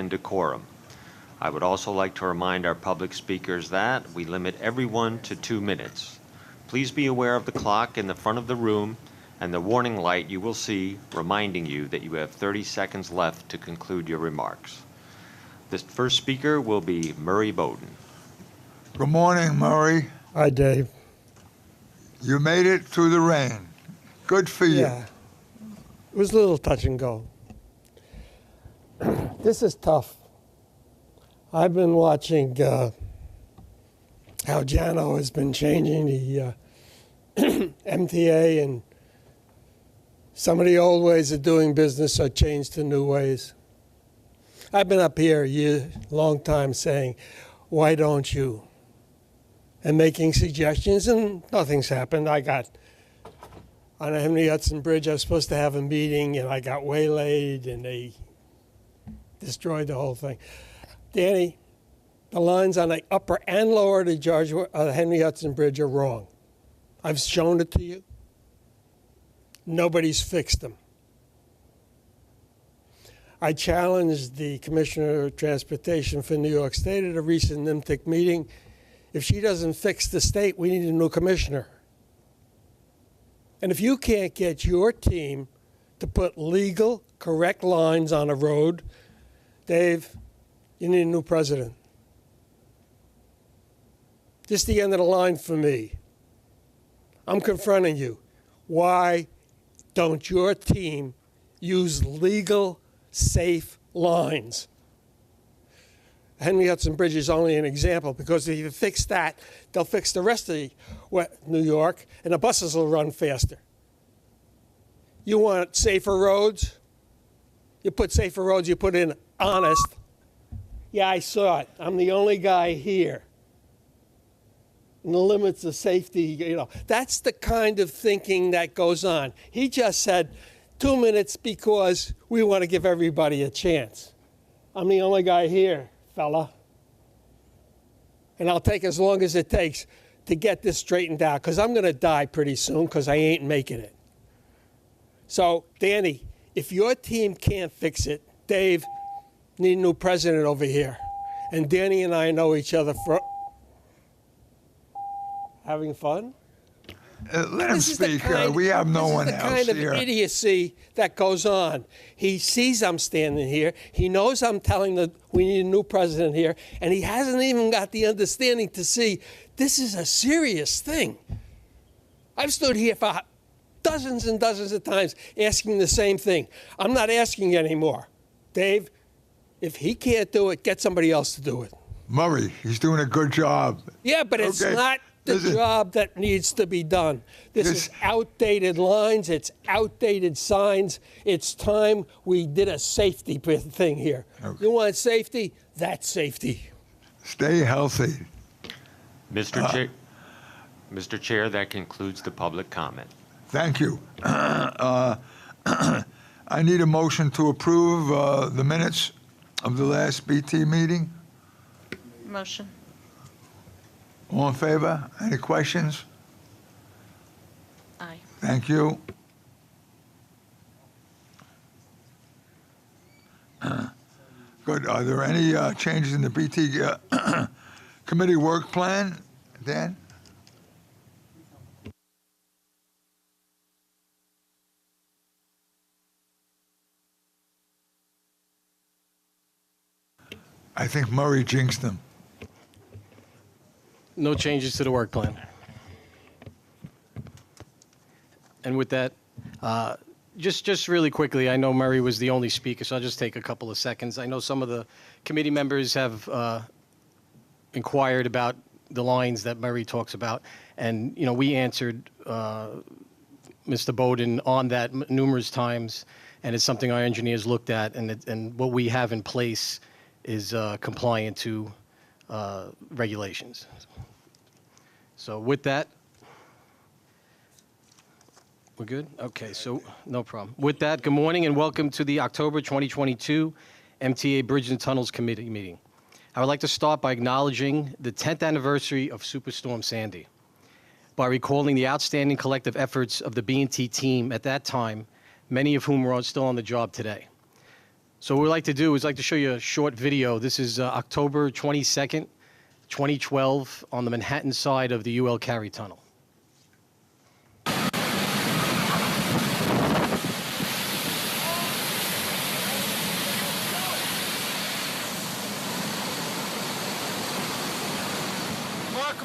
and decorum. I would also like to remind our public speakers that we limit everyone to 2 minutes. Please be aware of the clock in the front of the room and the warning light you will see reminding you that you have 30 seconds left to conclude your remarks. The first speaker will be Murray Bowden. Good morning, Murray. Hi, Dave. You made it through the rain. Good for you. Yeah, it was a little touch and go. This is tough. I've been watching how Jano has been changing the MTA, and some of the old ways of doing business are changed to new ways. I've been up here a long time saying, why don't you? And making suggestions, and nothing's happened. I got on the Henry Hudson Bridge, I was supposed to have a meeting, and I got waylaid, and they destroyed the whole thing. Danny, the lines on the upper and lower of the Henry Hudson Bridge are wrong. I've shown it to you. Nobody's fixed them. I challenged the Commissioner of Transportation for New York State at a recent NIMTIC meeting. If she doesn't fix the state, we need a new commissioner. And if you can't get your team to put legal, correct lines on a road, Dave, you need a new president. This is the end of the line for me. I'm confronting you. Why don't your team use legal, safe lines? Henry Hudson Bridge is only an example, because if you fix that, they'll fix the rest of New York, and the buses will run faster. You want safer roads? You put safer roads, you put in honest. Yeah, I saw it. I'm the only guy here. And the limits of safety, that's the kind of thinking that goes on. He just said 2 minutes because we want to give everybody a chance. I'm the only guy here, fella. And I'll take as long as it takes to get this straightened out, because I'm going to die pretty soon, because I ain't making it. So, Danny, if your team can't fix it, Dave, need a new president over here. And Danny and I know each other for having fun. Let him speak. We have no one else here. This is the kind of idiocy that goes on. He sees I'm standing here. He knows I'm telling that we need a new president here. And he hasn't even got the understanding to see this is a serious thing. I've stood here for dozens and dozens of times asking the same thing. I'm not asking anymore. Dave, if he can't do it, get somebody else to do it. Murray, he's doing a good job. Yeah, but it's not the job that needs to be done. This is outdated lines. It's outdated signs. It's time we did a safety thing here. Okay. You want safety? That's safety. Stay healthy. Mr. Chair, that concludes the public comment. Thank you. I need a motion to approve the minutes of the last BT meeting. Motion. All in favor? Any questions? Aye. Thank you. Good. Are there any changes in the BT committee work plan, Dan? I think Murray jinxed them. No changes to the work plan. And with that, just really quickly, I know Murray was the only speaker, so I'll just take a couple of seconds. I know some of the committee members have inquired about the lines that Murray talks about, and we answered Mr. Bowden on that numerous times, and it's something our engineers looked at, and what we have in place is compliant to regulations. So with that, we're good? Okay, so no problem. With that, good morning and welcome to the October 2022 MTA Bridge and Tunnels Committee meeting. I would like to start by acknowledging the 10th anniversary of Superstorm Sandy, by recalling the outstanding collective efforts of the B&T team at that time, many of whom are still on the job today. So what we'd like to do is like to show you a short video. This is October 22nd, 2012 on the Manhattan side of the UL Cary Tunnel. Come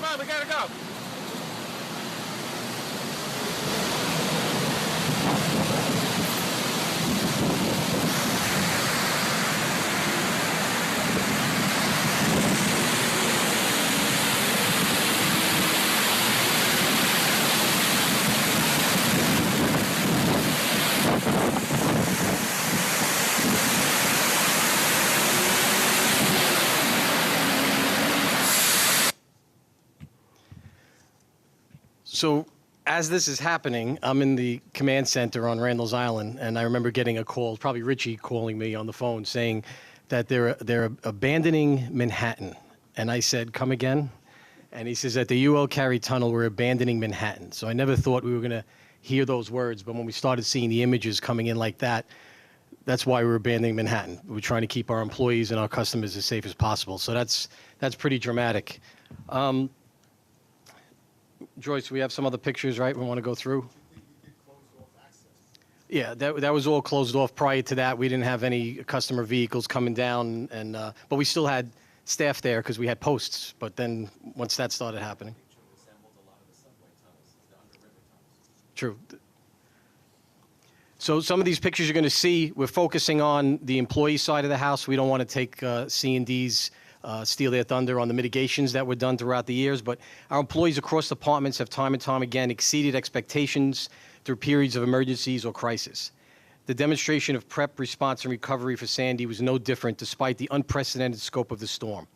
on, we gotta go. So as this is happening, I'm in the command center on Randall's Island, and I remember getting a call, probably Richie calling me on the phone, saying that they're abandoning Manhattan. And I said, come again? And he says, at the UL Cary Tunnel, we're abandoning Manhattan. So I never thought we were going to hear those words, but when we started seeing the images coming in like that, that's why we're abandoning Manhattan. We're trying to keep our employees and our customers as safe as possible. So that's pretty dramatic. Joyce, we have some other pictures, right, we want to go through? Yeah, that was all closed off. Prior to that, we didn't have any customer vehicles coming down, and but we still had staff there because we had posts. But then once that started happening. True. So some of these pictures you're going to see, we're focusing on the employee side of the house. We don't want to take C&D's steal their thunder on the mitigations that were done throughout the years, but our employees across departments have time and time again exceeded expectations through periods of emergencies or crisis. The demonstration of prep, response, and recovery for Sandy was no different despite the unprecedented scope of the storm.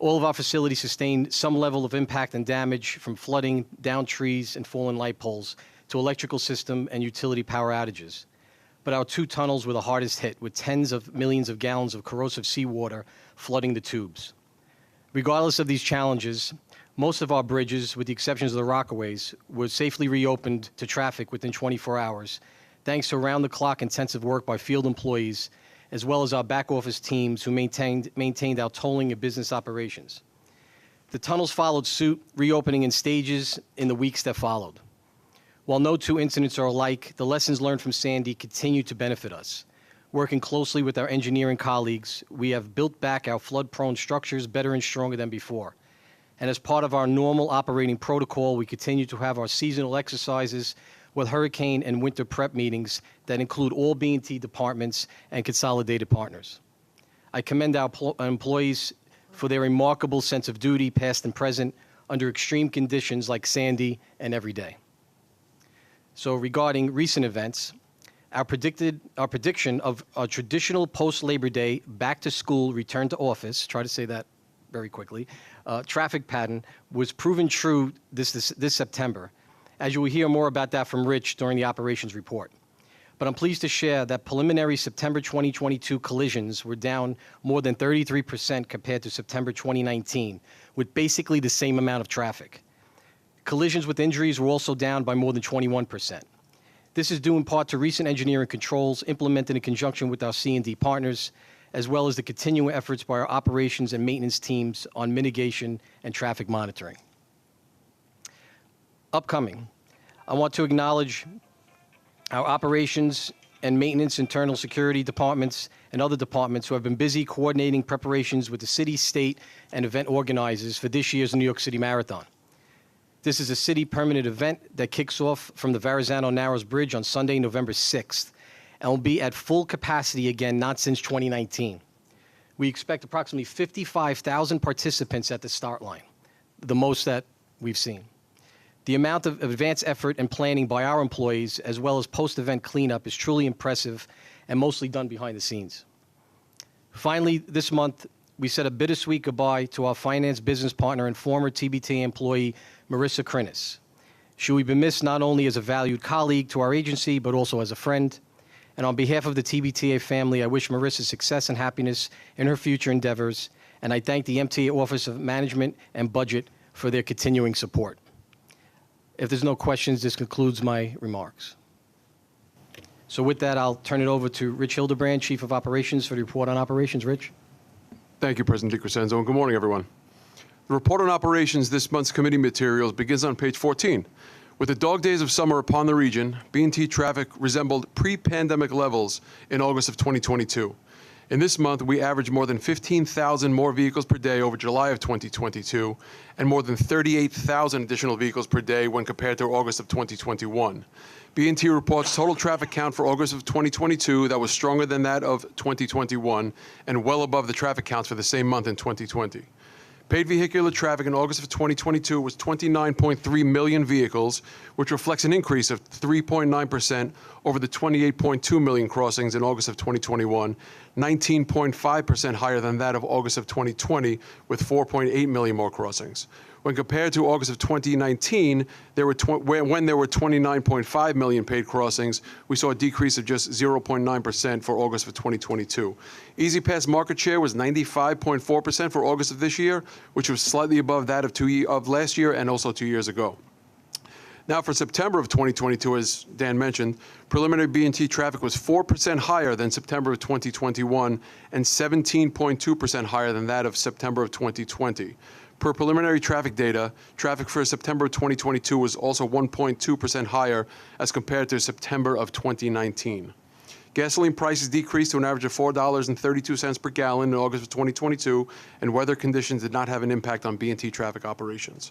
All of our facilities sustained some level of impact and damage, from flooding, downed trees, and fallen light poles to electrical system and utility power outages. But our two tunnels were the hardest hit, with tens of millions of gallons of corrosive seawater flooding the tubes. Regardless of these challenges, most of our bridges, with the exceptions of the Rockaways, were safely reopened to traffic within 24 hours, thanks to around-the-clock intensive work by field employees, as well as our back-office teams who maintained our tolling and business operations. The tunnels followed suit, reopening in stages in the weeks that followed. While no two incidents are alike, the lessons learned from Sandy continue to benefit us. Working closely with our engineering colleagues, we have built back our flood-prone structures better and stronger than before. And as part of our normal operating protocol, we continue to have our seasonal exercises with hurricane and winter prep meetings that include all B&T departments and consolidated partners. I commend our employees for their remarkable sense of duty, past and present, under extreme conditions like Sandy and every day. So regarding recent events, our prediction of a traditional post-Labor Day back-to-school return to office, try to say that very quickly, traffic pattern was proven true this September, as you will hear more about that from Rich during the operations report. But I'm pleased to share that preliminary September 2022 collisions were down more than 33% compared to September 2019, with basically the same amount of traffic. Collisions with injuries were also down by more than 21%. This is due in part to recent engineering controls implemented in conjunction with our C&D partners, as well as the continuing efforts by our operations and maintenance teams on mitigation and traffic monitoring. Upcoming, I want to acknowledge our operations and maintenance, internal security departments, and other departments who have been busy coordinating preparations with the city, state, and event organizers for this year's New York City Marathon. This is a city permanent event that kicks off from the Verrazano Narrows Bridge on Sunday, November 6th, and will be at full capacity again, not since 2019. We expect approximately 55,000 participants at the start line, the most that we've seen. The amount of advanced effort and planning by our employees, as well as post-event cleanup, is truly impressive and mostly done behind the scenes. Finally, this month, we said a bittersweet goodbye to our finance business partner and former TBTA employee, Marissa Krinis. She will be missed not only as a valued colleague to our agency, but also as a friend. And on behalf of the TBTA family, I wish Marissa success and happiness in her future endeavors, and I thank the MTA Office of Management and Budget for their continuing support. If there's no questions, this concludes my remarks. So with that, I'll turn it over to Rich Hildebrand, Chief of Operations, for the report on operations. Rich? Thank you, President DiCrescenzo, and good morning, everyone. The report on operations, this month's committee materials, begins on page 14. With the dog days of summer upon the region, B&T traffic resembled pre-pandemic levels in August of 2022. In this month, we averaged more than 15,000 more vehicles per day over July of 2022, and more than 38,000 additional vehicles per day when compared to August of 2021. B&T reports total traffic count for August of 2022 that was stronger than that of 2021 and well above the traffic counts for the same month in 2020. Paid vehicular traffic in August of 2022 was 29.3 million vehicles, which reflects an increase of 3.9% over the 28.2 million crossings in August of 2021, 19.5% higher than that of August of 2020, with 4.8 million more crossings. When compared to August of 2019, when there were 29.5 million paid crossings, we saw a decrease of just 0.9% for August of 2022. EasyPass market share was 95.4% for August of this year, which was slightly above that of last year and also 2 years ago. Now, for September of 2022, as Dan mentioned, preliminary B&T traffic was 4% higher than September of 2021 and 17.2% higher than that of September of 2020. Per preliminary traffic data, traffic for September of 2022 was also 1.2% higher as compared to September of 2019. Gasoline prices decreased to an average of $4.32 per gallon in August of 2022, and weather conditions did not have an impact on B&T traffic operations.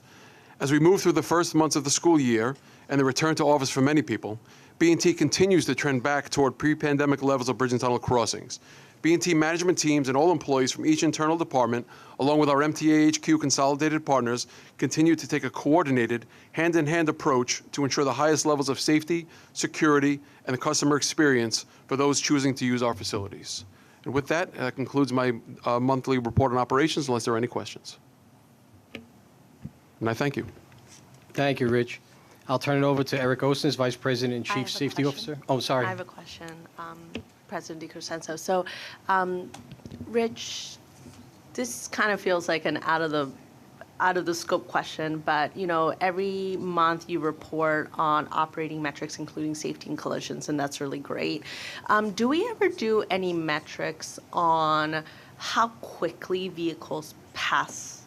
As we move through the first months of the school year and the return to office for many people, B&T continues to trend back toward pre-pandemic levels of bridge and tunnel crossings. B&T management teams and all employees from each internal department, along with our MTA HQ consolidated partners, continue to take a coordinated, hand-in-hand approach to ensure the highest levels of safety, security, and the customer experience for those choosing to use our facilities. And with that, concludes my monthly report on operations, unless there are any questions. And I thank you. Thank you, Rich. I'll turn it over to Eric Osnes, Vice President and I Chief have a Safety question. Officer. Oh, sorry. I have a question, President DiCrescenzo. So, Rich, this kind of feels like an out of the scope question, but you know, every month you report on operating metrics, including safety and collisions, and that's really great. Do we ever do any metrics on how quickly vehicles pass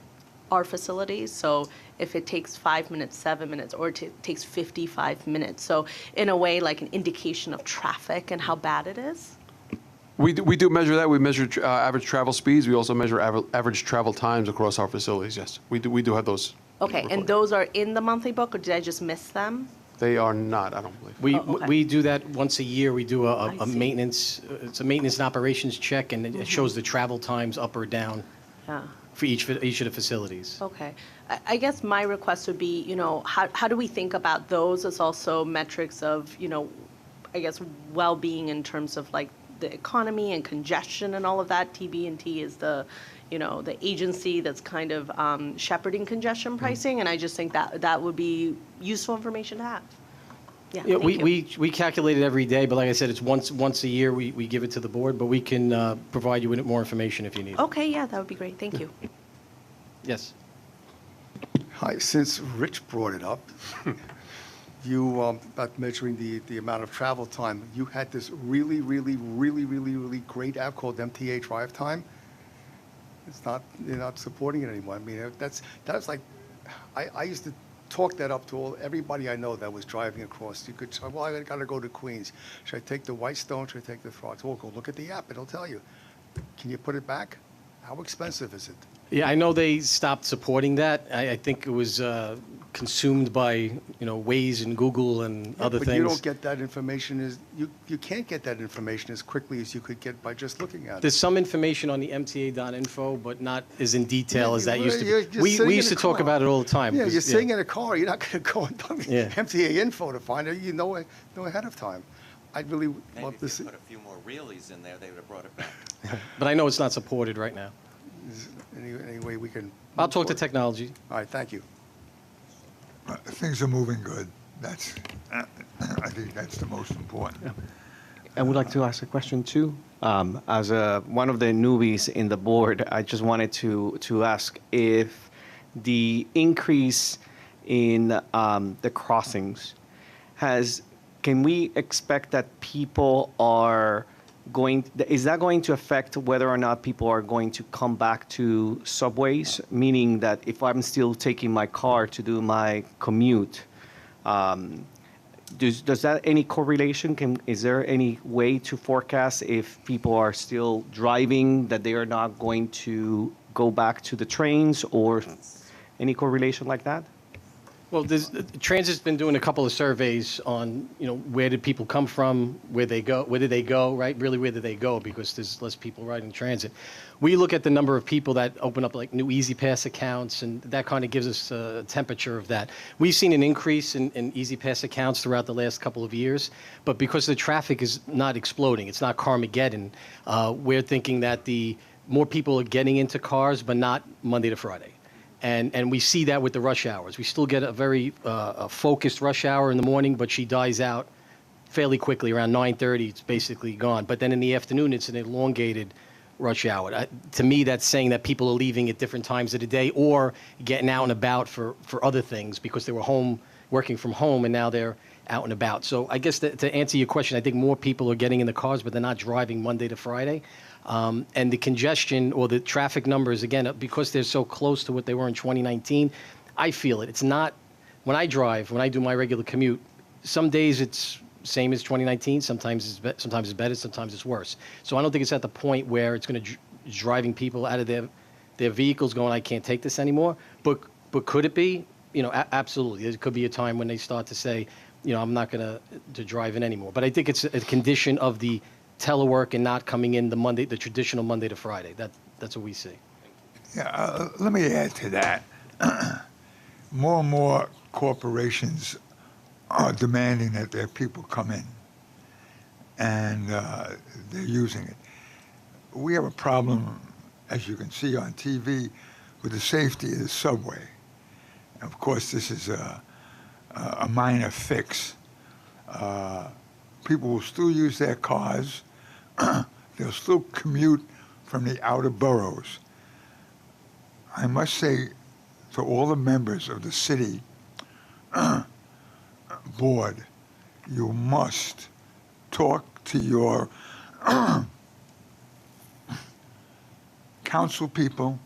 our facilities? So if it takes 5 minutes, 7 minutes, or it takes 55 minutes. So in a way, like an indication of traffic and how bad it is? We do measure that. We measure average travel speeds. We also measure average travel times across our facilities, yes. We do have those. Okay, and those are in the monthly book, or did I just miss them? They are not, I don't believe. okay. We do that once a year. We do I a see. maintenance, it's a maintenance and operations check, and it shows the travel times up or down Yeah. for each of the facilities. Okay. I guess my request would be, you know, how do we think about those as also metrics of, you know, I guess, well-being in terms of like the economy and congestion and all of that? TB&T is the, you know, the agency that's kind of shepherding congestion pricing, and I just think that would be useful information to have. Yeah, Yeah, thank you. we calculate it every day, but like I said, it's once a year we give it to the board, but we can provide you with more information if you need it. Okay, yeah, that would be great. Thank you. Yes. Hi, since Rich brought it up, you, about measuring the amount of travel time, you had this really great app called MTA Drive Time. It's not, you're not supporting it anymore. I mean, that's like, I used to talk that up to everybody I know that was driving across. You could say, well, I gotta go to Queens. Should I take the Whitestone? Should I take the Throgs? Well, go look at the app, it'll tell you. Can you put it back? How expensive is it? Yeah, I know they stopped supporting that. I think it was consumed by, you know, Waze and Google and other But things. you don't get that information you can't get that information as quickly as you could get by just looking at it. There's some information on the MTA.info, but not as in detail as that used to You're be. We sitting used in to a talk car. about it all the time. Yeah, 'cause, you're sitting in a car. You're not going to go on Yeah. MTA info to find it. You know ahead of time. I'd really Maybe love if to you see. put a few more reelies in there, they would have brought it back. But I know it's not supported right now. Any way we can. I'll move talk to forward. technology. All right, thank you. Things are moving good. That's, I think that's the most important. I would like to ask a question too. As one of the newbies in the board, I just wanted to ask if the increase in the crossings has can we expect that people are is that going to affect whether or not people are going to come back to subways? Meaning that if I'm still taking my car to do my commute, does that any correlation? Is there any way to forecast if people are still driving that they are not going to go back to the trains, or any correlation like that? Well, Transit's been doing a couple of surveys on, where did people come from, where did they go, right? Really, where did they go? Because there's less people riding transit. We look at the number of people that open up like new Easy Pass accounts, and that kind of gives us a temperature of that. We've seen an increase in Easy Pass accounts throughout the last couple of years, but because the traffic is not exploding, it's not Carmageddon, we're thinking that more people are getting into cars, but not Monday to Friday. And we see that with the rush hours. We still get a very focused rush hour in the morning, but she dies out fairly quickly. Around 9:30, it's basically gone. But then in the afternoon, it's an elongated rush hour. To me, that's saying that people are leaving at different times of the day or getting out and about for other things because they were home, working from home, and now they're out and about. So I guess to answer your question, I think more people are getting in the cars, but they're not driving Monday to Friday. And the congestion or the traffic numbers, again, because they're so close to what they were in 2019, I feel it. It's not, when I do my regular commute, some days it's same as 2019, sometimes it's better, sometimes it's worse. So I don't think it's at the point where it's going to driving people out of their vehicles going, I can't take this anymore. But could it be? Absolutely. There could be a time when they start to say, I'm not going to drive in anymore. But I think it's a condition of the telework and not coming in the traditional Monday to Friday. That's what we see. Yeah, let me add to that. More and more corporations are demanding that their people come in, and they're using it. We have a problem, as you can see on TV, with the safety of the subway. Of course, this is a minor fix. People will still use their cars. They'll still commute from the outer boroughs. I must say to all the members of the city board, you must talk to your council people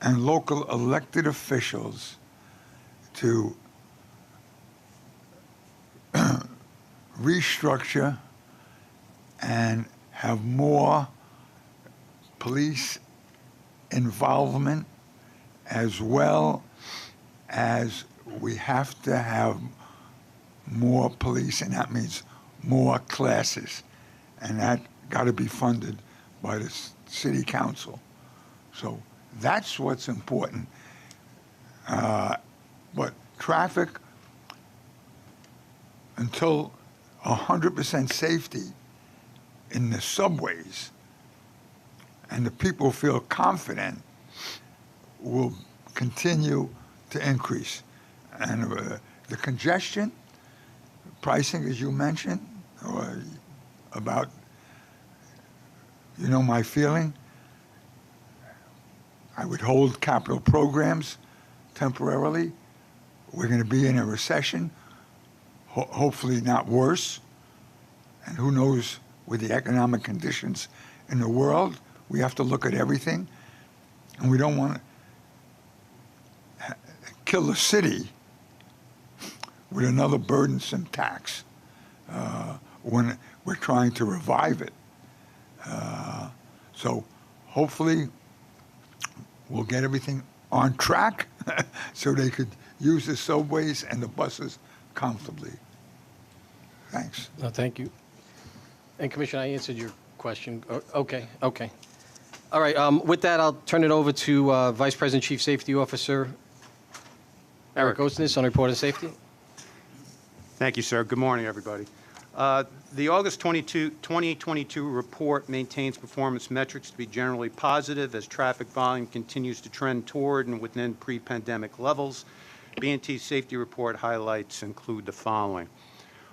and local elected officials to restructure and have more police involvement, as well as we have to have more police, and that means more classes, and that got to be funded by the city council. So that's what's important. But traffic, until 100% safety in the subways and the people feel confident, will continue to increase. And the congestion, pricing, as you mentioned, or about, my feeling, I would hold capital programs temporarily. We're going to be in a recession, hopefully not worse. And who knows with the economic conditions in the world, we have to look at everything. And we don't want to kill the city with another burdensome tax when we're trying to revive it. So hopefully we'll get everything on track so they could use the subways and the buses comfortably. Thanks. No, thank you. And Commissioner, I answered your question. Okay. All right, with that, I'll turn it over to Vice President Chief Safety Officer Eric Osnes on report of safety. Thank you, sir. Good morning, everybody. The August 2022 report maintains performance metrics to be generally positive as traffic volume continues to trend toward and within pre-pandemic levels. B&T's safety report highlights include the following.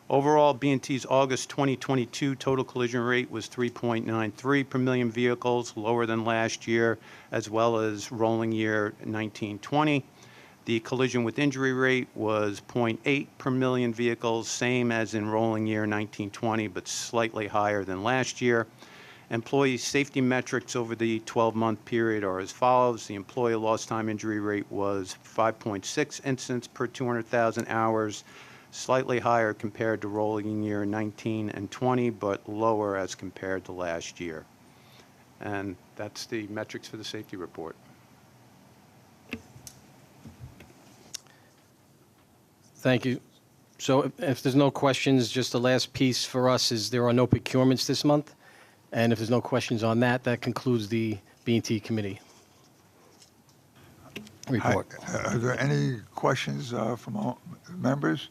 Overall, B&T's August 2022 total collision rate was 3.93 per million vehicles, lower than last year, as well as rolling year 1920. The collision with injury rate was .8 per million vehicles, same as in rolling year 1920, but slightly higher than last year. Employee safety metrics over the 12-month period are as follows. The employee lost time injury rate was 5.6 incidents per 200,000 hours, slightly higher compared to rolling year 19 and 20, but lower as compared to last year. And that's the metrics for the safety report. Thank you. So if there's no questions, just the last piece for us is there are no procurements this month. And if there's no questions on that, that concludes the B&T committee report. Are there any questions from all members?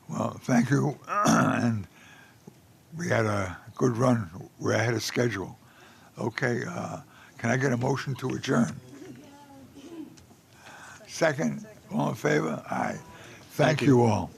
Well, thank you. And we had a good run. We're ahead of schedule. Okay, can I get a motion to adjourn? Second, all in favor? Aye. Thank you all.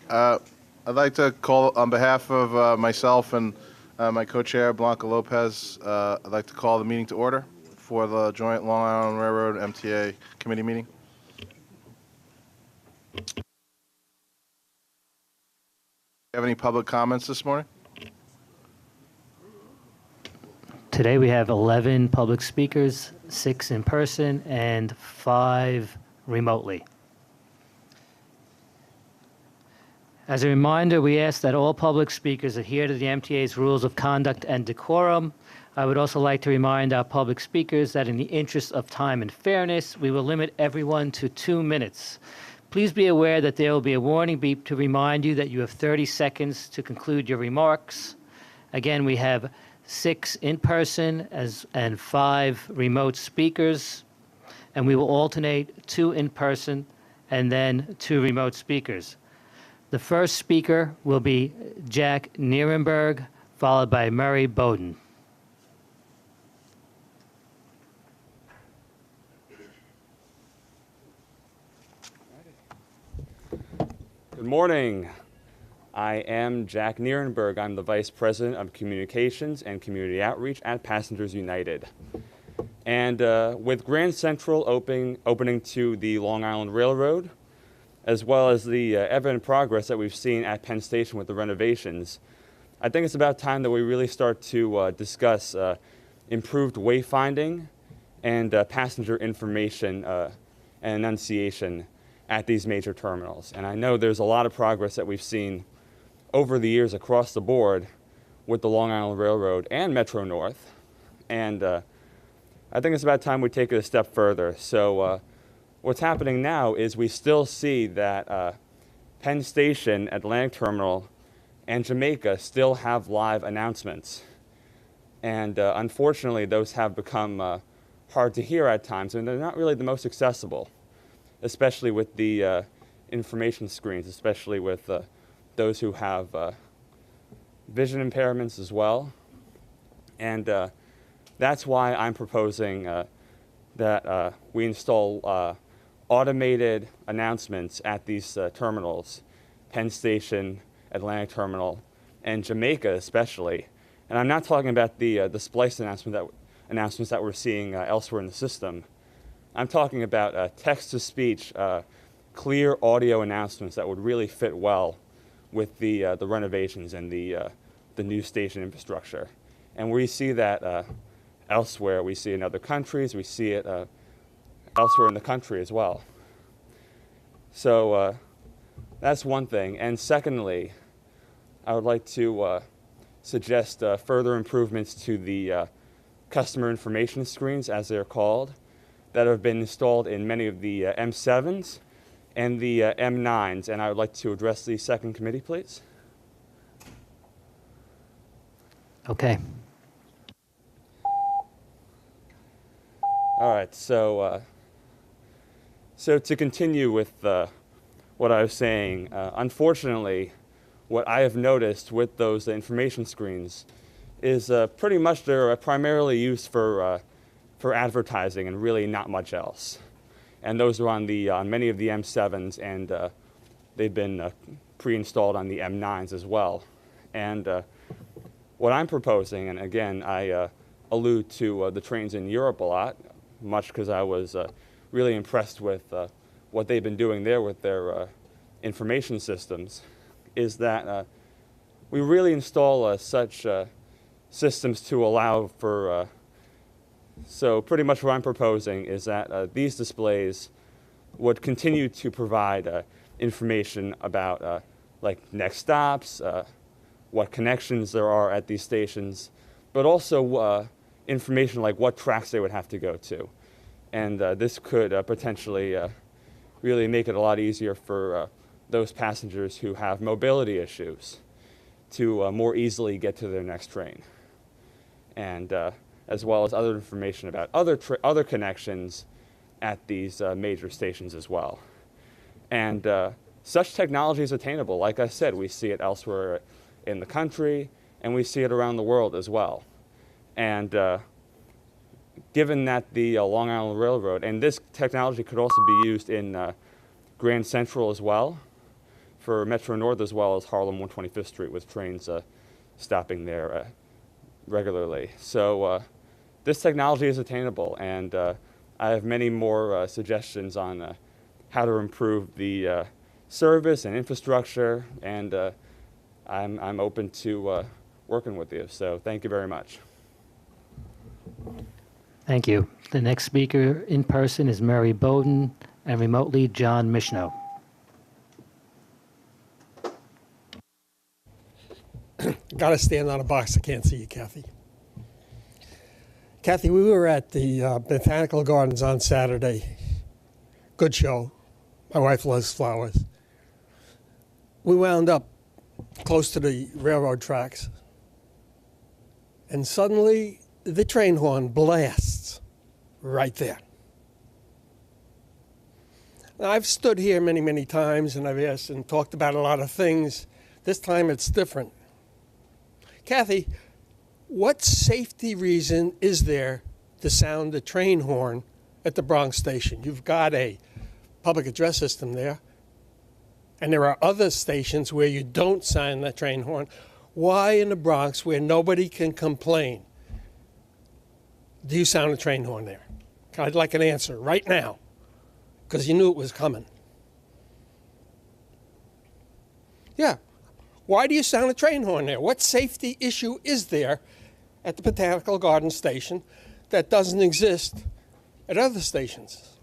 I'd like to call on behalf of myself and my co-chair, Blanca Lopez. I'd like to call the meeting to order for the joint Long Island Railroad MTA Committee meeting. Have any public comments this morning? Today we have 11 public speakers, 6 in person and 5 remotely. As a reminder, we ask that all public speakers adhere to the MTA's rules of conduct and decorum. I would also like to remind our public speakers that in the interest of time and fairness, we will limit everyone to 2 minutes. Please be aware that there will be a warning beep to remind you that you have 30 seconds to conclude your remarks. Again, we have 6 in person and 5 remote speakers, and we will alternate 2 in person and then 2 remote speakers. The first speaker will be Jack Nierenberg, followed by Murray Bowden. Good morning. I am Jack Nierenberg. I'm the Vice President of Communications and Community Outreach at Passengers United. And with Grand Central opening to the Long Island Railroad, as well as the evident progress that we've seen at Penn Station with the renovations, I think it's about time that we really start to discuss improved wayfinding and passenger information and enunciation at these major terminals. And I know there's a lot of progress that we've seen over the years across the board with the Long Island Railroad and Metro North. And I think it's about time we take it a step further. So what's happening now is we still see that Penn Station, Atlantic Terminal, and Jamaica still have live announcements. And unfortunately, those have become hard to hear at times, and they're not really the most accessible, especially with the information screens, especially with those who have vision impairments as well. And that's why I'm proposing that we install automated announcements at these terminals, Penn Station, Atlantic Terminal, and Jamaica especially. And I'm not talking about the splice announcements that we're seeing elsewhere in the system. I'm talking about text-to-speech, clear audio announcements that would really fit well with the renovations and the new station infrastructure. And we see that elsewhere. We see it in other countries. We see it elsewhere in the country as well. So that's one thing. And secondly, I would like to suggest further improvements to the customer information screens, as they're called, that have been installed in many of the M7s and the M9s. And I would like to address the second committee, please. Okay. All right, so to continue with what I was saying, unfortunately, what I have noticed with those information screens is pretty much they're primarily used for advertising and really not much else. And those are on many of the M7s, and they've been pre-installed on the M9s as well. And what I'm proposing, and again, I allude to the trains in Europe a lot, much because I was really impressed with what they've been doing there with their information systems, is that we really install such systems to allow for, so pretty much what I'm proposing is that these displays would continue to provide information about like next stops, what connections there are at these stations, but also information like what tracks they would have to go to. And this could potentially really make it a lot easier for those passengers who have mobility issues to more easily get to their next train. And as well as other information about other connections at these major stations as well. And such technology is attainable. Like I said, we see it elsewhere in the country, and we see it around the world as well. And given that the Long Island Railroad, and this technology could also be used in Grand Central as well, for Metro North as well as Harlem 125th Street with trains stopping there regularly. So this technology is attainable, and I have many more suggestions on how to improve the service and infrastructure, and I'm open to working with you. So thank you very much. Thank you. The next speaker in person is Mary Bowden, and remotely John Mishno. Got to stand on a box. I can't see you, Kathy. Kathy, we were at the Botanical Gardens on Saturday. Good show. My wife loves flowers. We wound up close to the railroad tracks, and suddenly the train horn blasts right there. Now, I've stood here many, many times, and I've asked and talked about a lot of things. This time it's different. Kathy, what safety reason is there to sound the train horn at the Bronx station? You've got a public address system there, and there are other stations where you don't sound the train horn. Why in the Bronx, where nobody can complain, do you sound a train horn there? I'd like an answer right now, because you knew it was coming. Yeah. Why do you sound a train horn there? What safety issue is there at the Botanical Garden station that doesn't exist at other stations?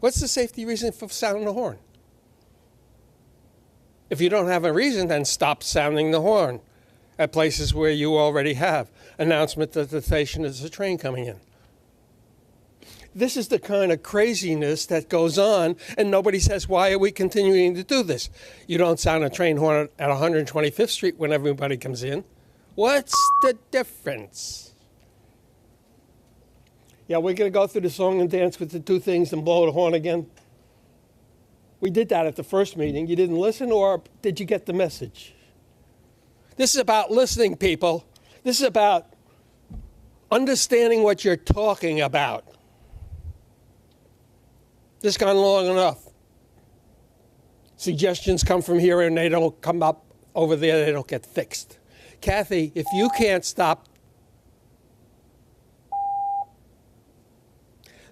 What's the safety reason for sounding the horn? If you don't have a reason, then stop sounding the horn at places where you already have announcement that the station is a train coming in. This is the kind of craziness that goes on, and nobody says, why are we continuing to do this? You don't sound a train horn at 125th Street when everybody comes in. What's the difference? Yeah, we're going to go through the song and dance with the two things and blow the horn again. We did that at the first meeting. You didn't listen, or did you get the message? This is about listening, people. This is about understanding what you're talking about. This has gone long enough. Suggestions come from here and they don't come up over there, they don't get fixed. Kathy, if you can't stop,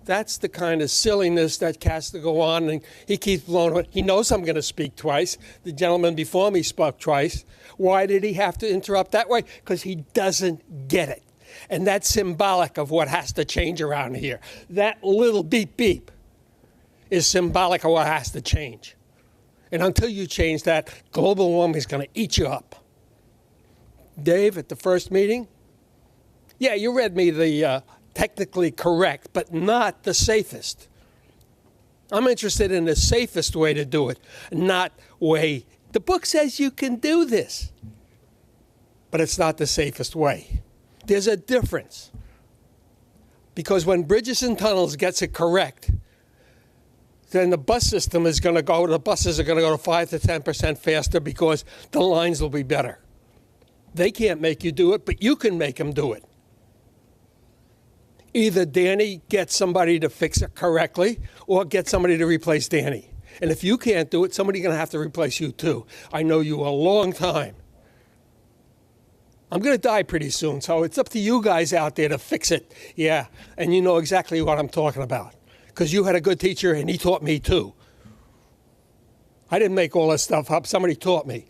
that's the kind of silliness that has to go on, and he keeps blowing it. He knows I'm going to speak twice. The gentleman before me spoke twice. Why did he have to interrupt that way? Because he doesn't get it. And that's symbolic of what has to change around here. That little beep beep is symbolic of what has to change. And until you change that, global warming is going to eat you up. Dave, at the first meeting, yeah, you read me the technically correct, but not the safest. I'm interested in the safest way to do it, not way. The book says you can do this, but it's not the safest way. There's a difference. Because when Bridges and Tunnels gets it correct, then the bus system is going to go, the buses are going to go to 5 to 10% faster because the lines will be better. They can't make you do it, but you can make them do it. Either Danny gets somebody to fix it correctly or get somebody to replace Danny. And if you can't do it, somebody's going to have to replace you too. I know you a long time. I'm going to die pretty soon, so it's up to you guys out there to fix it. Yeah, and you know exactly what I'm talking about. Because you had a good teacher, and he taught me too. I didn't make all this stuff up. Somebody taught me.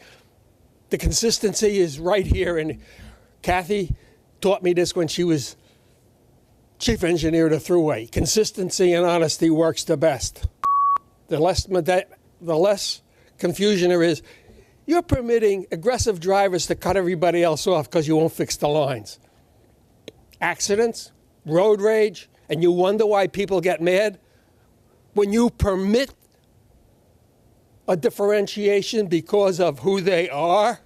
The consistency is right here, and Kathy taught me this when she was chief engineer of the Thruway. Consistency and honesty works the best. The less confusion there is, you're permitting aggressive drivers to cut everybody else off because you won't fix the lines. Accidents, road rage, and you wonder why people get mad? When you permit a differentiation because of who they are,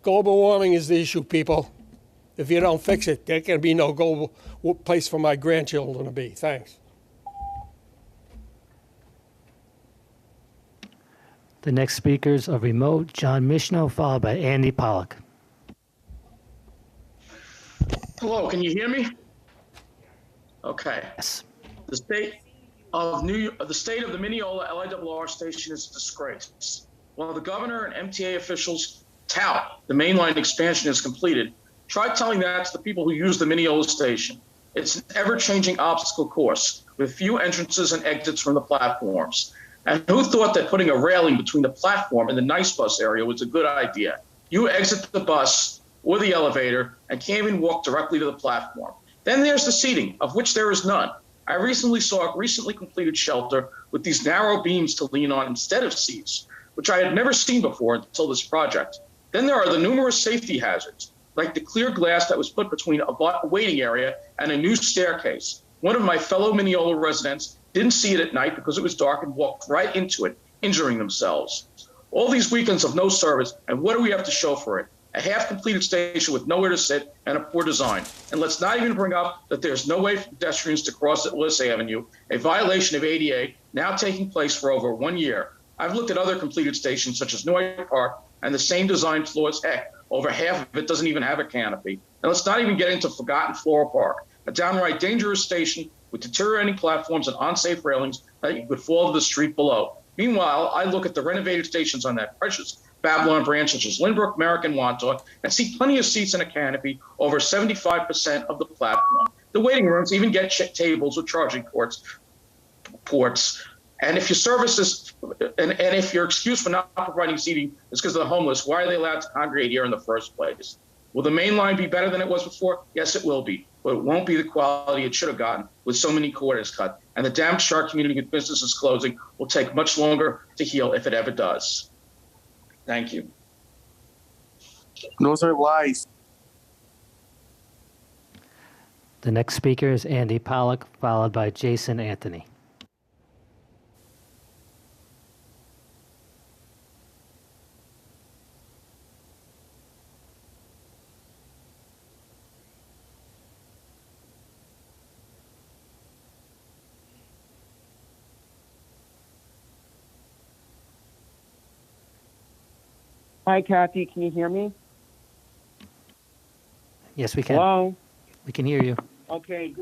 global warming is the issue, people. If you don't fix it, there can be no global place for my grandchildren to be. Thanks. The next speakers are remote, John Mishno, followed by Andy Pollock. Hello, can you hear me? Okay. Yes. The of the state of the Mineola LIRR station is a disgrace. While the governor and MTA officials tout the mainline expansion is completed, try telling that to the people who use the Mineola station. It's an ever-changing obstacle course with few entrances and exits from the platforms. And who thought that putting a railing between the platform and the nice bus area was a good idea? You exit the bus or the elevator and can't even walk directly to the platform. Then there's the seating, of which there is none. I recently saw a recently completed shelter with these narrow beams to lean on instead of seats, which I had never seen before until this project. Then there are the numerous safety hazards, like the clear glass that was put between a waiting area and a new staircase. One of my fellow Mineola residents didn't see it at night because it was dark and walked right into it, injuring themselves. All these weekends of no service, and what do we have to show for it? A half-completed station with nowhere to sit and a poor design. And let's not even bring up that there's no way for pedestrians to cross at Willis Avenue, a violation of ADA now taking place for over 1 year. I've looked at other completed stations such as Noy Park, and the same design flaws. Heck, over half of it doesn't even have a canopy. And let's not even get into forgotten Floral Park, a downright dangerous station with deteriorating platforms and unsafe railings that you could fall to the street below. Meanwhile, I look at the renovated stations on that precious Babylon branch, such as Lynbrook, Merrick, and Wantagh, and see plenty of seats and a canopy over 75% of the platform. The waiting rooms even get tables with charging ports. And if your services, and if your excuse for not providing seating is because of the homeless, why are they allowed to congregate here in the first place? Will the main line be better than it was before? Yes, it will be, but it won't be the quality it should have gotten with so many corners cut. And the damage to our community with businesses closing will take much longer to heal if it ever does. Thank you. Those are lies. The next speaker is Andy Pollock, followed by Jason Anthony. Hi, Kathy. Can you hear me? Yes, we can. Hello? We can hear you. Okay.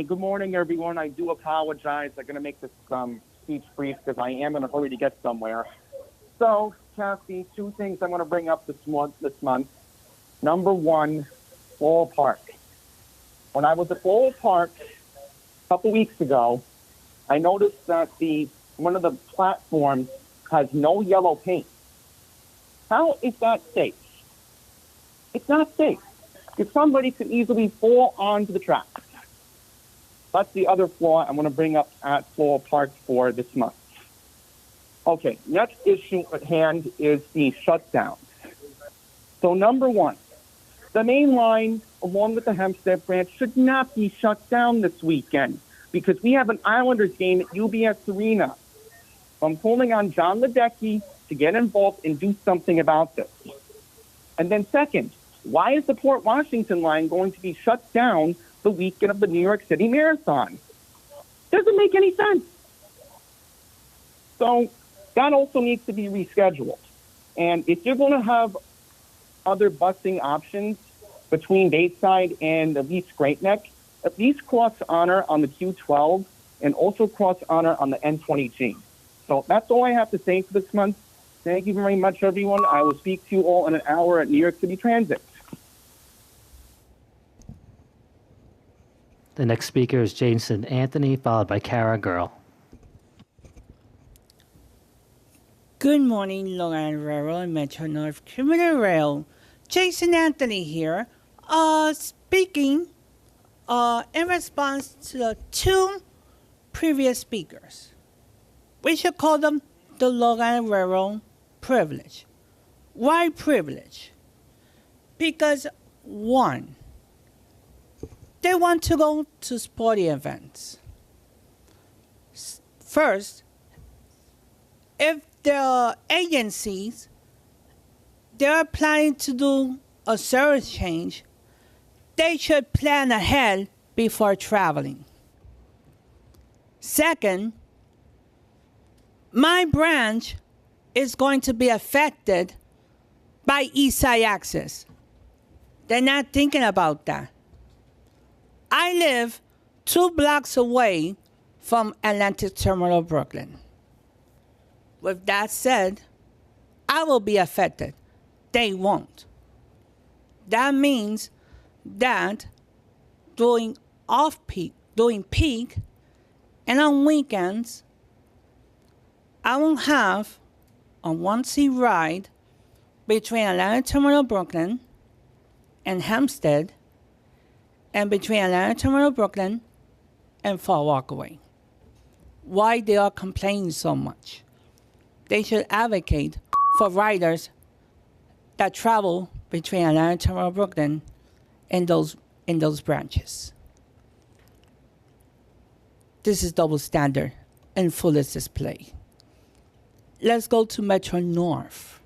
Good morning, everyone. I do apologize. I'm going to make this speech brief because I am in a hurry to get somewhere. So, Kathy, two things I want to bring up this month. Number one, Floral Park. When I was at Floral Park a couple weeks ago, I noticed that one of the platforms has no yellow paint. How is that safe? It's not safe. Because somebody could easily fall onto the tracks. That's the other flaw I'm going to bring up at Floral Park for this month. Okay, next issue at hand is the shutdowns. So number one, the main line, along with the Hempstead branch, should not be shut down this weekend because we have an Islanders game at UBS Arena. So I'm calling on John Ledecky to get involved and do something about this. And then second, why is the Port Washington line going to be shut down the weekend of the New York City Marathon? Doesn't make any sense. So that also needs to be rescheduled. And if you're going to have other busing options between Bateside and at least Great Neck, at least cross honor on the Q12 and also cross honor on the N20G. So that's all I have to say for this month. Thank you very much, everyone. I will speak to you all in an hour at New York City Transit. The next speaker is Jason Anthony, followed by Kara Girl. Good morning, Long Island Railroad and Metro North Commuter Rail. Jason Anthony here, speaking in response to the two previous speakers. We should call them the Long Island Railroad privilege. Why privilege? Because one, they want to go to sporting events. First, if the agencies, they're planning to do a service change, they should plan ahead before traveling. Second, my branch is going to be affected by East Side Access. They're not thinking about that. I live 2 blocks away from Atlantic Terminal, Brooklyn. With that said, I will be affected. They won't. That means that during off-peak, during peak, and on weekends, I won't have a 1C ride between Atlantic Terminal, Brooklyn, and Hempstead, and between Atlantic Terminal, Brooklyn, and Far Rockaway. Why they are complaining so much? They should advocate for riders that travel between Atlantic Terminal, Brooklyn, and those branches. This is double standard in fullest display. Let's go to Metro North.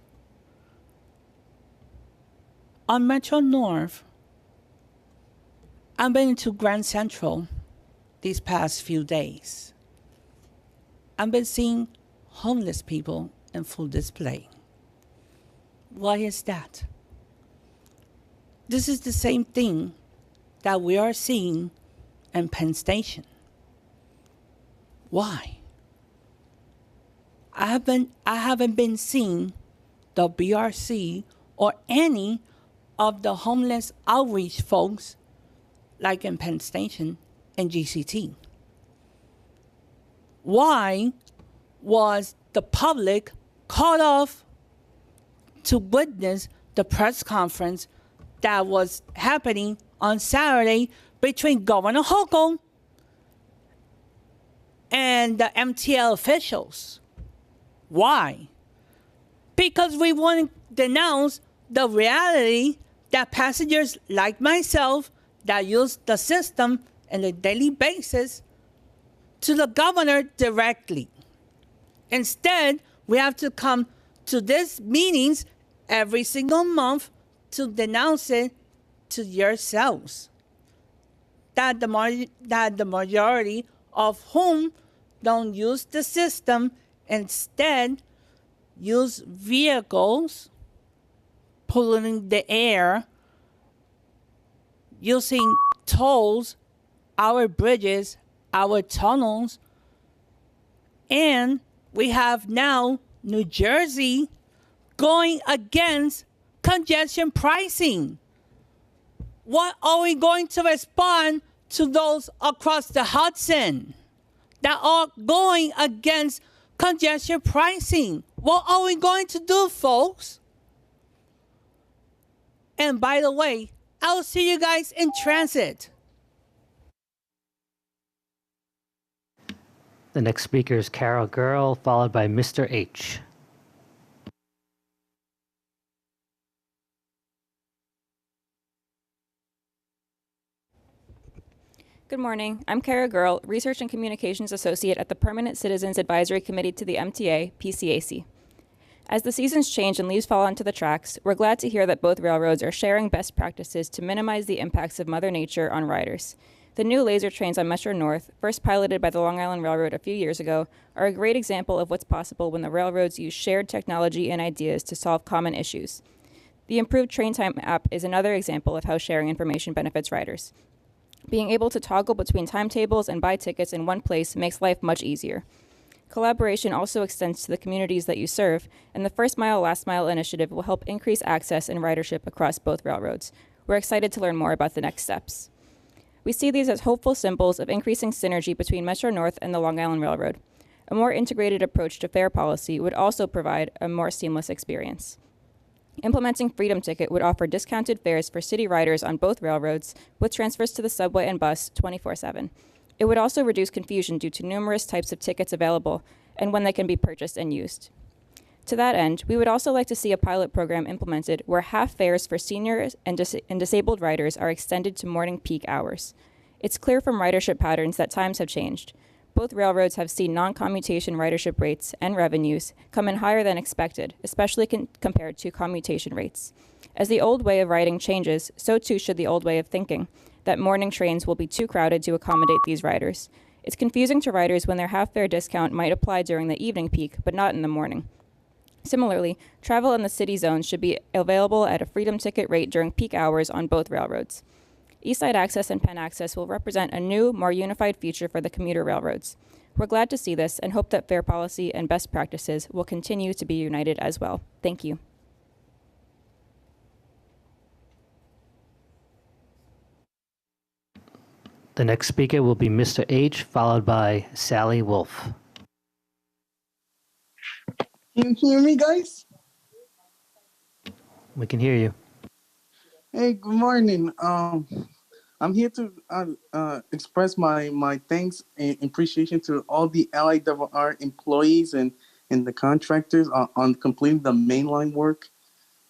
On Metro North, I've been to Grand Central these past few days. I've been seeing homeless people in full display. Why is that? This is the same thing that we are seeing in Penn Station. Why? I haven't been seeing the BRC or any of the homeless outreach folks like in Penn Station and GCT. Why was the public caught off to witness the press conference that was happening on Saturday between Governor Hochul and the MTA officials? Why? Because we want to denounce the reality that passengers like myself that use the system on a daily basis to the governor directly. Instead, we have to come to these meetings every single month to denounce it to yourselves. That the majority of whom don't use the system, instead use vehicles polluting the air, using tolls, our bridges, our tunnels, and we have now New Jersey going against congestion pricing. What are we going to respond to those across the Hudson that are going against congestion pricing? What are we going to do, folks? And by the way, I'll see you guys in transit. The next speaker is Carol Girl, followed by Mr. H. Good morning. I'm Kara Girl, Research and Communications Associate at the Permanent Citizens Advisory Committee to the MTA, PCAC. As the seasons change and leaves fall onto the tracks, we're glad to hear that both railroads are sharing best practices to minimize the impacts of Mother Nature on riders. The new laser trains on Metro North, first piloted by the Long Island Railroad a few years ago, are a great example of what's possible when the railroads use shared technology and ideas to solve common issues. The improved Train Time app is another example of how sharing information benefits riders. Being able to toggle between timetables and buy tickets in one place makes life much easier. Collaboration also extends to the communities that you serve, and the First Mile, Last Mile initiative will help increase access and ridership across both railroads. We're excited to learn more about the next steps. We see these as hopeful symbols of increasing synergy between Metro North and the Long Island Railroad. A more integrated approach to fare policy would also provide a more seamless experience. Implementing Freedom Ticket would offer discounted fares for city riders on both railroads, with transfers to the subway and bus 24/7. It would also reduce confusion due to numerous types of tickets available and when they can be purchased and used. To that end, we would also like to see a pilot program implemented where half fares for seniors and disabled riders are extended to morning peak hours. It's clear from ridership patterns that times have changed. Both railroads have seen non-commutation ridership rates and revenues come in higher than expected, especially compared to commutation rates. As the old way of riding changes, so too should the old way of thinking, that morning trains will be too crowded to accommodate these riders. It's confusing to riders when their half-fare discount might apply during the evening peak, but not in the morning. Similarly, travel in the city zones should be available at a Freedom Ticket rate during peak hours on both railroads. Eastside Access and Penn Access will represent a new, more unified future for the commuter railroads. We're glad to see this and hope that fair policy and best practices will continue to be united as well. Thank you. The next speaker will be Mr. H, followed by Sally Wolf. Can you hear me, guys? We can hear you. Hey, good morning. I'm here to express my thanks and appreciation to all the LIRR employees and the contractors on completing the mainline work.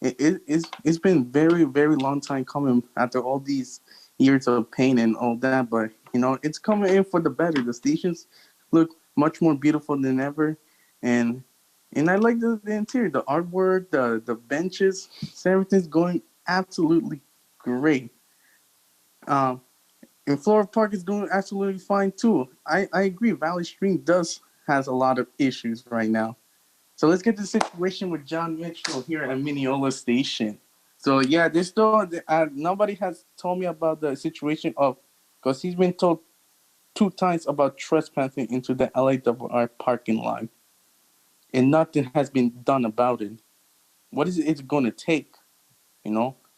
It's been very, very long time coming after all these years of pain and all that, but it's coming in for the better. The stations look much more beautiful than ever, and I like the interior, the artwork, the benches, so everything's going absolutely great. And Florida Park is doing absolutely fine too. I agree. Valley Stream has a lot of issues right now. So let's get to the situation with John Mitchell here at Mineola Station. So yeah, there's still nobody has told me about the situation of, because he's been told 2 times about trespassing into the LIRR parking lot, and nothing has been done about it. What is it going to take?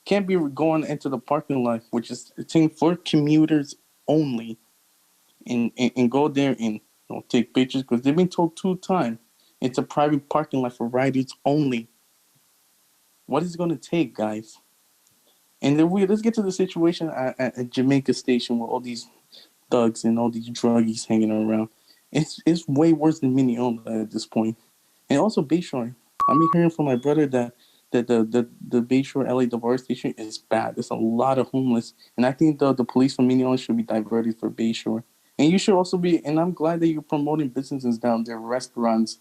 Can't be going into the parking lot, which is a thing for commuters only, and go there and take pictures, because they've been told 2 times it's a private parking lot for riders only. What is it going to take, guys? And then let's get to the situation at Jamaica Station with all these thugs and all these druggies hanging around. It's way worse than Minneola at this point. And also Bayshore. I'm hearing from my brother that the Bayshore LA station is bad. There's a lot of homeless. And I think the police from Minneola should be diverted for Bayshore. And you should also be, and I'm glad that you're promoting businesses down there, restaurants,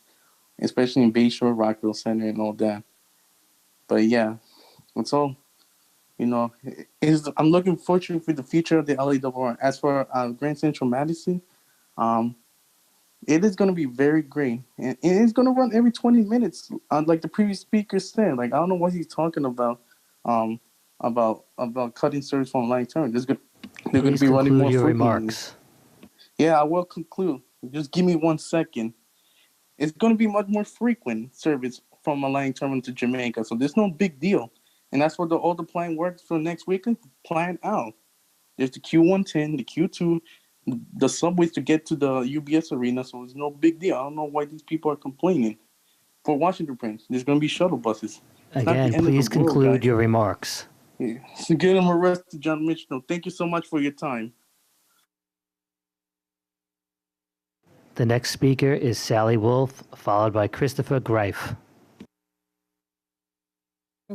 especially in Bayshore, Rockville Center, and all that. But yeah, it's all, I'm looking forward for the future of the LARR. As for Grand Central Madison, it is going to be very great. And it's going to run every 20 minutes, like the previous speaker said. Like, I don't know what he's talking about cutting service from line term. They're going to be running more your frequently. remarks. Yeah, I will conclude. Just give me 1 second. It's going to be much more frequent service from a line terminal to Jamaica, so there's no big deal. And that's what all the plan works for next weekend. Plan out. There's the Q110, the Q2, the subways to get to the UBS arena, so it's no big deal. I don't know why these people are complaining. For Washington Prince, there's going to be shuttle buses. It's not the Again, end of the please world, conclude guys. your remarks. Yeah. So get him arrested, John Mitchell. Thank you so much for your time. The next speaker is Sally Wolf, followed by Christopher Greif.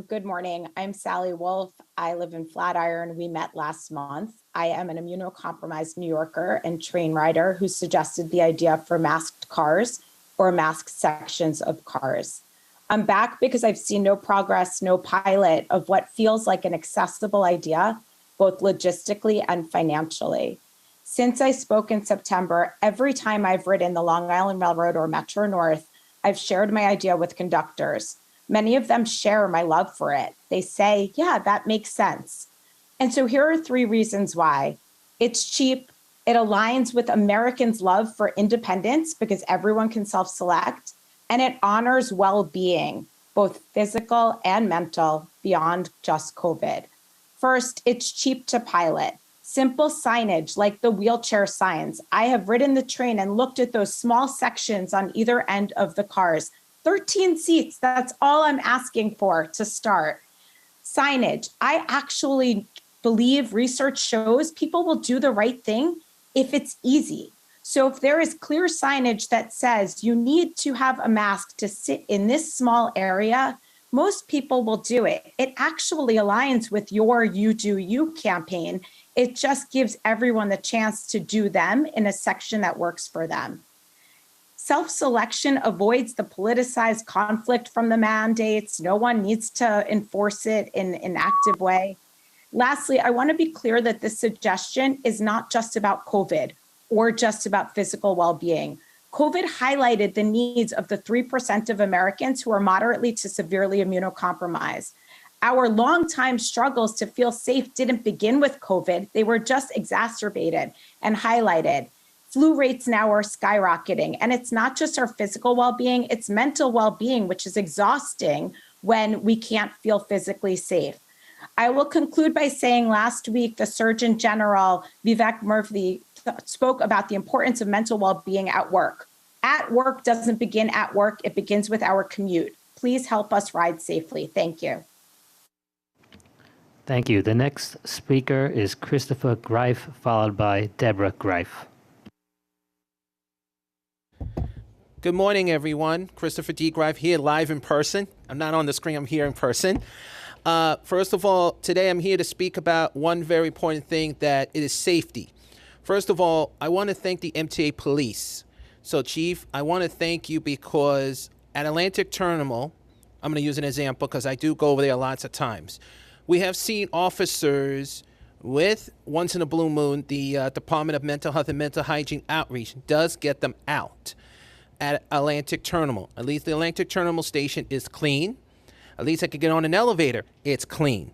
Good morning. I'm Sally Wolf. I live in Flatiron. We met last month. I am an immunocompromised New Yorker and train rider who suggested the idea for masked cars or masked sections of cars. I'm back because I've seen no progress, no pilot of what feels like an accessible idea, both logistically and financially. Since I spoke in September, every time I've ridden the Long Island Railroad or Metro North, I've shared my idea with conductors. Many of them share my love for it. They say, yeah, that makes sense. And so here are 3 reasons why. It's cheap. It aligns with Americans' love for independence because everyone can self-select. And it honors well-being, both physical and mental, beyond just COVID. First, it's cheap to pilot. Simple signage like the wheelchair signs. I have ridden the train and looked at those small sections on either end of the cars. 13 seats, that's all I'm asking for to start. Signage. I actually believe research shows people will do the right thing if it's easy. So if there is clear signage that says you need to have a mask to sit in this small area, most people will do it. It actually aligns with your You Do You campaign. It just gives everyone the chance to do them in a section that works for them. Self-selection avoids the politicized conflict from the mandates. No one needs to enforce it in an active way. Lastly, I want to be clear that this suggestion is not just about COVID or just about physical well-being. COVID highlighted the needs of the 3% of Americans who are moderately to severely immunocompromised. Our longtime struggles to feel safe didn't begin with COVID. They were just exacerbated and highlighted. Flu rates now are skyrocketing, and it's not just our physical well-being, it's mental well-being, which is exhausting when we can't feel physically safe. I will conclude by saying last week, the Surgeon General, Vivek Murthy, spoke about the importance of mental well-being at work. At work doesn't begin at work, it begins with our commute. Please help us ride safely. Thank you. Thank you. The next speaker is Christopher Greif, followed by Deborah Greif. Good morning, everyone. Christopher D. Greif here, live in person. I'm not on the screen, I'm here in person. First of all, today I'm here to speak about one very important thing, that it is safety. First of all, I want to thank the MTA Police. So, Chief, I want to thank you because at Atlantic Terminal, I'm going to use an example because I do go over there lots of times. We have seen officers with, once in a blue moon, the Department of Mental Health and Mental Hygiene Outreach does get them out at Atlantic Terminal. At least the Atlantic Terminal station is clean. At least I could get on an elevator. It's clean.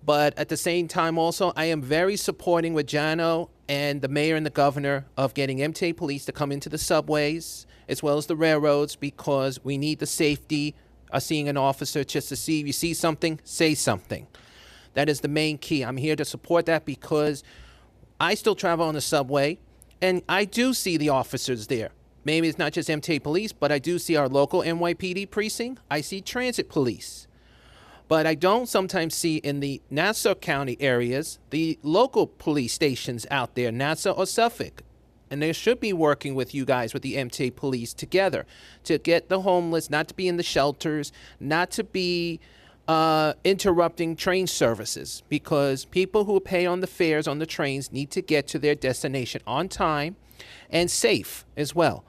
But at the same time also, I am very supporting with Jano and the mayor and the governor of getting MTA Police to come into the subways as well as the railroads, because we need the safety of seeing an officer just to see if you see something, say something. That is the main key. I'm here to support that because I still travel on the subway and I do see the officers there. Maybe it's not just MTA Police, but I do see our local NYPD precinct. I see transit police. But I don't sometimes see in the Nassau County areas the local police stations out there, Nassau or Suffolk. And they should be working with you guys, with the MTA Police together to get the homeless, not to be in the shelters, not to be interrupting train services, because people who pay on the fares on the trains need to get to their destination on time and safe as well.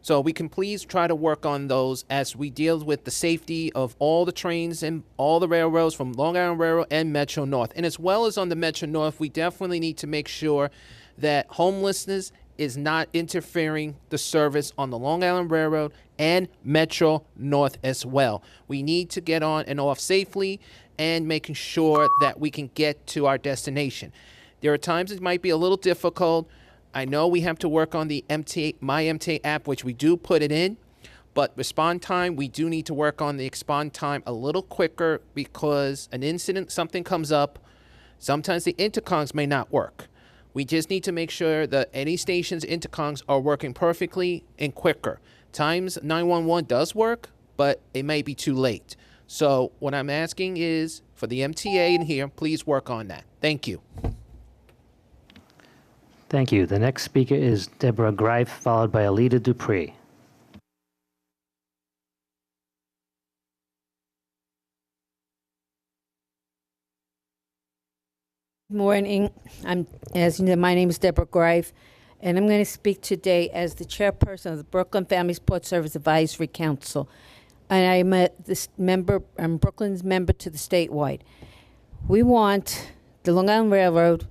So we can please try to work on those as we deal with the safety of all the trains and all the railroads from Long Island Railroad and Metro North. And as well as on the Metro North, we definitely need to make sure that homelessness is not interfering the service on the Long Island Railroad and Metro North as well. We need to get on and off safely and making sure that we can get to our destination. There are times it might be a little difficult. I know we have to work on the My MTA app, which we do put it in, but respond time, we do need to work on the respond time a little quicker, because an incident, something comes up, sometimes the intercoms may not work. We just need to make sure that any station's intercoms are working perfectly and quicker. Times 911 does work, but it may be too late. So what I'm asking is for the MTA in here, please work on that. Thank you. Thank you. The next speaker is Deborah Greif, followed by Alita Dupree. Morning. As you know, my name is Deborah Greif, and I'm going to speak today as the chairperson of the Brooklyn Family Support Service Advisory Council. And I'm Brooklyn's member to the statewide. We want the Long Island Railroad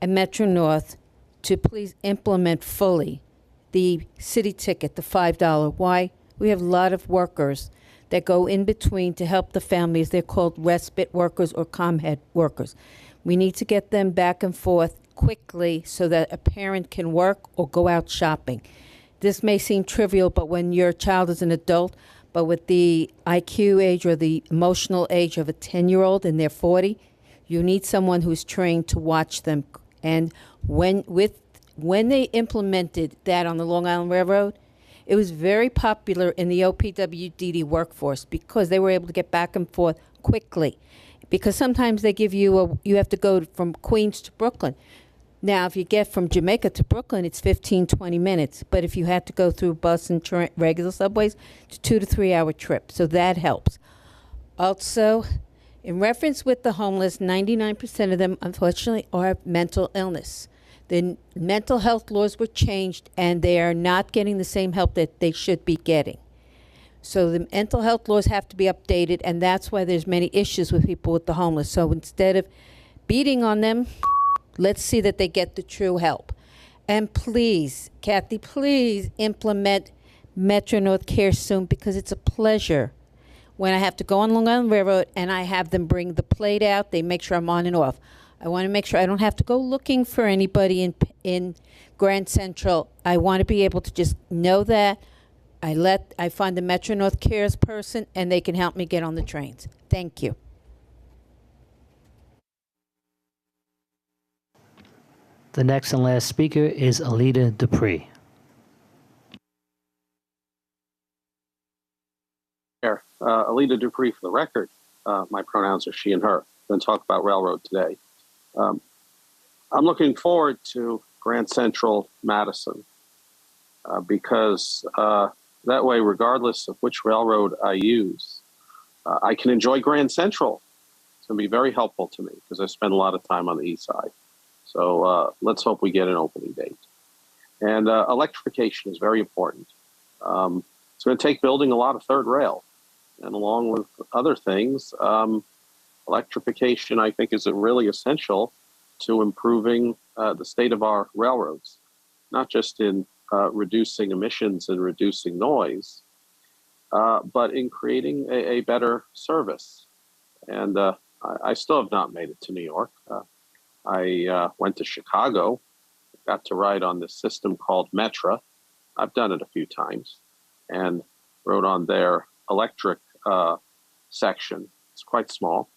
and Metro North to please implement fully the city ticket, the $5. Why? We have a lot of workers that go in between to help the families. They're called respite workers or ComHead workers. We need to get them back and forth quickly so that a parent can work or go out shopping. This may seem trivial, but when your child is an adult, but with the IQ age or the emotional age of a 10-year-old and they're 40, you need someone who's trained to watch them. And when they implemented that on the Long Island Railroad, it was very popular in the OPWDD workforce because they were able to get back and forth quickly. Because sometimes they give you you have to go from Queens to Brooklyn. Now, if you get from Jamaica to Brooklyn, it's 15, 20 minutes. But if you had to go through bus and regular subways, it's a 2 to 3 hour trip. So that helps. Also, in reference with the homeless, 99% of them, unfortunately, are mental illness. The mental health laws were changed, and they are not getting the same help that they should be getting. So the mental health laws have to be updated, and that's why there's many issues with people with the homeless. So instead of beating on them, let's see that they get the true help. And please, Kathy, please implement Metro North Care soon, because it's a pleasure when I have to go on Long Island Railroad and I have them bring the plate out, they make sure I'm on and off. I want to make sure I don't have to go looking for anybody in Grand Central. I want to be able to just know that. I find the Metro North Cares person and they can help me get on the trains. Thank you. The next and last speaker is Alida Dupree. Alida Dupree for the record. My pronouns are she and her. I'm going to talk about railroad today. I'm looking forward to Grand Central Madison because that way, regardless of which railroad I use, I can enjoy Grand Central. It's going to be very helpful to me because I spend a lot of time on the east side. So let's hope we get an opening date. And electrification is very important. It's going to take building a lot of third rail. And along with other things, electrification, I think, is really essential to improving the state of our railroads, not just in reducing emissions and reducing noise, but in creating a better service. And I still have not made it to New York. I went to Chicago, got to ride on this system called Metra. I've done it a few times and rode on their electric section. It's quite small,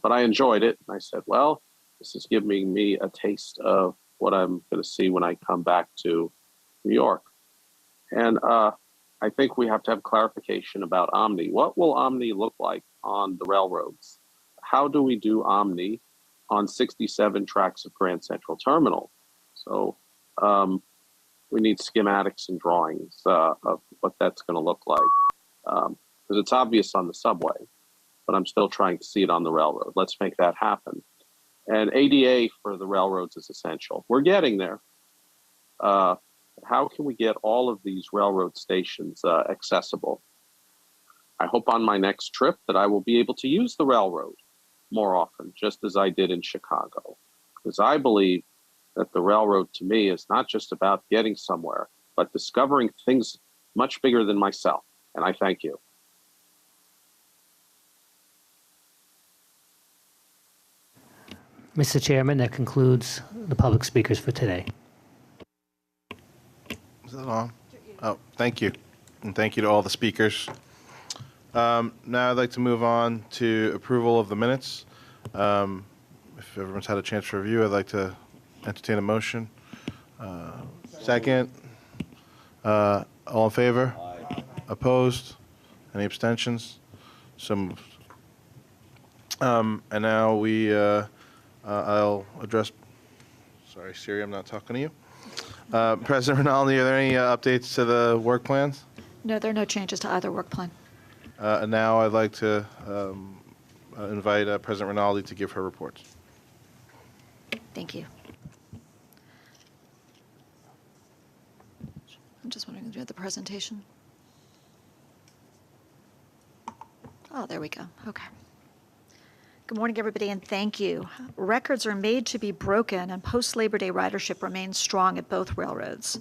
but I enjoyed it. And I said, well, this is giving me a taste of what I'm going to see when I come back to New York. And I think we have to have clarification about Omni. What will Omni look like on the railroads? How do we do Omni on 67 tracks of Grand Central Terminal? So we need schematics and drawings of what that's going to look like. Because it's obvious on the subway, but I'm still trying to see it on the railroad. Let's make that happen. And ADA for the railroads is essential. We're getting there. How can we get all of these railroad stations accessible? I hope on my next trip that I will be able to use the railroad more often, just as I did in Chicago. Because I believe that the railroad to me is not just about getting somewhere, but discovering things much bigger than myself. And I thank you. Mr. Chairman, that concludes the public speakers for today. Is that on? Oh, thank you. And thank you to all the speakers. Now I'd like to move on to approval of the minutes. If everyone's had a chance to review, I'd like to entertain a motion. Second. All in favor? Aye. Opposed? Any abstentions? So moved. And now I'll address, sorry, Siri, I'm not talking to you. President Rinaldi, are there any updates to the work plans? No, there are no changes to either work plan. And now I'd like to invite President Rinaldi to give her reports. Thank you. I'm just wondering if you had the presentation. Oh, there we go. Okay. Good morning, everybody, and thank you. Records are made to be broken, and post-Labor Day ridership remains strong at both railroads.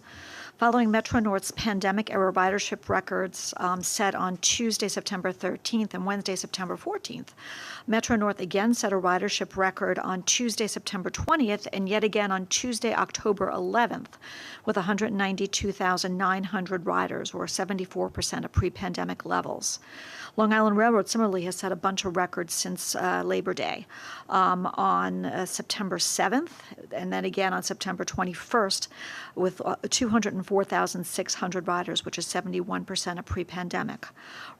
Following Metro North's pandemic-era ridership records set on Tuesday, September 13th and Wednesday, September 14th, Metro North again set a ridership record on Tuesday, September 20th, and yet again on Tuesday, October 11th, with 192,900 riders, or 74% of pre-pandemic levels. Long Island Railroad similarly has set a bunch of records since Labor Day. On September 7th, and then again on September 21st, with 204,600 riders, which is 71% of pre-pandemic.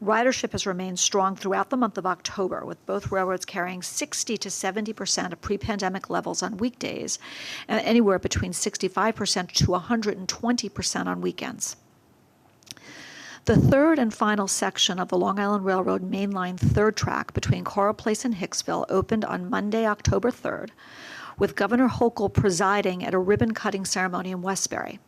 Ridership has remained strong throughout the month of October, with both railroads carrying 60 to 70% of pre-pandemic levels on weekdays, and anywhere between 65% to 120% on weekends. The third and final section of the Long Island Railroad mainline third track between Coral Place and Hicksville opened on Monday, October 3rd, with Governor Hochul presiding at a ribbon-cutting ceremony in Westbury.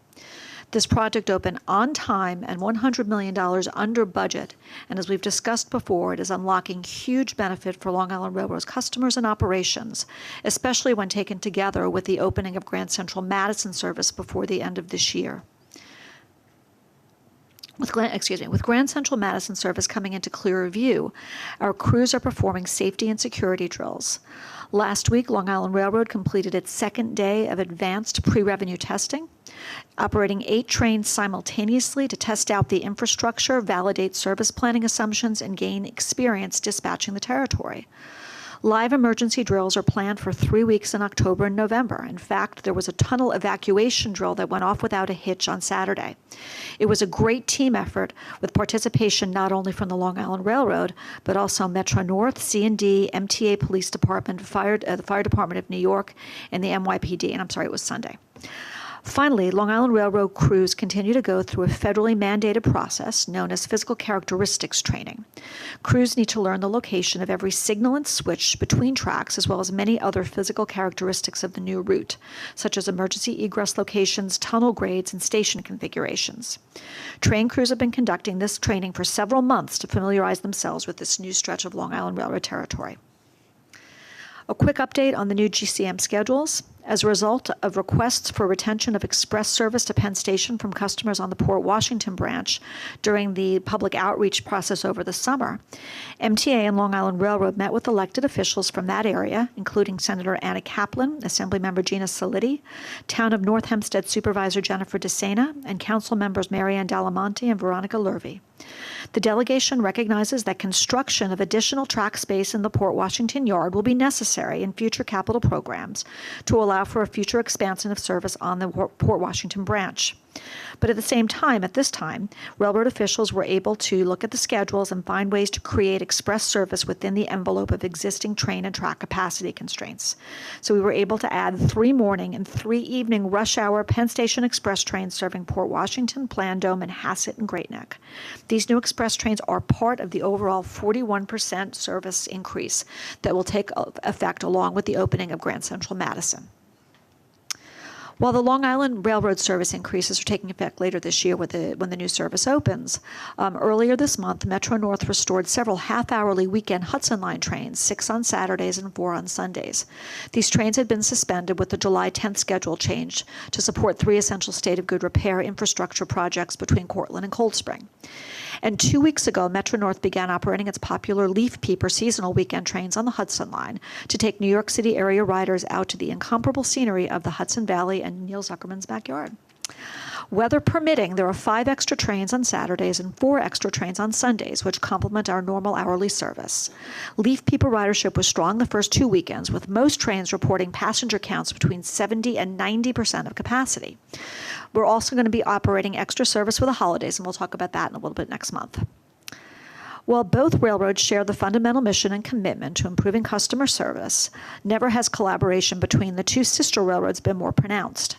This project opened on time and $100 million under budget, and as we've discussed before, it is unlocking huge benefit for Long Island Railroad's customers and operations, especially when taken together with the opening of Grand Central Madison service before the end of this year. With Grand Central Madison service coming into clearer view, our crews are performing safety and security drills. Last week, Long Island Railroad completed its second day of advanced pre-revenue testing, operating 8 trains simultaneously to test out the infrastructure, validate service planning assumptions, and gain experience dispatching the territory. Live emergency drills are planned for 3 weeks in October and November. In fact, there was a tunnel evacuation drill that went off without a hitch on Saturday. It was a great team effort with participation not only from the Long Island Railroad, but also Metro North, C&D, MTA Police Department, the Fire Department of New York, and the NYPD. And I'm sorry, it was Sunday. Finally, Long Island Railroad crews continue to go through a federally mandated process known as physical characteristics training. Crews need to learn the location of every signal and switch between tracks, as well as many other physical characteristics of the new route, such as emergency egress locations, tunnel grades, and station configurations. Train crews have been conducting this training for several months to familiarize themselves with this new stretch of Long Island Railroad territory. A quick update on the new GCM schedules. As a result of requests for retention of express service to Penn Station from customers on the Port Washington branch during the public outreach process over the summer, MTA and Long Island Railroad met with elected officials from that area, including Senator Anna Kaplan, Assemblymember Gina Solitti, Town of North Hempstead Supervisor Jennifer DeSena, and Council members Marianne Dalamonte and Veronica Lurvy. The delegation recognizes that construction of additional track space in the Port Washington yard will be necessary in future capital programs to allow for a future expansion of service on the Port Washington branch. But at the same time, at this time, railroad officials were able to look at the schedules and find ways to create express service within the envelope of existing train and track capacity constraints. So we were able to add 3 morning and 3 evening rush hour Penn Station express trains serving Port Washington, Plandome, and Hassett and Great Neck. These new express trains are part of the overall 41% service increase that will take effect along with the opening of Grand Central Madison. While the Long Island Railroad service increases are taking effect later this year when the new service opens, earlier this month, Metro North restored several half-hourly weekend Hudson Line trains, 6 on Saturdays and 4 on Sundays. These trains had been suspended with the July 10th schedule change to support 3 essential state of good repair infrastructure projects between Cortland and Cold Spring. And 2 weeks ago, Metro North began operating its popular Leaf Peeper seasonal weekend trains on the Hudson Line to take New York City area riders out to the incomparable scenery of the Hudson Valley and Neil Zuckerman's backyard. Weather permitting, there are 5 extra trains on Saturdays and 4 extra trains on Sundays, which complement our normal hourly service. Leaf Peeper ridership was strong the first 2 weekends, with most trains reporting passenger counts between 70 and 90% of capacity. We're also going to be operating extra service for the holidays, and we'll talk about that in a little bit next month. While both railroads share the fundamental mission and commitment to improving customer service, never has collaboration between the 2 sister railroads been more pronounced.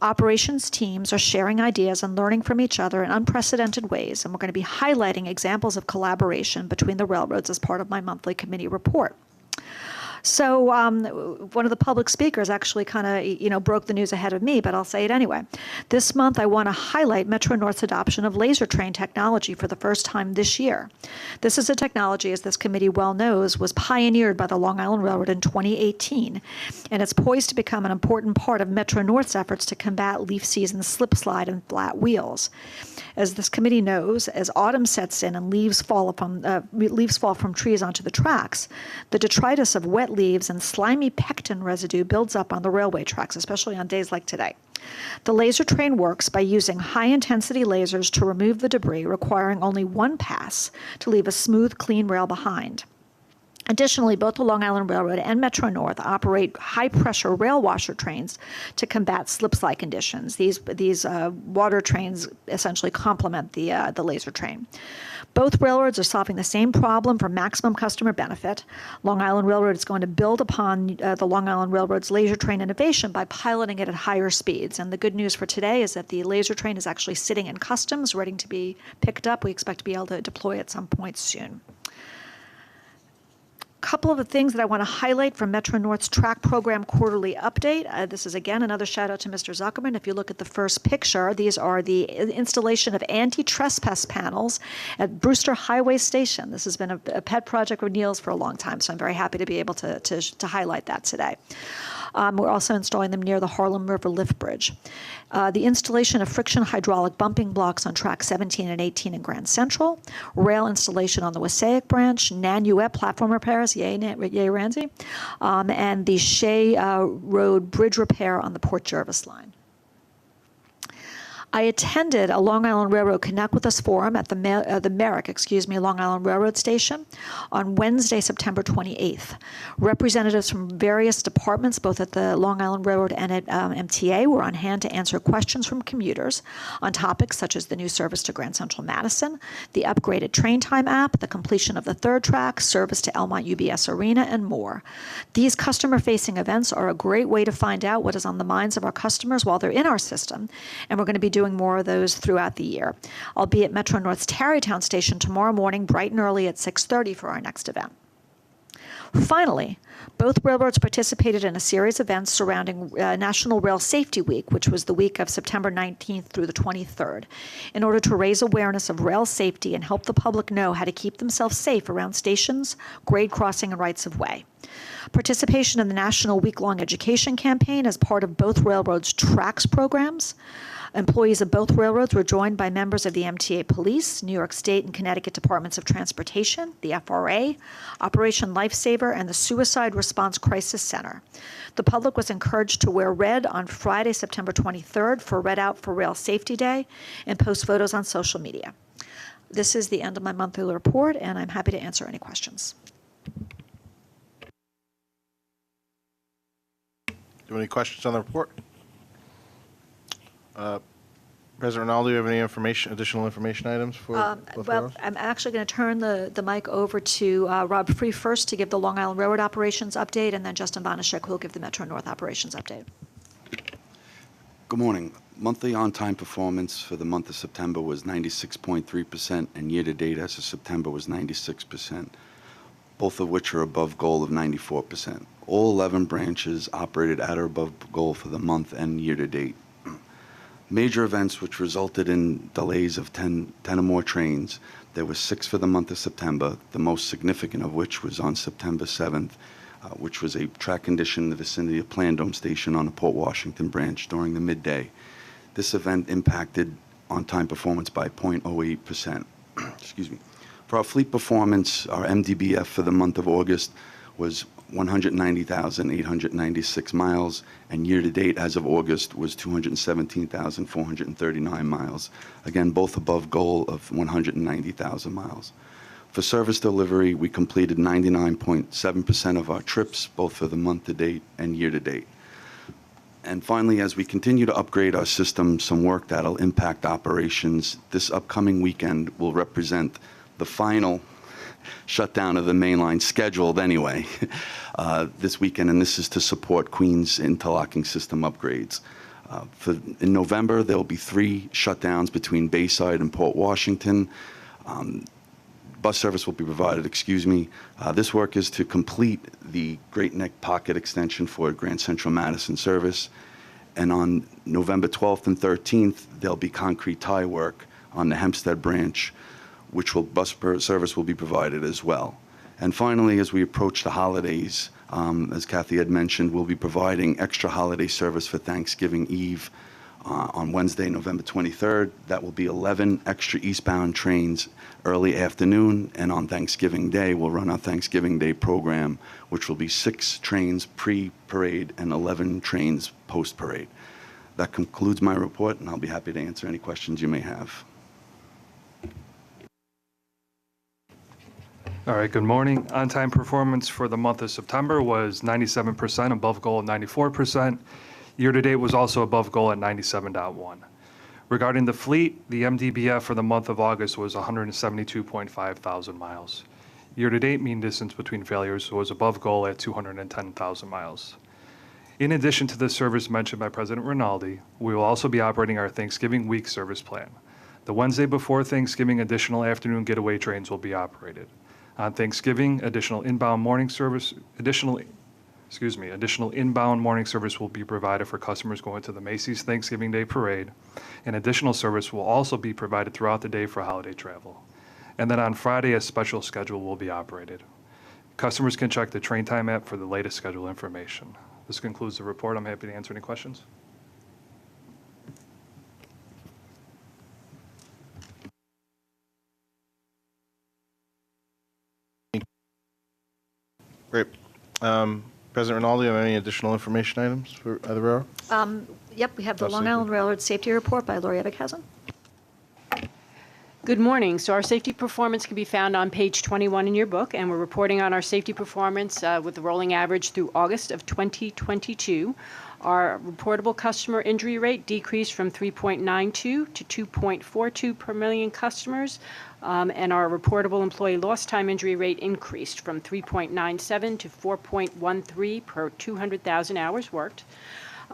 Operations teams are sharing ideas and learning from each other in unprecedented ways, and we're going to be highlighting examples of collaboration between the railroads as part of my monthly committee report. So one of the public speakers actually kind of, broke the news ahead of me, but I'll say it anyway. This month, I want to highlight Metro North's adoption of laser train technology for the first time this year. This is a technology, as this committee well knows, was pioneered by the Long Island Railroad in 2018, and it's poised to become an important part of Metro North's efforts to combat leaf season slip slide and flat wheels. As this committee knows, as autumn sets in and leaves fall from trees onto the tracks, the detritus of wet leaves and slimy pectin residue builds up on the railway tracks, especially on days like today. The laser train works by using high-intensity lasers to remove the debris, requiring only 1 pass to leave a smooth, clean rail behind. Additionally, both the Long Island Railroad and Metro North operate high-pressure rail washer trains to combat slip-slide conditions. These water trains essentially complement the laser train. Both railroads are solving the same problem for maximum customer benefit. Long Island Railroad is going to build upon the Long Island Railroad's laser train innovation by piloting it at higher speeds. And the good news for today is that the laser train is actually sitting in customs, ready to be picked up. We expect to be able to deploy at some point soon. Couple of the things that I want to highlight from Metro North's track program quarterly update. This is, again, another shout out to Mr. Zuckerman. If you look at the first picture, these are the installation of anti-trespass panels at Brewster Highway Station. This has been a pet project of Neil's for a long time, so I'm very happy to be able to highlight that today. We're also installing them near the Harlem River Lift Bridge. The installation of friction hydraulic bumping blocks on track 17 and 18 in Grand Central, rail installation on the Wassaic branch, Nanuet platform repairs, yay Ramsey, and the Shea Road bridge repair on the Port Jervis line. I attended a Long Island Railroad Connect With Us forum at the Merrick, Long Island Railroad Station on Wednesday, September 28th. Representatives from various departments, both at the Long Island Railroad and at MTA, were on hand to answer questions from commuters on topics such as the new service to Grand Central Madison, the upgraded train time app, the completion of the third track, service to Elmont UBS Arena, and more. These customer-facing events are a great way to find out what is on the minds of our customers while they're in our system, and we're going to be doing more of those throughout the year. I'll be at Metro North's Tarrytown station tomorrow morning, bright and early at 6:30 for our next event. Finally, both railroads participated in a series of events surrounding National Rail Safety Week, which was the week of September 19th through the 23rd, in order to raise awareness of rail safety and help the public know how to keep themselves safe around stations, grade crossing, and rights of way. Participation in the National Week-Long Education Campaign as part of both railroads' TRACS programs. Employees of both railroads were joined by members of the MTA Police, New York State and Connecticut Departments of Transportation, the FRA, Operation Lifesaver, and the Suicide Response Crisis Center. The public was encouraged to wear red on Friday, September 23rd for Red Out for Rail Safety Day and post photos on social media. This is the end of my monthly report, and I'm happy to answer any questions. Do you have any questions on the report? President Ronaldo, do you have any additional information items for both railroads? I'm actually going to turn the mic over to Rob Free first to give the Long Island Railroad operations update, and then Justin Bonashek, who will give the Metro North operations update. Good morning. Monthly on-time performance for the month of September was 96.3%, and year-to-date as of September was 96%, both of which are above goal of 94%. All 11 branches operated at or above goal for the month and year-to-date. Major events which resulted in delays of 10 or more trains. There were 6 for the month of September, the most significant of which was on September 7th, which was a track condition in the vicinity of Plandome Station on the Port Washington branch during the midday. This event impacted on-time performance by 0.08%. Excuse me. For our fleet performance, our MDBF for the month of August was 190,896 miles, and year-to-date as of August was 217,439 miles. Again, both above goal of 190,000 miles. For service delivery, we completed 99.7% of our trips, both for the month-to-date and year-to-date. And finally, as we continue to upgrade our system, some work that'll impact operations, this upcoming weekend will represent the final shutdown of the main line, scheduled anyway, this weekend, and this is to support Queens interlocking system upgrades. In November, there will be 3 shutdowns between Bayside and Port Washington. Bus service will be provided, This work is to complete the Great Neck Pocket extension for Grand Central Madison service. And on November 12th and 13th, there'll be concrete tie work on the Hempstead branch, which bus service will be provided as well. And finally, as we approach the holidays, as Kathy had mentioned, we'll be providing extra holiday service for Thanksgiving Eve on Wednesday, November 23rd. That will be 11 extra eastbound trains early afternoon, and on Thanksgiving Day, we'll run our Thanksgiving Day program, which will be 6 trains pre-parade and 11 trains post-parade. That concludes my report, and I'll be happy to answer any questions you may have. All right, good morning. On-time performance for the month of September was 97%, above goal at 94%. Year-to-date was also above goal at 97.1. Regarding the fleet, the MDBF for the month of August was 172.5 thousand miles. Year-to-date mean distance between failures was above goal at 210,000 miles. In addition to the service mentioned by President Rinaldi, we will also be operating our Thanksgiving week service plan. The Wednesday before Thanksgiving, additional afternoon getaway trains will be operated. On Thanksgiving, additional inbound morning service will be provided for customers going to the Macy's Thanksgiving Day Parade, and additional service will also be provided throughout the day for holiday travel. And then on Friday, a special schedule will be operated. Customers can check the train time app for the latest schedule information. This concludes the report. I'm happy to answer any questions. Great. President Rinaldi, have any additional information items for the railroad? Yep, we have the Bus Long safety. Island Railroad Safety Report by Lori Ebbinghazen. Good morning. So our safety performance can be found on page 21 in your book, and we're reporting on our safety performance with the rolling average through August of 2022. Our reportable customer injury rate decreased from 3.92 to 2.42 per million customers, and our reportable employee lost time injury rate increased from 3.97 to 4.13 per 200,000 hours worked.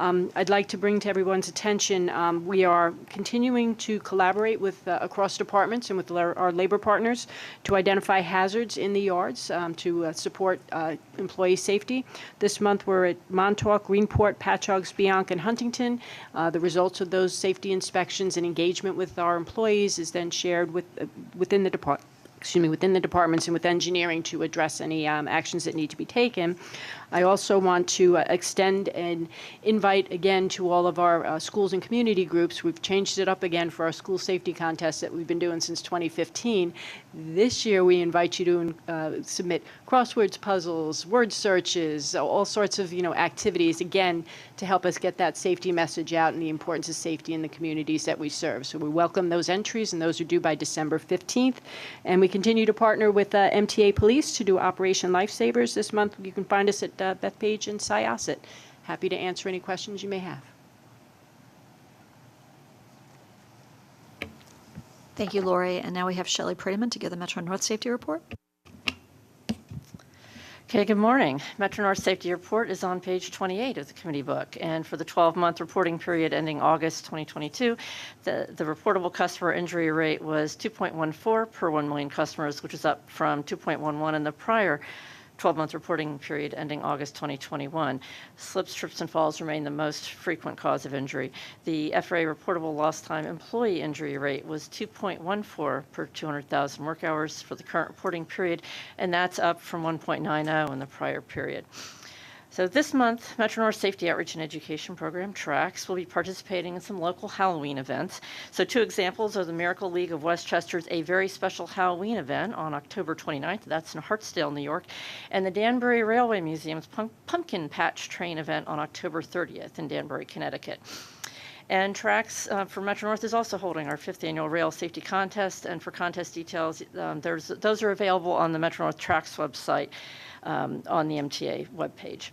I'd like to bring to everyone's attention, we are continuing to collaborate with across departments and with our labor partners to identify hazards in the yards to support employee safety. This month we're at Montauk, Greenport, Patchogue, Speonk, and Huntington. The results of those safety inspections and engagement with our employees is then shared within the departments and with engineering to address any actions that need to be taken. I also want to extend an invite again to all of our schools and community groups. We've changed it up again for our school safety contest that we've been doing since 2015. This year we invite you to submit crosswords, puzzles, word searches, all sorts of activities, again, to help us get that safety message out and the importance of safety in the communities that we serve. So we welcome those entries, and those are due by December 15th. And we continue to partner with MTA Police to do Operation Lifesavers this month. You can find us at Bethpage and Syosset. Happy to answer any questions you may have. Thank you, Lori. And now we have Shelley Prettyman to give the Metro North Safety Report. Okay, good morning. Metro North Safety Report is on page 28 of the committee book. And for the 12-month reporting period ending August 2022, the reportable customer injury rate was 2.14 per 1 million customers, which is up from 2.11 in the prior 12-month reporting period ending August 2021. Slips, trips, and falls remain the most frequent cause of injury. The FRA reportable lost time employee injury rate was 2.14 per 200,000 work hours for the current reporting period, and that's up from 1.90 in the prior period. So this month, Metro North Safety Outreach and Education Program, TRACS, will be participating in some local Halloween events. So 2 examples are the Miracle League of Westchester's A Very Special Halloween event on October 29th. That's in Hartsdale, New York. And the Danbury Railway Museum's Pumpkin Patch Train event on October 30th in Danbury, Connecticut. And TRACS for Metro North is also holding our 5th annual rail safety contest. And for contest details, those are available on the Metro North TRACS website on the MTA webpage.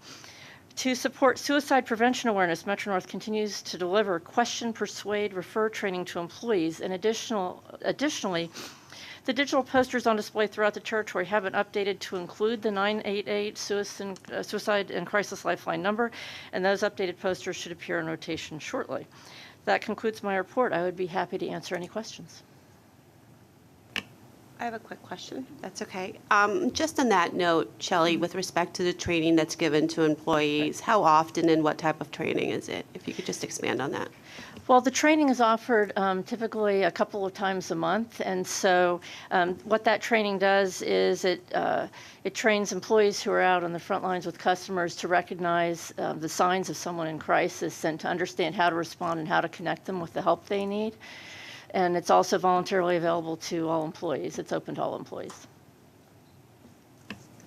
To support suicide prevention awareness, Metro North continues to deliver question, persuade, refer training to employees. And additionally, the digital posters on display throughout the territory have been updated to include the 988 suicide and crisis lifeline number, and those updated posters should appear in rotation shortly. That concludes my report. I would be happy to answer any questions. I have a quick question. That's okay. Just on that note, Shelley, with respect to the training that's given to employees, how often and what type of training is it? If you could just expand on that. Well, the training is offered typically a couple of times a month, and so what that training does is it trains employees who are out on the front lines with customers to recognize the signs of someone in crisis and to understand how to respond and how to connect them with the help they need. And it's also voluntarily available to all employees. It's open to all employees.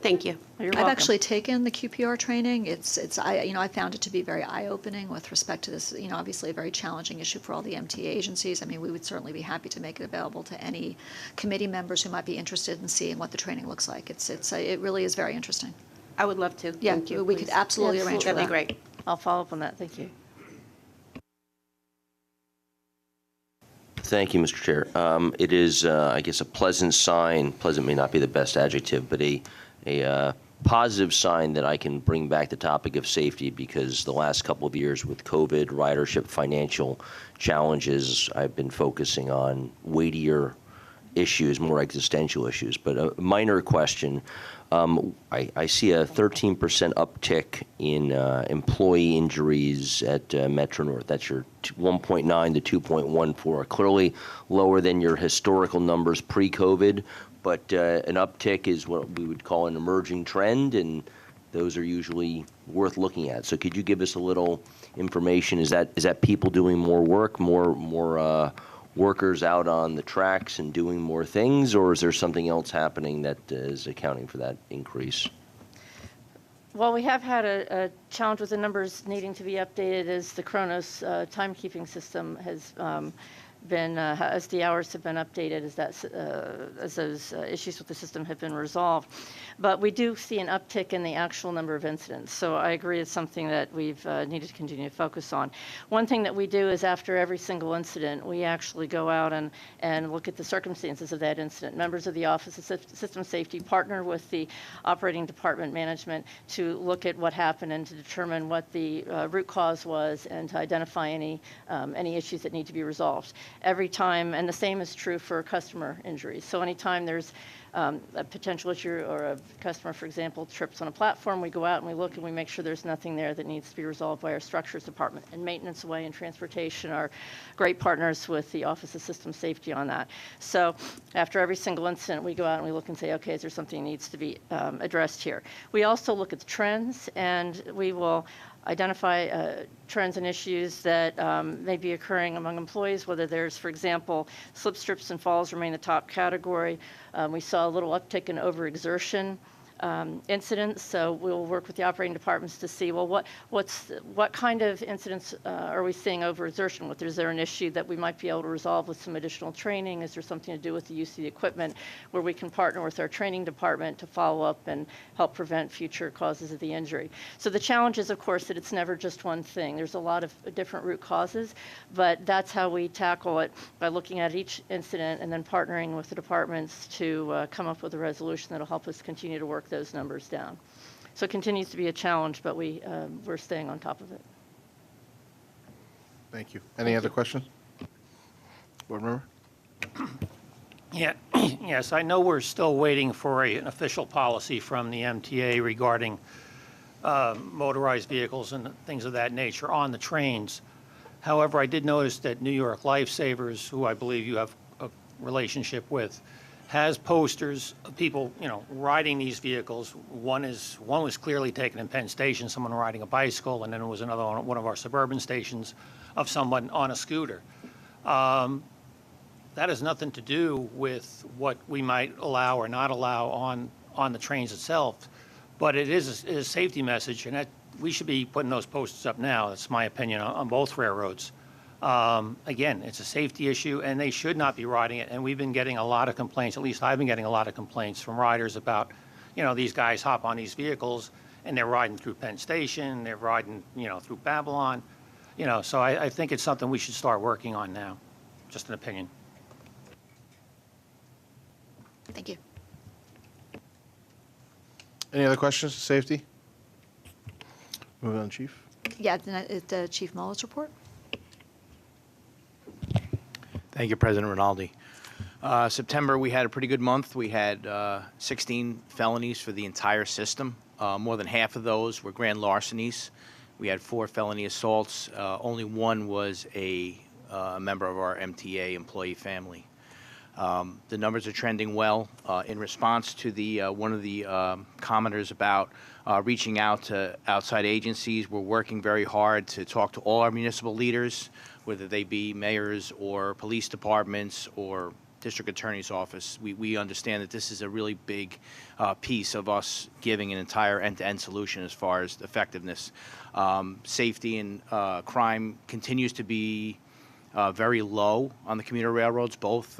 Thank you. You're I've welcome. actually taken the QPR training. I found it to be very eye-opening with respect to this, obviously a very challenging issue for all the MTA agencies. I mean, we would certainly be happy to make it available to any committee members who might be interested in seeing what the training looks like. It really is very interesting. I would love to. Yeah, Thank you, we please. could absolutely arrange for that. That'd be great. I'll follow up on that. Thank you. Thank you, Mr. Chair. It is, I guess, a pleasant sign. Pleasant may not be the best adjective, but a positive sign that I can bring back the topic of safety, because the last couple of years with COVID, ridership, financial challenges, I've been focusing on weightier issues, more existential issues. But a minor question. I see a 13% uptick in employee injuries at Metro North. That's your 1.9 to 2.14, clearly lower than your historical numbers pre-COVID, but an uptick is what we would call an emerging trend. And those are usually worth looking at. So could you give us a little information? Is that people doing more work, more workers out on the tracks and doing more things, or is there something else happening that is accounting for that increase? Well, we have had a challenge with the numbers needing to be updated as the Kronos timekeeping system has been, as the hours have been updated, as those issues with the system have been resolved. But we do see an uptick in the actual number of incidents. So I agree it's something that we've needed to continue to focus on. One thing that we do is after every single incident, we actually go out and look at the circumstances of that incident. Members of the Office of System Safety partner with the operating department management to look at what happened and to determine what the root cause was and to identify any issues that need to be resolved. Every time, and the same is true for customer injuries. So anytime there's a potential issue or a customer, for example, trips on a platform, we go out and we look and we make sure there's nothing there that needs to be resolved by our structures department. And maintenance away and transportation are great partners with the Office of System Safety on that. So after every single incident, we go out and we look and say, okay, is there something that needs to be addressed here? We also look at the trends, and we will identify trends and issues that may be occurring among employees, whether there's, for example, slip, trips, and falls remain the top category. We saw a little uptick in overexertion incidents, so we'll work with the operating departments to see, well, what kind of incidents are we seeing overexertion with? Is there an issue that we might be able to resolve with some additional training? Is there something to do with the use of the equipment where we can partner with our training department to follow up and help prevent future causes of the injury? So the challenge is, of course, that it's never just one thing. There's a lot of different root causes, but that's how we tackle it, by looking at each incident and then partnering with the departments to come up with a resolution that will help us continue to work those numbers down. So it continues to be a challenge, but we're staying on top of it. Thank you. Any other questions? Board member? Yeah, yes, I know we're still waiting for an official policy from the MTA regarding motorized vehicles and things of that nature on the trains. However, I did notice that New York Lifesavers, who I believe you have a relationship with, has posters of people, riding these vehicles. One was clearly taken in Penn Station, someone riding a bicycle, and then there was another on one of our suburban stations of someone on a scooter. That has nothing to do with what we might allow or not allow on the trains itself, but it is a safety message, and we should be putting those posters up now. That's my opinion on both railroads. Again, it's a safety issue, and they should not be riding it. And we've been getting a lot of complaints, at least I've been getting a lot of complaints from riders about, these guys hop on these vehicles and they're riding through Penn Station, they're riding, through Babylon. So I think it's something we should start working on now. Just an opinion. Thank you. Any other questions to safety? Moving on, Chief. Yeah, the Chief Mullet's report. Thank you, President Rinaldi. September, we had a pretty good month. We had 16 felonies for the entire system. More than half of those were grand larcenies. We had 4 felony assaults. Only one was a member of our MTA employee family. The numbers are trending well. In response to the one of the commenters about reaching out to outside agencies, we're working very hard to talk to all our municipal leaders, whether they be mayors or police departments or district attorney's office. We understand that this is a really big piece of us giving an entire end-to-end solution as far as effectiveness. Safety and crime continues to be very low on the commuter railroads. Both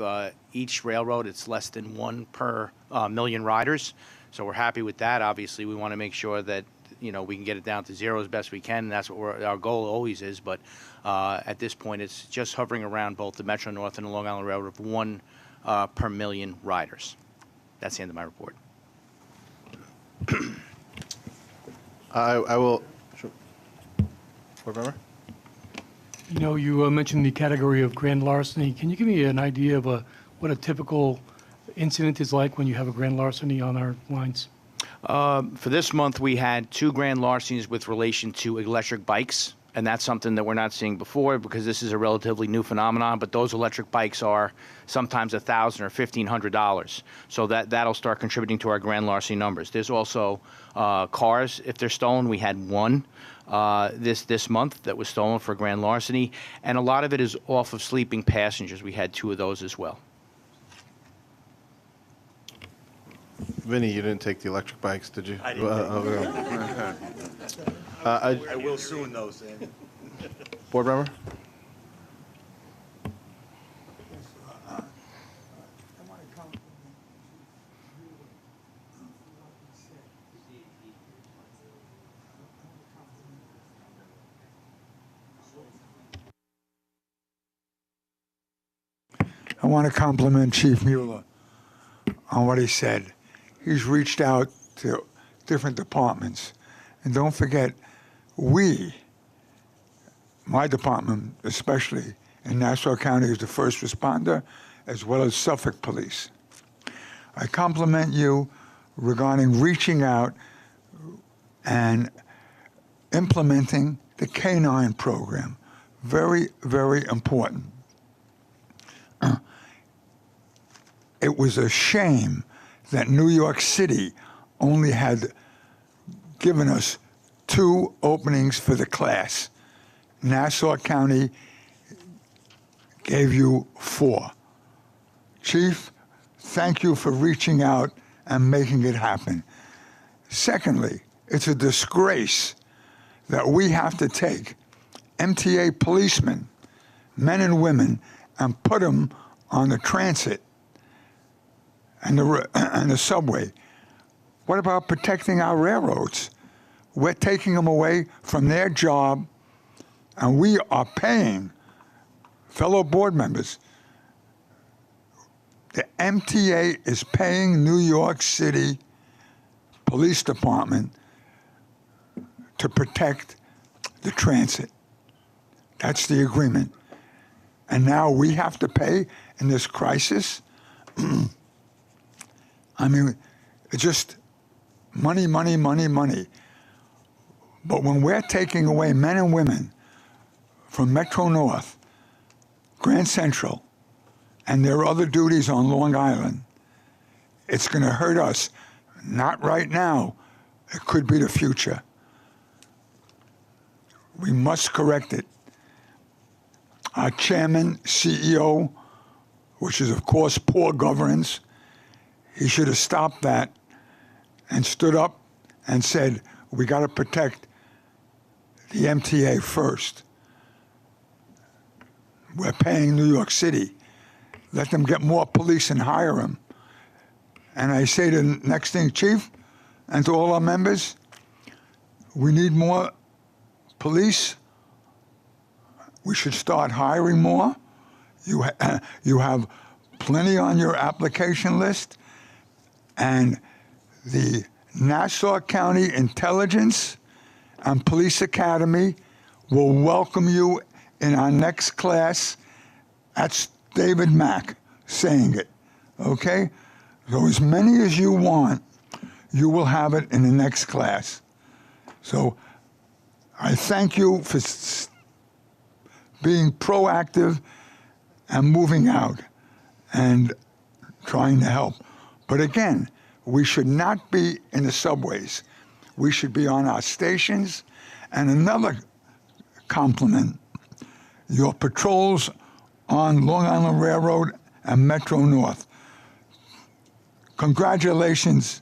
each railroad, it's less than 1 per million riders. So we're happy with that. Obviously, we want to make sure that we can get it down to 0 as best we can. And that's what our goal always is. But at this point, it's just hovering around both the Metro North and the Long Island Railroad of 1 per million riders. That's the end of my report. I will. Sure. Board member? You mentioned the category of grand larceny. Can you give me an idea of what a typical incident is like when you have a grand larceny on our lines? For this month, we had 2 grand larcenies with relation to electric bikes and that's something that we're not seeing before because this is a relatively new phenomenon. But those electric bikes are sometimes $1,000 or $1,500, so that'll start contributing to our grand larceny numbers. There's also cars, if they're stolen. We had one this month that was stolen for grand larceny, and a lot of it is off of sleeping passengers. We had 2 of those as well. Vinny, you didn't take the electric bikes, did you? I didn't. I will soon, though, Sam. Board member? I want to compliment Chief Mueller on what he said. He's reached out to different departments. And don't forget, my department especially, in Nassau County is the first responder, as well as Suffolk Police. I compliment you regarding reaching out and implementing the K-9 program. Very, very important. It was a shame that New York City only had given us 2 openings for the class. Nassau County gave you 4. Chief, thank you for reaching out and making it happen. Secondly, it's a disgrace that we have to take MTA policemen, men and women, and put them on the transit and the subway. What about protecting our railroads? We're taking them away from their job, and we are paying fellow board members. The MTA is paying New York City Police Department to protect the transit. That's the agreement. And now we have to pay in this crisis? I mean, it's just money, money, money, money. But when we're taking away men and women from Metro North, Grand Central, and their other duties on Long Island, it's going to hurt us. Not right now. It could be the future. We must correct it. Our chairman, CEO, which is of course poor governance, he should have stopped that and stood up and said, we got to protect the MTA first. We're paying New York City. Let them get more police and hire them. And I say the next thing, Chief, and to all our members, we need more police. We should start hiring more. You have plenty on your application list. And the Nassau County Intelligence and Police Academy will welcome you in our next class. That's David Mack saying it, okay? So as many as you want, you will have it in the next class. So I thank you for being proactive and moving out and trying to help. But again, we should not be in the subways. We should be on our stations. And another compliment, your patrols on Long Island Railroad and Metro North. Congratulations.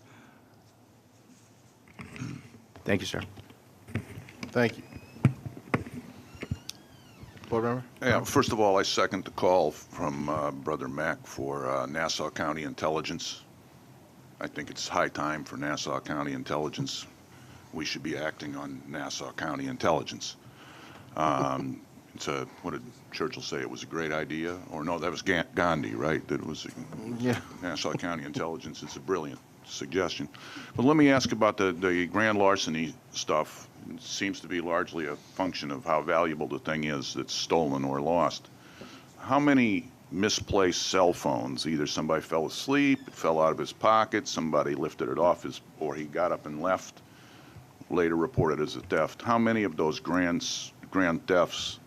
Thank you, sir. Thank you. Board member? Yeah, first of all, I second the call from Brother Mack for Nassau County Intelligence. I think it's high time for Nassau County Intelligence. We should be acting on Nassau County Intelligence. What did Churchill say? It was a great idea? Or no, that was Gandhi, right? That it was Nassau County Intelligence. It's a brilliant suggestion. But let me ask about the grand larceny stuff. It seems to be largely a function of how valuable the thing is that's stolen or lost. How many misplaced cell phones, either somebody fell asleep, it fell out of his pocket, somebody lifted it off or he got up and left, later reported as a theft. How many of those grand grand thefts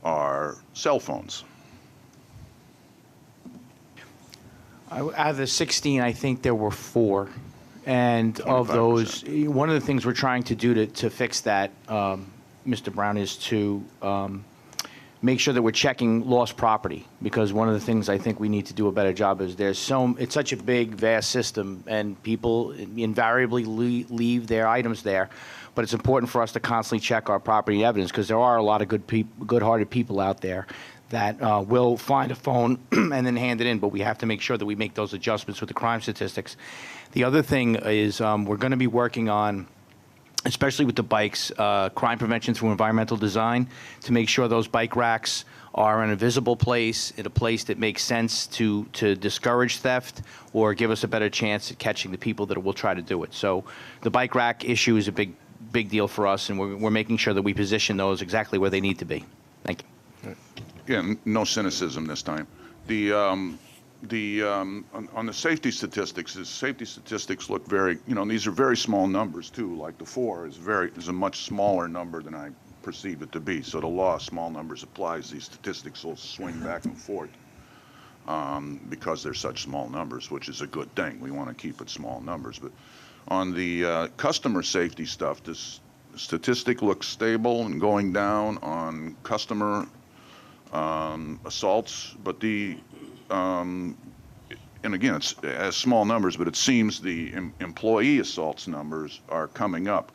are cell phones. Out of the 16, I think there were 4. And of those, one of the things we're trying to do to fix that, Mr. Brown, is to make sure that we're checking lost property. Because one of the things I think we need to do a better job is it's such a big, vast system, and people invariably leave their items there. But it's important for us to constantly check our property evidence, because there are a lot of good-hearted people out there that will find a phone and then hand it in, but we have to make sure that we make those adjustments with the crime statistics. The other thing is we're going to be working on, especially with the bikes, crime prevention through environmental design, to make sure those bike racks are in a visible place, in a place that makes sense to discourage theft or give us a better chance at catching the people that will try to do it. So the bike rack issue is a big deal for us, and we're making sure that we position those exactly where they need to be. Thank you. Again, no cynicism this time. On the safety statistics, the safety statistics look very, these are very small numbers too. Like the 4 is a much smaller number than I perceive it to be. So the law of small numbers applies. These statistics will swing back and forth because they're such small numbers, which is a good thing. We want to keep it small numbers. But on the customer safety stuff, this statistic looks stable and going down on customer assaults, but and again, it's as small numbers, but it seems the employee assaults numbers are coming up.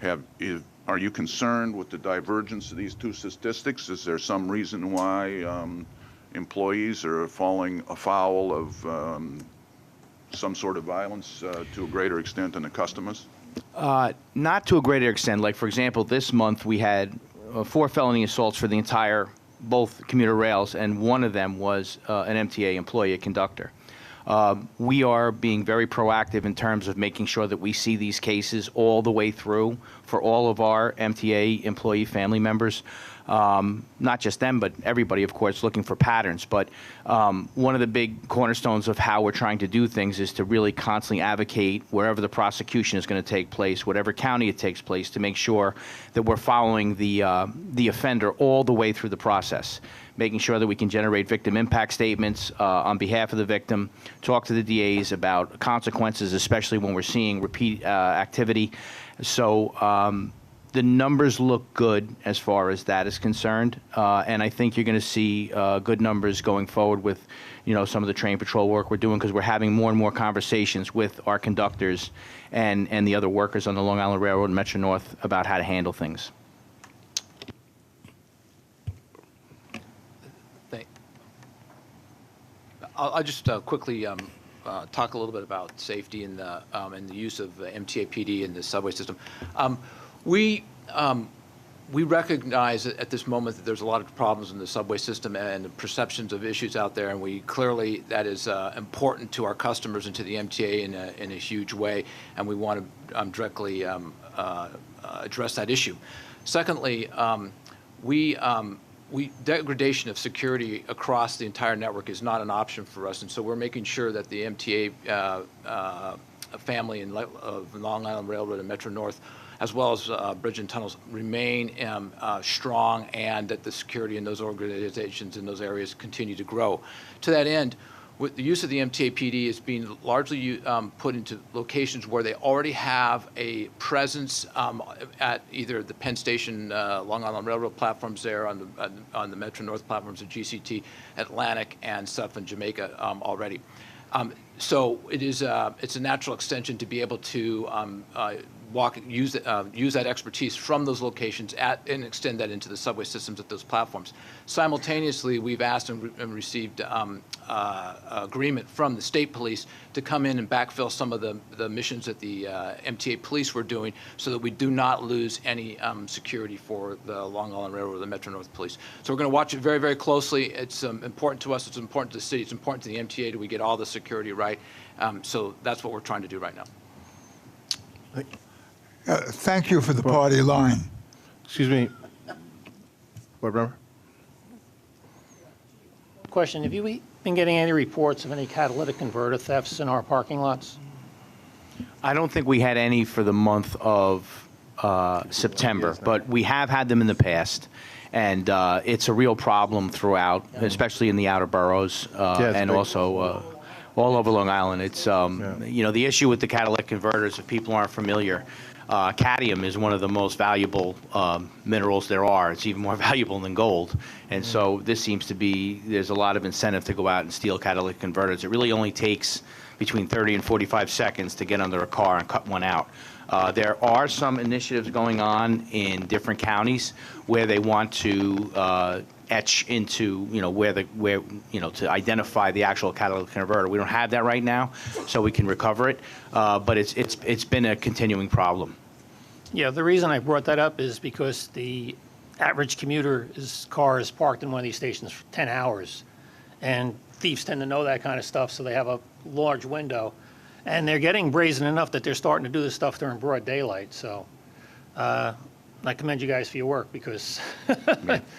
Are you concerned with the divergence of these two statistics? Is there some reason why employees are falling afoul of some sort of violence to a greater extent than the customers? Not to a greater extent. Like, for example, this month we had 4 felony assaults for the entire both commuter rails, and one of them was an MTA employee, a conductor. We are being very proactive in terms of making sure that we see these cases all the way through for all of our MTA employee family members. Not just them, but everybody, of course, looking for patterns. But one of the big cornerstones of how we're trying to do things is to really constantly advocate wherever the prosecution is going to take place, whatever county it takes place, to make sure that we're following the offender all the way through the process, making sure that we can generate victim impact statements on behalf of the victim, talk to the DAs about consequences, especially when we're seeing repeat activity. So the numbers look good as far as that is concerned, and I think you're going to see good numbers going forward with, some of the train patrol work we're doing, because we're having more and more conversations with our conductors and the other workers on the Long Island Railroad and Metro North about how to handle things. I'll just quickly talk a little bit about safety and the use of MTA PD in the subway system. We recognize at this moment that there's a lot of problems in the subway system and perceptions of issues out there, and we clearly, that is important to our customers and to the MTA in a huge way, and we want to directly address that issue. Secondly, degradation of security across the entire network is not an option for us, and so we're making sure that the MTA family of Long Island Railroad and Metro North, as well as bridge and tunnels, remain strong, and that the security in those organizations in those areas continue to grow. To that end, with the use of the MTA PD is being largely put into locations where they already have a presence at either the Penn Station, Long Island Railroad platforms there, on the Metro North platforms of GCT, Atlantic, and stuff in Jamaica already. So it's a natural extension to be able to use that expertise from those locations and extend that into the subway systems at those platforms. Simultaneously, we've asked and received agreement from the state police to come in and backfill some of the missions that the MTA police were doing, so that we do not lose any security for the Long Island Railroad or the Metro North Police. So we're going to watch it very, very closely. It's important to us. It's important to the city. It's important to the MTA that we get all the security right. So that's what we're trying to do right now. Thank you for the party line. Excuse me. Board member? Question, have you been getting any reports of any catalytic converter thefts in our parking lots? I don't think we had any for the month of September, but we have had them in the past. And it's a real problem throughout, especially in the outer boroughs and also all over Long Island. It's, you know, the issue with the catalytic converters, if people aren't familiar, cadmium is one of the most valuable minerals there are. It's even more valuable than gold. And so this seems to be, there's a lot of incentive to go out and steal catalytic converters. It really only takes between 30 and 45 seconds to get under a car and cut one out. There are some initiatives going on in different counties where they want to etch into, you know, where you know, to identify the actual catalytic converter. We don't have that right now, so we can recover it, but it's been a continuing problem. Yeah, the reason I brought that up is because the average commuter's car is parked in one of these stations for 10 hours, and thieves tend to know that kind of stuff, so they have a large window. And they're getting brazen enough that they're starting to do this stuff during broad daylight. So I commend you guys for your work because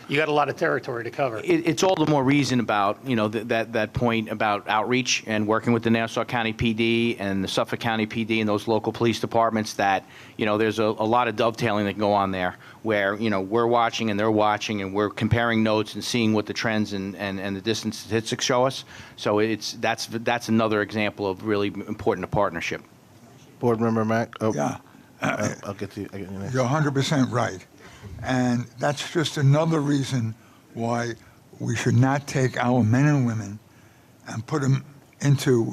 you got a lot of territory to cover. It's all the more reason about, you know, that point about outreach and working with the Nassau County PD and the Suffolk County PD and those local police departments that, you know, there's a lot of dovetailing that can go on there where, you know, we're watching and they're watching and we're comparing notes and seeing what the trends and the distance statistics show us. So that's another example of really important partnership. Board Member Mack? Oh, Yeah. I'll get to you. Next. You're 100% right. And that's just another reason why we should not take our men and women and put them into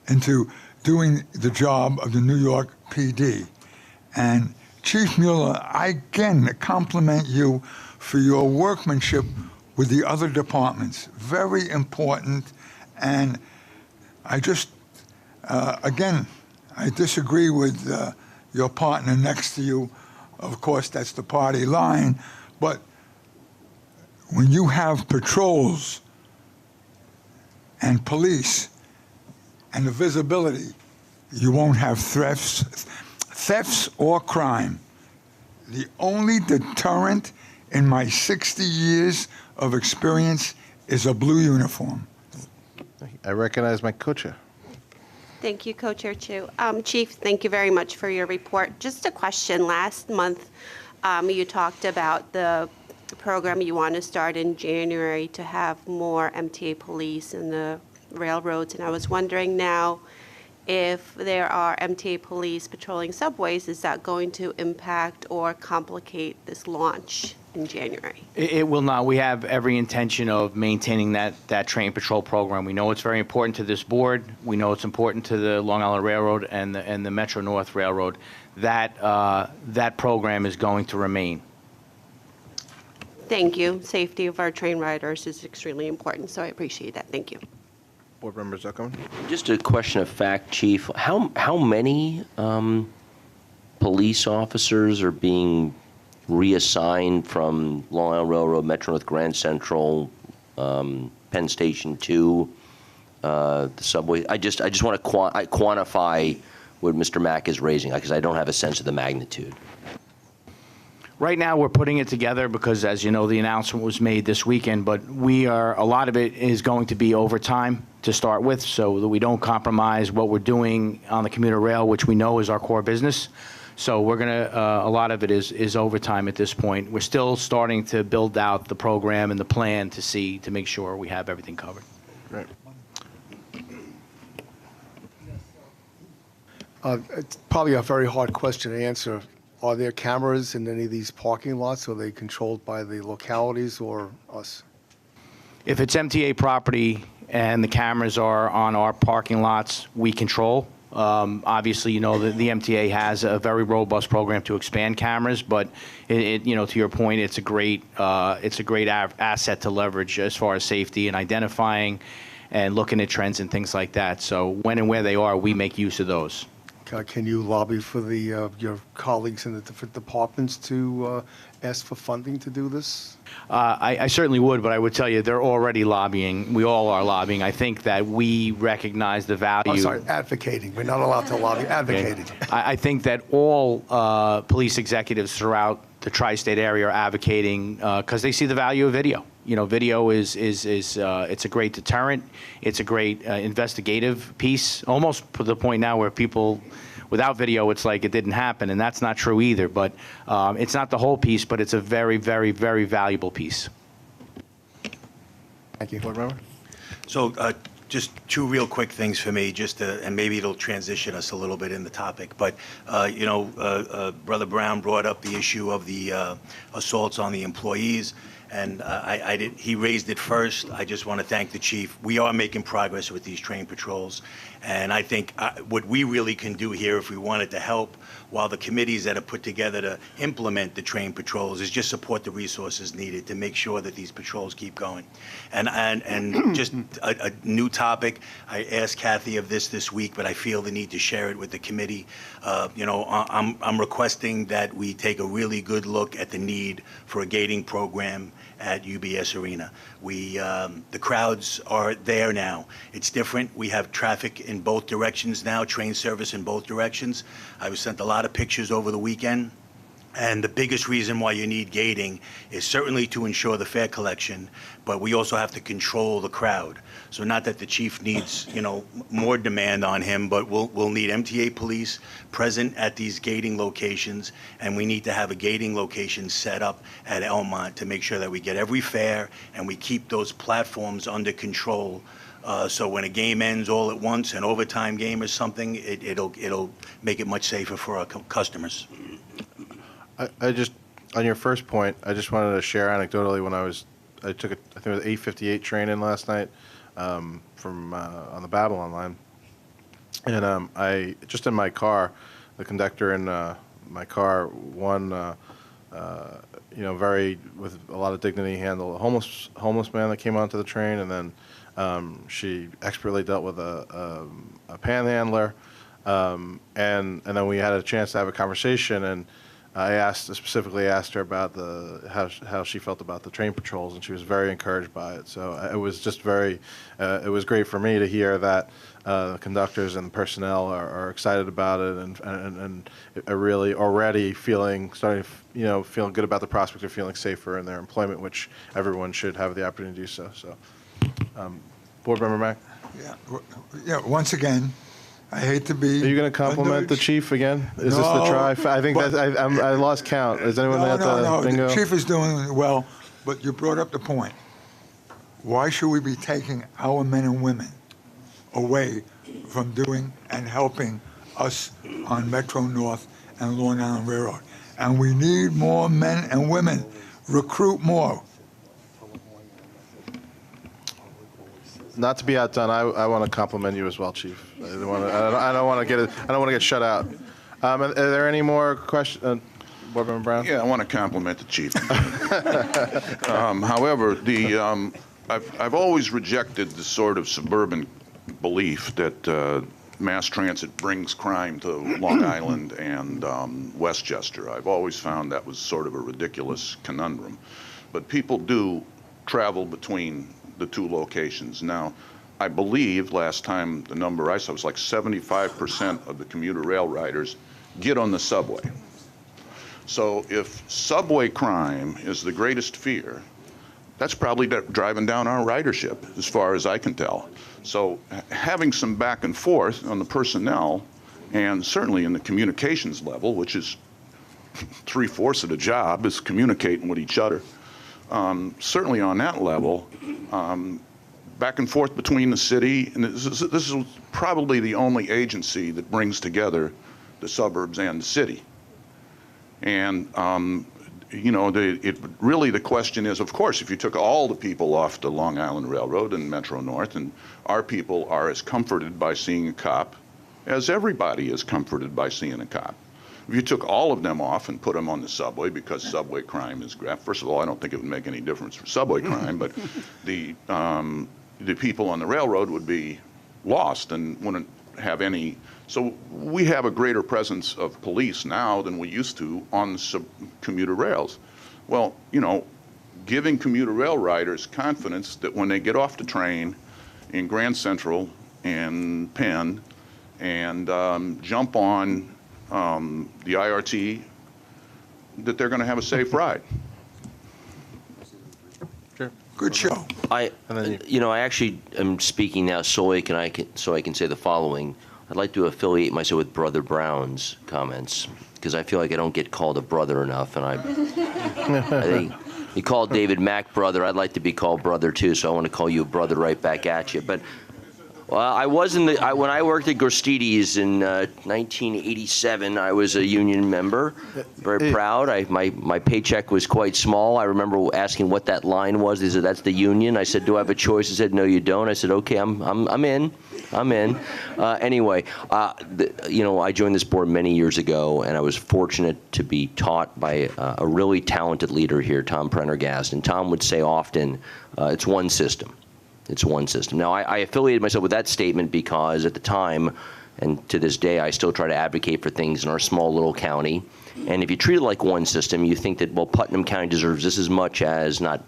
into doing the job of the New York PD. And Chief Mueller, I again compliment you for your workmanship with the other departments. Very important. And I just, again, I disagree with your partner next to you. Of course, that's the party line. But when you have patrols and police and the visibility, you won't have thefts or crime. The only deterrent in my 60 years of experience is a blue uniform. I recognize my co-chair. Thank you, Co-Chair Chu. Chief, thank you very much for your report. Just a question. Last month, you talked about the program you want to start in January to have more MTA police in the railroads, and I was wondering now if there are MTA police patrolling subways, is that going to impact or complicate this launch in January? It will not. We have every intention of maintaining that train patrol program. We know it's very important to this board. We know it's important to the Long Island Railroad and the Metro North Railroad. That program is going to remain. Thank you. Safety of our train riders is extremely important, so I appreciate that. Thank you. Board Member Zuckerman? Just a question of fact, Chief. How many police officers are being reassigned from Long Island Railroad, Metro North, Grand Central, Penn Station to the subway? I just want to quantify what Mr. Mack is raising because I don't have a sense of the magnitude. Right now, we're putting it together because, as you know, the announcement was made this weekend, but a lot of it is going to be overtime to start with so that we don't compromise what we're doing on the commuter rail, which we know is our core business. So we're going to, a lot of it is overtime at this point. We're still starting to build out the program and the plan to make sure we have everything covered. Great. It's probably a very hard question to answer. Are there cameras in any of these parking lots? Are they controlled by the localities or us? If it's MTA property and the cameras are on our parking lots, we control. Obviously, you know, the MTA has a very robust program to expand cameras, but you know, to your point, it's a great asset to leverage as far as safety and identifying and looking at trends and things like that. So when and where they are, we make use of those. Can you lobby for your colleagues in the different departments to ask for funding to do this? I certainly would, but I would tell you they're already lobbying. We all are lobbying. I think that we recognize the value. I'm sorry, advocating. We're not allowed to lobby. Advocating. Okay. I think that all police executives throughout the tri-state area are advocating because they see the value of video. You know, video is it's a great deterrent. It's a great investigative piece, almost to the point now where people without video, it's like it didn't happen, and that's not true either. But it's not the whole piece, but it's a very, very, very valuable piece. Thank you. Board member? So just two real quick things for me, just to, and maybe it'll transition us a little bit in the topic. But, Brother Brown brought up the issue of the assaults on the employees. And he raised it first. I just want to thank the chief. We are making progress with these train patrols. And I think what we really can do here, if we wanted to help, while the committees that are put together to implement the train patrols, is just support the resources needed to make sure that these patrols keep going. And just a new topic, I asked Kathy of this week, but I feel the need to share it with the committee. I'm requesting that we take a really good look at the need for a gating program at UBS Arena. The crowds are there now. It's different. We have traffic in both directions now, train service in both directions. I was sent a lot of pictures over the weekend. And the biggest reason why you need gating is certainly to ensure the fare collection, but we also have to control the crowd. So not that the chief needs, more demand on him, but we'll need MTA police present at these gating locations, and we need to have a gating location set up at Elmont to make sure that we get every fare and we keep those platforms under control. So when a game ends all at once, an overtime game or something, it'll make it much safer for our customers. I just, on your first point, I just wanted to share anecdotally when I took I think it was 8:58 train in last night from on the Babylon line. And I, just in my car, the conductor in my car, very, with a lot of dignity, handled a homeless man that came onto the train, and then she expertly dealt with a panhandler. And then we had a chance to have a conversation, and I specifically asked her about how she felt about the train patrols, and she was very encouraged by it. So it was just it was great for me to hear that the conductors and the personnel are excited about it, and are really already feeling good about the prospect of feeling safer in their employment, which everyone should have the opportunity to do so. So, Board Member Mack. Yeah. Once again, I hate to be. Are you going to compliment the chief again? Is this the try? I think I lost count. Is anyone at the bingo? The chief is doing well, but you brought up the point. Why should we be taking our men and women away from doing and helping us on Metro North and Long Island Railroad? And we need more men and women. Recruit more. Not to be outdone, I want to compliment you as well, Chief. I don't want to get shut out. Are there any more questions, Board Member Brown? Yeah, I want to compliment the chief. However, I've always rejected the sort of suburban belief that mass transit brings crime to Long Island and Westchester. I've always found that was sort of a ridiculous conundrum. But people do travel between the two locations. Now, I believe last time the number I saw was like 75% of the commuter rail riders get on the subway. So if subway crime is the greatest fear, that's probably driving down our ridership, as far as I can tell. So having some back and forth on the personnel, and certainly in the communications level, which is 3/4 of the job, is communicating with each other. Certainly on that level, back and forth between the city, and this is probably the only agency that brings together the suburbs and the city. And really the question is, of course, if you took all the people off the Long Island Railroad and Metro North, and our people are as comforted by seeing a cop as everybody is comforted by seeing a cop. If you took all of them off and put them on the subway because subway crime is first of all, I don't think it would make any difference for subway crime, but the people on the railroad would be lost and wouldn't have any. So we have a greater presence of police now than we used to on commuter rails. Well, giving commuter rail riders confidence that when they get off the train in Grand Central and Penn and jump on the IRT, that they're going to have a safe ride. Sure. Good show. I actually am speaking now so I can say the following. I'd like to affiliate myself with Brother Brown's comments, because I feel like I don't get called a brother enough, and I think you call David Mack brother, I'd like to be called brother too, so I want to call you a brother right back at you. But well, I was when I worked at Gorstides in 1987, I was a union member, very proud. My paycheck was quite small. I remember asking what that line was. They said, "That's the union." I said, "Do I have a choice?" They said, "No, you don't." I said, "Okay, I'm in. I'm in." Anyway, I joined this board many years ago, and I was fortunate to be taught by a really talented leader here, Tom Prendergast. And Tom would say often, it's one system. It's one system. Now, I affiliated myself with that statement because at the time, and to this day, I still try to advocate for things in our small little county. And if you treat it like one system, you think that, well, Putnam County deserves this as much as, not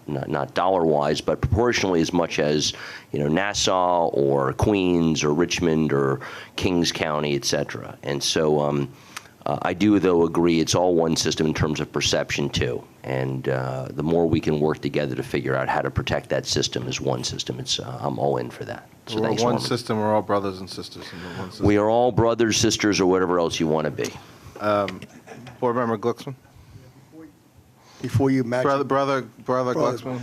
dollar-wise, but proportionally as much as, Nassau or Queens or Richmond or Kings County, et cetera. And so I do, though, agree it's all one system in terms of perception, too. And the more we can work together to figure out how to protect that system as one system, I'm all in for that. So We're thanks, one Norman. system, we're all brothers and sisters in the one system. We are all brothers, sisters, or whatever else you want to be. Board Member Glucksman? Before you match. Brother Glucksman?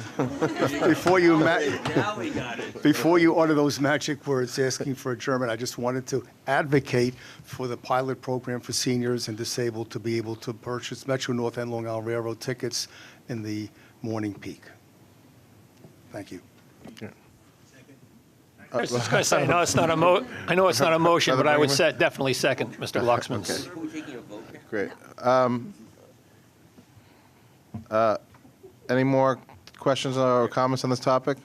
Before you utter those magic words asking for adjournment, I just wanted to advocate for the pilot program for seniors and disabled to be able to purchase Metro North and Long Island Railroad tickets in the morning peak. Thank you. I was just going to say, I know it's not a motion, but I would definitely second Mr. Glucksman's. Great. Any more questions or comments on this topic?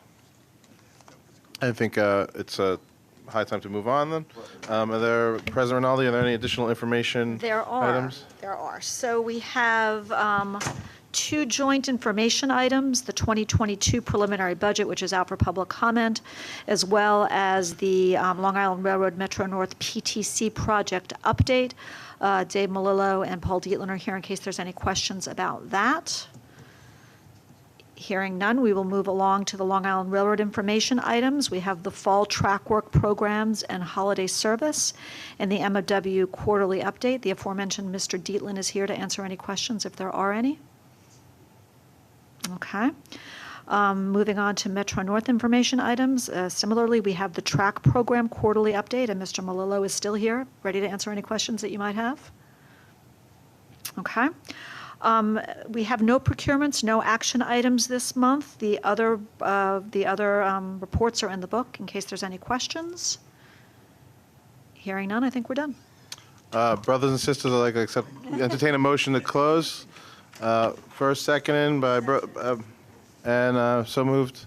I think it's a high time to move on then. President Rinaldi, are there any additional information items? There are. So we have two joint information items, the 2022 preliminary budget, which is out for public comment, as well as the Long Island Railroad Metro North PTC project update. Dave Malillo and Paul Dietland are here in case there's any questions about that. Hearing none, we will move along to the Long Island Railroad information items. We have the fall track work programs and holiday service and the MOW quarterly update. The aforementioned Mr. Dietland is here to answer any questions if there are any. Okay. Moving on to Metro North information items. Similarly, we have the track program quarterly update, and Mr. Malillo is still here, ready to answer any questions that you might have. Okay. We have no procurements, no action items this month. The other reports are in the book in case there's any questions. Hearing none, I think we're done. Brothers and sisters, I'd like to entertain a motion to close. First, seconded by, so moved.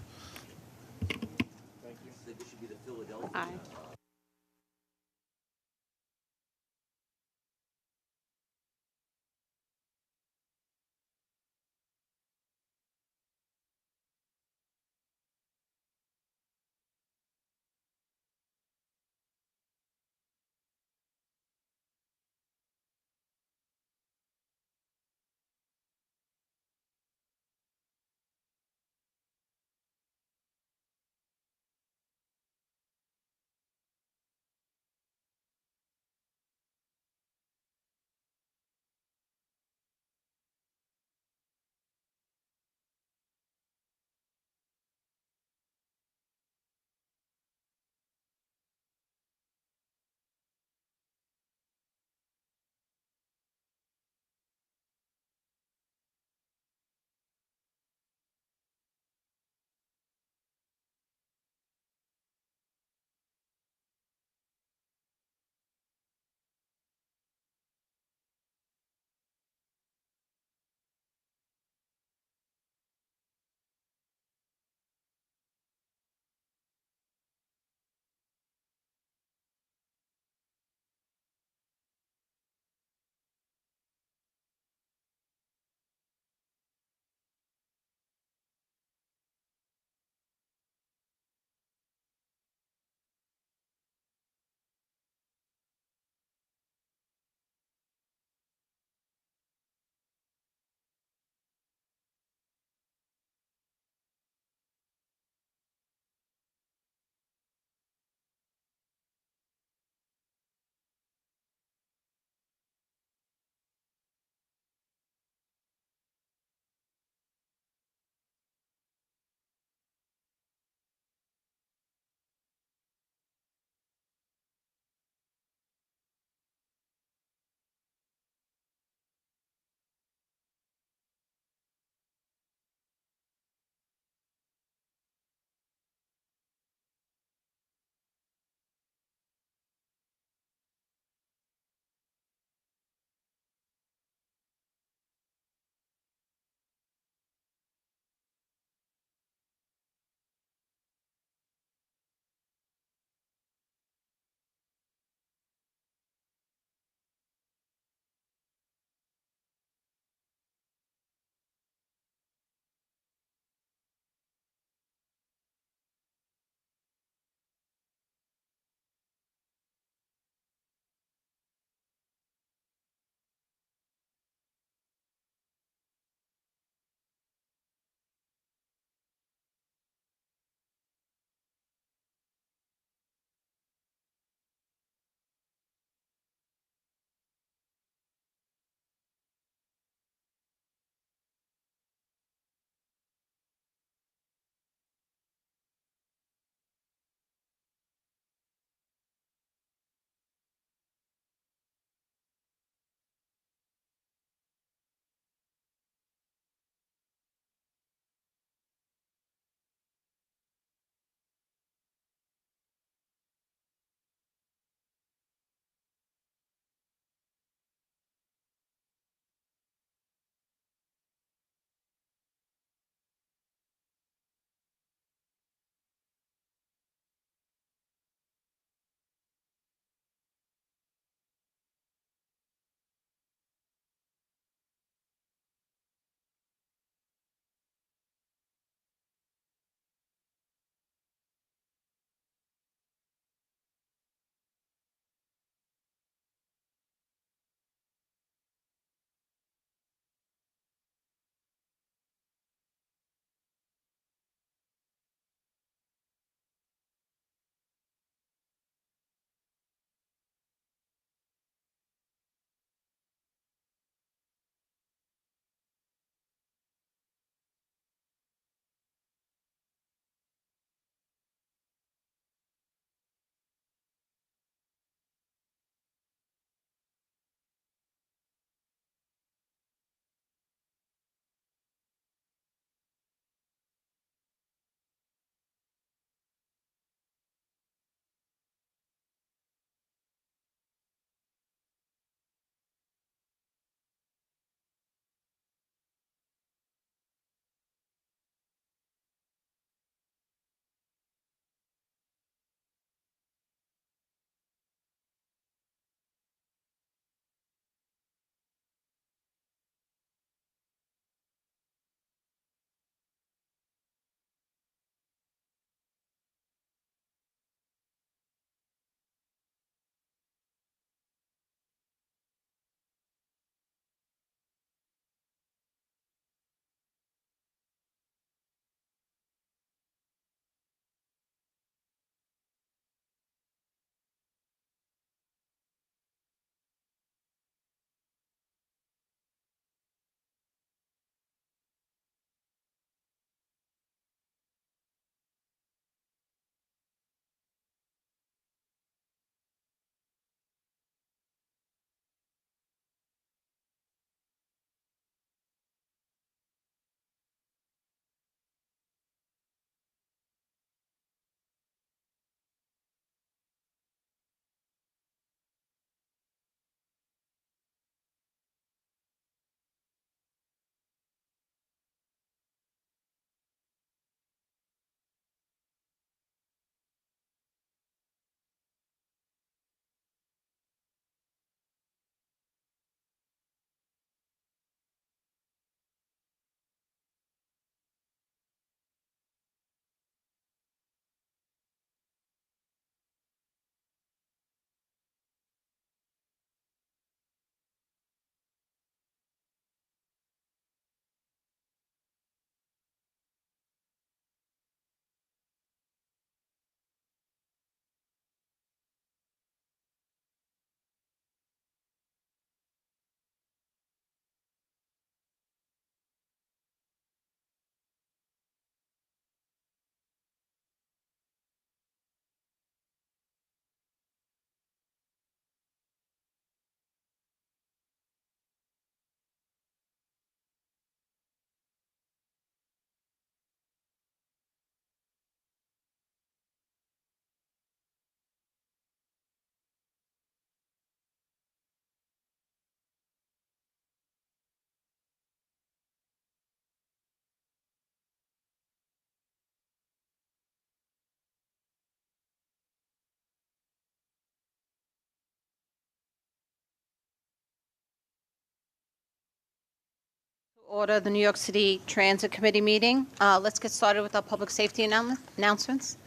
Order the New York City Transit Committee meeting. Let's get started with our public safety announcements.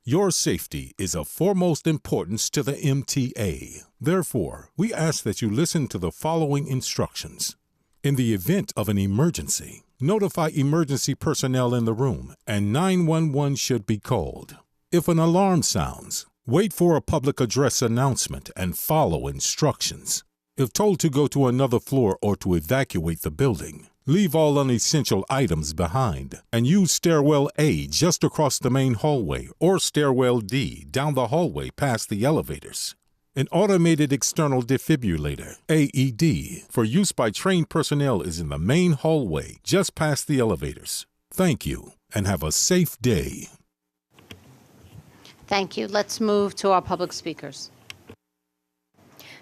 Your safety is of foremost importance to the MTA. Therefore, we ask that you listen to the following instructions. In the event of an emergency, notify emergency personnel in the room and 911 should be called. If an alarm sounds, wait for a public address announcement and follow instructions. If told to go to another floor or to evacuate the building, leave all unessential items behind and use stairwell A just across the main hallway or stairwell D down the hallway past the elevators. An automated external defibrillator, AED, for use by trained personnel is in the main hallway just past the elevators. Thank you and have a safe day. Thank you. Let's move to our public speakers.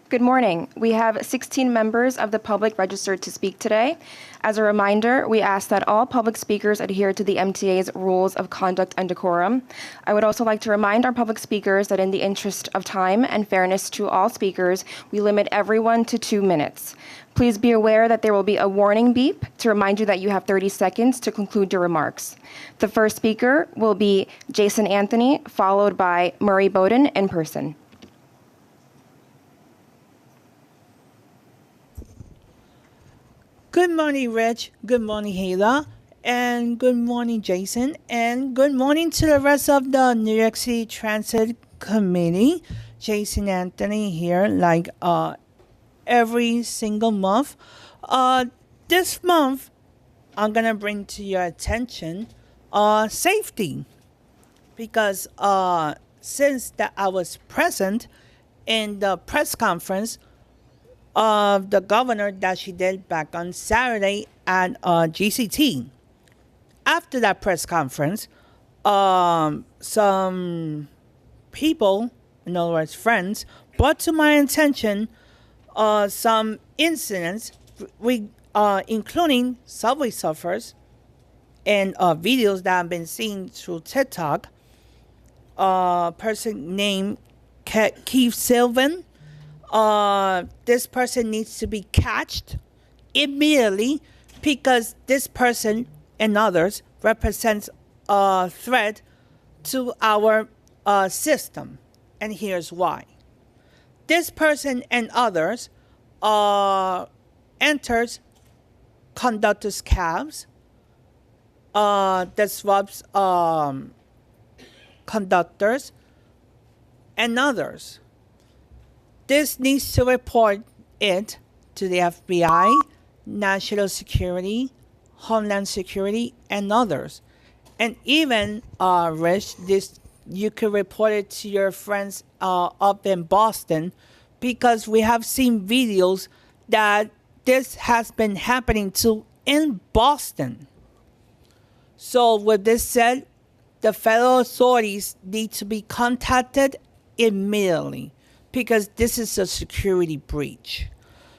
Good morning. We have 16 members of the public registered to speak today. As a reminder, we ask that all public speakers adhere to the MTA's rules of conduct and decorum. I would also like to remind our public speakers that in the interest of time and fairness to all speakers, we limit everyone to 2 minutes. Please be aware that there will be a warning beep to remind you that you have 30 seconds to conclude your remarks. The first speaker will be Jason Anthony, followed by Murray Bowden in person. Good morning, Rich. Good morning, Hila. And good morning, Jason. And good morning to the rest of the New York City Transit Committee. Jason Anthony here, like every single month. This month, I'm going to bring to your attention safety. Because since that I was present in the press conference of the governor that she did back on Saturday at GCT. After that press conference, some people, in other words, friends, brought to my attention some incidents, including subway surfers and videos that have been seen through TikTok. A person named Keith Sylvan. This person needs to be catched immediately because this person and others represents a threat to our system. And here's why. This person and others enters conductors' cabs, disrupts conductors and others. This needs to report it to the FBI, National Security, Homeland Security, and others. And even, Rich, you could report it to your friends up in Boston because we have seen videos that this has been happening to in Boston. So with this said, the federal authorities need to be contacted immediately, because this is a security breach.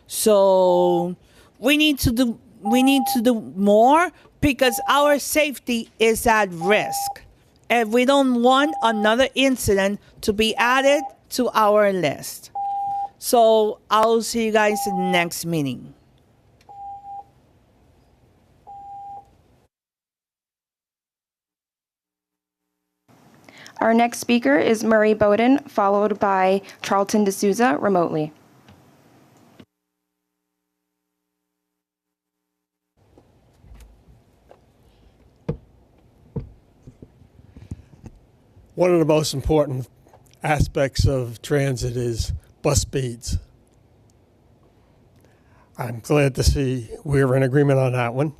So we need to do more because our safety is at risk. And we don't want another incident to be added to our list. So I'll see you guys in the next meeting. Our next speaker is Murray Bowden, followed by Charlton D'Souza remotely. One of the most important aspects of transit is bus speeds. I'm glad to see we're in agreement on that one.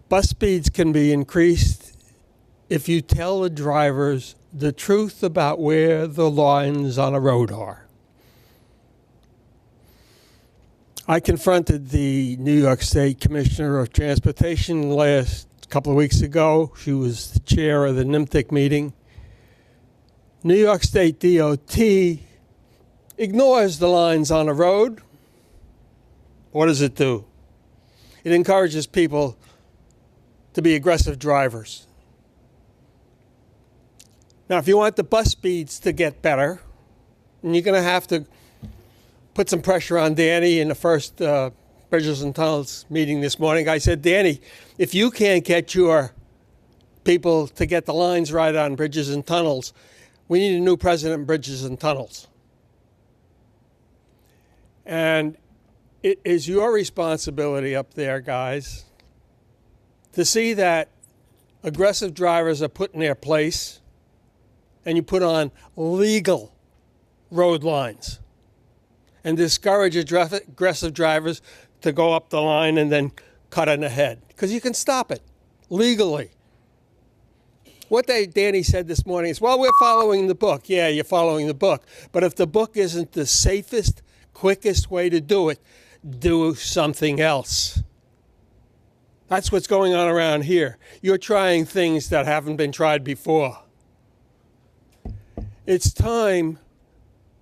Bus speeds can be increased if you tell the drivers the truth about where the lines on a road are. I confronted the New York State Commissioner of Transportation last couple of weeks ago. She was the chair of the NMTIC meeting. New York State DOT ignores the lines on a road. What does it do? It encourages people to be aggressive drivers. Now, if you want the bus speeds to get better, and you're going to have to put some pressure on Danny in the first Bridges and Tunnels meeting this morning. I said, Danny, if you can't get your people to get the lines right on Bridges and Tunnels, we need a new president of Bridges and Tunnels. And it is your responsibility up there, guys, to see that aggressive drivers are put in their place and you put on legal road lines and discourage aggressive drivers to go up the line and then cut in ahead, because you can stop it legally. What Danny said this morning is, well, we're following the book. Yeah, you're following the book. But if the book isn't the safest, quickest way to do it, do something else. That's what's going on around here. You're trying things that haven't been tried before. It's time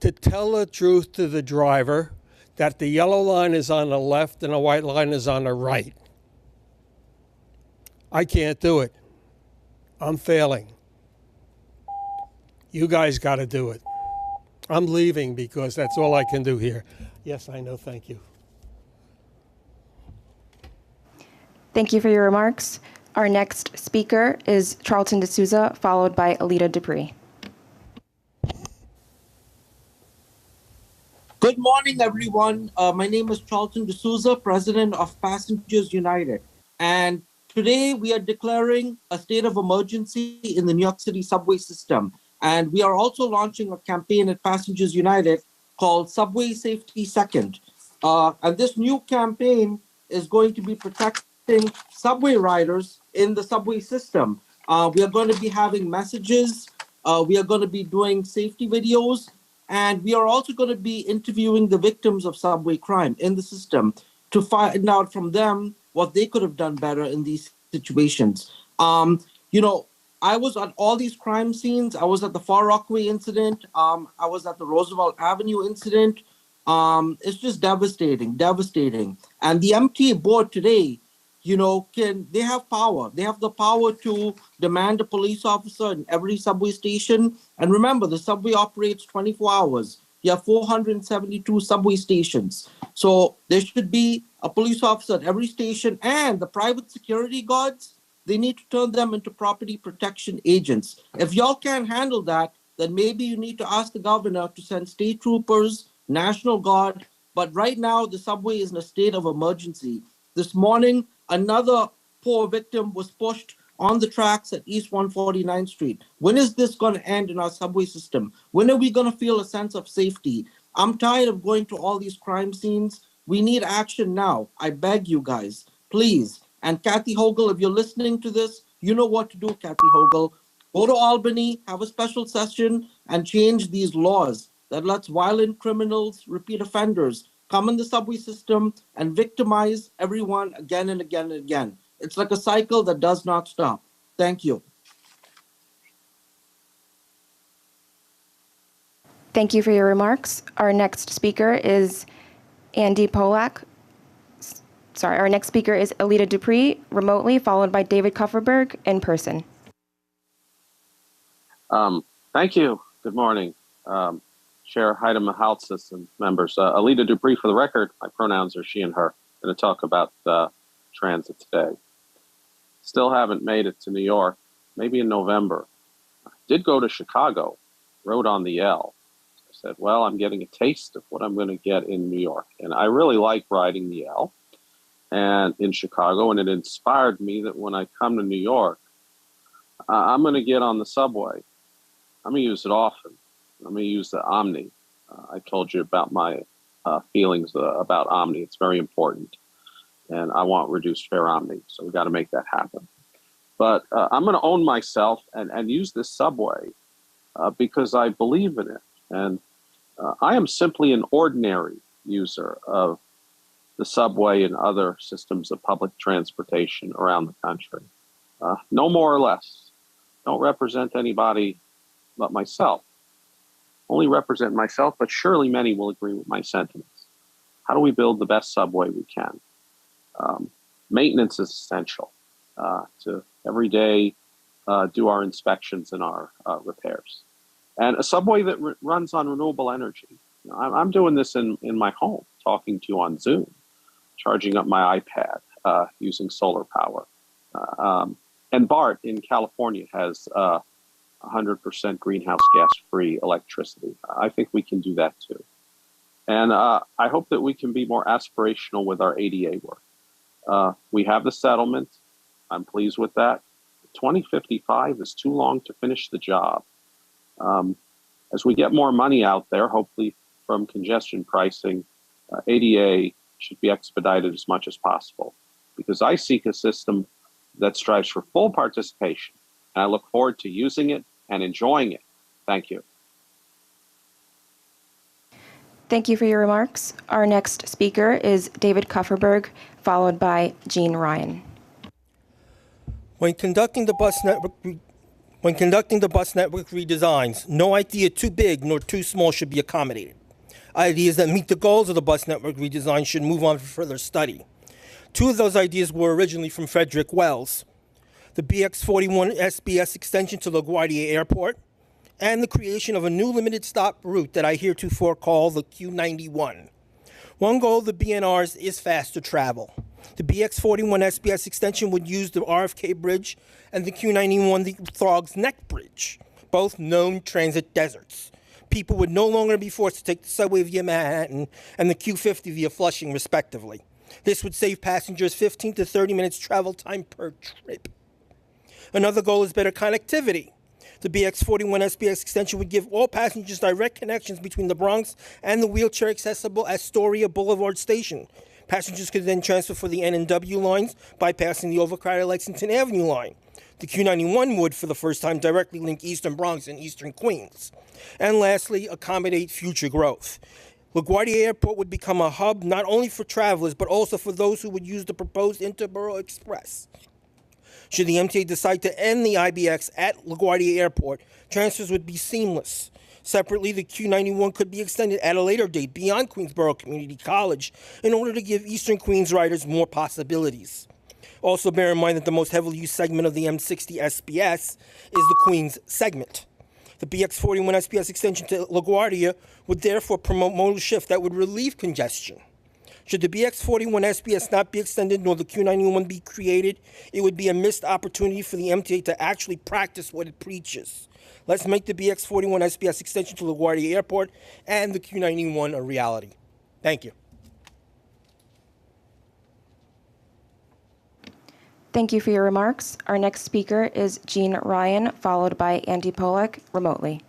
to tell the truth to the driver that the yellow line is on the left and the white line is on the right. I can't do it. I'm failing. You guys got to do it. I'm leaving because that's all I can do here. Yes, I know. Thank you. Thank you for your remarks. Our next speaker is Charlton D'Souza, followed by Alita Dupree. Good morning, everyone. My name is Charlton D'Souza, President of Passengers United. And today we are declaring a state of emergency in the New York City subway system. And we are also launching a campaign at Passengers United called Subway Safety Second. And this new campaign is going to be protecting subway riders in the subway system. We are going to be having messages. We are going to be doing safety videos. And we are also going to be interviewing the victims of subway crime in the system to find out from them what they could have done better in these situations. I was at all these crime scenes. I was at the Far Rockaway incident. I was at the Roosevelt Avenue incident. It's just devastating. And the MTA board today, they have power. They have the power to demand a police officer in every subway station. And remember, the subway operates 24 hours. You have 472 subway stations. So there should be a police officer at every station, and the private security guards, they need to turn them into property protection agents. If y'all can't handle that, then maybe you need to ask the governor to send state troopers, National Guard. But right now, the subway is in a state of emergency. This morning, another poor victim was pushed on the tracks at East 149th Street. When is this going to end in our subway system? When are we going to feel a sense of safety? I'm tired of going to all these crime scenes. We need action now. I beg you guys, please. And Kathy Hochul, if you're listening to this, you know what to do, Kathy Hochul. Go to Albany, have a special session, and change these laws that lets violent criminals, repeat offenders, come in the subway system and victimize everyone again and again and again. It's like a cycle that does not stop. Thank you. Thank you for your remarks. Our next speaker is Andy Polak. Our next speaker is Alita Dupree, remotely, followed by David Kupferberg in person. Thank you. Good morning. Chair Haida Mahaltsis and members. Alita Dupree, for the record, my pronouns are she and her. I'm going to talk about transit today. Still haven't made it to New York, maybe in November. I did go to Chicago, rode on the L. I said, well, I'm getting a taste of what I'm going to get in New York. And I really like riding the L and in Chicago, and it inspired me that when I come to New York, I'm going to get on the subway. I'm going to use it often. I'm going to use the Omni. I told you about my feelings about Omni. It's very important. And I want reduced fare Omni. So we got to make that happen. But I'm going to own myself and use this subway because I believe in it. And I am simply an ordinary user of the subway and other systems of public transportation around the country. No more or less. Don't represent anybody but myself. Only represent myself, but surely many will agree with my sentiments. How do we build the best subway we can? Maintenance is essential to everyday do our inspections and our repairs. And a subway that runs on renewable energy. You know, I'm doing this in my home, talking to you on Zoom, charging up my iPad using solar power. And BART in California has 100% greenhouse gas free electricity. I think we can do that too. And I hope that we can be more aspirational with our ADA work. We have the settlement. I'm pleased with that. 2055 is too long to finish the job. As we get more money out there, hopefully from congestion pricing, ADA should be expedited as much as possible, because I seek a system that strives for full participation. And I look forward to using it and enjoying it. Thank you. Thank you for your remarks. Our next speaker is David Kupferberg, followed by Jean Ryan. When conducting the bus network redesigns, no idea too big nor too small should be accommodated. Ideas that meet the goals of the bus network redesign should move on for further study. Two of those ideas were originally from Frederick Wells: the BX41 SBS extension to LaGuardia Airport, and the creation of a new limited stop route that I heretofore call the Q91. One goal of the BNRs is faster travel. The BX41 SBS extension would use the RFK Bridge, and the Q91 the Throgs Neck Bridge, both known transit deserts. People would no longer be forced to take the subway via Manhattan and the Q50 via Flushing, respectively. This would save passengers 15 to 30 minutes travel time per trip. Another goal is better connectivity. The BX41 SBS extension would give all passengers direct connections between the Bronx and the wheelchair-accessible Astoria Boulevard station. Passengers could then transfer for the N and W lines, bypassing the overcrowded Lexington Avenue line. The Q91 would, for the first time, directly link Eastern Bronx and Eastern Queens. And lastly, accommodate future growth. LaGuardia Airport would become a hub not only for travelers, but also for those who would use the proposed Interborough Express. Should the MTA decide to end the IBX at LaGuardia Airport, transfers would be seamless. Separately, the Q91 could be extended at a later date beyond Queensborough Community College in order to give Eastern Queens riders more possibilities. Also bear in mind that the most heavily used segment of the M60 SBS is the Queens segment. The BX41 SBS extension to LaGuardia would therefore promote modal shift that would relieve congestion. Should the BX41 SBS not be extended nor the Q91 be created, it would be a missed opportunity for the MTA to actually practice what it preaches. Let's make the BX41 SBS extension to LaGuardia Airport and the Q91 a reality. Thank you. Thank you for your remarks. Our next speaker is Jean Ryan, followed by Andy Pollack, remotely.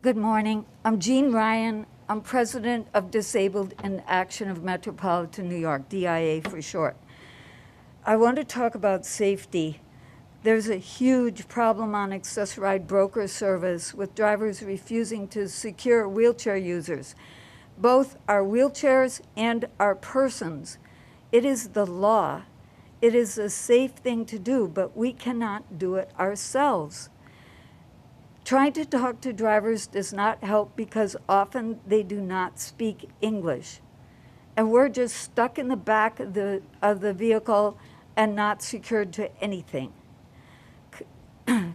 Good morning. I'm Jean Ryan. I'm president of Disabled in Action of Metropolitan New York, DIA for short. I want to talk about safety. There's a huge problem on Access-Ride broker service with drivers refusing to secure wheelchair users. Both our wheelchairs and our persons. It is the law. It is a safe thing to do, but we cannot do it ourselves. Trying to talk to drivers does not help because often they do not speak English. And we're just stuck in the back of the vehicle and not secured to anything.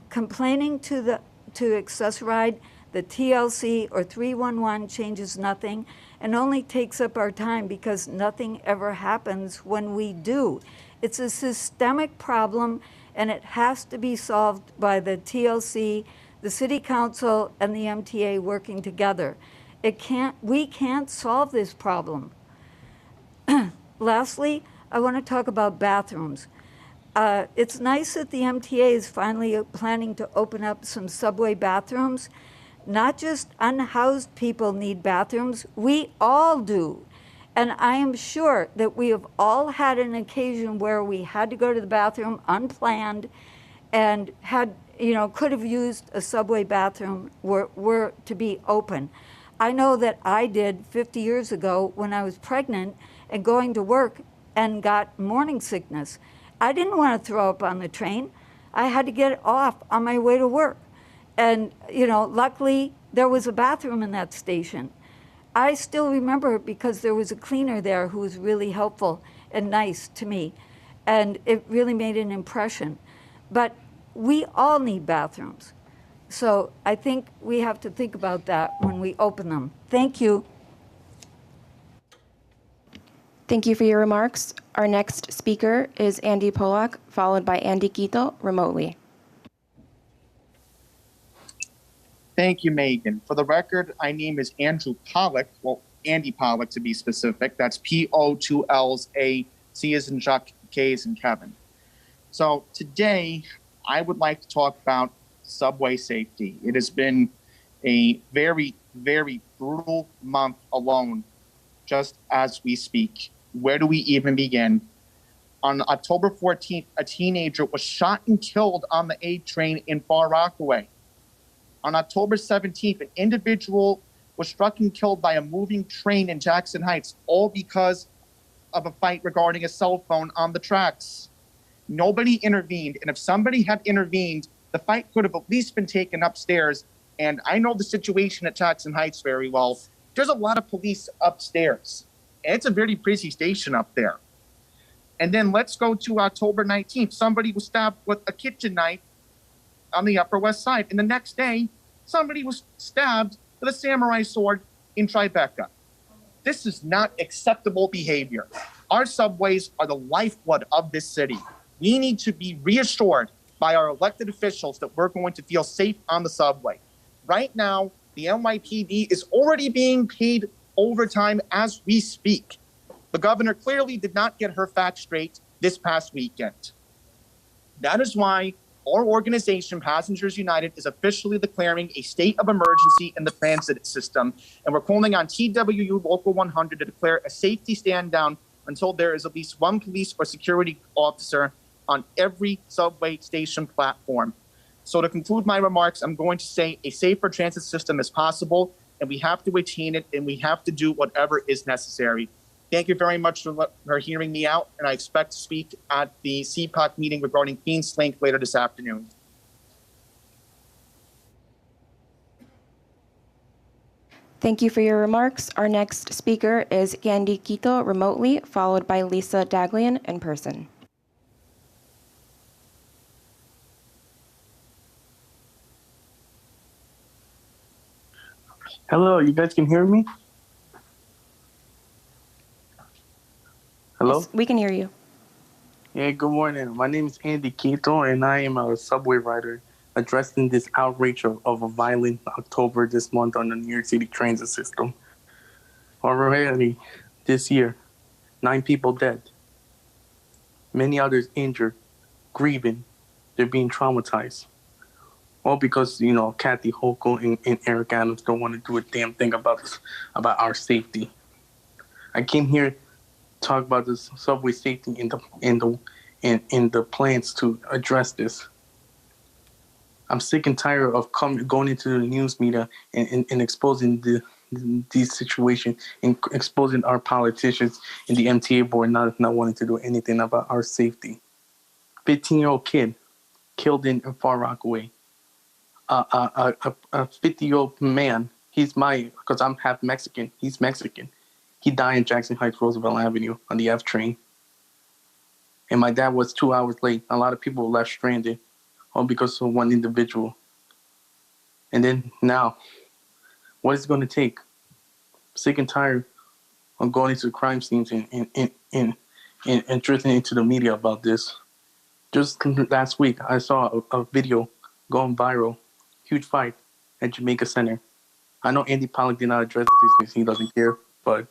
Complaining to Access-Ride, the TLC or 311 changes nothing and only takes up our time because nothing ever happens when we do. It's a systemic problem and it has to be solved by the TLC, the City Council, and the MTA working together. We can't solve this problem. Lastly, I want to talk about bathrooms. It's nice that the MTA is finally planning to open up some subway bathrooms. Not just unhoused people need bathrooms, we all do. And I am sure that we have all had an occasion where we had to go to the bathroom unplanned and could have used a subway bathroom were to be open. I know that I did 50 years ago when I was pregnant and going to work and got morning sickness. I didn't want to throw up on the train. I had to get off on my way to work. And, luckily there was a bathroom in that station. I still remember it because there was a cleaner there who was really helpful and nice to me, and it really made an impression. But we all need bathrooms. So I think we have to think about that when we open them. Thank you. Thank you for your remarks. Our next speaker is Andy Polak, followed by Andy Quito remotely. Thank you, Megan. For the record, my name is Andrew Pollock. Well, Andy Pollock to be specific. That's P-O, 2 L's, A, C as in Chuck, K as in Kevin. So today, I would like to talk about subway safety. It has been a very, very brutal month alone, just as we speak. Where do we even begin? On October 14th, a teenager was shot and killed on the A train in Far Rockaway. On October 17th, an individual was struck and killed by a moving train in Jackson Heights, all because of a fight regarding a cell phone on the tracks. Nobody intervened, and if somebody had intervened, the fight could have at least been taken upstairs. And I know the situation at Jackson Heights very well. There's a lot of police upstairs, and it's a very busy station up there. And then let's go to October 19th. Somebody was stabbed with a kitchen knife on the Upper West Side. And the next day, somebody was stabbed with a samurai sword in Tribeca. This is not acceptable behavior. Our subways are the lifeblood of this city. We need to be reassured by our elected officials that we're going to feel safe on the subway. Right now, the NYPD is already being paid overtime as we speak. The governor clearly did not get her facts straight this past weekend. That is why our organization, Passengers United, is officially declaring a state of emergency in the transit system, and we're calling on TWU Local 100 to declare a safety stand down until there is at least one police or security officer on every subway station platform. So to conclude my remarks, I'm going to say a safer transit system is possible, and we have to attain it, and we have to do whatever is necessary. Thank you very much for hearing me out, and I expect to speak at the CPOC meeting regarding Queens Link later this afternoon. Thank you for your remarks. Our next speaker is Andy Quito remotely, followed by Lisa Daglian in person. Hello, you guys can hear me? Hello? Yes, we can hear you. Yeah, good morning. My name is Andy Quito, and I am a subway rider addressing this outrage of a violent October this month on the New York City transit system. Already this year, 9 people dead, many others injured, grieving, they're being traumatized. All because, Kathy Hochul and Eric Adams don't want to do a damn thing about our safety. I came here talk about this subway safety in the plans to address this. I'm sick and tired of going into the news media and exposing these situations and exposing our politicians and the MTA board not wanting to do anything about our safety. 15-year-old kid killed in Far Rockaway. A 50-year-old man. Because I'm half Mexican. He's Mexican. He died in Jackson Heights, Roosevelt Avenue on the F train. And my dad was 2 hours late. A lot of people were left stranded, all because of one individual. And then now, what is it going to take? Sick and tired of going into crime scenes and drifting into the media about this. Just last week, I saw a video going viral. Huge fight at Jamaica Center. I know Andy Pollock did not address this because he doesn't care, but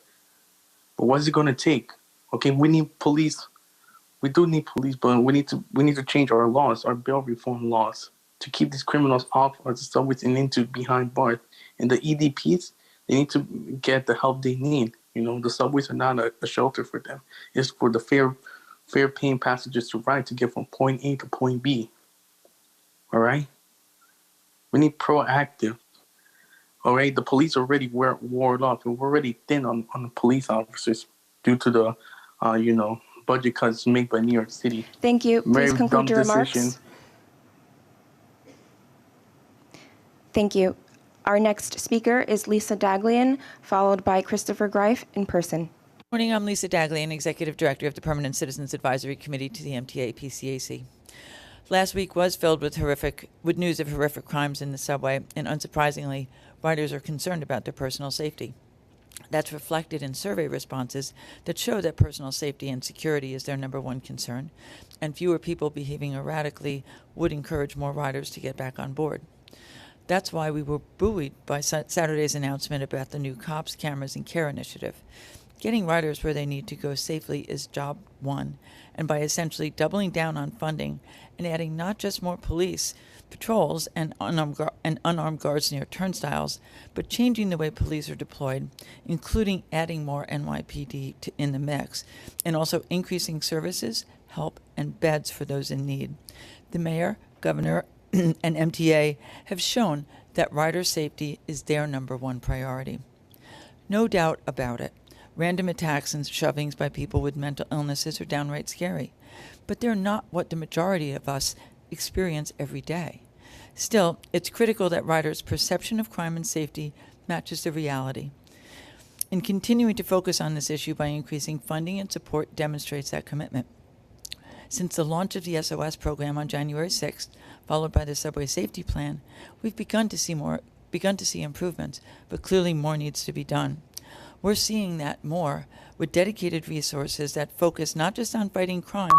what is it going to take? Okay, we need police. We do need police, but we need to change our laws, our bail reform laws, to keep these criminals off of the subways and into behind bars. And the EDPs, they need to get the help they need. The subways are not a shelter for them. It's for the fair paying passengers to ride to get from point A to point B. All right? We need proactive. All right, the police already wore off, and we're already thin on the police officers due to the, budget cuts made by New York City. Thank you. Please conclude your remarks. Thank you. Our next speaker is Lisa Daglian, followed by Christopher Greif in person. Morning, I'm Lisa Daglian, Executive Director of the Permanent Citizens Advisory Committee to the MTA PCAC. Last week was filled with news of horrific crimes in the subway, and unsurprisingly, riders are concerned about their personal safety. That's reflected in survey responses that show that personal safety and security is their number one concern, and fewer people behaving erratically would encourage more riders to get back on board. That's why we were buoyed by Saturday's announcement about the new Cops, Cameras, and Care initiative. Getting riders where they need to go safely is job one, and by essentially doubling down on funding and adding not just more police patrols and unarmed guards near turnstiles, but changing the way police are deployed, including adding more NYPD in the mix, and also increasing services, help, and beds for those in need. The mayor, governor, and MTA have shown that rider safety is their number one priority. No doubt about it. Random attacks and shovings by people with mental illnesses are downright scary, but they're not what the majority of us experience every day. Still, it's critical that riders' perception of crime and safety matches the reality. And continuing to focus on this issue by increasing funding and support demonstrates that commitment. Since the launch of the SOS program on January 6th, followed by the Subway Safety Plan, we've begun to see improvements, but clearly more needs to be done. We're seeing that more with dedicated resources that focus not just on fighting crime,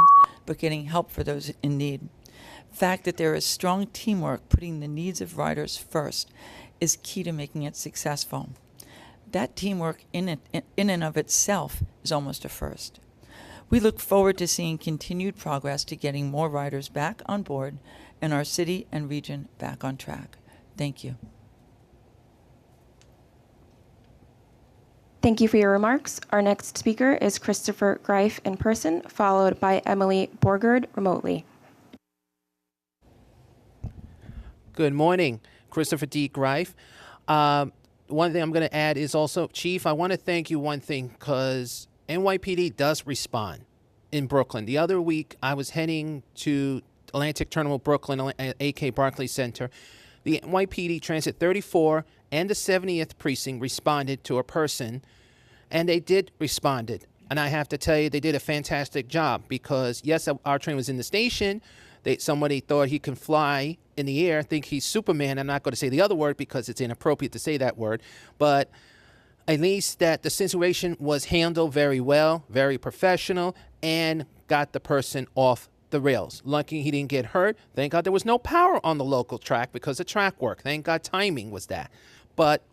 but getting help for those in need. The fact that there is strong teamwork putting the needs of riders first is key to making it successful. That teamwork in and of itself is almost a first. We look forward to seeing continued progress to getting more riders back on board and our city and region back on track. Thank you. Thank you for your remarks. Our next speaker is Christopher Greif in person, followed by Emily Borgard remotely. Good morning, Christopher D. Greif. One thing I'm going to add is also, Chief, I want to thank you one thing because NYPD does respond in Brooklyn. The other week, I was heading to Atlantic Terminal, Brooklyn, AK Barclays Center. The NYPD Transit 34 and the 70th Precinct responded to a person, and they did responded. And I have to tell you, they did a fantastic job because, yes, our train was in the station. Somebody thought he can fly in the air, think he's Superman. I'm not going to say the other word because it's inappropriate to say that word. But at least that the situation was handled very well, very professional, and got the person off the rails. Lucky he didn't get hurt. Thank God there was no power on the local track because the track worked. Thank God timing was that. But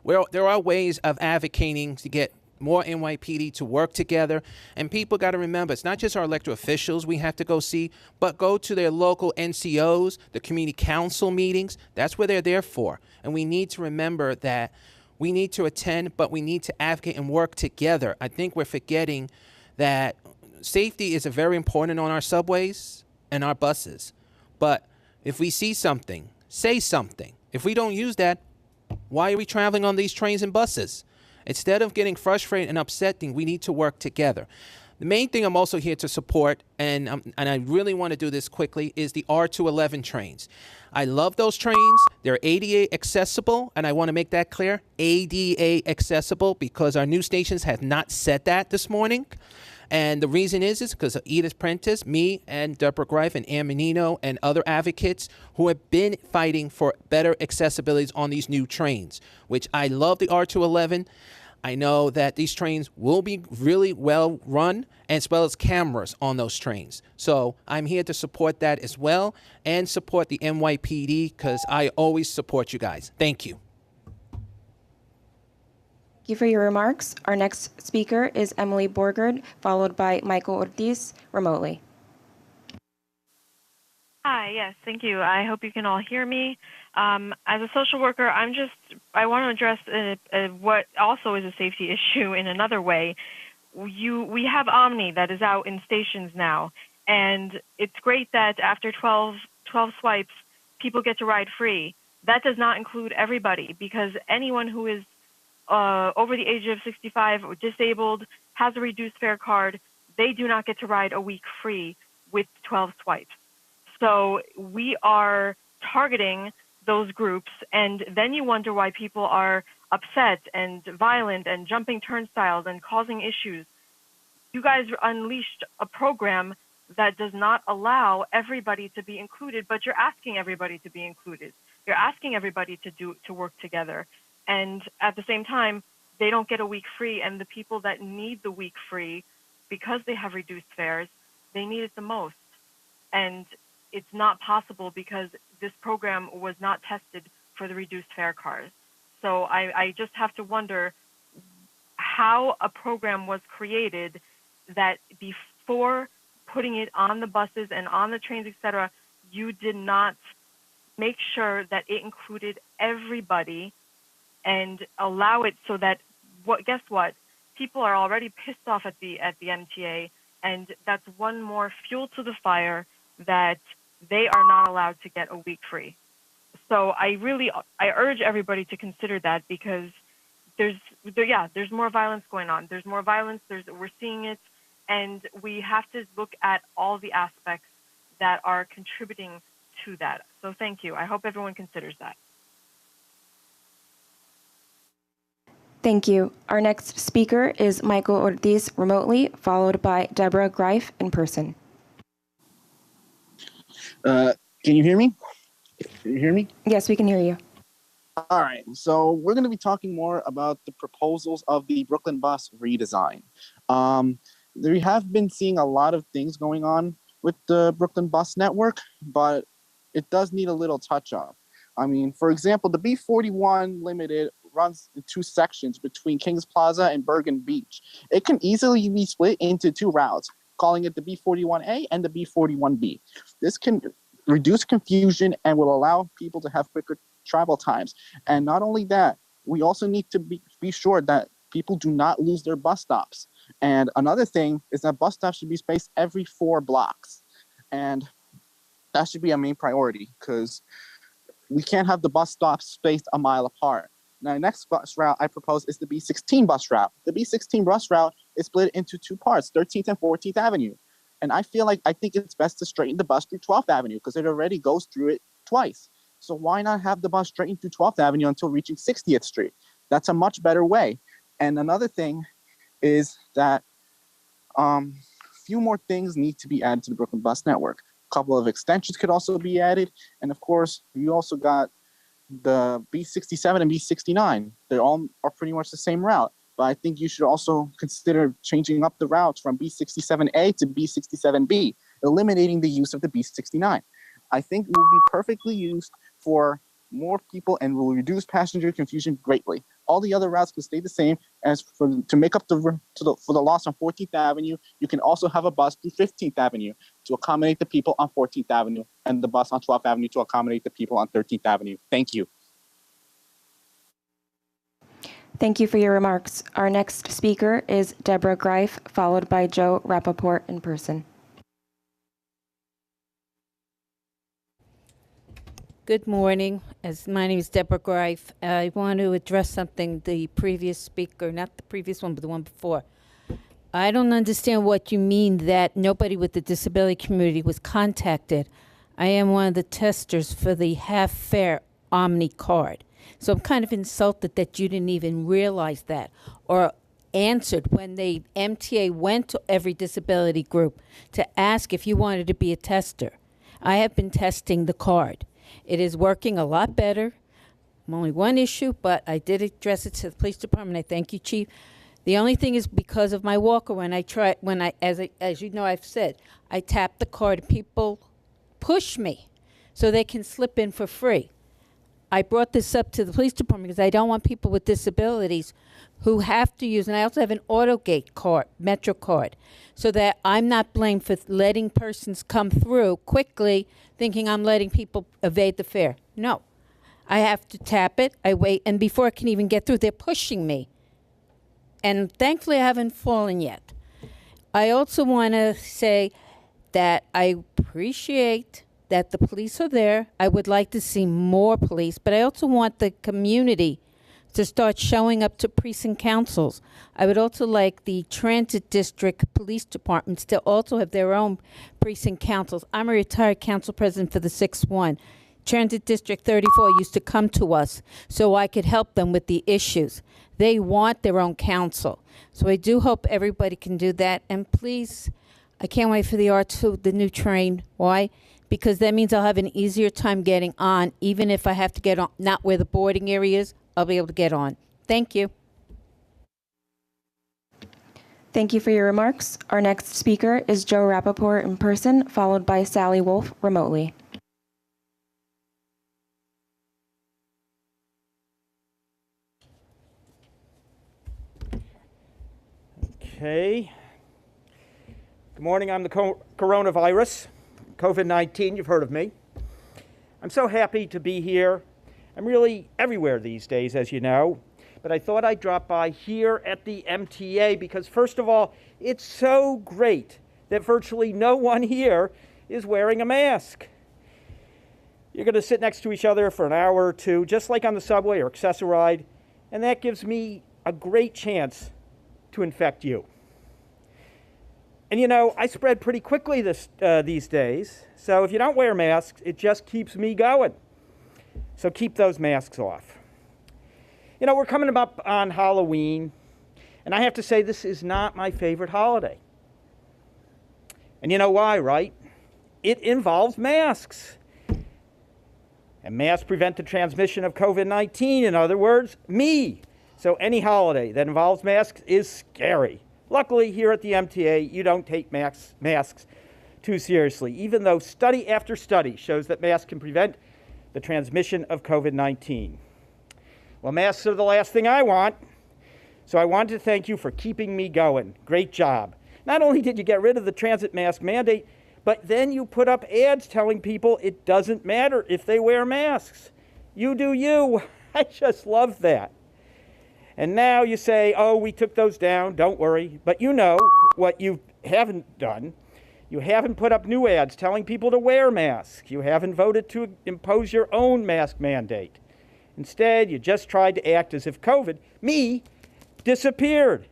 there are ways of advocating to get more NYPD to work together. And people got to remember, it's not just our elected officials we have to go see, but go to their local NCOs, the community council meetings. That's what they're there for. And we need to remember that we need to attend, but we need to advocate and work together. I think we're forgetting that safety is very important on our subways and our buses. But if we see something, say something. If we don't use that, why are we traveling on these trains and buses? Instead of getting frustrated and upsetting, we need to work together. The main thing I'm also here to support, and I really want to do this quickly, is the R211 trains. I love those trains. They're ADA accessible, and I want to make that clear, ADA accessible, because our news stations have not said that this morning. And the reason is because of Edith Prentice, me, and Deborah Greif, and Ann Menino, and other advocates who have been fighting for better accessibilities on these new trains, which I love the R211. I know that these trains will be really well run, as well as cameras on those trains. So I'm here to support that as well and support the NYPD because I always support you guys. Thank you. Thank you for your remarks. Our next speaker is Emily Borgard, followed by Michael Ortiz remotely. Hi, yes, thank you. I hope you can all hear me. As a social worker, I want to address what also is a safety issue in another way. We have Omni that is out in stations now, and it's great that after 12 swipes, people get to ride free. That does not include everybody, because anyone who is over the age of 65 or disabled, has a reduced fare card, they do not get to ride a week free with 12 swipes. So we are targeting those groups, and then you wonder why people are upset and violent and jumping turnstiles and causing issues. You guys unleashed a program that does not allow everybody to be included, but you're asking everybody to be included. You're asking everybody to work together. And at the same time, they don't get a week free, and the people that need the week free, because they have reduced fares, they need it the most. And it's not possible because this program was not tested for the reduced fare cars. So I just have to wonder how a program was created that before putting it on the buses and on the trains, etc., you did not make sure that it included everybody and allow it so that guess what? People are already pissed off at the MTA, and that's one more fuel to the fire that they are not allowed to get a week free. So I urge everybody to consider that, because there's more violence going on. There's more violence. We're seeing it, and we have to look at all the aspects that are contributing to that. So thank you. I hope everyone considers that. Thank you. Our next speaker is Michael Ortiz remotely, followed by Deborah Greif in person. Can you hear me? Can you hear me? Yes, we can hear you. All right. So we're going to be talking more about the proposals of the Brooklyn bus redesign. We have been seeing a lot of things going on with the Brooklyn bus network, but it does need a little touch up. I mean, for example, the B41 Limited runs in two sections between Kings Plaza and Bergen Beach. It can easily be split into two routes, calling it the B41A and the B41B. This can reduce confusion and will allow people to have quicker travel times. And not only that, we also need to be sure that people do not lose their bus stops. And another thing is that bus stops should be spaced every 4 blocks. And that should be a main priority, because we can't have the bus stops spaced a mile apart. Now, the next bus route I propose is the B16 bus route. The B16 bus route is split into 2 parts, 13th and 14th Avenue. And I think it's best to straighten the bus through 12th Avenue, because it already goes through it twice. So why not have the bus straighten through 12th Avenue until reaching 60th Street? That's a much better way. And another thing is that few more things need to be added to the Brooklyn bus network. A couple of extensions could also be added. And of course, you also got the B67 and B69. They all are pretty much the same route. But I think you should also consider changing up the routes from B67A to B67B, eliminating the use of the B69. I think it will be perfectly used for more people and will reduce passenger confusion greatly. All the other routes will stay the same. To make up for the loss on 14th Avenue, you can also have a bus through 15th Avenue to accommodate the people on 14th Avenue, and the bus on 12th Avenue to accommodate the people on 13th Avenue. Thank you. Thank you for your remarks. Our next speaker is Deborah Greif, followed by Joe Rappaport in person. Good morning. My name is Deborah Greif. I want to address something the previous speaker, not the previous one, but the one before. I don't understand what you mean that nobody with the disability community was contacted. I am one of the testers for the half-fare Omni card. So I'm kind of insulted that you didn't even realize that or answered when the MTA went to every disability group to ask if you wanted to be a tester. I have been testing the card. It is working a lot better. Only one issue, but I did address it to the police department. I thank you, Chief. The only thing is because of my walker, as you know, I've said, I tap the card. People push me so they can slip in for free. I brought this up to the police department because I don't want people with disabilities who have to use, and I also have an AutoGate card, Metro card, so that I'm not blamed for letting persons come through quickly thinking I'm letting people evade the fare. No. I have to tap it, I wait, and before I can even get through, they're pushing me. And thankfully, I haven't fallen yet. I also want to say that I appreciate that the police are there. I would like to see more police, but I also want the community to start showing up to precinct councils. I would also like the transit district police departments to also have their own precinct councils. I'm a retired council president for the 6-1. Transit District 34 used to come to us so I could help them with the issues. They want their own council. So I do hope everybody can do that. And please, I can't wait for the new train. Why? Because that means I'll have an easier time getting on, even if I have to get on, not where the boarding area is, I'll be able to get on. Thank you. Thank you for your remarks. Our next speaker is Joe Rappaport in person, followed by Sally Wolf remotely. Okay. Good morning. I'm the coronavirus, COVID-19. You've heard of me. I'm so happy to be here. I'm really everywhere these days, as you know. But I thought I'd drop by here at the MTA because, first of all, it's so great that virtually no one here is wearing a mask. You're going to sit next to each other for an hour or two, just like on the subway or Access-a-Ride, and that gives me a great chance to infect you. And you know, I spread pretty quickly these days, so if you don't wear masks, it just keeps me going. So keep those masks off. You know, we're coming up on Halloween, and I have to say this is not my favorite holiday. And you know why, right? It involves masks. And masks prevent the transmission of COVID-19, in other words, me. So any holiday that involves masks is scary. Luckily, here at the MTA, you don't take masks too seriously, even though study after study shows that masks can prevent the transmission of COVID-19. Well, masks are the last thing I want, so I want to thank you for keeping me going. Great job. Not only did you get rid of the transit mask mandate, but then you put up ads telling people it doesn't matter if they wear masks. You do you. I just love that. And now you say, oh, we took those down, don't worry. But you know what you haven't done. You haven't put up new ads telling people to wear masks. You haven't voted to impose your own mask mandate. Instead, you just tried to act as if COVID, me, disappeared.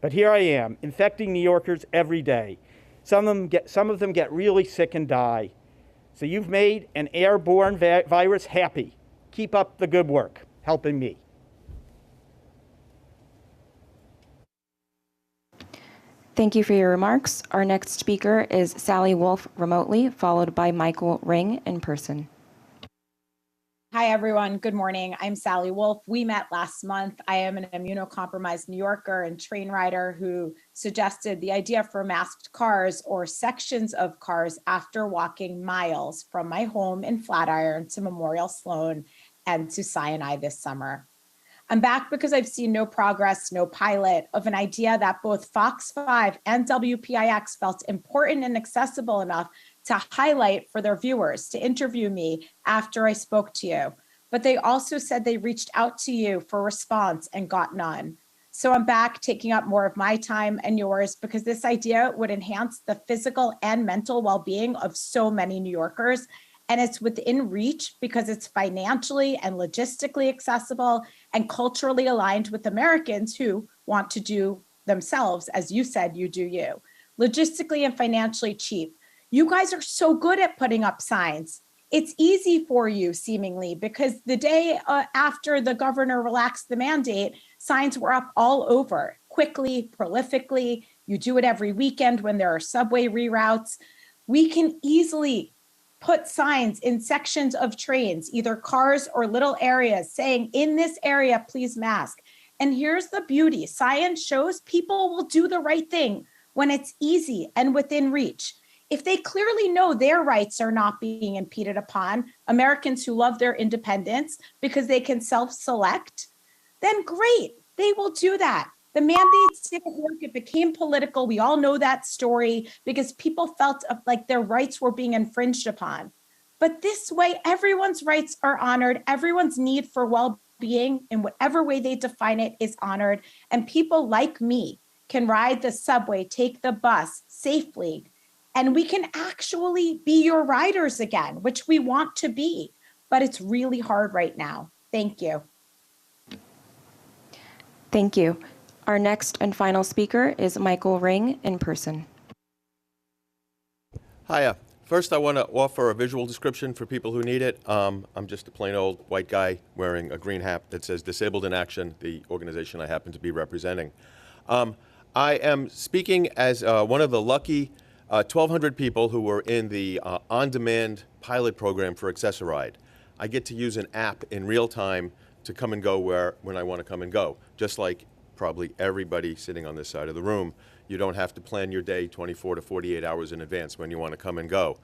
But here I am, infecting New Yorkers every day. Some of them get really sick and die. So you've made an airborne virus happy. Keep up the good work, helping me. Thank you for your remarks. Our next speaker is Sally Wolf remotely, followed by Michael Ring in person. Hi, everyone. Good morning. I'm Sally Wolf. We met last month. I am an immunocompromised New Yorker and train rider who suggested the idea for masked cars or sections of cars after walking miles from my home in Flatiron to Memorial Sloan and to Sinai this summer. I'm back because I've seen no progress, no pilot of an idea that both Fox 5 and WPIX felt important and accessible enough to highlight for their viewers, to interview me after I spoke to you. But they also said they reached out to you for response and got none. So I'm back taking up more of my time and yours because this idea would enhance the physical and mental well-being of so many New Yorkers. And it's within reach because it's financially and logistically accessible and culturally aligned with Americans who want to do themselves, as you said, you do you. Logistically and financially cheap. You guys are so good at putting up signs. It's easy for you, seemingly, because the day after the governor relaxed the mandate, signs were up all over, quickly, prolifically. You do it every weekend when there are subway reroutes. We can easily put signs in sections of trains, either cars or little areas, saying, in this area, please mask. And here's the beauty. Science shows people will do the right thing when it's easy and within reach. If they clearly know their rights are not being impeded upon, Americans who love their independence because they can self-select, then great, they will do that. The mandates didn't work. It became political. We all know that story because people felt like their rights were being infringed upon. But this way, everyone's rights are honored. Everyone's need for well-being in whatever way they define it is honored. And people like me can ride the subway, take the bus safely, and we can actually be your riders again, which we want to be. But it's really hard right now. Thank you. Thank you. Our next and final speaker is Michael Ring in person. Hiya. First, I want to offer a visual description for people who need it. I'm just a plain old white guy wearing a green hat that says Disabled in Action, the organization I happen to be representing. I am speaking as one of the lucky 1,200 people who were in the on-demand pilot program for Access-a-Ride. I get to use an app in real time to come and go when I want to come and go, just like probably everybody sitting on this side of the room. You don't have to plan your day 24 to 48 hours in advance when you want to come and go.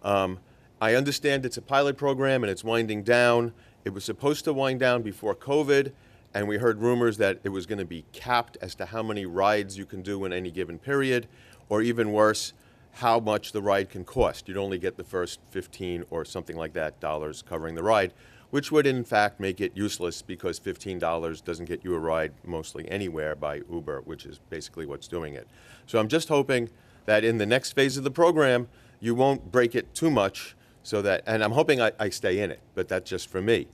I understand it's a pilot program and it's winding down. It was supposed to wind down before COVID, and we heard rumors that it was going to be capped as to how many rides you can do in any given period, or even worse, how much the ride can cost. You'd only get the first 15 or something like that dollars covering the ride, which would in fact make it useless because $15 doesn't get you a ride mostly anywhere by Uber, which is basically what's doing it. So I'm just hoping that in the next phase of the program, you won't break it too much so that, and I'm hoping I stay in it, but that's just for me.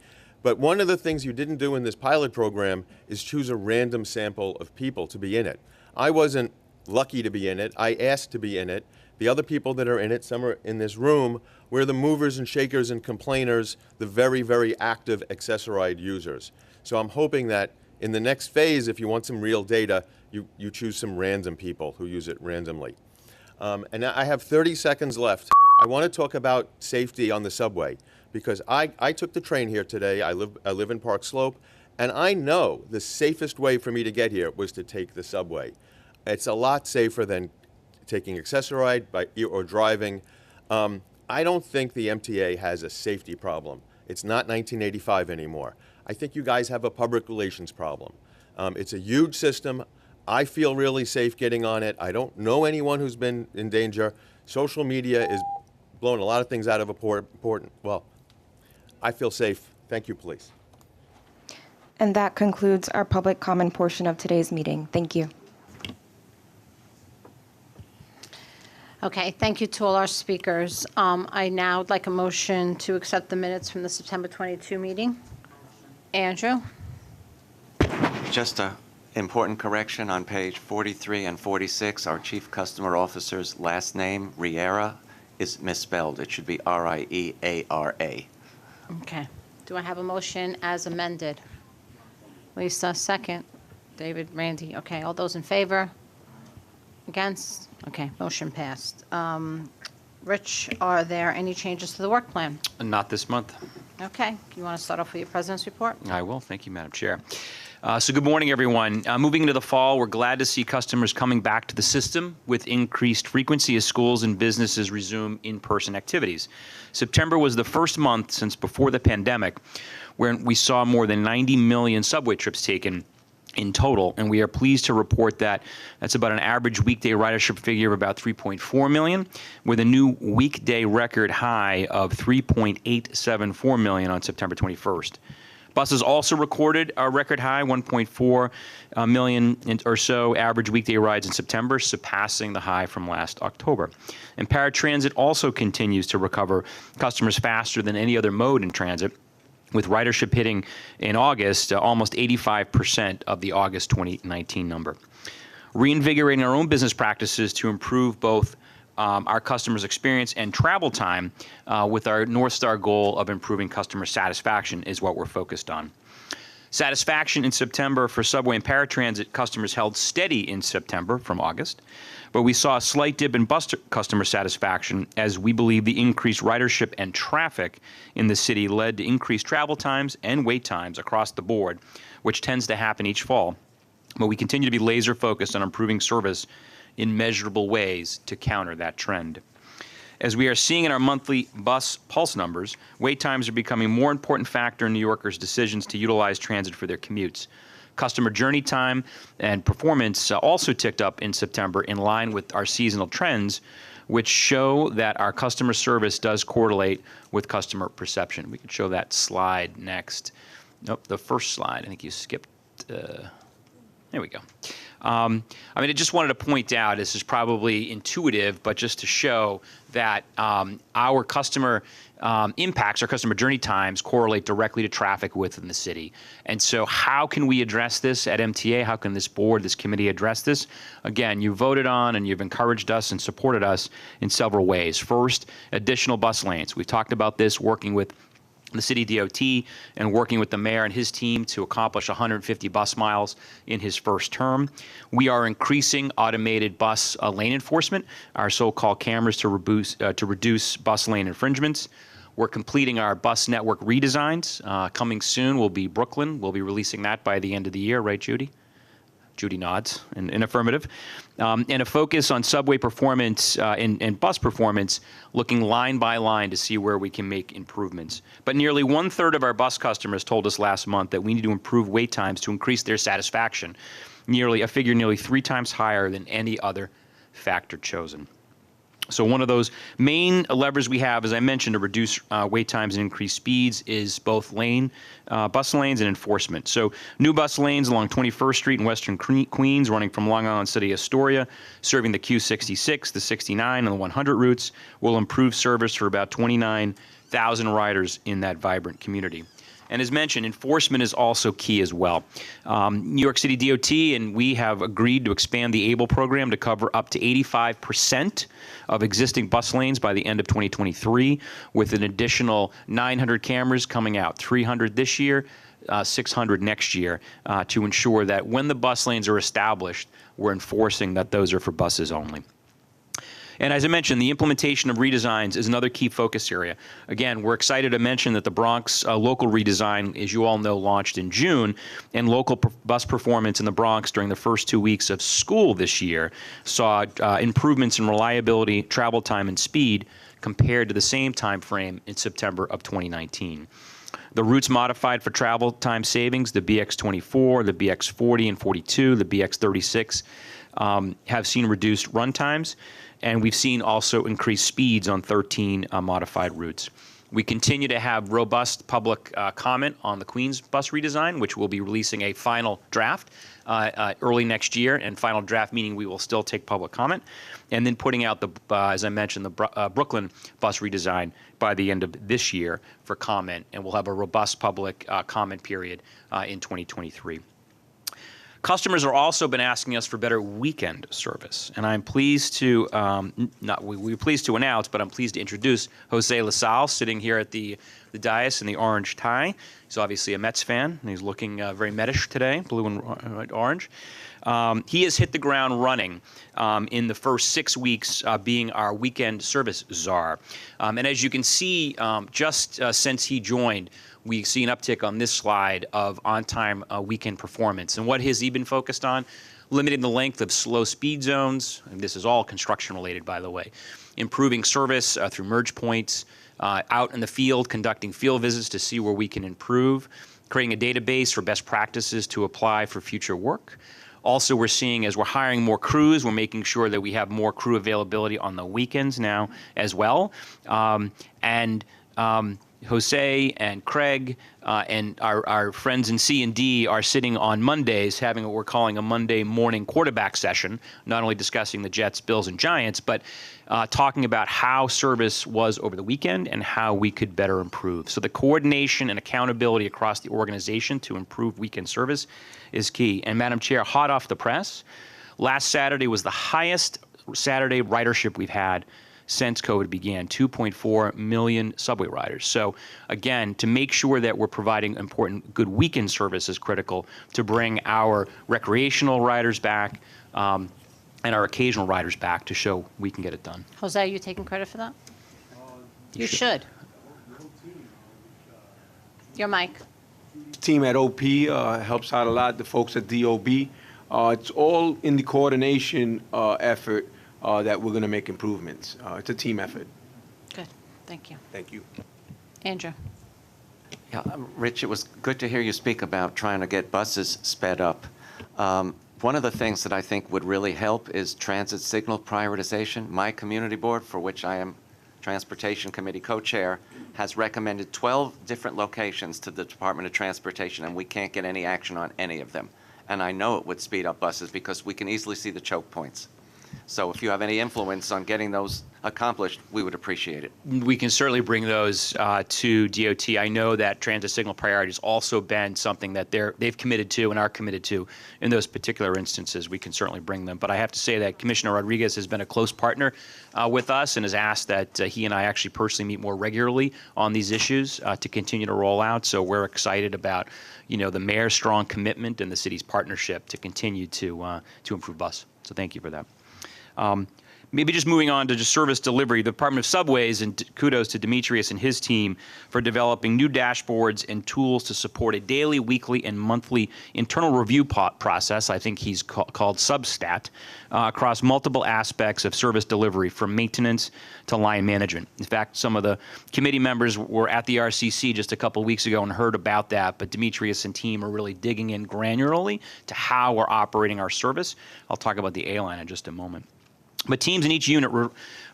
But one of the things you didn't do in this pilot program is choose a random sample of people to be in it. I wasn't lucky to be in it. I asked to be in it. The other people that are in it, some are in this room, we're the movers and shakers and complainers, the very, very active Access-a-Ride users. So I'm hoping that in the next phase, if you want some real data, you choose some random people who use it randomly. And I have 30 seconds left. I want to talk about safety on the subway because I took the train here today. I live in Park Slope, and I know the safest way for me to get here was to take the subway. It's a lot safer than taking Access-a-Ride or driving. I don't think the MTA has a safety problem. It's not 1985 anymore. I think you guys have a public relations problem. It's a huge system. I feel really safe getting on it. I don't know anyone who's been in danger. Social media is blowing a lot of things out of important. Well, I feel safe. Thank you, police. And that concludes our public comment portion of today's meeting. Thank you. Okay, thank you to all our speakers. I now would like a motion to accept the minutes from the September 22 meeting. Andrew? Just an important correction on page 43 and 46. Our Chief Customer Officer's last name, Riera, is misspelled. It should be R-I-E-A-R-A. Okay. Do I have a motion as amended? Lisa, second. David, Randy. Okay, all those in favor? Against? Okay, motion passed. Rich, are there any changes to the work plan? Not this month. Okay, you want to start off with your president's report? I will. Thank you, Madam Chair. So good morning, everyone. Moving into the fall, we're glad to see customers coming back to the system with increased frequency as schools and businesses resume in-person activities. September was the first month since before the pandemic where we saw more than 90 million subway trips taken in total, and we are pleased to report that that's about an average weekday ridership figure of about 3.4 million, with a new weekday record high of 3.874 million on September 21st. Buses also recorded a record high, 1.4 million or so average weekday rides in September, surpassing the high from last October. And paratransit also continues to recover customers faster than any other mode in transit, with ridership hitting in August almost 85% of the August 2019 number. Reinvigorating our own business practices to improve both our customers' experience and travel time with our North Star goal of improving customer satisfaction is what we're focused on. Satisfaction in September for subway and paratransit customers held steady in September from August, but we saw a slight dip in bus customer satisfaction as we believe the increased ridership and traffic in the city led to increased travel times and wait times across the board, which tends to happen each fall. But we continue to be laser focused on improving service in measurable ways to counter that trend. As we are seeing in our monthly bus pulse numbers, wait times are becoming a more important factor in New Yorkers' decisions to utilize transit for their commutes. Customer journey time and performance also ticked up in September in line with our seasonal trends, which show that our customer service does correlate with customer perception. We could show that slide next. Nope, the first slide. I think you skipped. There we go. I mean, I just wanted to point out, this is probably intuitive, but just to show that our customer impacts, our customer journey times correlate directly to traffic within the city. And so how can we address this at MTA? How can this board, this committee address this? Again, you voted on and you've encouraged us and supported us in several ways. First, additional bus lanes. We've talked about this, working with the city DOT and working with the mayor and his team to accomplish 150 bus miles in his first term. We are increasing automated bus lane enforcement, our so-called cameras to reduce bus lane infringements. We're completing our bus network redesigns. Coming soon will be Brooklyn. We'll be releasing that by the end of the year, right, Judy? Judy nods in affirmative. And a focus on subway performance and bus performance, looking line by line to see where we can make improvements. But nearly 1/3 of our bus customers told us last month that we need to improve wait times to increase their satisfaction, nearly 3 times higher than any other factor chosen. So one of those main levers we have, as I mentioned, to reduce wait times and increase speeds is both bus lanes and enforcement. So new bus lanes along 21st Street in Western Queens, running from Long Island City, Astoria, serving the Q66, the 69, and the 100 routes, will improve service for about 29,000 riders in that vibrant community. And as mentioned, enforcement is also key as well. New York City DOT and we have agreed to expand the ABLE program to cover up to 85% of existing bus lanes by the end of 2023, with an additional 900 cameras coming out, 300 this year, 600 next year, to ensure that when the bus lanes are established, we're enforcing that those are for buses only. And as I mentioned, the implementation of redesigns is another key focus area. Again, we're excited to mention that the Bronx local redesign, as you all know, launched in June, and local bus performance in the Bronx during the first 2 weeks of school this year saw improvements in reliability, travel time, and speed compared to the same time frame in September of 2019. The routes modified for travel time savings, the BX24, the BX40 and 42, the BX36, have seen reduced run times. And we've seen also increased speeds on 13 modified routes. We continue to have robust public comment on the Queens bus redesign, which we'll be releasing a final draft early next year, and final draft meaning we will still take public comment, and then putting out as I mentioned, the Brooklyn bus redesign by the end of this year for comment, and we'll have a robust public comment period in 2023. Customers are also been asking us for better weekend service, and I'm pleased to we're pleased to announce, but I'm pleased to introduce Jose LaSalle, sitting here at the dais in the orange tie. He's obviously a Mets fan, and he's looking very Metish today, blue and orange. He has hit the ground running in the first 6 weeks, being our weekend service czar. And as you can see, just since he joined, we see an uptick on this slide of on-time weekend performance. And what has he been focused on? Limiting the length of slow speed zones, and this is all construction related, by the way. Improving service through merge points, out in the field, conducting field visits to see where we can improve, creating a database for best practices to apply for future work. Also, we're seeing, as we're hiring more crews, we're making sure that we have more crew availability on the weekends now as well. Jose and Craig and our friends in C&D are sitting on Mondays having what we're calling a Monday morning quarterback session, not only discussing the Jets, Bills, and Giants, but talking about how service was over the weekend and how we could better improve. So the coordination and accountability across the organization to improve weekend service is key. And Madam Chair, hot off the press, last Saturday was the highest Saturday ridership we've had since COVID began, 2.4 million subway riders. So again, to make sure that we're providing important, good weekend service is critical to bring our recreational riders back and our occasional riders back to show we can get it done. Jose, are you taking credit for that? You should. Your mic. Team at OP helps out a lot, the folks at DOB. It's all in the coordination effort that we're going to make improvements. It's a team effort. Good. Thank you. Thank you. Andrew. Yeah, Rich, it was good to hear you speak about trying to get buses sped up. One of the things that I think would really help is transit signal prioritization. My community board, for which I am Transportation Committee co-chair, has recommended 12 different locations to the Department of Transportation, and we can't get any action on any of them. and I know it would speed up buses because we can easily see the choke points. So if you have any influence on getting those accomplished, we would appreciate it. We can certainly bring those to DOT. I know that transit signal priority has also been something that they've committed to and are committed to in those particular instances. We can certainly bring them. But I have to say that Commissioner Rodriguez has been a close partner with us and has asked that he and I actually personally meet more regularly on these issues to continue to roll out. So we're excited about, the mayor's strong commitment and the city's partnership to continue to improve bus. So thank you for that. Maybe just moving on to just service delivery, the Department of Subways, and kudos to Demetrius and his team for developing new dashboards and tools to support a daily, weekly, and monthly internal review process, I think he's called Substat, across multiple aspects of service delivery, from maintenance to line management. In fact, some of the committee members were at the RCC just a couple weeks ago and heard about that, but Demetrius and team are really digging in granularly to how we're operating our service. I'll talk about the A-line in just a moment. But teams in each unit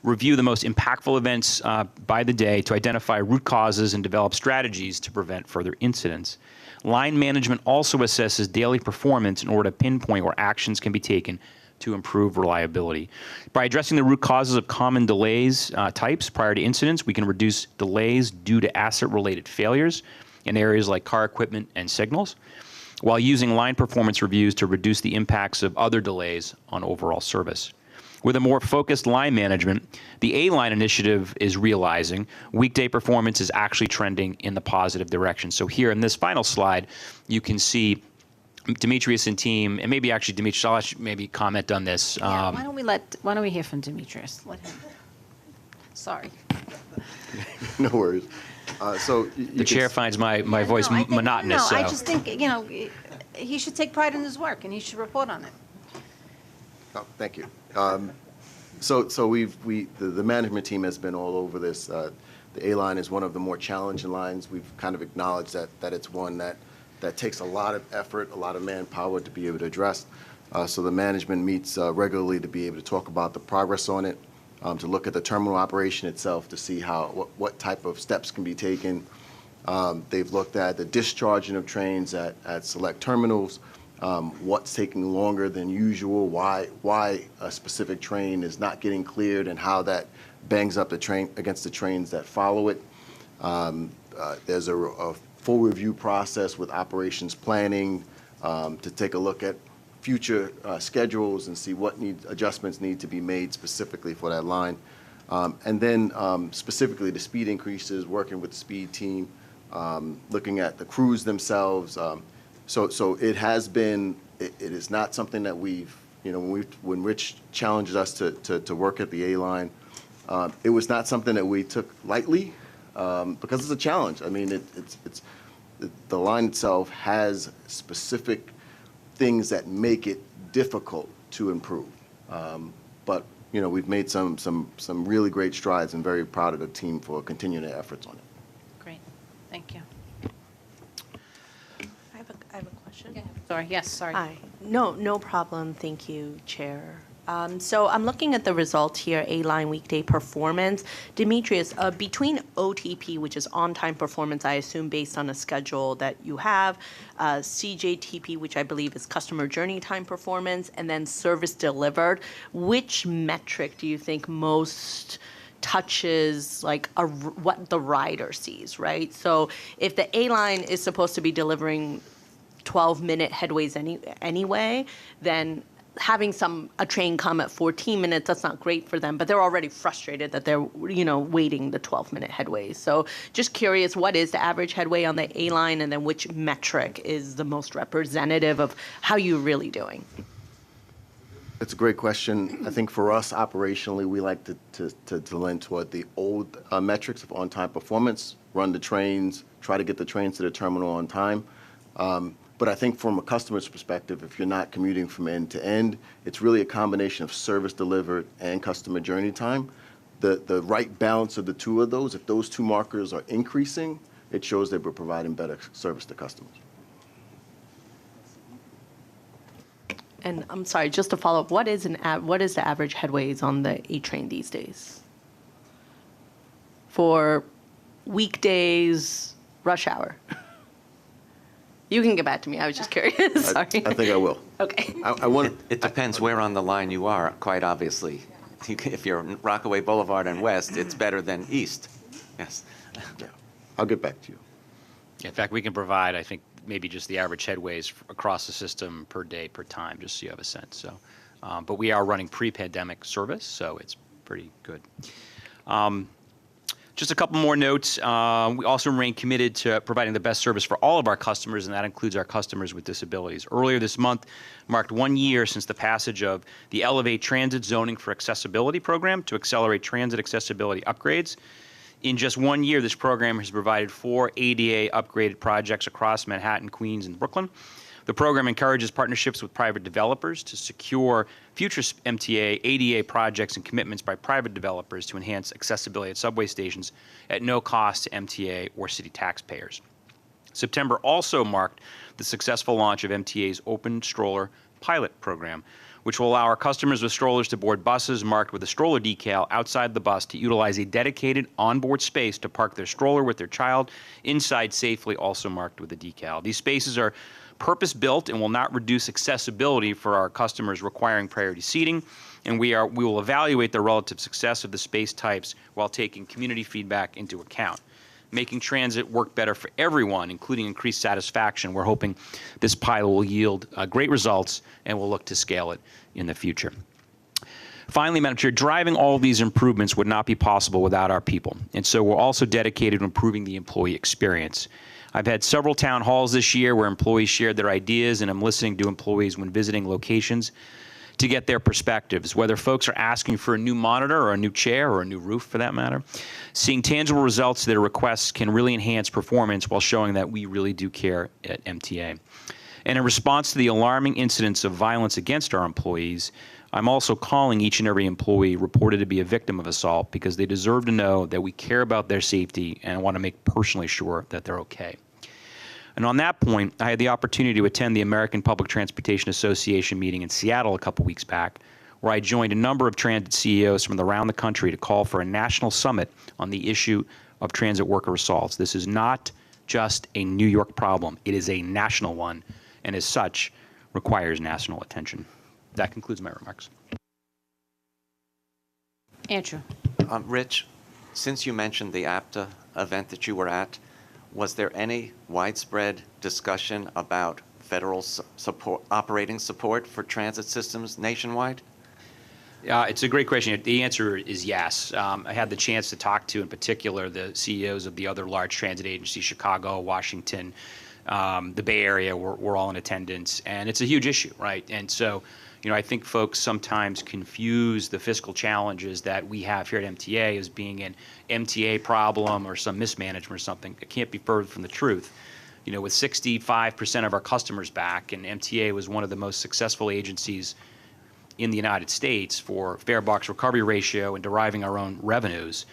review the most impactful events by the day to identify root causes and develop strategies to prevent further incidents. Line management also assesses daily performance in order to pinpoint where actions can be taken to improve reliability. By addressing the root causes of common delays types prior to incidents, we can reduce delays due to asset-related failures in areas like car equipment and signals, while using line performance reviews to reduce the impacts of other delays on overall service. With a more focused line management, the A-line initiative is realizing weekday performance is actually trending in the positive direction. So here in this final slide, you can see Demetrius and team, and maybe actually Demetrius, I'll let you maybe comment on this. Yeah, why don't we hear from Demetrius? Let him. Sorry. No worries. The chair finds my voice monotonous. No, I just think, he should take pride in his work and he should report on it. Oh, thank you. The management team has been all over this. The A-line is one of the more challenging lines. We've kind of acknowledged that it's one that takes a lot of effort, a lot of manpower to be able to address. So the management meets regularly to be able to talk about the progress on it, to look at the terminal operation itself to see what type of steps can be taken. They've looked at the discharging of trains at select terminals. What's taking longer than usual, why a specific train is not getting cleared, and how that bangs up the train against the trains that follow it. There's a full review process with operations planning to take a look at future schedules and see what adjustments need to be made specifically for that line. And then specifically the speed increases, working with the speed team, looking at the crews themselves. So it has been, it is not something that we've, when Rich challenged us to work at the A-line, it was not something that we took lightly because it's a challenge. I mean, the line itself has specific things that make it difficult to improve. But, we've made some really great strides, and very proud of the team for continuing their efforts on it. Great. Thank you. I have a question. Sorry. Yes, sorry. Hi. No problem. Thank you, Chair. So I'm looking at the results here, A-line weekday performance. Demetrius, between OTP, which is on-time performance, I assume based on a schedule that you have, CJTP, which I believe is customer journey time performance, and then service delivered, which metric do you think most touches what the rider sees, right? So if the A-line is supposed to be delivering 12-minute headways anyway, then having a train come at 14 minutes, that's not great for them, but they're already frustrated that they're, waiting the 12-minute headways. So just curious, what is the average headway on the A-line, and then which metric is the most representative of how you're really doing? It's a great question. I think for us operationally, we like to lean toward the old metrics of on-time performance, run the trains, try to get the trains to the terminal on time. But I think from a customer's perspective, if you're not commuting from end to end, it's really a combination of service delivered and customer journey time. The right balance of the two of those, if those two markers are increasing, it shows that we're providing better service to customers. And I'm sorry, just to follow up, what is the average headways on the A train these days? For weekdays, rush hour? You can get back to me. I was just curious. Sorry. I think I will. Okay. I want. It depends where on the line you are, quite obviously. If you're on Rockaway Boulevard and west, it's better than east. Yes. Yeah. I'll get back to you. In fact, we can provide, I think, maybe just the average headways across the system per day, per time, just so you have a sense. So, but we are running pre-pandemic service, so it's pretty good. Just a couple more notes. We also remain committed to providing the best service for all of our customers, and that includes our customers with disabilities. Earlier this month marked 1 year since the passage of the Elevate Transit Zoning for Accessibility program to accelerate transit accessibility upgrades. In just 1 year, this program has provided 4 ADA upgraded projects across Manhattan, Queens, and Brooklyn. The program encourages partnerships with private developers to secure future MTA ADA projects and commitments by private developers to enhance accessibility at subway stations at no cost to MTA or city taxpayers. September also marked the successful launch of MTA's Open Stroller Pilot Program, which will allow our customers with strollers to board buses marked with a stroller decal outside the bus to utilize a dedicated onboard space to park their stroller with their child inside safely, also marked with a decal. These spaces are purpose-built and will not reduce accessibility for our customers requiring priority seating, and we will evaluate the relative success of the space types while taking community feedback into account. Making transit work better for everyone, including increased satisfaction. We're hoping this pilot will yield great results, and we'll look to scale it in the future. Finally, Madam Chair, driving all of these improvements would not be possible without our people, and so we're also dedicated to improving the employee experience. I've had several town halls this year where employees shared their ideas, and I'm listening to employees when visiting locations to get their perspectives, whether folks are asking for a new monitor or a new chair or a new roof for that matter. Seeing tangible results to their requests can really enhance performance while showing that we really do care at MTA. And in response to the alarming incidents of violence against our employees, I'm also calling each and every employee reported to be a victim of assault because they deserve to know that we care about their safety and want to make personally sure that they're okay. And on that point, I had the opportunity to attend the American Public Transportation Association meeting in Seattle a couple weeks back, where I joined a number of transit CEOs from around the country to call for a national summit on the issue of transit worker assaults. This is not just a New York problem. It is a national one, and as such, requires national attention. That concludes my remarks. Andrew. Rich, since you mentioned the APTA event that you were at, was there any widespread discussion about federal support, operating support for transit systems nationwide? It's a great question. The answer is yes. I had the chance to talk to, in particular, the CEOs of the other large transit agencies, Chicago, Washington, the Bay Area were all in attendance, and it's a huge issue, right? And so, you know, I think folks sometimes confuse the fiscal challenges that we have here at MTA as being an MTA problem or some mismanagement or something. It can't be further from the truth. You know, with 65% of our customers back, and MTA was one of the most successful agencies in the United States for fare box recovery ratio and deriving our own revenues,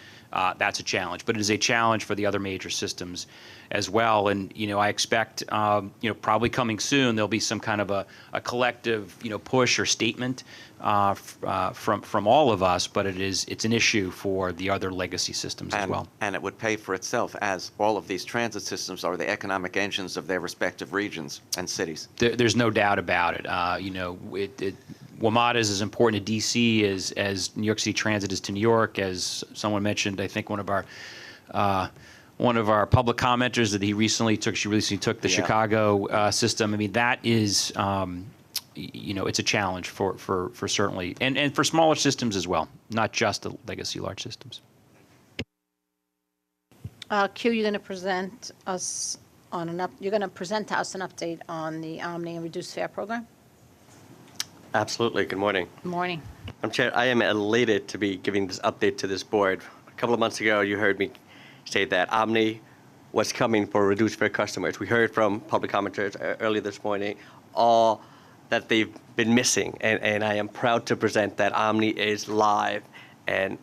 that's a challenge. But it is a challenge for the other major systems as well. And, you know, I expect, you know, probably coming soon, there'll be some kind of a collective, you know, push or statement from all of us, but it's an issue for the other legacy systems as well. And it would pay for itself, as all of these transit systems are the economic engines of their respective regions and cities. There's no doubt about it. You know, WMATA is as important to D.C. as New York City Transit is to New York. As someone mentioned, I think one of our public commenters that she recently took the Chicago system. I mean, that is, you know, it's a challenge for certainly, and for smaller systems as well, not just the legacy large systems. Q, you're going to present us on you're going to present to us an update on the Omni and Reduced Fare program. Absolutely. Good morning. Good morning. Madam Chair, I am elated to be giving this update to this board. A couple of months ago, you heard me say that Omni was coming for reduced fare customers. We heard from public commenters earlier this morning all that they've been missing, and I am proud to present that Omni is live and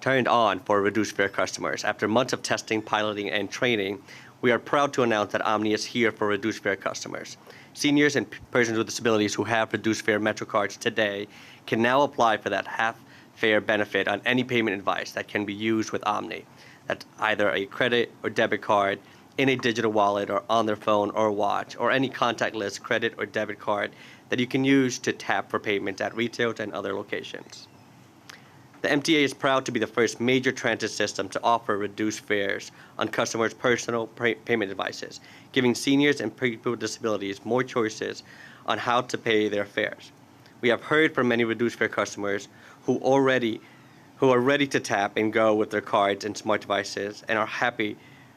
turned on for reduced fare customers. After months of testing, piloting, and training, we are proud to announce that Omni is here for reduced fare customers. Seniors and persons with disabilities who have reduced fare Metro cards today can now apply for that half fare benefit on any payment device that can be used with Omni. That's either a credit or debit card, in a digital wallet or on their phone or watch or any contactless credit or debit card that you can use to tap for payments at retail and other locations. The MTA is proud to be the first major transit system to offer reduced fares on customers' personal payment devices, giving seniors and people with disabilities more choices on how to pay their fares. We have heard from many reduced fare customers who are ready to tap and go with their cards and smart devices and are happy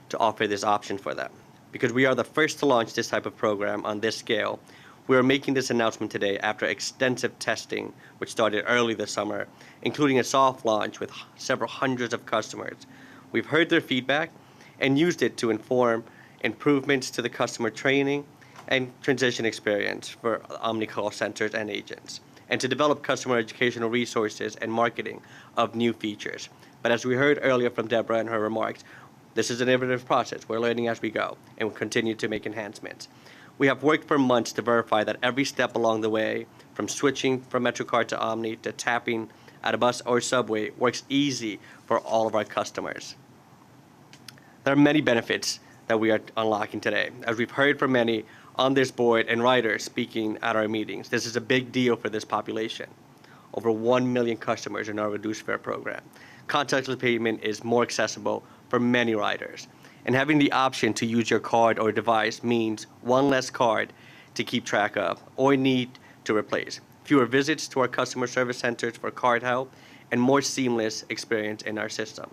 to offer this option for them. Because we are the first to launch this type of program on this scale, we are making this announcement today after extensive testing, which started early this summer, including a soft launch with several hundreds of customers. We've heard their feedback and used it to inform improvements to the customer training and transition experience for Omni call centers and agents, and to develop customer educational resources and marketing of new features. But as we heard earlier from Deborah in her remarks, this is an iterative process. We're learning as we go, and we'll continue to make enhancements. We have worked for months to verify that every step along the way, from switching from MetroCard to Omni to tapping at a bus or subway, works easy for all of our customers. There are many benefits that we are unlocking today. As we've heard from many on this board and writers speaking at our meetings, this is a big deal for this population. Over 1 million customers in our reduced fare program. Contactless payment is more accessible for many riders. And having the option to use your card or device means one less card to keep track of or need to replace, fewer visits to our customer service centers for card help, and more seamless experience in our system.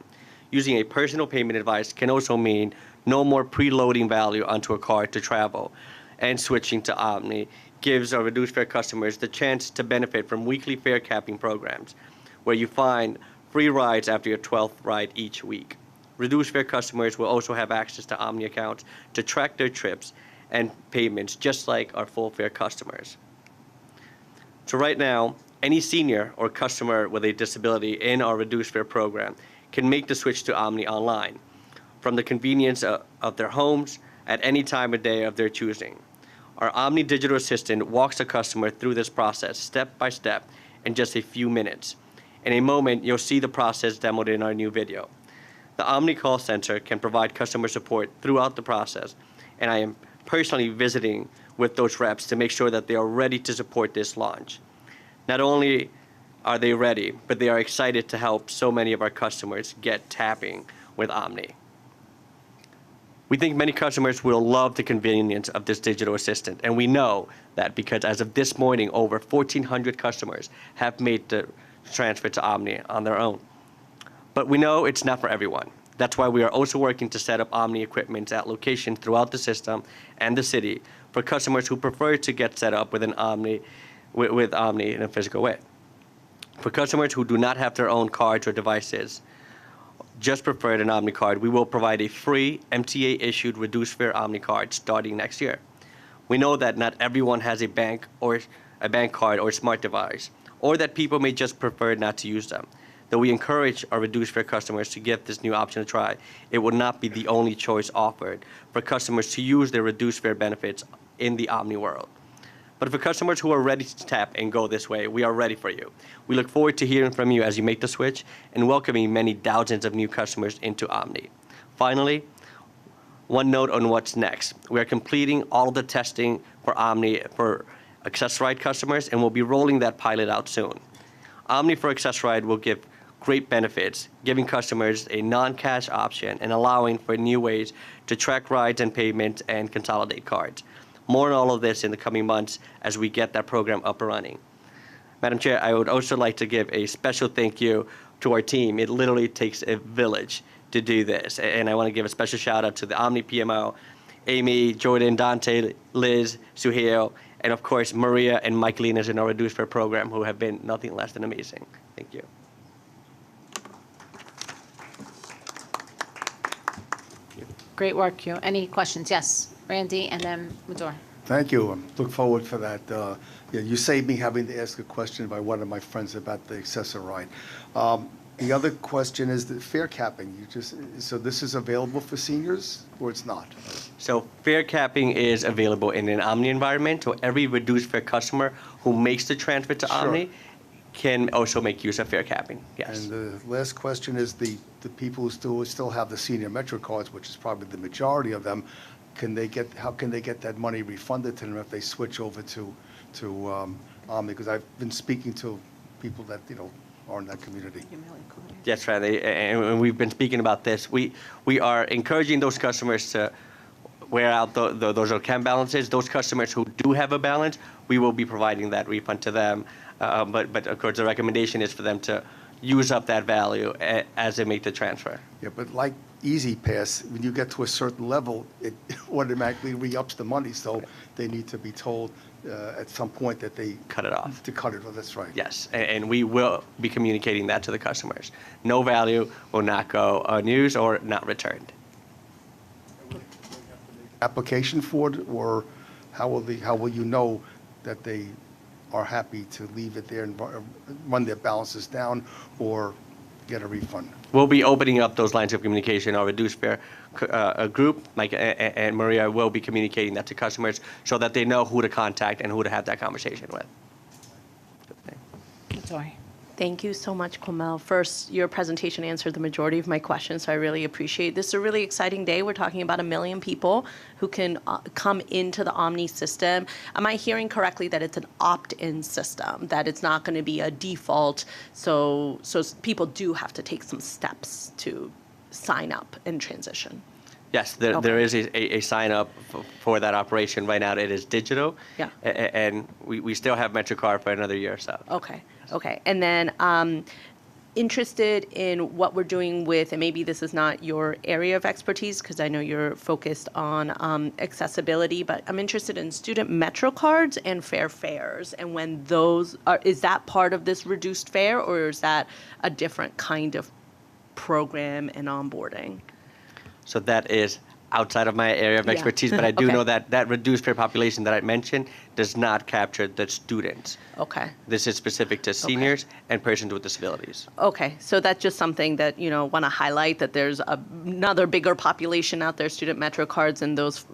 Using a personal payment device can also mean no more preloading value onto a card to travel, and switching to Omni gives our reduced fare customers the chance to benefit from weekly fare capping programs, where you find free rides after your 12th ride each week. Reduced fare customers will also have access to Omni accounts to track their trips and payments just like our full fare customers. So right now, any senior or customer with a disability in our reduced fare program can make the switch to Omni online from the convenience of their homes at any time of day of their choosing. Our Omni digital assistant walks the customer through this process step by step in just a few minutes. In a moment, you'll see the process demoed in our new video. The Omni call center can provide customer support throughout the process, and I am personally visiting with those reps to make sure that they are ready to support this launch. Not only are they ready, but they are excited to help so many of our customers get tapping with Omni. We think many customers will love the convenience of this digital assistant, and we know that because as of this morning, over 1,400 customers have made the transfer to Omni on their own. But we know it's not for everyone. That's why we are also working to set up Omni equipment at locations throughout the system and the city for customers who prefer to get set up with Omni in a physical way. For customers who do not have their own cards or devices, just preferred an Omni card, we will provide a free MTA-issued reduced fare Omni card starting next year. We know that not everyone has a bank card or smart device, or that people may just prefer not to use them. Though we encourage our reduced fare customers to give this new option a try, it will not be the only choice offered for customers to use their reduced fare benefits in the Omni world. But for customers who are ready to tap and go this way, we are ready for you. We look forward to hearing from you as you make the switch and welcoming many thousands of new customers into Omni. Finally, one note on what's next. We are completing all of the testing for Omni for Access-Ride customers, and we'll be rolling that pilot out soon. Omni for Access-Ride will give great benefits, giving customers a non-cash option and allowing for new ways to track rides and payments and consolidate cards. More on all of this in the coming months as we get that program up and running. Madam Chair, I would also like to give a special thank you to our team. It literally takes a village to do this. And I want to give a special shout out to the Omni PMO, Amy, Jordan, Dante, Liz, Suhail, and of course, Maria and Mike Linas in our reduced fare program who have been nothing less than amazing. Thank you. Great work, you. Any questions? Yes, Randy, and then Mador. Thank you. Look forward for that. Yeah, you saved me having to ask a question by one of my friends about the Access-Ride. The other question is the fare capping. So this is available for seniors or it's not? So fare capping is available in an Omni environment. So every reduced fare customer who makes the transfer to Omni can also make use of fare capping, yes. And the last question is the people who still have the senior Metro cards, which is probably the majority of them, how can they get that money refunded to them if they switch over to Omni? Because I've been speaking to people that, are in that community. That's right, and we've been speaking about this. We are encouraging those customers to wear out those account balances. Those customers who do have a balance, we will be providing that refund to them. But of course, the recommendation is for them to use up that value as they make the transfer. Yeah, but like Easy Pass, when you get to a certain level, it automatically re-ups the money, so they need to be told at some point that they cut it off. To cut it off, that's right. Yes, and we will be communicating that to the customers. No value will not go unused or not returned. Application for it, or how will you know that they are happy to leave it there and run their balances down or get a refund? We'll be opening up those lines of communication. Our reduced fare group, Mike and Maria, will be communicating that to customers so that they know who to contact and who to have that conversation with. Sorry. Thank you so much, Kwamel. First, your presentation answered the majority of my questions, so I really appreciate this. Is a really exciting day. We're talking about 1 million people who can come into the Omni system. Am I hearing correctly that it's an opt-in system, that it's not going to be a default, so people do have to take some steps to sign up and transition? Yes, there is a sign up for that operation. Right now it is digital. Yeah. And we still have MetroCard for another year or so. Okay. And then interested in what we're doing with, and maybe this is not your area of expertise because I know you're focused on accessibility, but I'm interested in student Metro cards and fare fares, and when those are, is that part of this reduced fare, or is that a different kind of program and onboarding? So that is outside of my area of expertise, but I do know that that reduced fare population that I mentioned does not capture the students. Okay. This is specific to seniors and persons with disabilities. Okay, so that's just something that, want to highlight, that there's another bigger population out there, student Metro cards, and those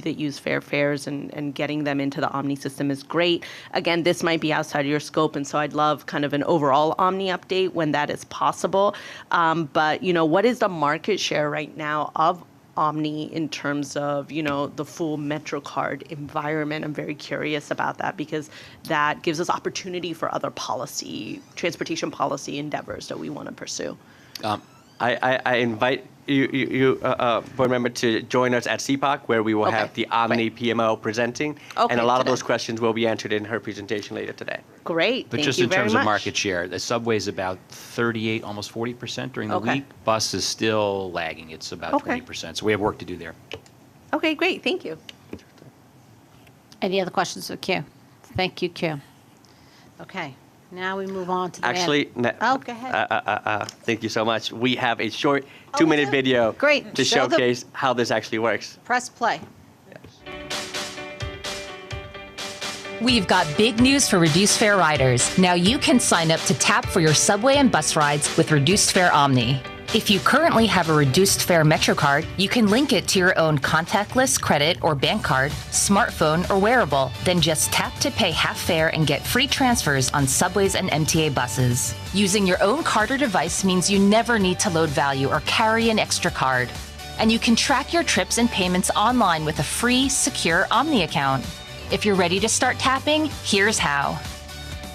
that use fare fares, and getting them into the Omni system is great. Again, this might be outside of your scope, and so I'd love kind of an overall Omni update when that is possible. But, what is the market share right now of Omni in terms of, the full Metro card environment? I'm very curious about that because that gives us opportunity for other transportation policy endeavors that we want to pursue. I invite you board member, to join us at CPOC, where we will have the Omni PMO presenting, and a lot of those questions will be answered in her presentation later today. Great, but just in terms of market share, the subway is about 38, almost 40% during the week. Bus is still lagging; it's about 20%. So we have work to do there. Okay, great, thank you. Any other questions of Q? Thank you, Q. Okay. Now we move on to the go ahead. Thank you so much. We have a short 2-minute video to showcase how this actually works. Press play. We've got big news for reduced fare riders. Now you can sign up to tap for your subway and bus rides with Reduced Fare Omni. If you currently have a reduced fare Metro card, you can link it to your own contactless credit or bank card, smartphone, or wearable. Then just tap to pay half fare and get free transfers on subways and MTA buses. Using your own card or device means you never need to load value or carry an extra card. And you can track your trips and payments online with a free, secure Omni account. If you're ready to start tapping, here's how.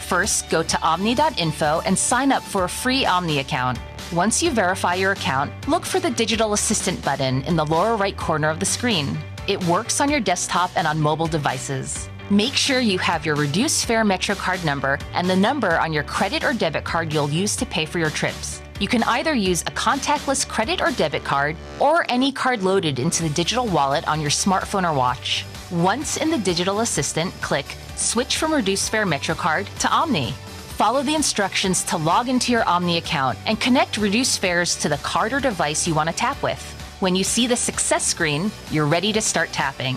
First, go to omni.info and sign up for a free Omni account. Once you verify your account, look for the Digital Assistant button in the lower right corner of the screen. It works on your desktop and on mobile devices. Make sure you have your reduced fare Metro card number and the number on your credit or debit card you'll use to pay for your trips. You can either use a contactless credit or debit card or any card loaded into the digital wallet on your smartphone or watch. Once in the Digital Assistant, click Switch from Reduced Fare Metro card to Omni. Follow the instructions to log into your Omni account and connect reduced fares to the card or device you want to tap with. When you see the success screen, you're ready to start tapping.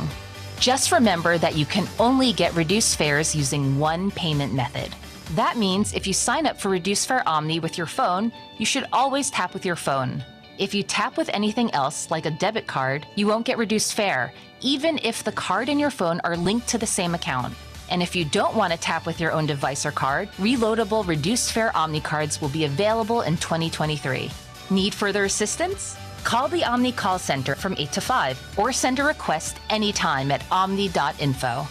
Just remember that you can only get reduced fares using one payment method. That means if you sign up for Reduced Fare Omni with your phone, you should always tap with your phone. If you tap with anything else, like a debit card, you won't get reduced fare, even if the card and your phone are linked to the same account. And if you don't want to tap with your own device or card, reloadable reduced fare Omni cards will be available in 2023. Need further assistance? Call the Omni call center from 8 to 5 or send a request anytime at omni.info.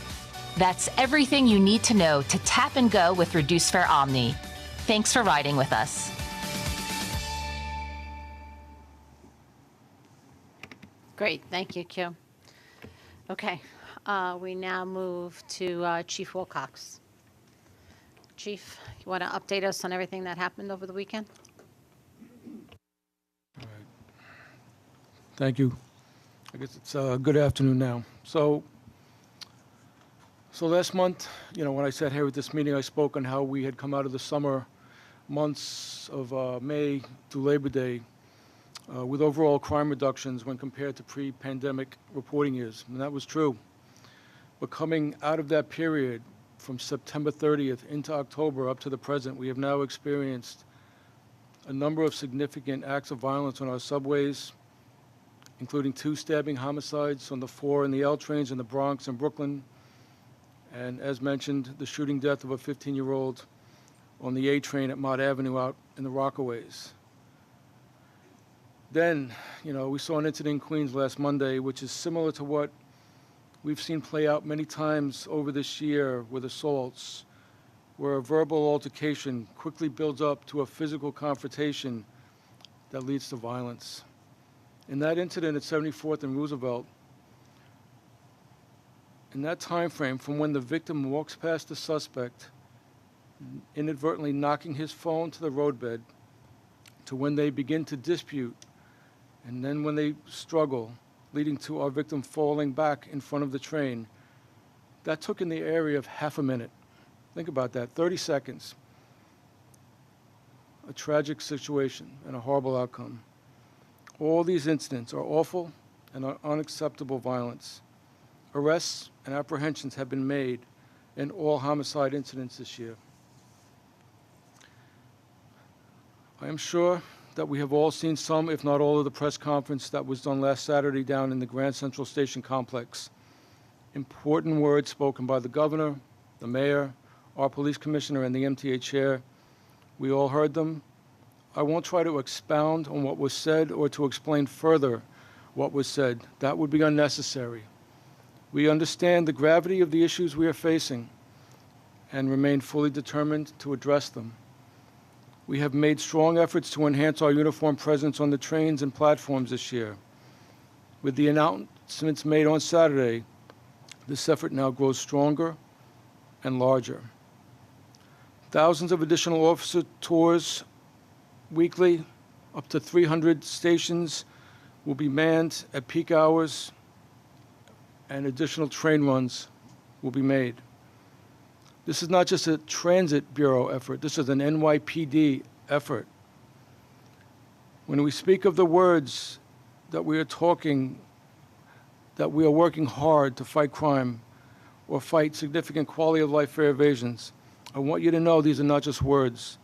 That's everything you need to know to tap and go with reduced fare Omni. Thanks for riding with us. Great, thank you, Q. Okay, we now move to Chief Wilcox. Chief, you want to update us on everything that happened over the weekend? Thank you. I guess it's good afternoon now. So last month, when I sat here at this meeting, I spoke on how we had come out of the summer months of May to Labor Day with overall crime reductions when compared to pre-pandemic reporting years, and that was true. But coming out of that period, from September 30th into October up to the present, we have now experienced a number of significant acts of violence on our subways, including 2 stabbing homicides on the 4 and the L trains in the Bronx and Brooklyn, and as mentioned, the shooting death of a 15-year-old on the A train at Mott Avenue out in the Rockaways. Then, we saw an incident in Queens last Monday, which is similar to what we've seen play out many times over this year with assaults, where a verbal altercation quickly builds up to a physical confrontation that leads to violence. In that incident at 74th and Roosevelt, in that time frame from when the victim walks past the suspect, inadvertently knocking his phone to the roadbed, to when they begin to dispute, and then when they struggle, leading to our victim falling back in front of the train, that took in the area of half a minute. Think about that, 30 seconds. A tragic situation and a horrible outcome. All these incidents are awful and are unacceptable violence. Arrests and apprehensions have been made in all homicide incidents this year. I am sure that we have all seen some, if not all, of the press conference that was done last Saturday down in the Grand Central Station complex. Important words spoken by the governor, the mayor, our police commissioner, and the MTA chair. We all heard them. I won't try to expound on what was said or to explain further what was said. That would be unnecessary. We understand the gravity of the issues we are facing and remain fully determined to address them. We have made strong efforts to enhance our uniform presence on the trains and platforms this year. With the announcements made on Saturday, this effort now grows stronger and larger. Thousands of additional officer tours weekly, up to 300 stations will be manned at peak hours, and additional train runs will be made. This is not just a Transit Bureau effort, this is an NYPD effort. When we speak of the words that we are talking, that we are working hard to fight crime or fight significant quality of life fare evasions, I want you to know these are not just words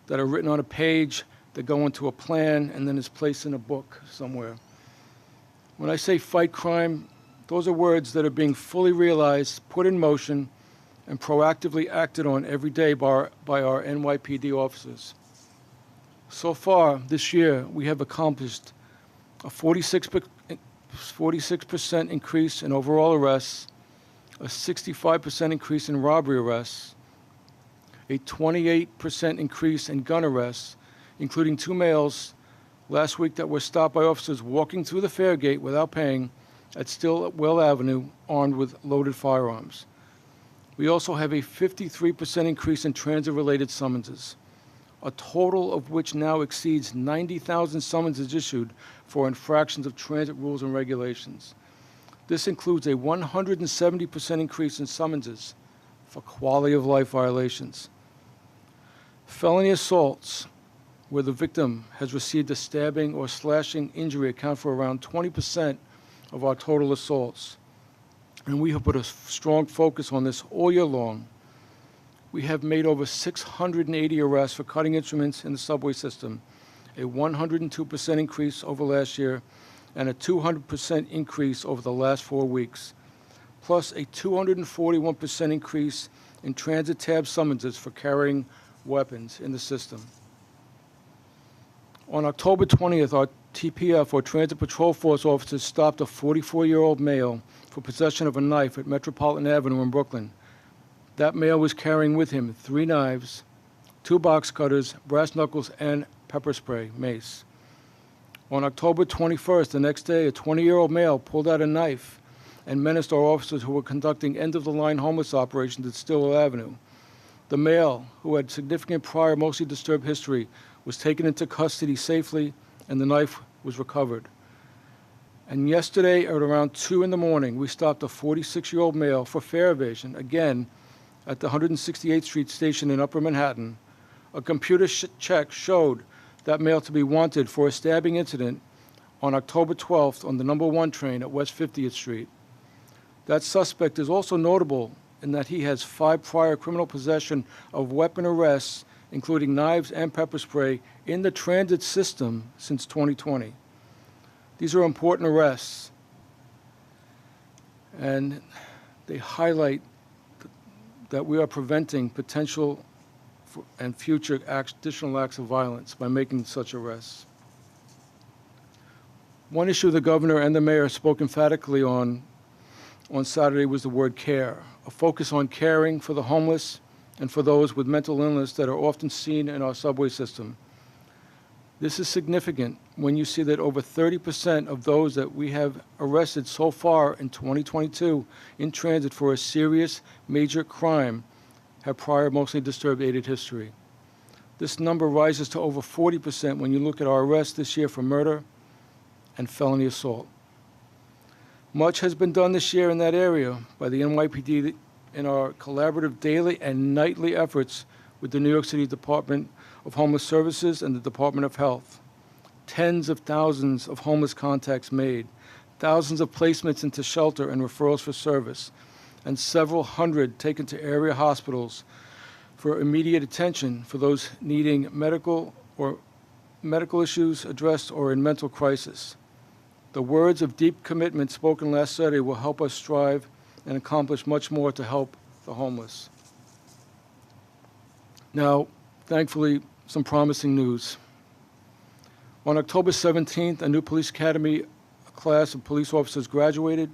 that are written on a page, that go into a plan, and then is placed in a book somewhere. When I say fight crime, those are words that are being fully realized, put in motion, and proactively acted on every day by our NYPD officers. So far this year, we have accomplished a 46% increase in overall arrests, a 65% increase in robbery arrests, a 28% increase in gun arrests, including 2 males last week that were stopped by officers walking through the fare gate without paying at Stillwell Avenue armed with loaded firearms. We also have a 53% increase in transit-related summonses, a total of which now exceeds 90,000 summonses issued for infractions of transit rules and regulations. This includes a 170% increase in summonses for quality of life violations. Felony assaults, where the victim has received a stabbing or slashing injury, account for around 20% of our total assaults. And we have put a strong focus on this all year long. We have made over 680 arrests for cutting instruments in the subway system, a 102% increase over last year, and a 200% increase over the last 4 weeks. plus a 241% increase in transit tab summonses for carrying weapons in the system. On October 20th, our TPF, or Transit Patrol Force officers, stopped a 44-year-old male for possession of a knife at Metropolitan Avenue in Brooklyn. That male was carrying with him 3 knives, 2 box cutters, brass knuckles, and pepper spray, mace. On October 21st, the next day, a 20-year-old male pulled out a knife and menaced our officers who were conducting end-of-the-line homeless operations at Stillwell Avenue. The male, who had significant prior, mostly disturbed history, was taken into custody safely, and the knife was recovered. And yesterday, at around 2 in the morning, we stopped a 46-year-old male for fare evasion, again, at the 168th Street station in Upper Manhattan. A computer check showed that male to be wanted for a stabbing incident on October 12th on the number 1 train at West 50th Street. That suspect is also notable in that he has 5 prior criminal possession of weapon arrests, including knives and pepper spray, in the transit system since 2020. These are important arrests, and they highlight that we are preventing potential and future additional acts of violence by making such arrests. One issue the governor and the mayor spoke emphatically on Saturday was the word care, a focus on caring for the homeless and for those with mental illness that are often seen in our subway system. This is significant when you see that over 30% of those that we have arrested so far in 2022 in transit for a serious major crime have prior mostly disturbed aided history. This number rises to over 40% when you look at our arrests this year for murder and felony assault. Much has been done this year in that area by the NYPD in our collaborative daily and nightly efforts with the New York City Department of Homeless Services and the Department of Health. Tens of thousands of homeless contacts made, thousands of placements into shelter and referrals for service, and several hundred taken to area hospitals for immediate attention for those needing medical issues addressed or in mental crisis. The words of deep commitment spoken last Saturday will help us strive and accomplish much more to help the homeless. Now, thankfully, some promising news. On October 17th, a new police academy class of police officers graduated.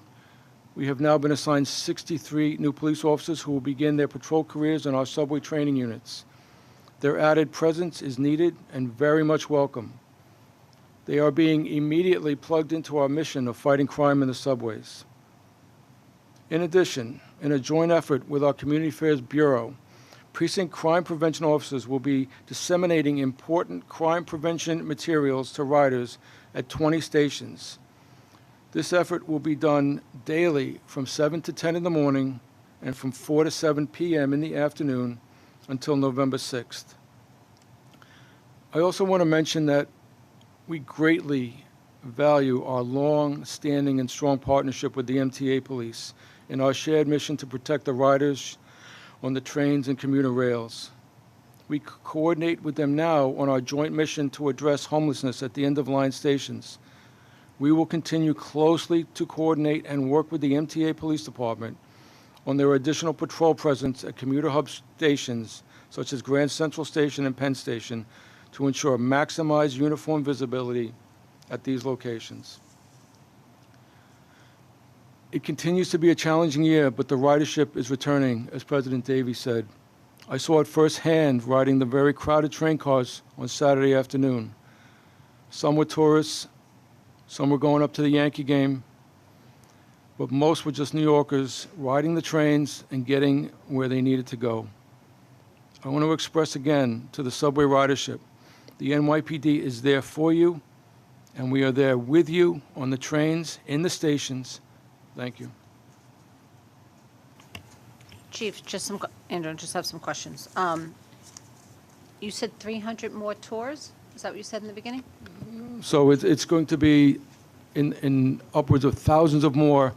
We have now been assigned 63 new police officers who will begin their patrol careers in our subway training units. Their added presence is needed and very much welcome. They are being immediately plugged into our mission of fighting crime in the subways. In addition, in a joint effort with our Community Affairs Bureau, precinct crime prevention officers will be disseminating important crime prevention materials to riders at 20 stations. This effort will be done daily from 7 to 10 in the morning and from 4 to 7 p.m. in the afternoon until November 6th. I also want to mention that we greatly value our long-standing and strong partnership with the MTA Police in our shared mission to protect the riders on the trains and commuter rails. We coordinate with them now on our joint mission to address homelessness at the end-of-line stations. We will continue closely to coordinate and work with the MTA Police Department on their additional patrol presence at commuter hub stations such as Grand Central Station and Penn Station to ensure maximized uniform visibility at these locations. It continues to be a challenging year, but the ridership is returning, as President Davies said. I saw it firsthand riding the very crowded train cars on Saturday afternoon. Some were tourists, some were going up to the Yankee game, but most were just New Yorkers riding the trains and getting where they needed to go. I want to express again to the subway ridership, the NYPD is there for you, and we are there with you on the trains, in the stations. Thank you. Chief, Andrew, just have some questions. You said 300 more tours? Is that what you said in the beginning? So it's going to be in upwards of thousands of more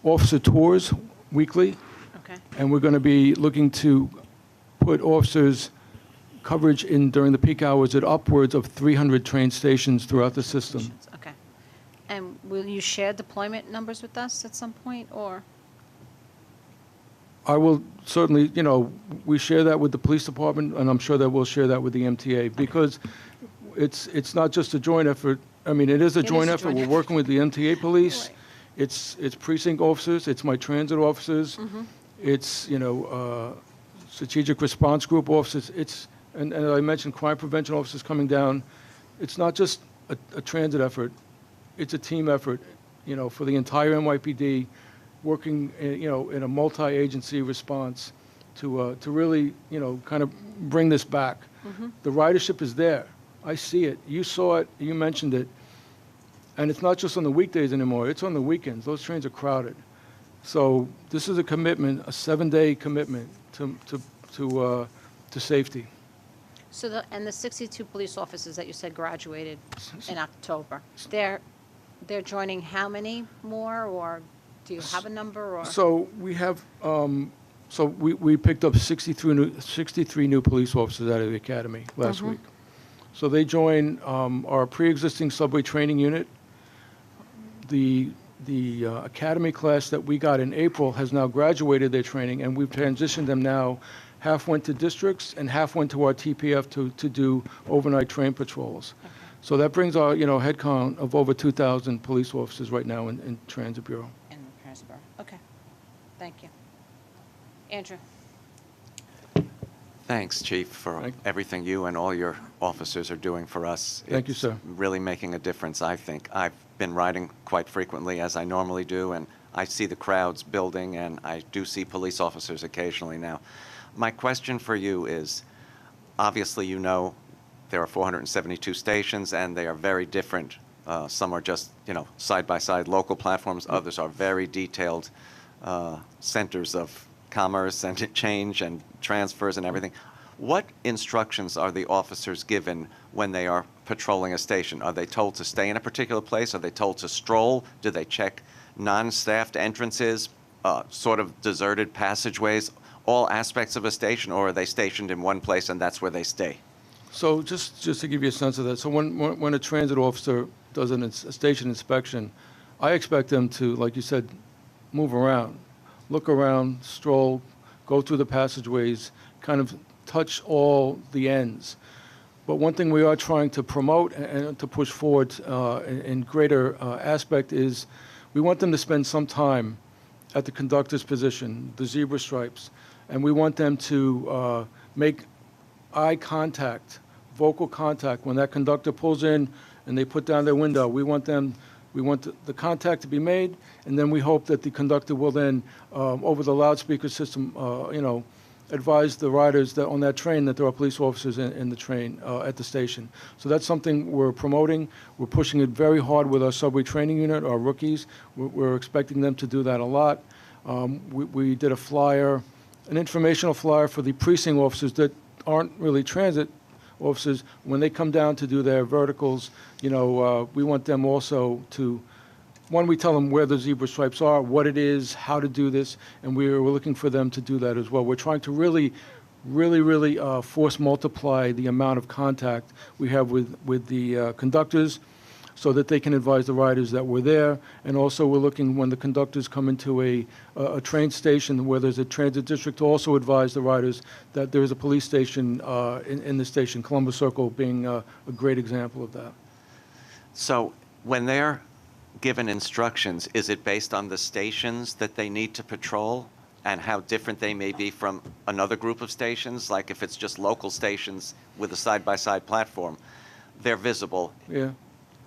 officer tours weekly. Okay. And we're going to be looking to put officers coverage in during the peak hours at upwards of 300 train stations throughout the system. Okay. And will you share deployment numbers with us at some point, or? I will certainly, we share that with the police department, and I'm sure that we'll share that with the MTA, because it's not just a joint effort. I mean, it is a joint effort. We're working with the MTA police. It's precinct officers. It's my transit officers. It's, strategic response group officers. And I mentioned crime prevention officers coming down. It's not just a transit effort. It's a team effort, for the entire NYPD, working, in a multi-agency response to really, kind of bring this back. The ridership is there. I see it. You saw it. You mentioned it. And it's not just on the weekdays anymore. It's on the weekends. Those trains are crowded. So this is a commitment, a 7-day commitment to safety. So the 62 police officers that you said graduated in October, they're joining how many more, or do you have a number? Or So we have, we picked up 63 new police officers out of the academy last week. So they join our pre-existing subway training unit. The academy class that we got in April has now graduated their training, and we've transitioned them now. Half went to districts and half went to our TPF to do overnight train patrols. So that brings our head count of over 2,000 police officers right now in Transit Bureau. in the Transit Bureau? Okay, thank you. Andrew? Thanks, Chief, for everything you and all your officers are doing for us. Thank you, It's sir. really making a difference, I think. I've been riding quite frequently, as I normally do, and I see the crowds building, and I do see police officers occasionally now. My question for you is, obviously there are 472 stations, and they are very different. Some are just, side-by-side local platforms. Others are very detailed centers of commerce and change and transfers and everything. What instructions are the officers given when they are patrolling a station? Are they told to stay in a particular place? Are they told to stroll? Do they check non-staffed entrances, sort of deserted passageways, all aspects of a station, or are they stationed in one place and that's where they stay? So just to give you a sense of that, so when a transit officer does a station inspection, I expect them to, like you said, move around, look around, stroll, go through the passageways, kind of touch all the ends. But one thing we are trying to promote and to push forward in greater aspect is we want them to spend some time at the conductor's position, the zebra stripes, and we want them to make eye contact, vocal contact. When that conductor pulls in and they put down their window, we want the contact to be made, and then we hope that the conductor will then, over the loudspeaker system, advise the riders that on that train that there are police officers in the train at the station. So that's something we're promoting. We're pushing it very hard with our subway training unit, our rookies. We're expecting them to do that a lot. We did a flyer, an informational flyer for the precinct officers that aren't really transit officers. When they come down to do their verticals, we want them also to, one, we tell them where the zebra stripes are, what it is, how to do this, and we're looking for them to do that as well. We're trying to really force multiply the amount of contact we have with the conductors so that they can advise the riders that we're there. And also we're looking, when the conductors come into a train station where there's a transit district, to also advise the riders that there is a police station in the station, Columbus Circle being a great example of that. So when they're given instructions, is it based on the stations that they need to patrol and how different they may be from another group of stations? Like if it's just local stations with a side-by-side platform, they're visible. Yeah.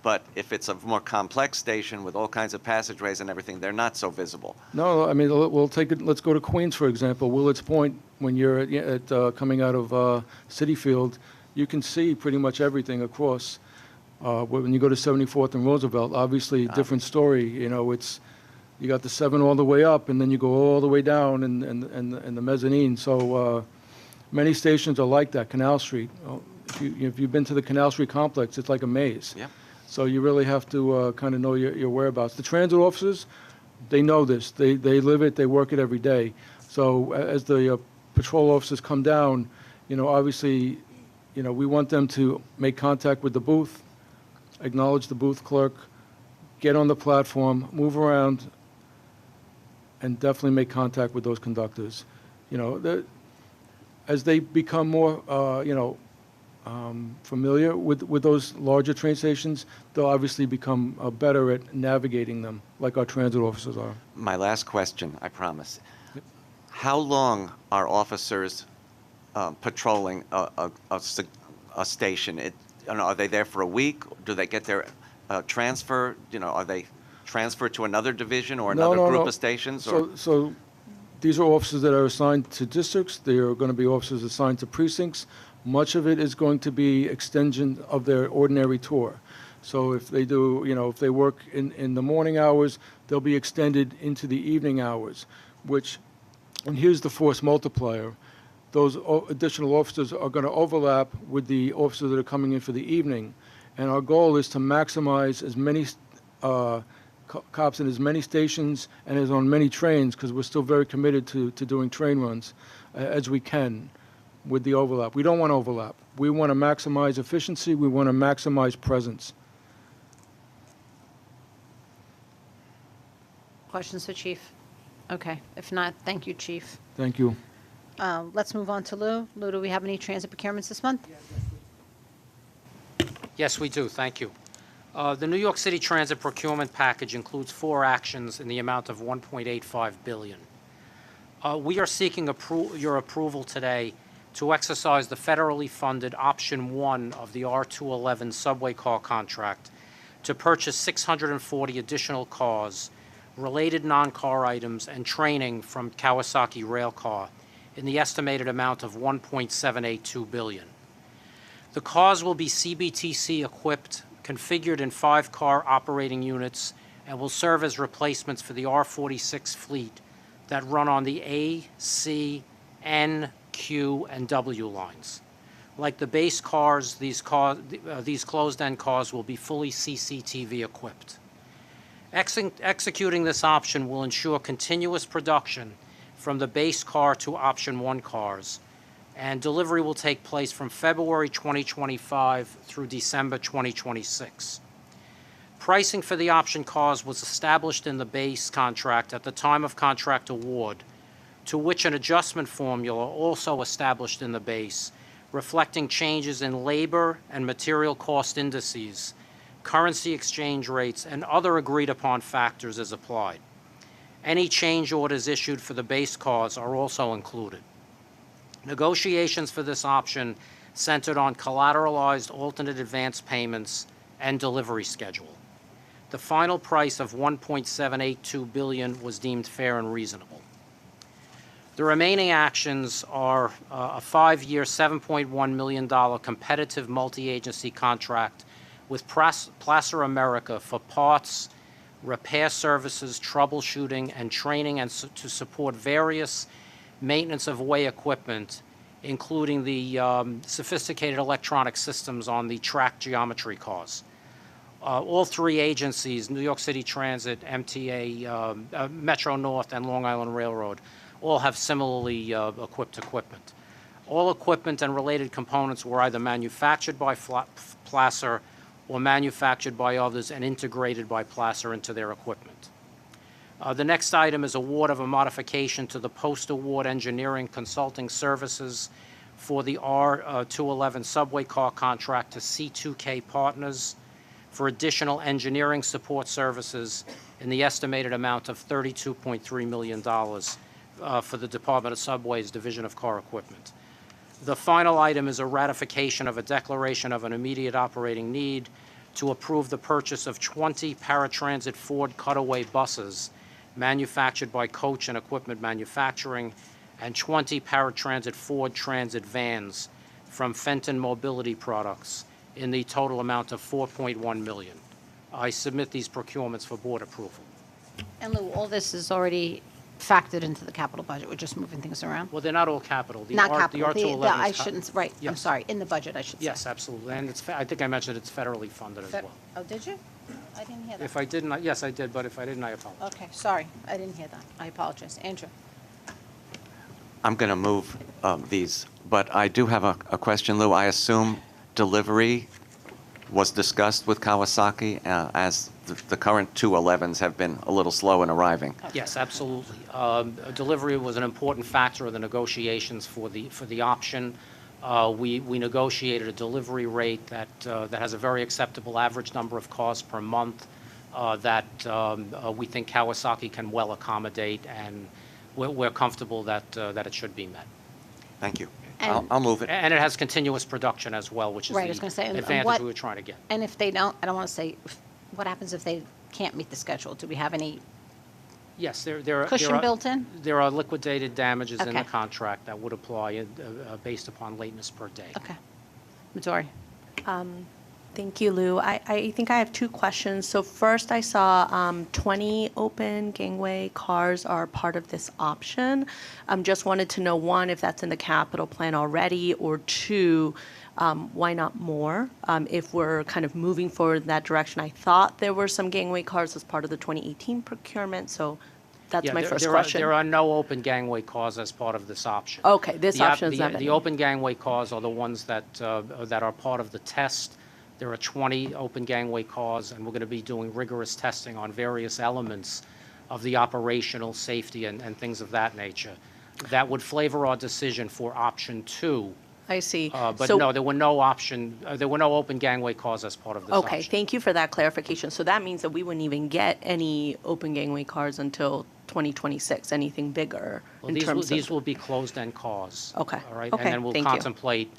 But if it's a more complex station with all kinds of passageways and everything, they're not so visible. No, I mean, we'll take it. Let's go to Queens, for example. Willets Point, when you're coming out of City Field, you can see pretty much everything across. When you go to 74th and Roosevelt, obviously different story. It's you got the 7 all the way up, and then you go all the way down, and the mezzanine. So many stations are like that. Canal Street. If you've been to the Canal Street complex, it's like a maze. Yeah. So you really have to kind of know your whereabouts. The transit officers, they know this. They live it. They work it every day. So as the patrol officers come down, obviously, we want them to make contact with the booth, acknowledge the booth clerk, get on the platform, move around, and definitely make contact with those conductors. As they become more, familiar with those larger train stations, they'll obviously become better at navigating them, like our transit officers are. My last question, I promise. How long are officers patrolling a station? Are they there for a week? Do they get their transfer? Are they transferred to another division or another group of stations? So these are officers that are assigned to districts. They are going to be officers assigned to precincts. Much of it is going to be extension of their ordinary tour. So if they do, if they work in the morning hours, they'll be extended into the evening hours, and here's the force multiplier. Those additional officers are going to overlap with the officers that are coming in for the evening. And our goal is to maximize as many cops in as many stations and as on many trains, because we're still very committed to doing train runs as we can with the overlap. We don't want overlap. We want to maximize efficiency. We want to maximize presence. Questions for Chief? Okay, if not, thank you, Chief. Thank you. Let's move on to Lou. Lou, do we have any transit procurements this month? Yes, we do. Thank you. The New York City Transit procurement package includes 4 actions in the amount of $1.85 billion. We are seeking your approval today to exercise the federally funded Option 1 of the R211 subway car contract to purchase 640 additional cars, related non-car items, and training from Kawasaki Railcar in the estimated amount of $1.782 billion. The cars will be CBTC equipped, configured in 5 car operating units, and will serve as replacements for the R46 fleet that run on the A, C, N, Q, and W lines. Like the base cars, these closed-end cars will be fully CCTV equipped. Executing this option will ensure continuous production from the base car to Option 1 cars, and delivery will take place from February 2025 through December 2026. Pricing for the option cars was established in the base contract at the time of contract award, to which an adjustment formula also established in the base, reflecting changes in labor and material cost indices, currency exchange rates, and other agreed-upon factors as applied. Any change orders issued for the base cars are also included. Negotiations for this option centered on collateralized alternate advance payments and delivery schedule. The final price of $1.782 billion was deemed fair and reasonable. The remaining actions are a 5-year, $7.1 million competitive multi-agency contract with Placer America for parts, repair services, troubleshooting, and training, and to support various maintenance of way equipment, including the sophisticated electronic systems on the track geometry cars. All 3 agencies, New York City Transit, MTA, Metro North, and Long Island Railroad, all have similarly equipped equipment. All equipment and related components were either manufactured by Placer or manufactured by others and integrated by Placer into their equipment. The next item is award of a modification to the post-award engineering consulting services for the R211 subway car contract to C2K Partners for additional engineering support services in the estimated amount of $32.3 million for the Department of Subways Division of Car Equipment. The final item is a ratification of a declaration of an immediate operating need to approve the purchase of 20 paratransit Ford cutaway buses manufactured by Coach and Equipment Manufacturing, and 20 paratransit Ford Transit vans from Fenton Mobility Products in the total amount of $4.1 million. I submit these procurements for board approval. And Lou, all this is already factored into the capital budget. We're just moving things around. Well, they're not all capital. Not capital. The R211 I is shouldn't, right, I'm Yes. sorry, in the budget, I should say. Yes, absolutely. And I think I mentioned it's federally funded as well. Oh, did you? I didn't hear that. If I didn't, yes, I did, but if I didn't, I apologize. Okay, sorry, I didn't hear that. I apologize. Andrew? I'm going to move these, but I do have a question, Lou. I assume delivery was discussed with Kawasaki, as the current 211s have been a little slow in arriving? Yes, absolutely. Delivery was an important factor of the negotiations for the option. We negotiated a delivery rate that has a very acceptable average number of cars per month that we think Kawasaki can well accommodate, and we're comfortable that it should be met. Thank you. And- I'll move it. And it has continuous production as well, which is Right, I was gonna say, the and advantage what- we were trying to get. And if they don't, I don't want to say, what happens if they can't meet the schedule? Do we have any Yes, there cushion are, built in? There are liquidated damages in the Okay. contract that would apply based upon lateness per day. Okay. Midori? Thank you, Lou. I think I have two questions. So first, I saw 20 open gangway cars are part of this option. Just wanted to know, one, if that's in the capital plan already, or two, why not more? If we're kind of moving forward in that direction, I thought there were some gangway cars as part of the 2018 procurement, so that's Yeah, my there- first there question. There are no open gangway cars as part of this option. Okay, this The op- option is the- not The any. open gangway cars are the ones that are part of the test. There are 20 open gangway cars, and we're going to be doing rigorous testing on various elements of the operational safety and things of that nature. That would flavor our decision for option 2. I see. But So- no, there were no open gangway cars as part of this Okay, option. thank you for that clarification. So that means that we wouldn't even get any open gangway cars until 2026, anything bigger Well, in these will, terms these of... will be closed-end cars. Okay. All right? Okay, And then we'll thank you. contemplate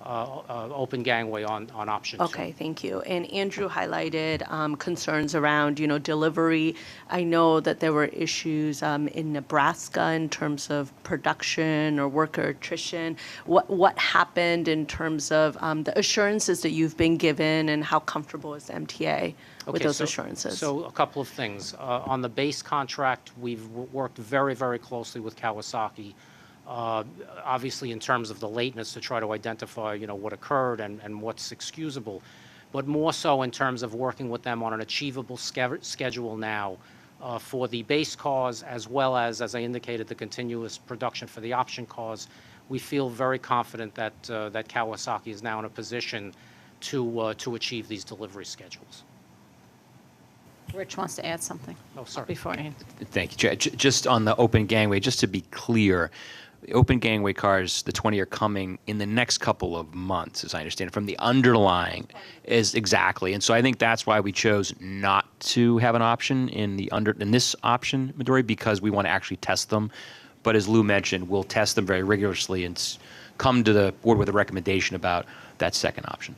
open gangway on option 2. Okay, thank you. And Andrew highlighted concerns around, delivery. I know that there were issues in Nebraska in terms of production or worker attrition. What happened in terms of the assurances that you've been given, and how comfortable is the MTA with those assurances? So a couple of things. On the base contract, we've worked very, very closely with Kawasaki, obviously in terms of the lateness to try to identify, what occurred and what's excusable, but more so in terms of working with them on an achievable schedule now for the base cars, as well as I indicated, the continuous production for the option cars. We feel very confident that Kawasaki is now in a position to achieve these delivery schedules. Rich wants to add something. Oh, sorry. Beforehand. Thank you, Chair. Just on the open gangway, just to be clear, the open gangway cars, the 20 are coming in the next couple of months, as I understand it, from the underlying is exactly. And so I think that's why we chose not to have an option in this option, Midori, because we want to actually test them. But as Lou mentioned, we'll test them very rigorously and come to the board with a recommendation about that second option.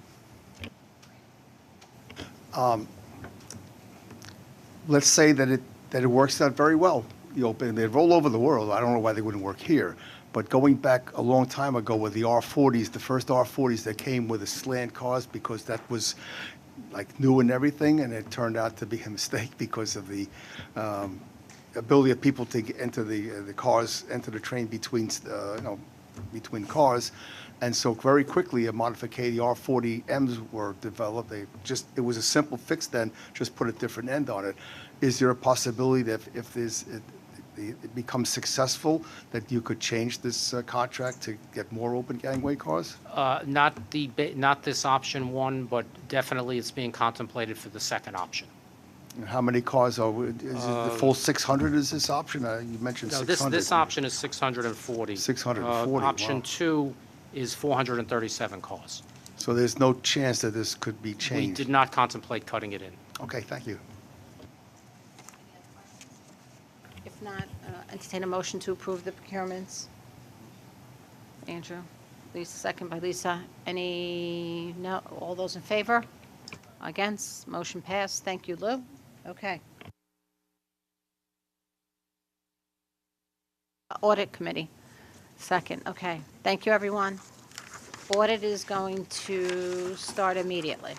Let's say that it works out very well. They're all over the world. I don't know why they wouldn't work here. But going back a long time ago with the R40s, the first R40s that came with the slant cars, because that was like new and everything, and it turned out to be a mistake because of the ability of people to enter the cars, enter the train between cars. And so very quickly, a modification, the R40Ms were developed. It was a simple fix then, just put a different end on it. Is there a possibility that if it becomes successful, that you could change this contract to get more open gangway cars? Not this option 1, but definitely it's being contemplated for the second option. And how many cars is it the full 600 is this option? You mentioned No, 600. this option is 640. 640, Option wow. 2 is 437 cars. So there's no chance that this could be We changed? did not contemplate cutting it in. Okay, thank you. If not, entertain a motion to approve the procurements. Andrew? Lisa, second by Lisa. No? All those in favor? Against? Motion passed. Thank you, Lou. Okay. Audit Committee. Second, okay. Thank you, everyone. Audit is going to start immediately.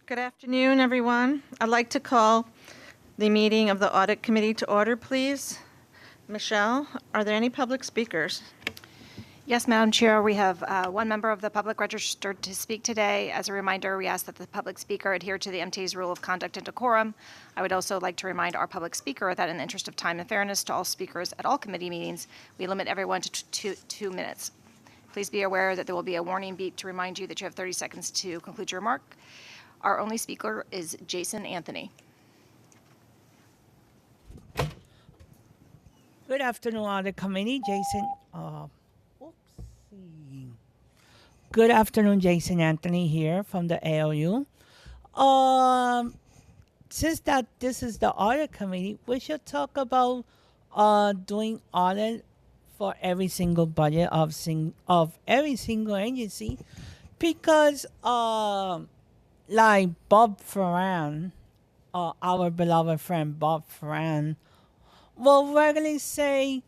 Good afternoon, everyone. I'd like to call the meeting of the Audit Committee to order, please. Michelle, are there any public speakers? Yes, Madam Chair, we have one member of the public registered to speak today. As a reminder, we ask that the public speaker adhere to the MTA's rule of conduct and decorum. I would also like to remind our public speaker that in the interest of time and fairness to all speakers at all committee meetings, we limit everyone to 2 minutes. Please be aware that there will be a warning beep to remind you that you have 30 seconds to conclude your remark. Our only speaker is Jason Anthony. Good afternoon, Audit Committee. Good afternoon, Jason Anthony here from the ALU. Since that this is the Audit Committee, we should talk about doing audit for every single budget of every single agency, because like Bob Ferran, our beloved friend Bob Ferran, will regularly say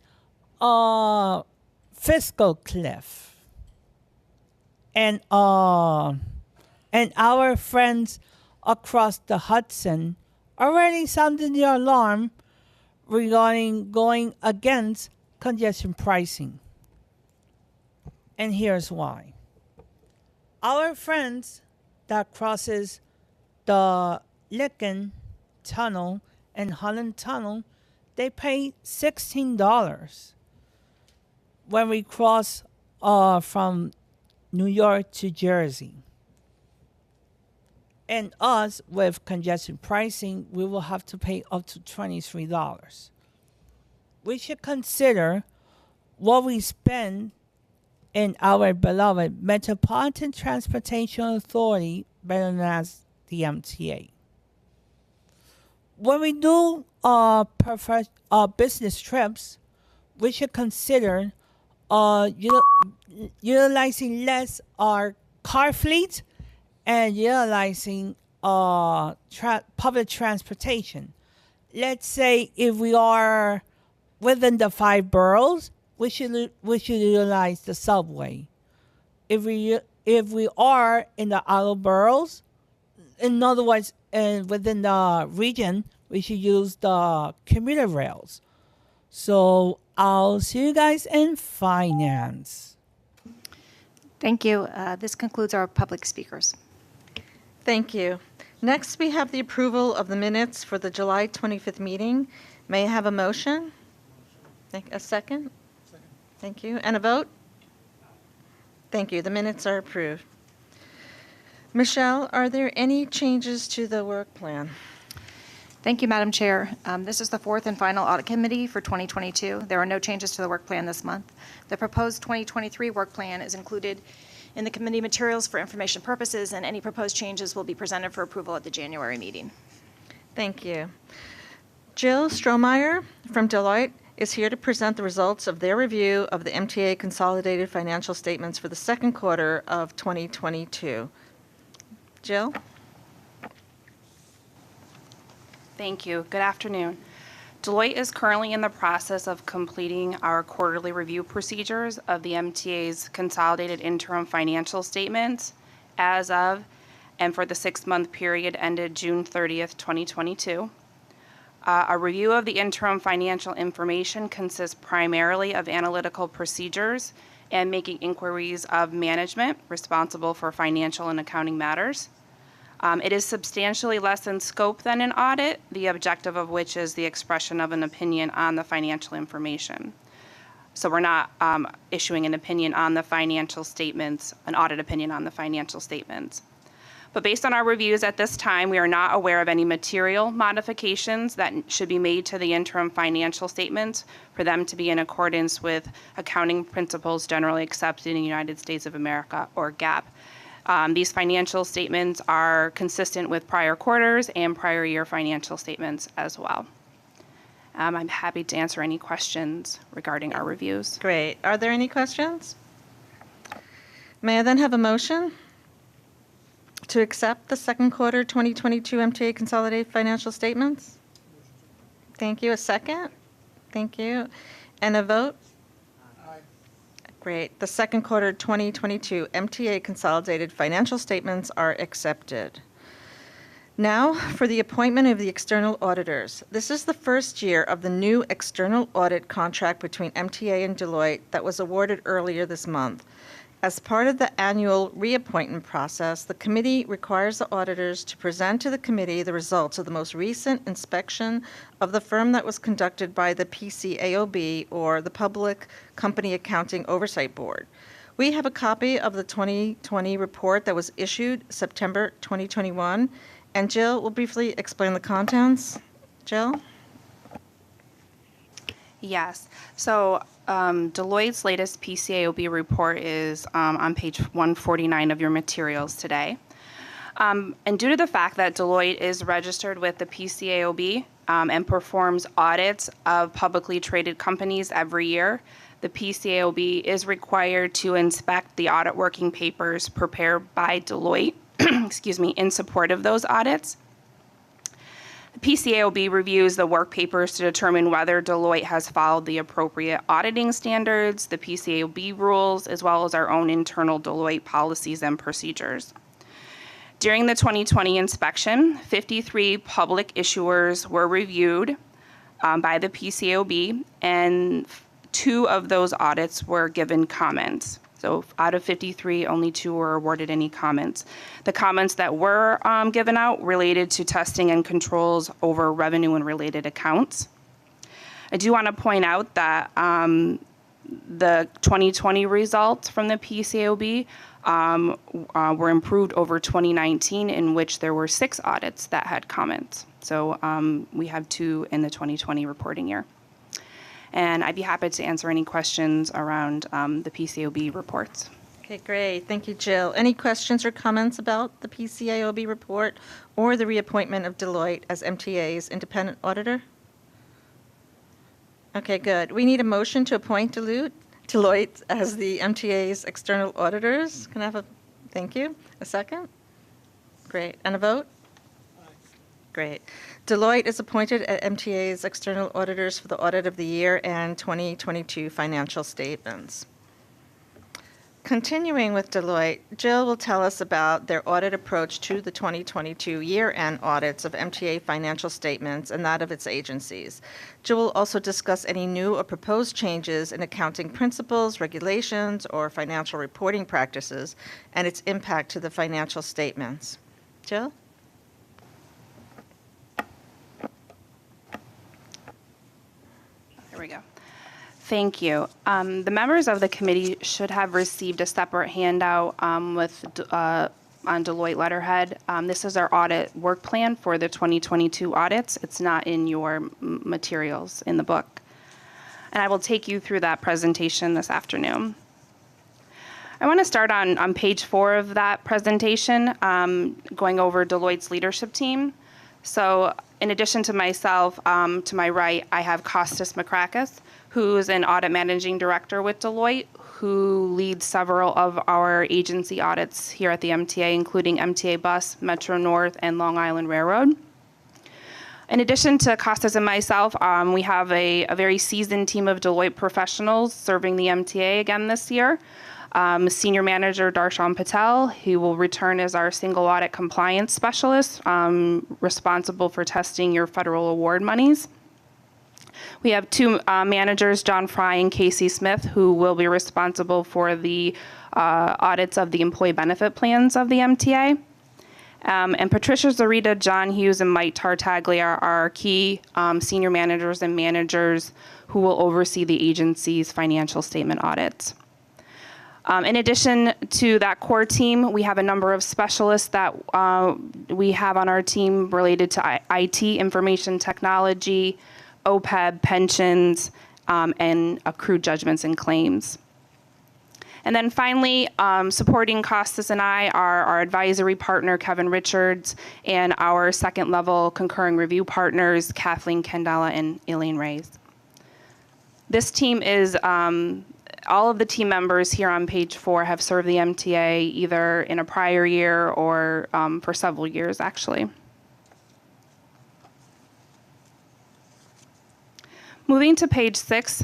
fiscal cliff. And our friends across the Hudson already sounded the alarm regarding going against congestion pricing. And here's why. Our friends that crosses the Licking Tunnel and Holland Tunnel, they pay $16 when we cross from New York to Jersey. And us, with congestion pricing, we will have to pay up to $23. We should consider what we spend in our beloved Metropolitan Transportation Authority, better known as the MTA. When we do business trips, we should consider utilizing less our car fleet and utilizing public transportation. Let's say if we are within the 5 boroughs, we should utilize the subway. If we are in the outer boroughs, in other words, within the region, we should use the commuter rails. So I'll see you guys in finance. Thank you. This concludes our public speakers. Thank you. Next, we have the approval of the minutes for the July 25th meeting. May I have a motion? A second? Thank you. And a vote? Thank you. The minutes are approved. Michelle, are there any changes to the work plan? Thank you, Madam Chair. This is the 4th and final audit committee for 2022. There are no changes to the work plan this month. The proposed 2023 work plan is included in the committee materials for information purposes, and any proposed changes will be presented for approval at the January meeting. Thank you. Jill Strohmeyer from Deloitte is here to present the results of their review of the MTA consolidated financial statements for the second quarter of 2022. Jill? Thank you. Good afternoon. Deloitte is currently in the process of completing our quarterly review procedures of the MTA's consolidated interim financial statements as of and for the 6-month period ended June 30th, 2022. A review of the interim financial information consists primarily of analytical procedures and making inquiries of management responsible for financial and accounting matters. It is substantially less in scope than an audit, the objective of which is the expression of an opinion on the financial information. So we're not issuing an opinion on the financial statements, an audit opinion on the financial statements. But based on our reviews at this time, we are not aware of any material modifications that should be made to the interim financial statements for them to be in accordance with accounting principles generally accepted in the United States of America, or GAAP. These financial statements are consistent with prior quarters and prior year financial statements as well. I'm happy to answer any questions regarding our reviews. Great. Are there any questions? May I then have a motion to accept the second quarter 2022 MTA consolidated financial statements? Thank you. A second? Thank you. And a vote? Great. The second quarter 2022 MTA consolidated financial statements are accepted. Now, for the appointment of the external auditors. This is the first year of the new external audit contract between MTA and Deloitte that was awarded earlier this month. As part of the annual reappointment process, the committee requires the auditors to present to the committee the results of the most recent inspection of the firm that was conducted by the PCAOB, or the Public Company Accounting Oversight Board. We have a copy of the 2020 report that was issued September 2021, and Jill will briefly explain the contents. Jill? Yes. So Deloitte's latest PCAOB report is on page 149 of your materials today. And due to the fact that Deloitte is registered with the PCAOB and performs audits of publicly traded companies every year, the PCAOB is required to inspect the audit working papers prepared by Deloitte, excuse me, in support of those audits. The PCAOB reviews the work papers to determine whether Deloitte has followed the appropriate auditing standards, the PCAOB rules, as well as our own internal Deloitte policies and procedures. During the 2020 inspection, 53 public issuers were reviewed by the PCAOB, and 2 of those audits were given comments. So out of 53, only 2 were awarded any comments. The comments that were given out related to testing and controls over revenue and related accounts. I do want to point out that the 2020 results from the PCAOB were improved over 2019, in which there were 6 audits that had comments. So we have 2 in the 2020 reporting year. And I'd be happy to answer any questions around the PCAOB reports. Okay, great. Thank you, Jill. Any questions or comments about the PCAOB report or the reappointment of Deloitte as MTA's independent auditor? Okay, good. We need a motion to appoint Deloitte as the MTA's external auditors. Can I have a, thank you. A second? Great. And a vote? Great. Deloitte is appointed as MTA's external auditors for the audit of the year and 2022 financial statements. Continuing with Deloitte, Jill will tell us about their audit approach to the 2022 year-end audits of MTA financial statements and that of its agencies. Jill will also discuss any new or proposed changes in accounting principles, regulations, or financial reporting practices and its impact to the financial statements. Jill? There we go. Thank you. The members of the committee should have received a separate handout on Deloitte letterhead. This is our audit work plan for the 2022 audits. It's not in your materials in the book. And I will take you through that presentation this afternoon. I want to start on page 4 of that presentation, going over Deloitte's leadership team. So in addition to myself, to my right, I have Kostas Makrakis, who's an audit managing director with Deloitte, who leads several of our agency audits here at the MTA, including MTA Bus, Metro North, and Long Island Railroad. In addition to Kostas and myself, we have a very seasoned team of Deloitte professionals serving the MTA again this year. Senior Manager Darshan Patel, who will return as our single audit compliance specialist, responsible for testing your federal award monies. We have 2 managers, John Fry and Casey Smith, who will be responsible for the audits of the employee benefit plans of the MTA. And Patricia Zarita, John Hughes, and Mike Tartaglia are our key senior managers and managers who will oversee the agency's financial statement audits. In addition to that core team, we have a number of specialists that we have on our team related to IT, information technology, OPEB, pensions, and accrued judgments and claims. And then finally, supporting Kostas and I are our advisory partner, Kevin Richards, and our second level concurring review partners, Kathleen Kendalla and Elaine Reyes. This team is, all of the team members here on page 4 have served the MTA either in a prior year or for several years, actually. Moving to page 6,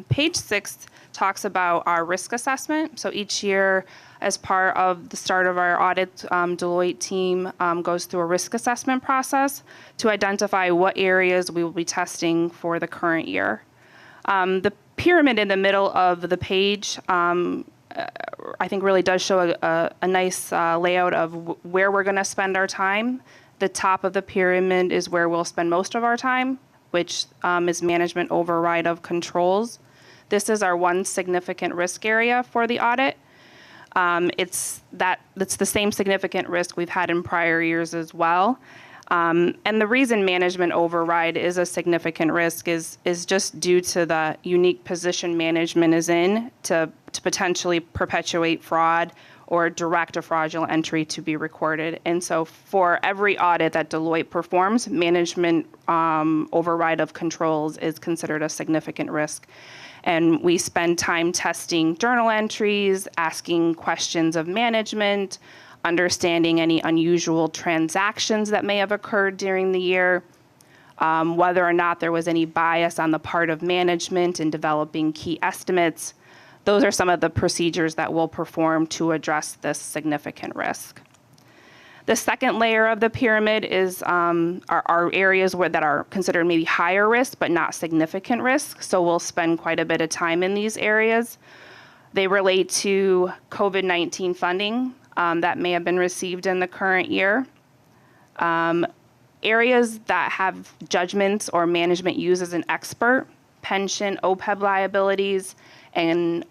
page 6 talks about our risk assessment. So each year, As part of the start of our audit, Deloitte team goes through a risk assessment process to identify what areas we will be testing for the current year. The pyramid in the middle of the page, I think really does show a nice layout of where we're going to spend our time. The top of the pyramid is where we'll spend most of our time, which is management override of controls. This is our one significant risk area for the audit. It's the same significant risk we've had in prior years as well. And the reason management override is a significant risk is just due to the unique position management is in to potentially perpetuate fraud or direct a fraudulent entry to be recorded. And so for every audit that Deloitte performs, management override of controls is considered a significant risk. And we spend time testing journal entries, asking questions of management, understanding any unusual transactions that may have occurred during the year, whether or not there was any bias on the part of management in developing key estimates. Those are some of the procedures that we'll perform to address this significant risk. The second layer of the pyramid is our areas that are considered maybe higher risk but not significant risk. So we'll spend quite a bit of time in these areas. They relate to COVID-19 funding that may have been received in the current year. Areas that have judgments or management use as an expert, pension, OPEB liabilities, and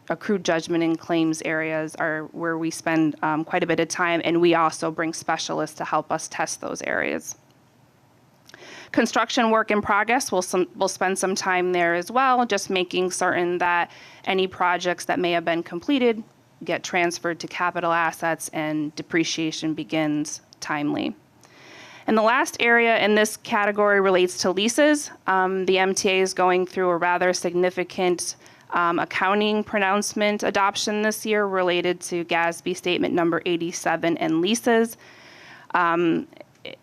accrued judgment and claims areas are where we spend quite a bit of time, and we also bring specialists to help us test those areas. Construction work in progress, we'll spend some time there as well, just making certain that any projects that may have been completed get transferred to capital assets and depreciation begins timely. And the last area in this category relates to leases. The MTA is going through a rather significant accounting pronouncement adoption this year related to GASB statement number 87 and leases.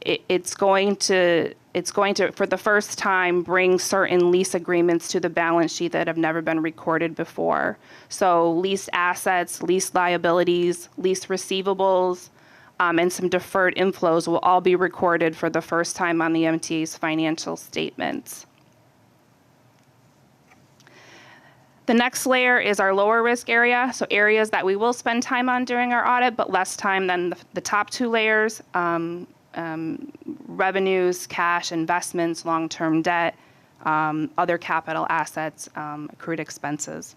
It's going to, for the first time, bring certain lease agreements to the balance sheet that have never been recorded before. So leased assets, lease liabilities, lease receivables, and some deferred inflows will all be recorded for the first time on the MTA's financial statements. The next layer is our lower risk area, so areas that we will spend time on during our audit, but less time than the top two layers, revenues, cash, investments, long-term debt, other capital assets, accrued expenses.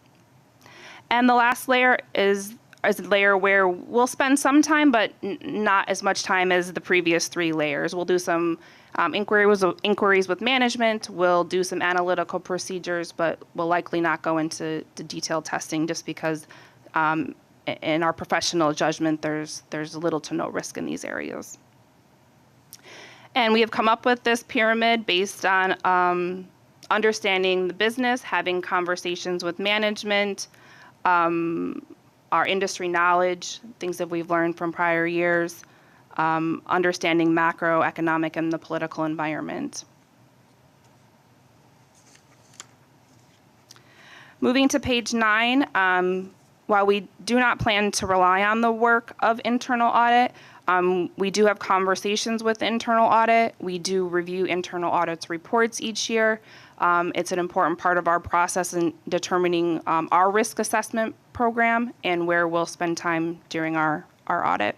And the last layer is a layer where we'll spend some time, but not as much time as the previous three layers. We'll do some inquiries with management, we'll do some analytical procedures, but we'll likely not go into the detailed testing just because in our professional judgment, there's little to no risk in these areas. And we have come up with this pyramid based on understanding the business, having conversations with management, our industry knowledge, things that we've learned from prior years, understanding macroeconomic and the political environment. Moving to page 9, while we do not plan to rely on the work of internal audit, we do have conversations with internal audit. We do review internal audit's reports each year. It's an important part of our process in determining our risk assessment program and where we'll spend time during our audit.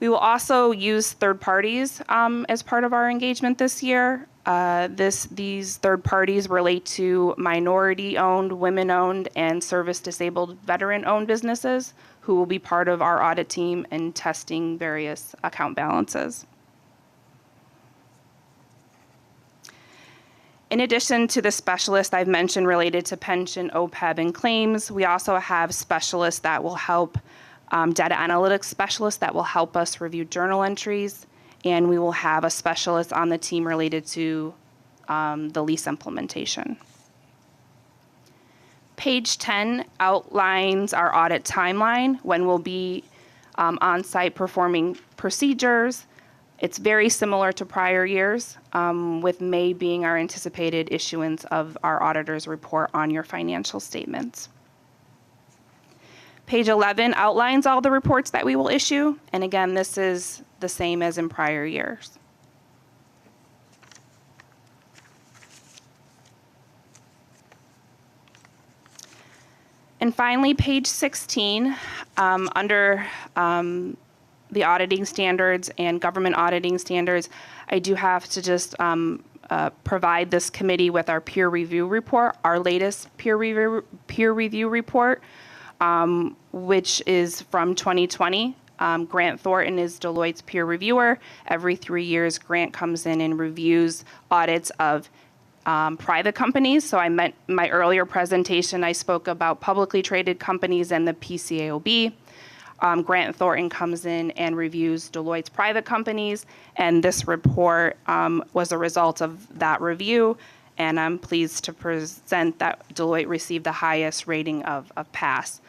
We will also use third parties as part of our engagement this year. These third parties relate to minority-owned, women-owned, and service-disabled veteran-owned businesses who will be part of our audit team in testing various account balances. In addition to the specialists I've mentioned related to pension, OPEB, and claims, we also have specialists that will help, data analytics specialists that will help us review journal entries, and we will have a specialist on the team related to the lease implementation. Page 10 outlines our audit timeline, when we'll be on-site performing procedures. It's very similar to prior years, with May being our anticipated issuance of our auditor's report on your financial statements. Page 11 outlines all the reports that we will issue. And again, this is the same as in prior years. And finally, page 16, under the auditing standards and government auditing standards, I do have to just provide this committee with our peer review report, our latest peer review report, which is from 2020. Grant Thornton is Deloitte's peer reviewer. Every 3 years, Grant comes in and reviews audits of private companies. So in my earlier presentation, I spoke about publicly traded companies and the PCAOB. Grant Thornton comes in and reviews Deloitte's private companies, and this report was a result of that review, and I'm pleased to present that Deloitte received the highest rating of pass.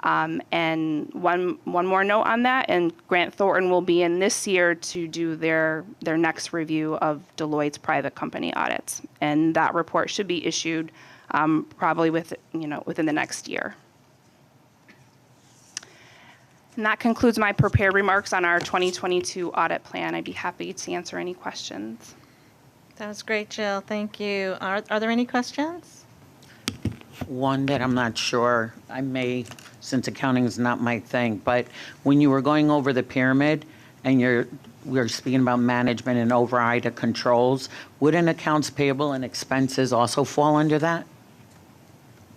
And one more note on that, and Grant Thornton will be in this year to do their next review of Deloitte's private company audits, and that report should be issued probably within the next year. And that concludes my prepared remarks on our 2022 audit plan. I'd be happy to answer any questions. That was great, Jill. Thank you. Are there any questions? One that I'm not sure, I may, since accounting is not my thing, but when you were going over the pyramid and we were speaking about management and override of controls, wouldn't accounts payable and expenses also fall under that?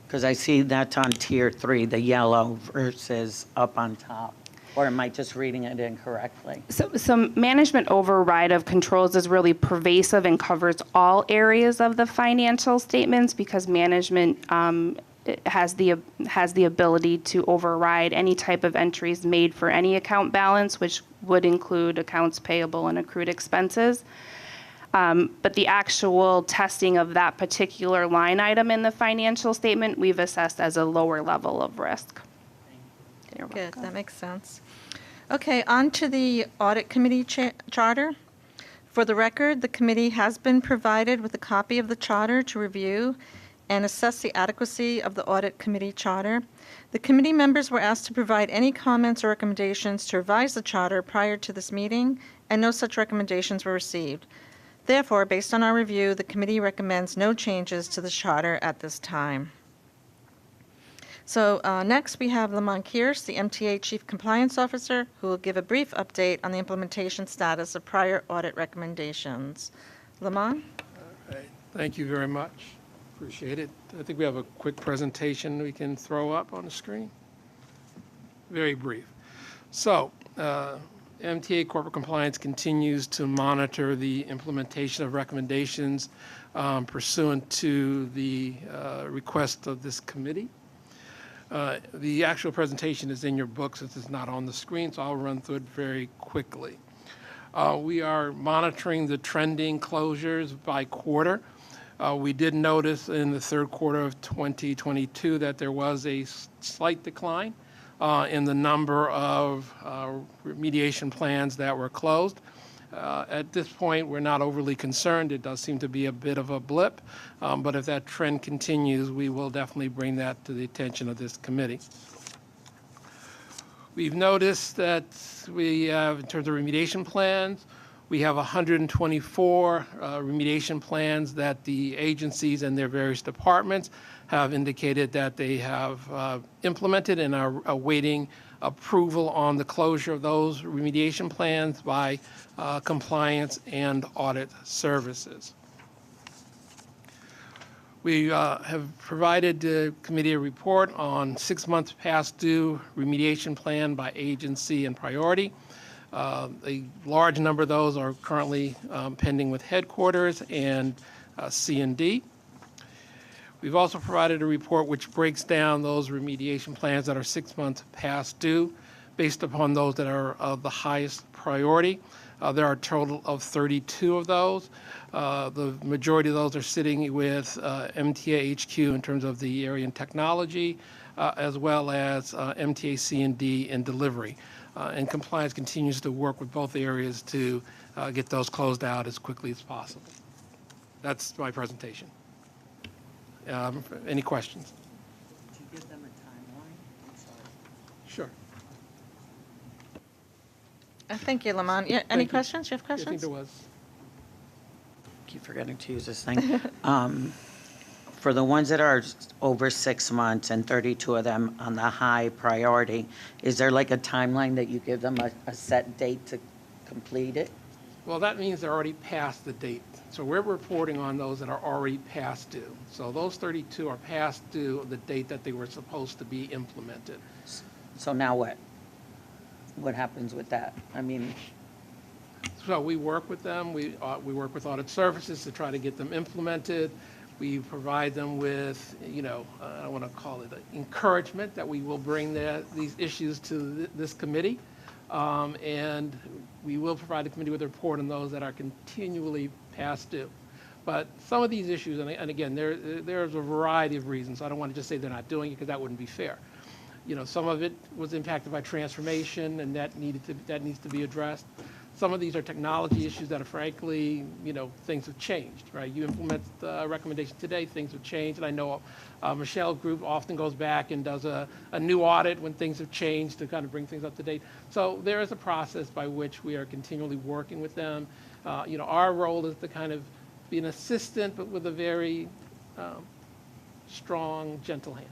Because I see that's on tier 3, the yellow versus up on top. Or am I just reading it incorrectly? So management override of controls is really pervasive and covers all areas of the financial statements because management has the ability to override any type of entries made for any account balance, which would include accounts payable and accrued expenses. But the actual testing of that particular line item in the financial statement, we've assessed as a lower level of risk. Good, that makes sense. Okay, on to the audit committee charter. For the record, the committee has been provided with a copy of the charter to review and assess the adequacy of the audit committee charter. The committee members were asked to provide any comments or recommendations to revise the charter prior to this meeting, and no such recommendations were received. Therefore, based on our review, the committee recommends no changes to the charter at this time. So next we have Lamont Kearse, the MTA Chief Compliance Officer, who will give a brief update on the implementation status of prior audit recommendations. Lamont? All right. Thank you very much. Appreciate it. I think we have a quick presentation we can throw up on the screen. Very brief. So, MTA Corporate Compliance continues to monitor the implementation of recommendations pursuant to the request of this committee. The actual presentation is in your book since it's not on the screen, so I'll run through it very quickly. We are monitoring the trending closures by quarter. We did notice in the third quarter of 2022 that there was a slight decline in the number of remediation plans that were closed. At this point, we're not overly concerned. It does seem to be a bit of a blip, but if that trend continues, we will definitely bring that to the attention of this committee. We've noticed that we have, in terms of remediation plans, we have 124 remediation plans that the agencies and their various departments have indicated that they have implemented and are awaiting approval on the closure of those remediation plans by compliance and audit services. We have provided the committee a report on 6 months past due remediation plan by agency and priority. A large number of those are currently pending with headquarters and C&D. We've also provided a report which breaks down those remediation plans that are 6 months past due based upon those that are of the highest priority. There are a total of 32 of those. The majority of those are sitting with MTA HQ in terms of the area and technology, as well as MTA C&D and delivery. And compliance continues to work with both areas to get those closed out as quickly as possible. That's my presentation. Any questions? Did you give them a timeline? I'm sorry. Sure. Thank you, Lamont. Yeah, any Thank you. questions? You have I questions? think there was. Keep forgetting to use this thing. For the ones that are over 6 months and 32 of them on the high priority, is there like a timeline that you give them a set date to complete it? Well, that means they're already past the date. So we're reporting on those that are already past due. So those 32 are past due the date that they were supposed to be implemented. So now what? What happens with that? I mean, So we work with them. We work with audit services to try to get them implemented. We provide them with, I don't want to call it encouragement that we will bring these issues to this committee. And we will provide the committee with a report on those that are continually past due. But some of these issues, and again, there's a variety of reasons. I don't want to just say they're not doing it because that wouldn't be fair. Some of it was impacted by transformation, and that needs to be addressed. Some of these are technology issues that are frankly, things have changed, right? You implement the recommendation today, things have changed. And I know Michelle's group often goes back and does a new audit when things have changed to kind of bring things up to date. So there is a process by which we are continually working with them. Our role is to kind of be an assistant, but with a very strong, gentle hand.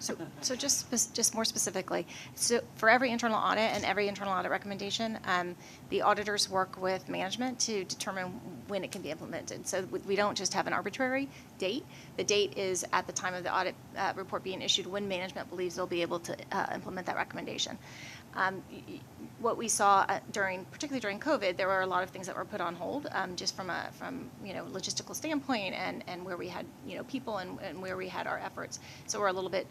So just more specifically, so for every internal audit and every internal audit recommendation, the auditors work with management to determine when it can be implemented. So we don't just have an arbitrary date. The date is at the time of the audit report being issued when management believes they'll be able to implement that recommendation. What we saw particularly during COVID, there were a lot of things that were put on hold, just from logistical standpoint and where we had people and where we had our efforts. So we're a little bit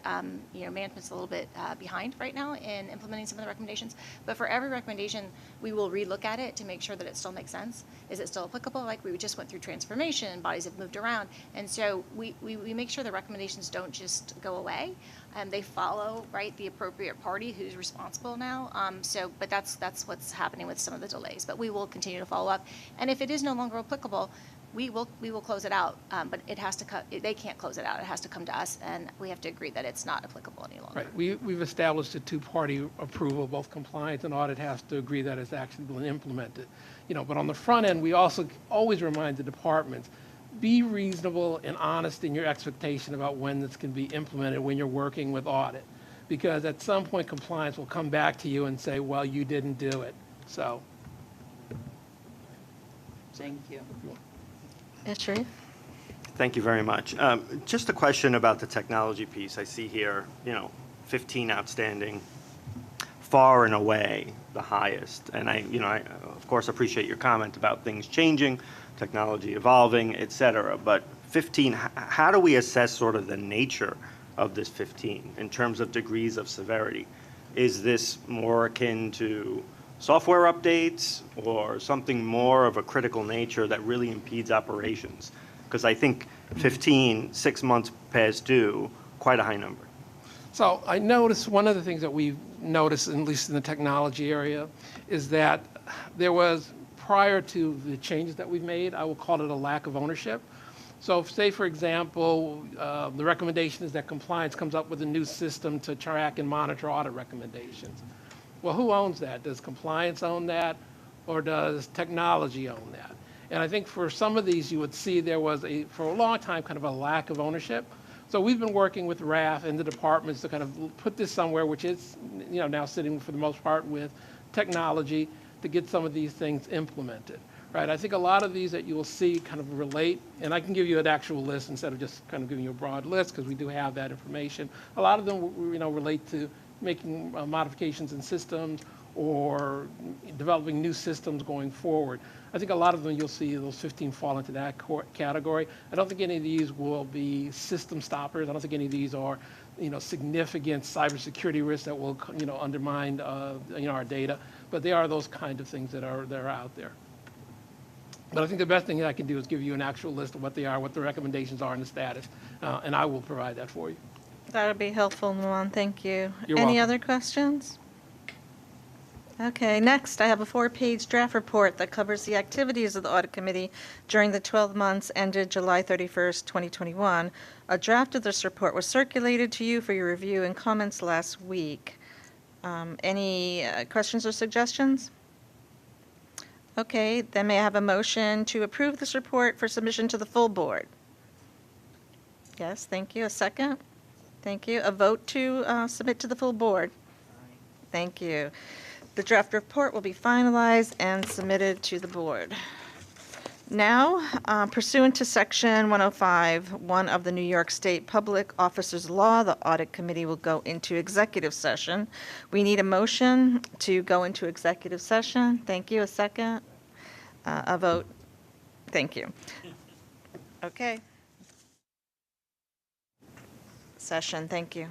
management's a little bit behind right now in implementing some of the recommendations. But for every recommendation, we will relook at it to make sure that it still makes sense. Is it still applicable? Like we just went through transformation, bodies have moved around, and so we make sure the recommendations don't just go away. They follow the appropriate party who's responsible now. But that's what's happening with some of the delays. But we will continue to follow up, and if it is no longer applicable, we will close it out. But it has to they can't close it out. It has to come to us, and we have to agree that it's not applicable any longer. Right. We've established a two-party approval. Both compliance and audit has to agree that it's actually been implemented. But on the front end, we also always remind the departments, be reasonable and honest in your expectation about when this can be implemented when you're working with audit. Because at some point, compliance will come back to you and say, well, you didn't do it. So. Thank you. Yes, Sharif? Thank you very much. Just a question about the technology piece. I see here, 15 outstanding, far and away the highest. And I of course appreciate your comment about things changing, technology evolving, et cetera. But 15, how do we assess sort of the nature of this 15 in terms of degrees of severity? Is this more akin to software updates or something more of a critical nature that really impedes operations? Because I think 15, 6 months past due, quite a high number. So I noticed one of the things that we've noticed, at least in the technology area, is that there was, prior to the changes that we've made, I will call it a lack of ownership. So say, for example, the recommendation is that compliance comes up with a new system to track and monitor audit recommendations. Well, who owns that? Does compliance own that, or does technology own that? And I think for some of these, you would see there was, for a long time, kind of a lack of ownership. So we've been working with RAF and the departments to kind of put this somewhere, which is now sitting for the most part with technology to get some of these things implemented. Right, I think a lot of these that you will see kind of relate, and I can give you an actual list instead of just kind of giving you a broad list because we do have that information. A lot of them, relate to making modifications in systems or developing new systems going forward. I think a lot of them you'll see those 15 fall into that category. I don't think any of these will be system stoppers. I don't think any of these are, significant cybersecurity risks that will, undermine, our data. But they are those kind of things that are out there. But I think the best thing that I can do is give you an actual list of what they are, what the recommendations are, and the status, and I will provide that for you. That would be helpful, Luan. Thank you. You're Any welcome. other questions? Okay, next, I have a 4-page draft report that covers the activities of the Audit Committee during the 12 months ended July 31st, 2021. A draft of this report was circulated to you for your review and comments last week. Any questions or suggestions? Okay, then may I have a motion to approve this report for submission to the full board? Yes, thank you. A second? Thank you. A vote to submit to the full board? Thank you. The draft report will be finalized and submitted to the board. Now, pursuant to Section 105(1) of the New York State Public Officers Law, the Audit Committee will go into executive session. We need a motion to go into executive session. Thank you. A second? A vote? Thank you. Okay. Session, thank you.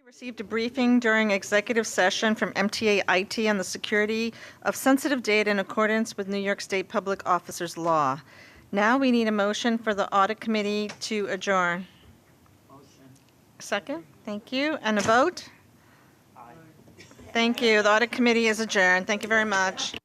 Received a briefing during executive session from MTA IT on the security of sensitive data in accordance with New York State Public Officers Law. Now we need a motion for the audit committee to adjourn. Motion. Second, thank you. And a vote? Aye. Thank you. The audit committee is adjourned. Thank you very much.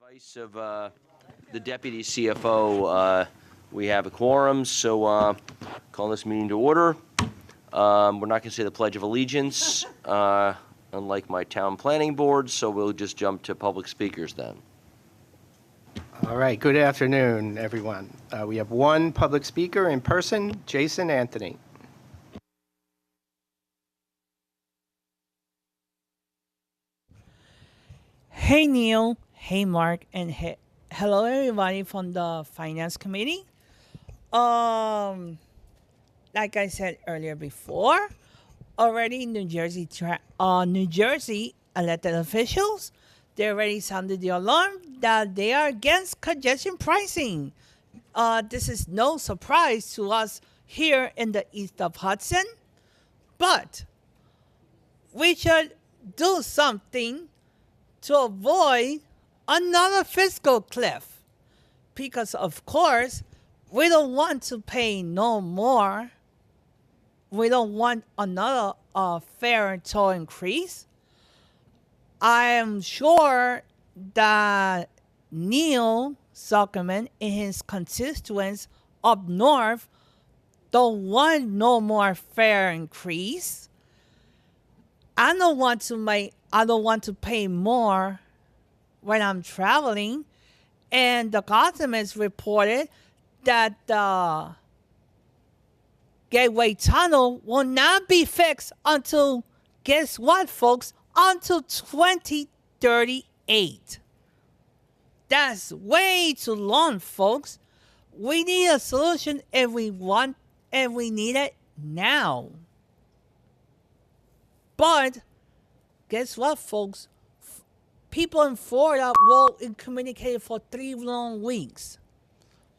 Advice of the Deputy CFO, we have a quorum, so call this meeting to order. We're not going to say the Pledge of Allegiance, unlike my town planning board, so we'll just jump to public speakers then. All right, good afternoon, everyone. We have one public speaker in person, Jason Anthony. Hey Neil, hey Mark, and hello everybody from the Finance Committee. Like I said earlier before, already New Jersey elected officials, they already sounded the alarm that they are against congestion pricing. This is no surprise to us here in the east of Hudson, but we should do something to avoid another fiscal cliff. Because, of course, we don't want to pay no more. We don't want another fare and toll increase. I am sure that Neil Zuckerman and his constituents up north don't want no more fare increase. I don't want to pay more when I'm traveling. And the government reported that the Gateway Tunnel will not be fixed until, guess what, folks? Until 2038. That's way too long, folks. We need a solution if we want, and we need it now. But guess what, folks? People in Florida will communicate for 3 long weeks.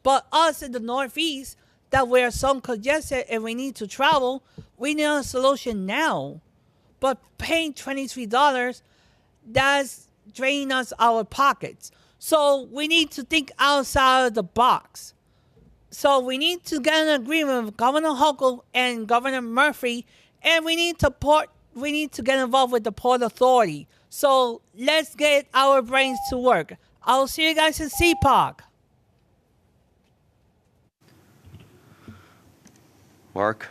But us in the Northeast, that we're so congested and we need to travel, we need a solution now. But paying $23, that's draining us our pockets. So we need to think outside of the box. So we need to get an agreement with Governor Hochul and Governor Murphy, and we need to get involved with the Port Authority. So let's get our brains to work. I'll see you guys in CPOC. Mark,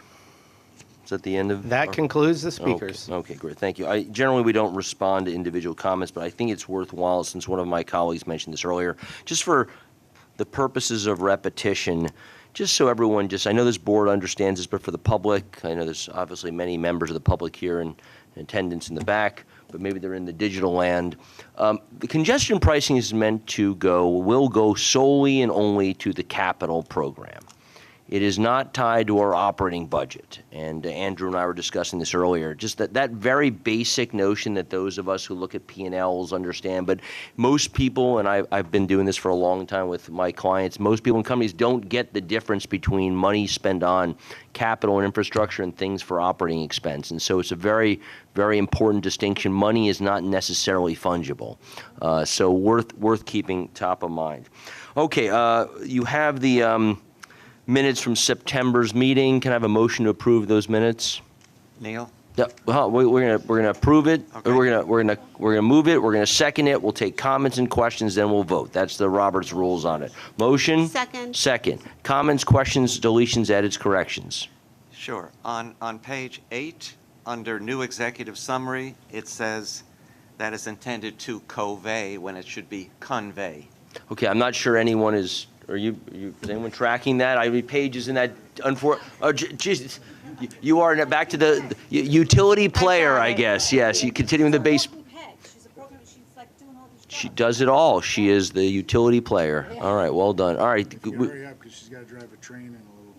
is that the end of? That concludes the speakers. Okay, great, thank you. Generally, we don't respond to individual comments, but I think it's worthwhile, since one of my colleagues mentioned this earlier, just for the purposes of repetition, just so everyone I know this board understands this, but for the public, I know there's obviously many members of the public here in attendance in the back, but maybe they're in the digital land. The congestion pricing is meant to will go solely and only to the capital program. It is not tied to our operating budget. And Andrew and I were discussing this earlier, just that very basic notion that those of us who look at P&Ls understand, but most people, and I've been doing this for a long time with my clients, most people in companies don't get the difference between money spent on capital and infrastructure and things for operating expense. And so it's a very, very important distinction. Money is not necessarily fungible. So worth keeping top of mind. Okay, you have the minutes from September's meeting. Can I have a motion to approve those minutes? Neil? Yeah, we're gonna approve it. Okay. We're gonna move it. We're gonna second it. We'll take comments and questions, then we'll vote. That's the Roberts rules on it. Motion? Second. Second. Comments, questions, deletions, edits, corrections. Sure. On page 8, under new executive summary, it says that is intended to convey when it should be convey. Okay, I'm not sure anyone is. Is anyone tracking that? I read pages in that. Jesus, you are back to the utility player, I guess. Yes, you continue in the base. She does it all. She is the utility player. All right, well done. All right. Hurry up, because she's got to drive a train in a little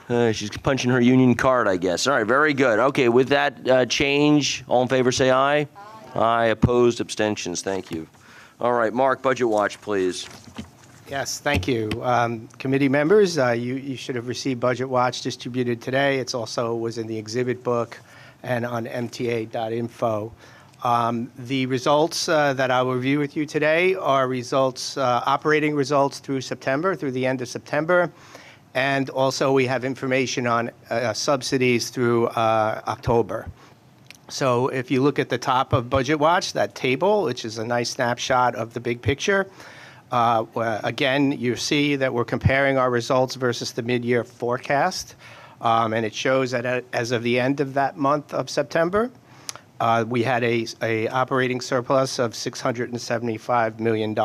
bit. She's punching her union card, I guess. All right, very good. Okay, with that change, all in favor say aye. Aye. Opposed, abstentions. Thank you. All right, Mark, Budget Watch, please. Yes, thank you. Committee members, you should have received Budget Watch distributed today. It's also was in the exhibit book and on mta.info. The results that I will review with you today are results, operating results through the end of September. And also we have information on subsidies through October. So if you look at the top of Budget Watch, that table, which is a nice snapshot of the big picture, again, you see that we're comparing our results versus the mid-year forecast. And it shows that as of the end of that month of September, we had a operating surplus of $675 million.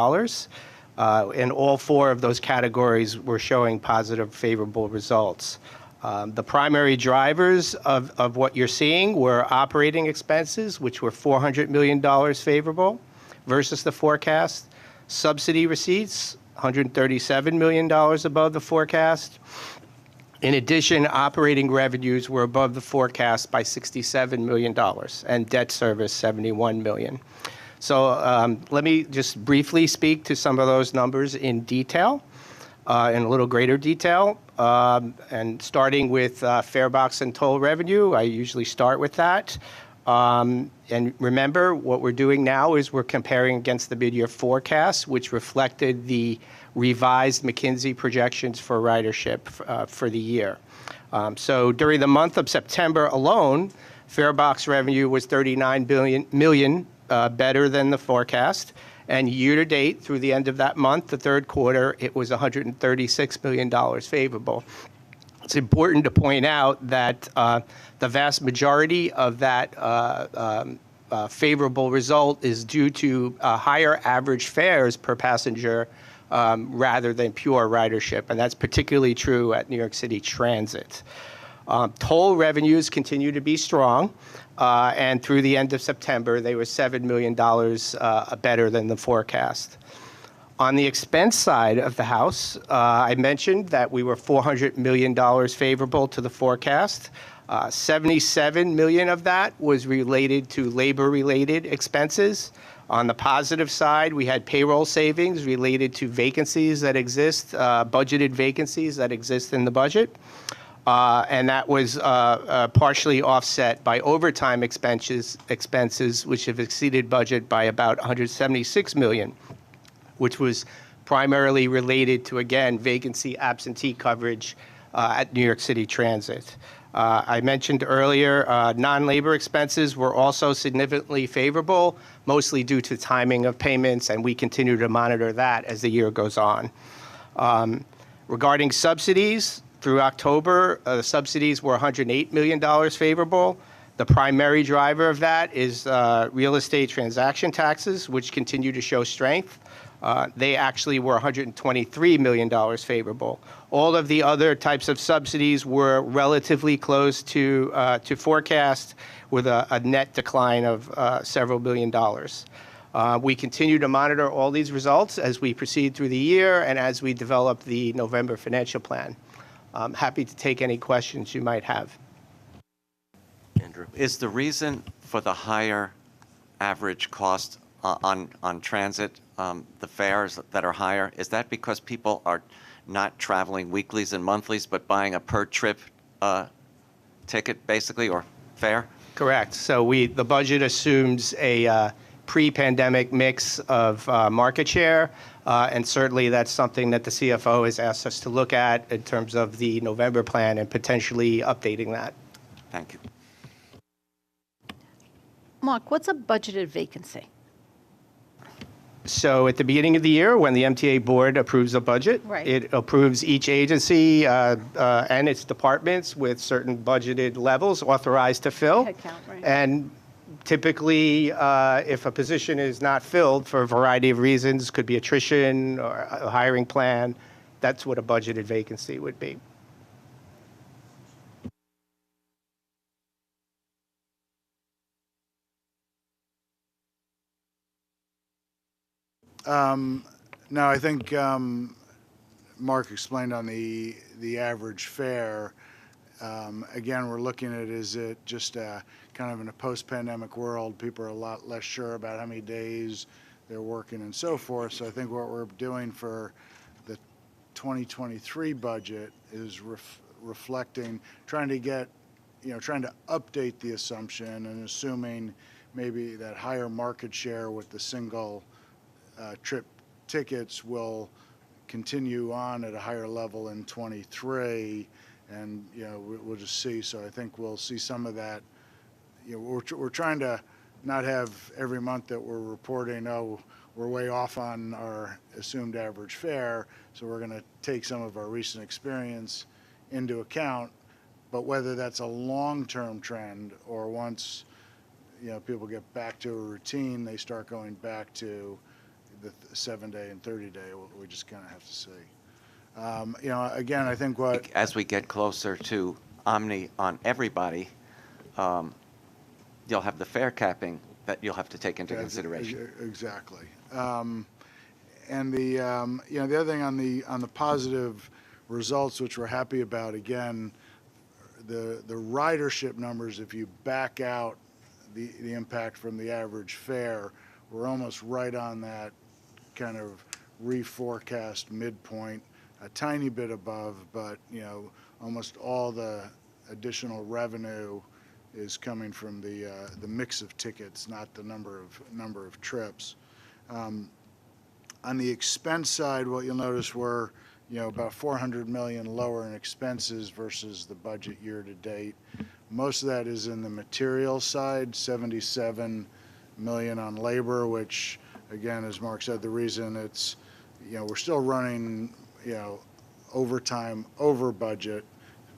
And all four of those categories were showing positive, favorable results. The primary drivers of what you're seeing were operating expenses, which were $400 million favorable versus the forecast. Subsidy receipts, $137 million above the forecast. In addition, operating revenues were above the forecast by $67 million, and debt service, $71 million. So let me just briefly speak to some of those numbers in detail, in a little greater detail. And starting with fare box and toll revenue, I usually start with that. And remember, what we're doing now is we're comparing against the mid-year forecast, which reflected the revised McKinsey projections for ridership for the year. So during the month of September alone, fare box revenue was $39 million better than the forecast. And year-to-date, through the end of that month, the third quarter, it was $136 million favorable. It's important to point out that the vast majority of that favorable result is due to higher average fares per passenger rather than pure ridership, and that's particularly true at New York City Transit. Toll revenues continue to be strong, and through the end of September, they were $7 million better than the forecast. On the expense side of the house, I mentioned that we were $400 million favorable to the forecast. 77 million of that was related to labor-related expenses. On the positive side, we had payroll savings related to vacancies that exist, budgeted vacancies that exist in the budget. And that was partially offset by overtime expenses, which have exceeded budget by about $176 million, which was primarily related to, again, vacancy absentee coverage at New York City Transit. I mentioned earlier, non-labor expenses were also significantly favorable, mostly due to timing of payments, and we continue to monitor that as the year goes on. Regarding subsidies, through October, the subsidies were $108 million favorable. The primary driver of that is real estate transaction taxes, which continue to show strength. They actually were $123 million favorable. All of the other types of subsidies were relatively close to forecast, with a net decline of several $billion. We continue to monitor all these results as we proceed through the year and as we develop the November financial plan. I'm happy to take any questions you might have. Andrew, is the reason for the higher average cost on transit, the fares that are higher, is that because people are not traveling weeklies and monthlies, but buying a per trip ticket, basically, or fare? Correct. So the budget assumes a pre-pandemic mix of market share, and certainly that's something that the CFO has asked us to look at in terms of the November plan and potentially updating that. Thank you. Mark, what's a budgeted vacancy? So at the beginning of the year, when the MTA board approves a budget, Right. It approves each agency and its departments with certain budgeted levels authorized to fill. Headcount, right. And typically, if a position is not filled for a variety of reasons, could be attrition or a hiring plan, that's what a budgeted vacancy would be. No, I think Mark explained on the average fare. Again, we're looking at, is it just kind of in a post-pandemic world, people are a lot less sure about how many days they're working and so forth. So I think what we're doing for the 2023 budget is reflecting, trying to update the assumption and assuming maybe that higher market share with the single trip tickets will continue on at a higher level in 23, and we'll just see. So I think we'll see some of that we're trying to not have every month that we're reporting, oh, we're way off on our assumed average fare, so we're going to take some of our recent experience into account. But whether that's a long-term trend or once, people get back to a routine, they start going back to the 7-day and 30-day, we just kind of have to see. Again, I think as we get closer to Omni on everybody, you'll have the fare capping that you'll have to take into consideration. Exactly. And the other thing on the positive results, which we're happy about, again, the ridership numbers, if you back out the impact from the average fare, we're almost right on that kind of reforecast midpoint, a tiny bit above, but almost all the additional revenue is coming from the mix of tickets, not the number of trips. On the expense side, what you'll notice we're about $400 million lower in expenses versus the budget year to date. Most of that is in the material side, $77 million on labor, which again, as Mark said, the reason it's we're still running overtime over budget,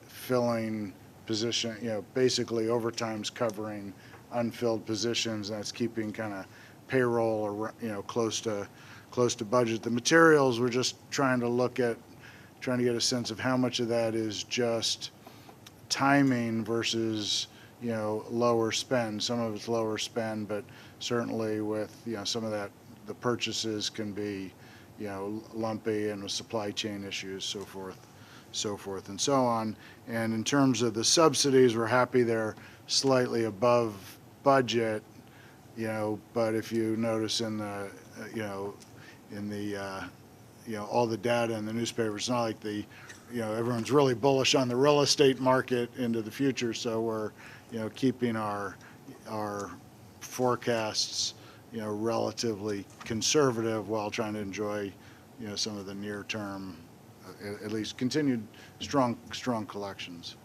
filling position, basically overtime's covering unfilled positions. That's keeping kind of payroll or close to budget. The materials, we're just trying to get a sense of how much of that is just timing versus lower spend. Some of it's lower spend, but certainly with some of that, the purchases can be lumpy, and with supply chain issues, so forth and so on. And in terms of the subsidies, we're happy they're slightly above budget, but if you notice in the all the data in the newspaper, it's not like everyone's really bullish on the real estate market into the future, so we're keeping our forecasts relatively conservative while trying to enjoy some of the near term, at least continued strong collections.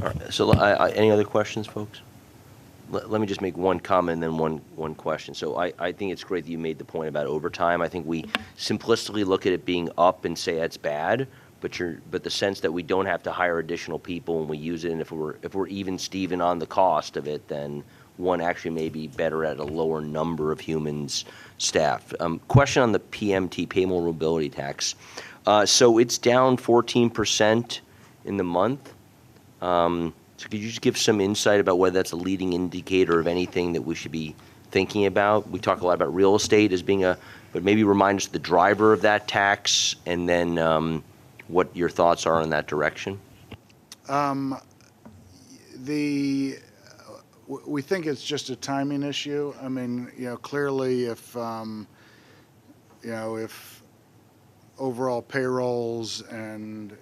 All right, so any other questions, folks? Let me just make one comment and then one question. So I think it's great that you made the point about overtime. I think we simplistically look at it being up and say that's bad, but the sense that we don't have to hire additional people when we use it, and if we're even Steven on the cost of it, then one actually may be better at a lower number of humans staff. Question on the PMT, payroll mobility tax. So it's down 14% in the month. So could you just give some insight about whether that's a leading indicator of anything that we should be thinking about? We talk a lot about real estate as being but maybe remind us the driver of that tax, and then what your thoughts are in that direction. We think it's just a timing issue. I mean, clearly if overall payrolls and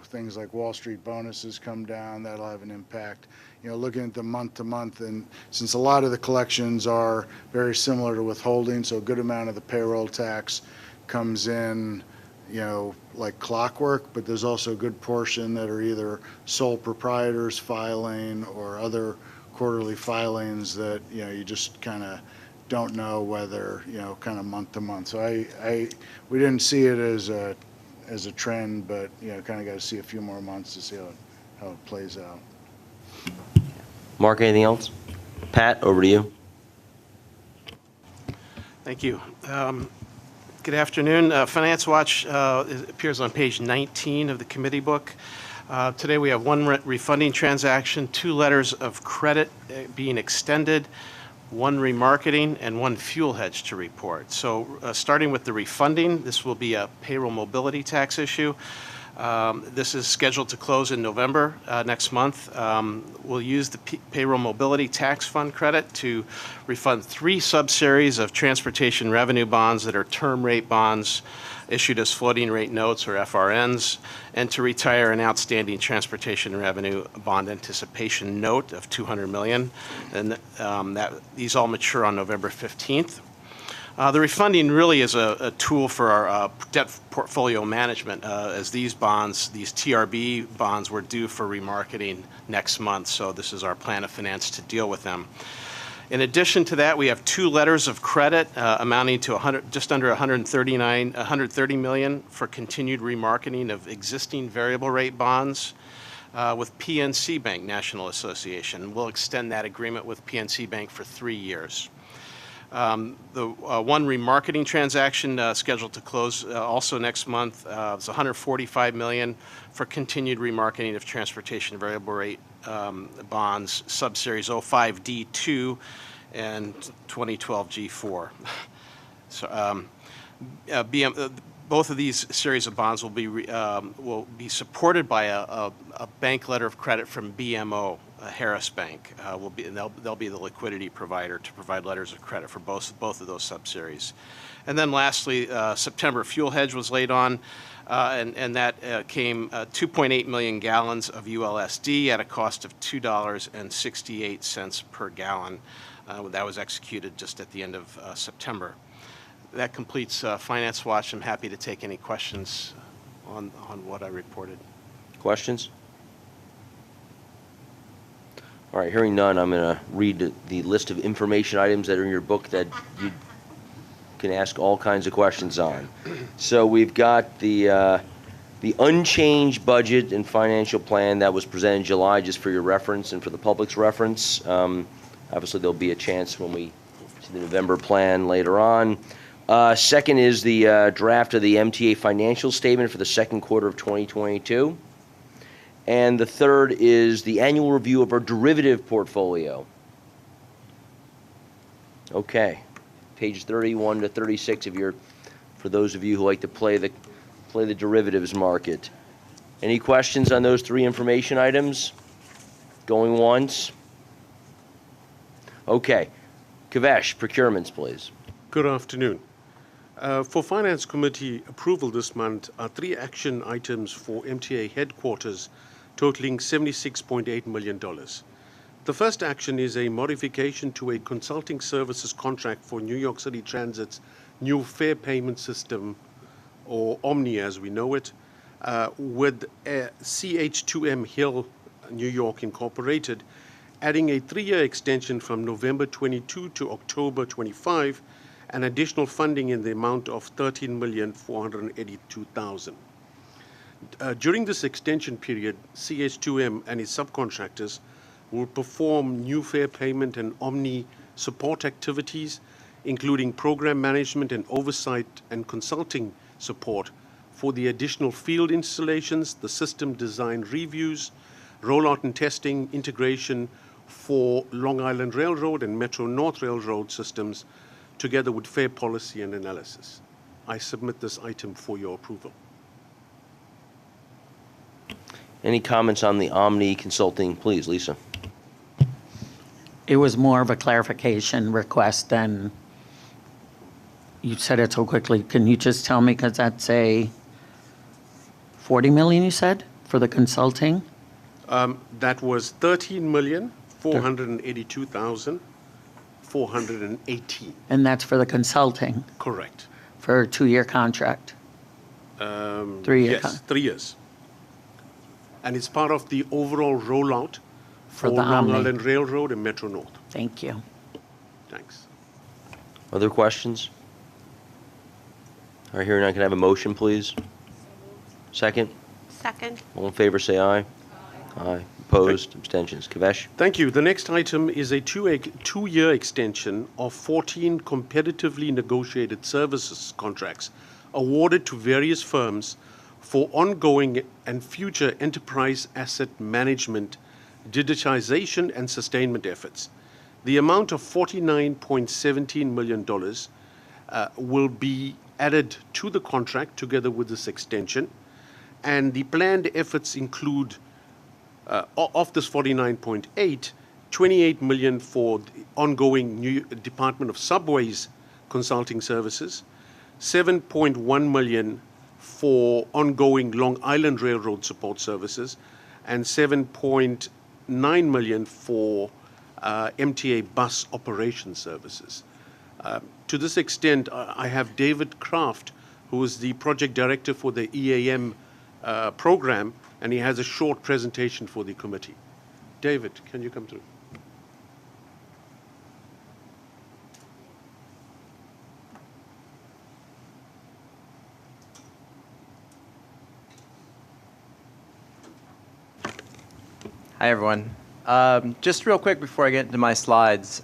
things like Wall Street bonuses come down, that'll have an impact. Looking at the month to month, and since a lot of the collections are very similar to withholding, so a good amount of the payroll tax comes in like clockwork, but there's also a good portion that are either sole proprietors filing or other quarterly filings that you just kind of don't know whether kind of month to month. So we didn't see it as a trend, but kind of got to see a few more months to see how it plays out. Mark, anything else? Pat, over to you. Thank you. Good afternoon. Finance Watch appears on page 19 of the committee book. Today we have one refunding transaction, 2 letters of credit being extended, 1 remarketing, and 1 fuel hedge to report. So starting with the refunding, this will be a payroll mobility tax issue. This is scheduled to close in November next month. We'll use the payroll mobility tax fund credit to refund 3 subseries of transportation revenue bonds that are term rate bonds issued as floating rate notes or FRNs, and to retire an outstanding transportation revenue bond anticipation note of $200 million. And these all mature on November 15th. The refunding really is a tool for our debt portfolio management, as these bonds, these TRB bonds, were due for remarketing next month, so this is our plan of finance to deal with them. In addition to that, we have 2 letters of credit amounting to just under 130 million for continued remarketing of existing variable rate bonds with PNC Bank National Association. We'll extend that agreement with PNC Bank for 3 years. The one remarketing transaction scheduled to close also next month is 145 million for continued remarketing of transportation variable rate bonds, subseries 05D2 and 2012 G4. So, both of these series of bonds will be supported by a bank letter of credit from BMO. Harris Bank and they'll be the liquidity provider to provide letters of credit for both of those subseries. And then lastly, September fuel hedge was laid on, and that came 2.8 million gallons of ULSD at a cost of $2.68 per gallon. That was executed just at the end of September. That completes Finance Watch. I'm happy to take any questions on what I reported. Questions? All right, hearing none, I'm going to read the list of information items that are in your book that you can ask all kinds of questions on. So we've got the unchanged budget and financial plan that was presented in July, just for your reference and for the public's reference. Obviously, there'll be a chance when we see the November plan later on. Second is the draft of the MTA financial statement for the second quarter of 2022. And the third is the annual review of our derivative portfolio. Okay, page 31 to 36 for those of you who like to play the derivatives market. Any questions on those 3 information items? Going once? Okay, Kavesh, procurements, please. Good afternoon. For Finance Committee approval this month are 3 action items for MTA headquarters totaling $76.8 million. The first action is a modification to a consulting services contract for New York City Transit's new fare payment system, or Omni as we know it, with CH2M Hill, New York Incorporated, adding a 3-year extension from November 22 to October 25, and additional funding in the amount of $13,482,000. During this extension period, CH2M and its subcontractors will perform new fare payment and Omni support activities, including program management and oversight and consulting support for the additional field installations, the system design reviews, rollout and testing, integration for Long Island Railroad and Metro North Railroad systems, together with fare policy and analysis. I submit this item for your approval. Any comments on the Omni consulting? Please, Lisa. It was more of a clarification request than, you said it so quickly. Can you just tell me, because that's a 40 million you said for the consulting? That was 13,482,418. And that's for the consulting? Correct. For a 2-year contract? 3-year yes, 3 years. And it's part of the overall rollout for the Long Omni. Island Railroad and Metro North. Thank you. Thanks. Other questions? All right, hearing none, can I have a motion, please? Second? Second. All in favor, say aye. Aye. Opposed? Abstentions? Kavesh? Thank you. The next item is a 2-year extension of 14 competitively negotiated services contracts awarded to various firms for ongoing and future enterprise asset management, digitization, and sustainment efforts. The amount of $49.17 million will be added to the contract together with this extension, and the planned efforts include, of this 49.8, 28 million for the ongoing new Department of Subways consulting services, 7.1 million for ongoing Long Island Railroad support services, and 7.9 million for MTA bus operation services. To this extent, I have David Kraft, who is the project director for the EAM program, and he has a short presentation for the committee. David, can you come through? Hi, everyone. Just real quick before I get into my slides,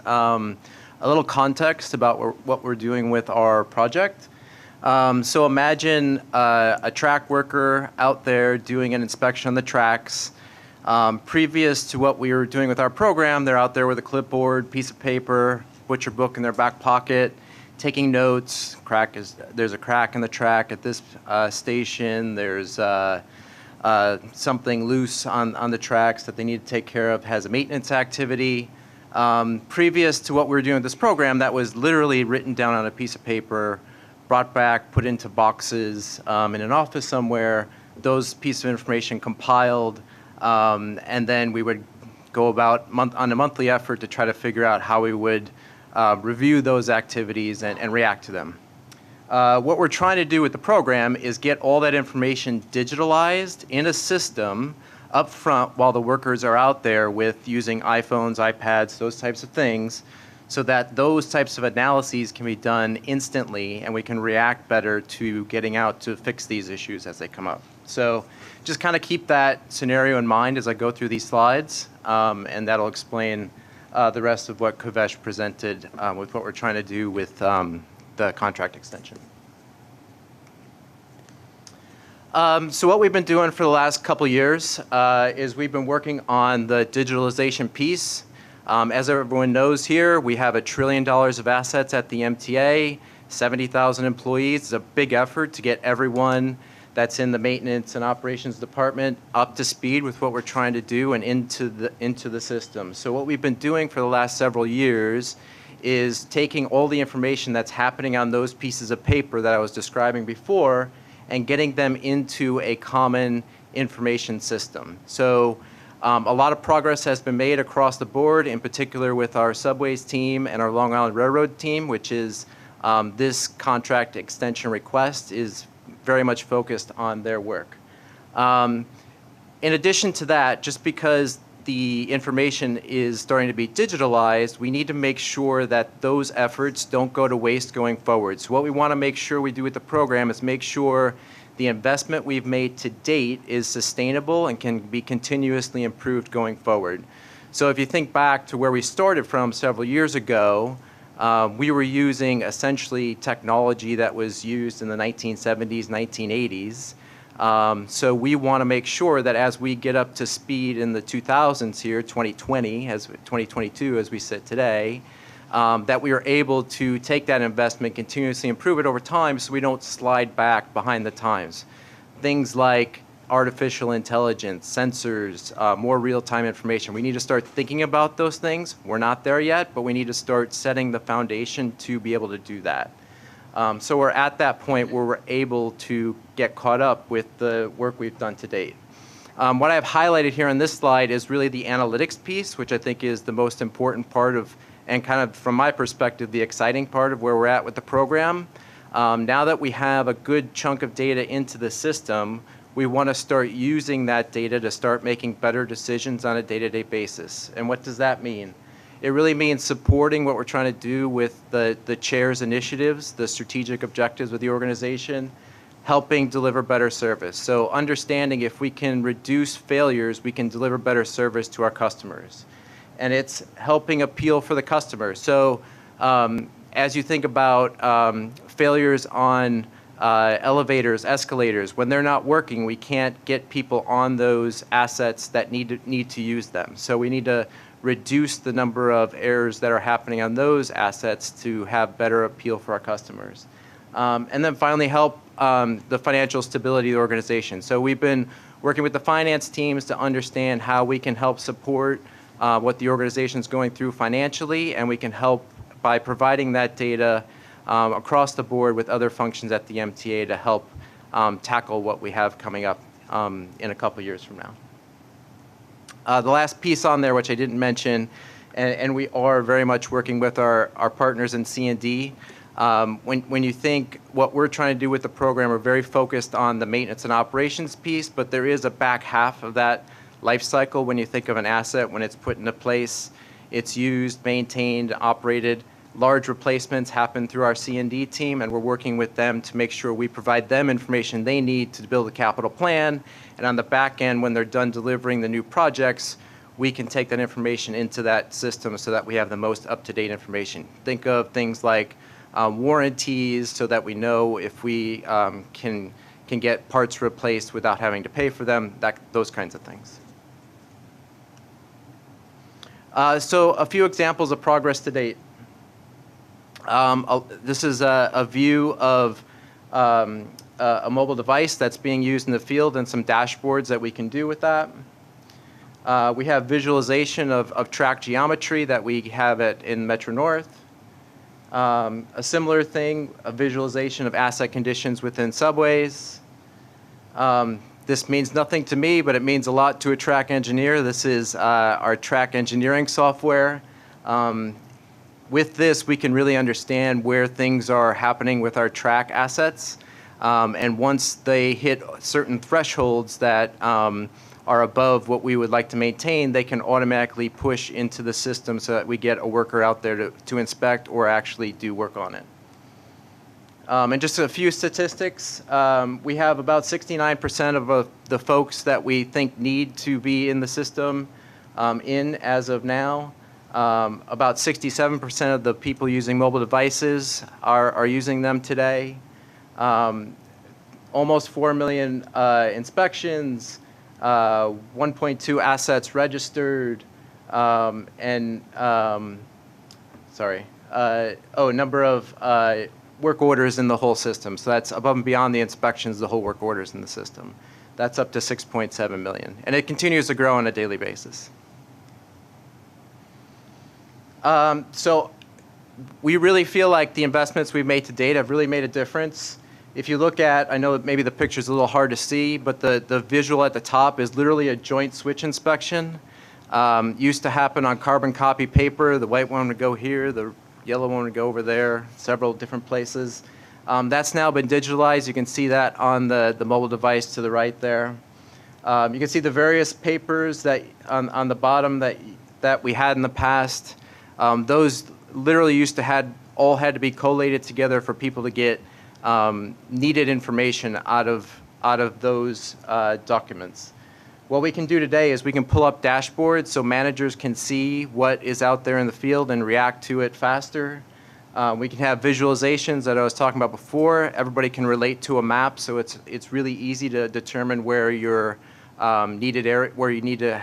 a little context about what we're doing with our project. So imagine a track worker out there doing an inspection on the tracks. Previous to what we were doing with our program, they're out there with a clipboard, piece of paper, butcher book in their back pocket, taking notes. There's a crack in the track at this station. There's something loose on the tracks that they need to take care of, has a maintenance activity. Previous to what we were doing with this program, that was literally written down on a piece of paper, brought back, put into boxes in an office somewhere, those pieces of information compiled, and then we would go about on a monthly effort to try to figure out how we would review those activities and react to them. What we're trying to do with the program is get all that information digitalized in a system up front while the workers are out there with using iPhones, iPads, those types of things, so that those types of analyses can be done instantly and we can react better to getting out to fix these issues as they come up. So just kind of keep that scenario in mind as I go through these slides, and that'll explain the rest of what Kuvesh presented with what we're trying to do with the contract extension. So what we've been doing for the last couple years is we've been working on the digitalization piece. As everyone knows here, we have $1 trillion of assets at the MTA, 70,000 employees. It's a big effort to get everyone that's in the maintenance and operations department up to speed with what we're trying to do and into the system. So what we've been doing for the last several years is taking all the information that's happening on those pieces of paper that I was describing before and getting them into a common information system. So a lot of progress has been made across the board, in particular with our subways team and our Long Island Railroad team, which is this contract extension request is very much focused on their work. In addition to that, just because the information is starting to be digitalized, we need to make sure that those efforts don't go to waste going forward. So what we want to make sure we do with the program is make sure the investment we've made to date is sustainable and can be continuously improved going forward. So if you think back to where we started from several years ago, we were using essentially technology that was used in the 1970s, 1980s. So we want to make sure that as we get up to speed in the 2000s here, 2022 as we sit today, that we are able to take that investment, continuously improve it over time so we don't slide back behind the times. Things like artificial intelligence, sensors, more real-time information. We need to start thinking about those things. We're not there yet, but we need to start setting the foundation to be able to do that. So we're at that point where we're able to get caught up with the work we've done to date. What I've highlighted here on this slide is really the analytics piece, which I think is the most important part of, and kind of from my perspective, the exciting part of where we're at with the program. Now that we have a good chunk of data into the system, we want to start using that data to start making better decisions on a day-to-day basis. And what does that mean? It really means supporting what we're trying to do with the chair's initiatives, the strategic objectives of the organization, helping deliver better service. So understanding if we can reduce failures, we can deliver better service to our customers. And it's helping appeal for the customer. So as you think about failures on elevators, escalators, when they're not working, we can't get people on those assets that need to use them. So we need to reduce the number of errors that are happening on those assets to have better appeal for our customers. And then finally help the financial stability of the organization. So we've been working with the finance teams to understand how we can help support what the organization is going through financially, and we can help by providing that data across the board with other functions at the MTA to help tackle what we have coming up in a couple years from now. The last piece on there, which I didn't mention, and we are very much working with our partners in C&D. When you think what we're trying to do with the program, we're very focused on the maintenance and operations piece, but there is a back half of that life cycle when you think of an asset, when it's put into place, it's used, maintained, operated. Large replacements happen through our C&D team, and we're working with them to make sure we provide them information they need to build a capital plan. And on the back end, when they're done delivering the new projects, we can take that information into that system so that we have the most up-to-date information. Think of things like warranties, so that we know if we can get parts replaced without having to pay for them, those kinds of things. So a few examples of progress to date. This is a view of a mobile device that's being used in the field and some dashboards that we can do with that. We have visualization of track geometry that we have in Metro North. A similar thing, a visualization of asset conditions within subways. This means nothing to me, but it means a lot to a track engineer. This is our track engineering software. With this, we can really understand where things are happening with our track assets. And once they hit certain thresholds that are above what we would like to maintain, they can automatically push into the system so that we get a worker out there to inspect or actually do work on it. And just a few statistics. We have about 69% of the folks that we think need to be in the system in as of now. About 67% of the people using mobile devices are using them today. Almost 4 million inspections, 1.2 assets registered, and number of work orders in the whole system. So that's above and beyond the inspections, the whole work orders in the system. That's up to 6.7 million. And it continues to grow on a daily basis. So we really feel like the investments we've made to date have really made a difference. If you look at, I know maybe the picture's a little hard to see, but the visual at the top is literally a joint switch inspection. Used to happen on carbon copy paper. The white one would go here, the yellow one would go over there, several different places. That's now been digitalized. You can see that on the mobile device to the right there. You can see the various papers that on the bottom that we had in the past. Those literally used to all had to be collated together for people to get needed information out of those documents. What we can do today is we can pull up dashboards so managers can see what is out there in the field and react to it faster. We can have visualizations that I was talking about before. Everybody can relate to a map, so it's really easy to determine where your needed area, where you need to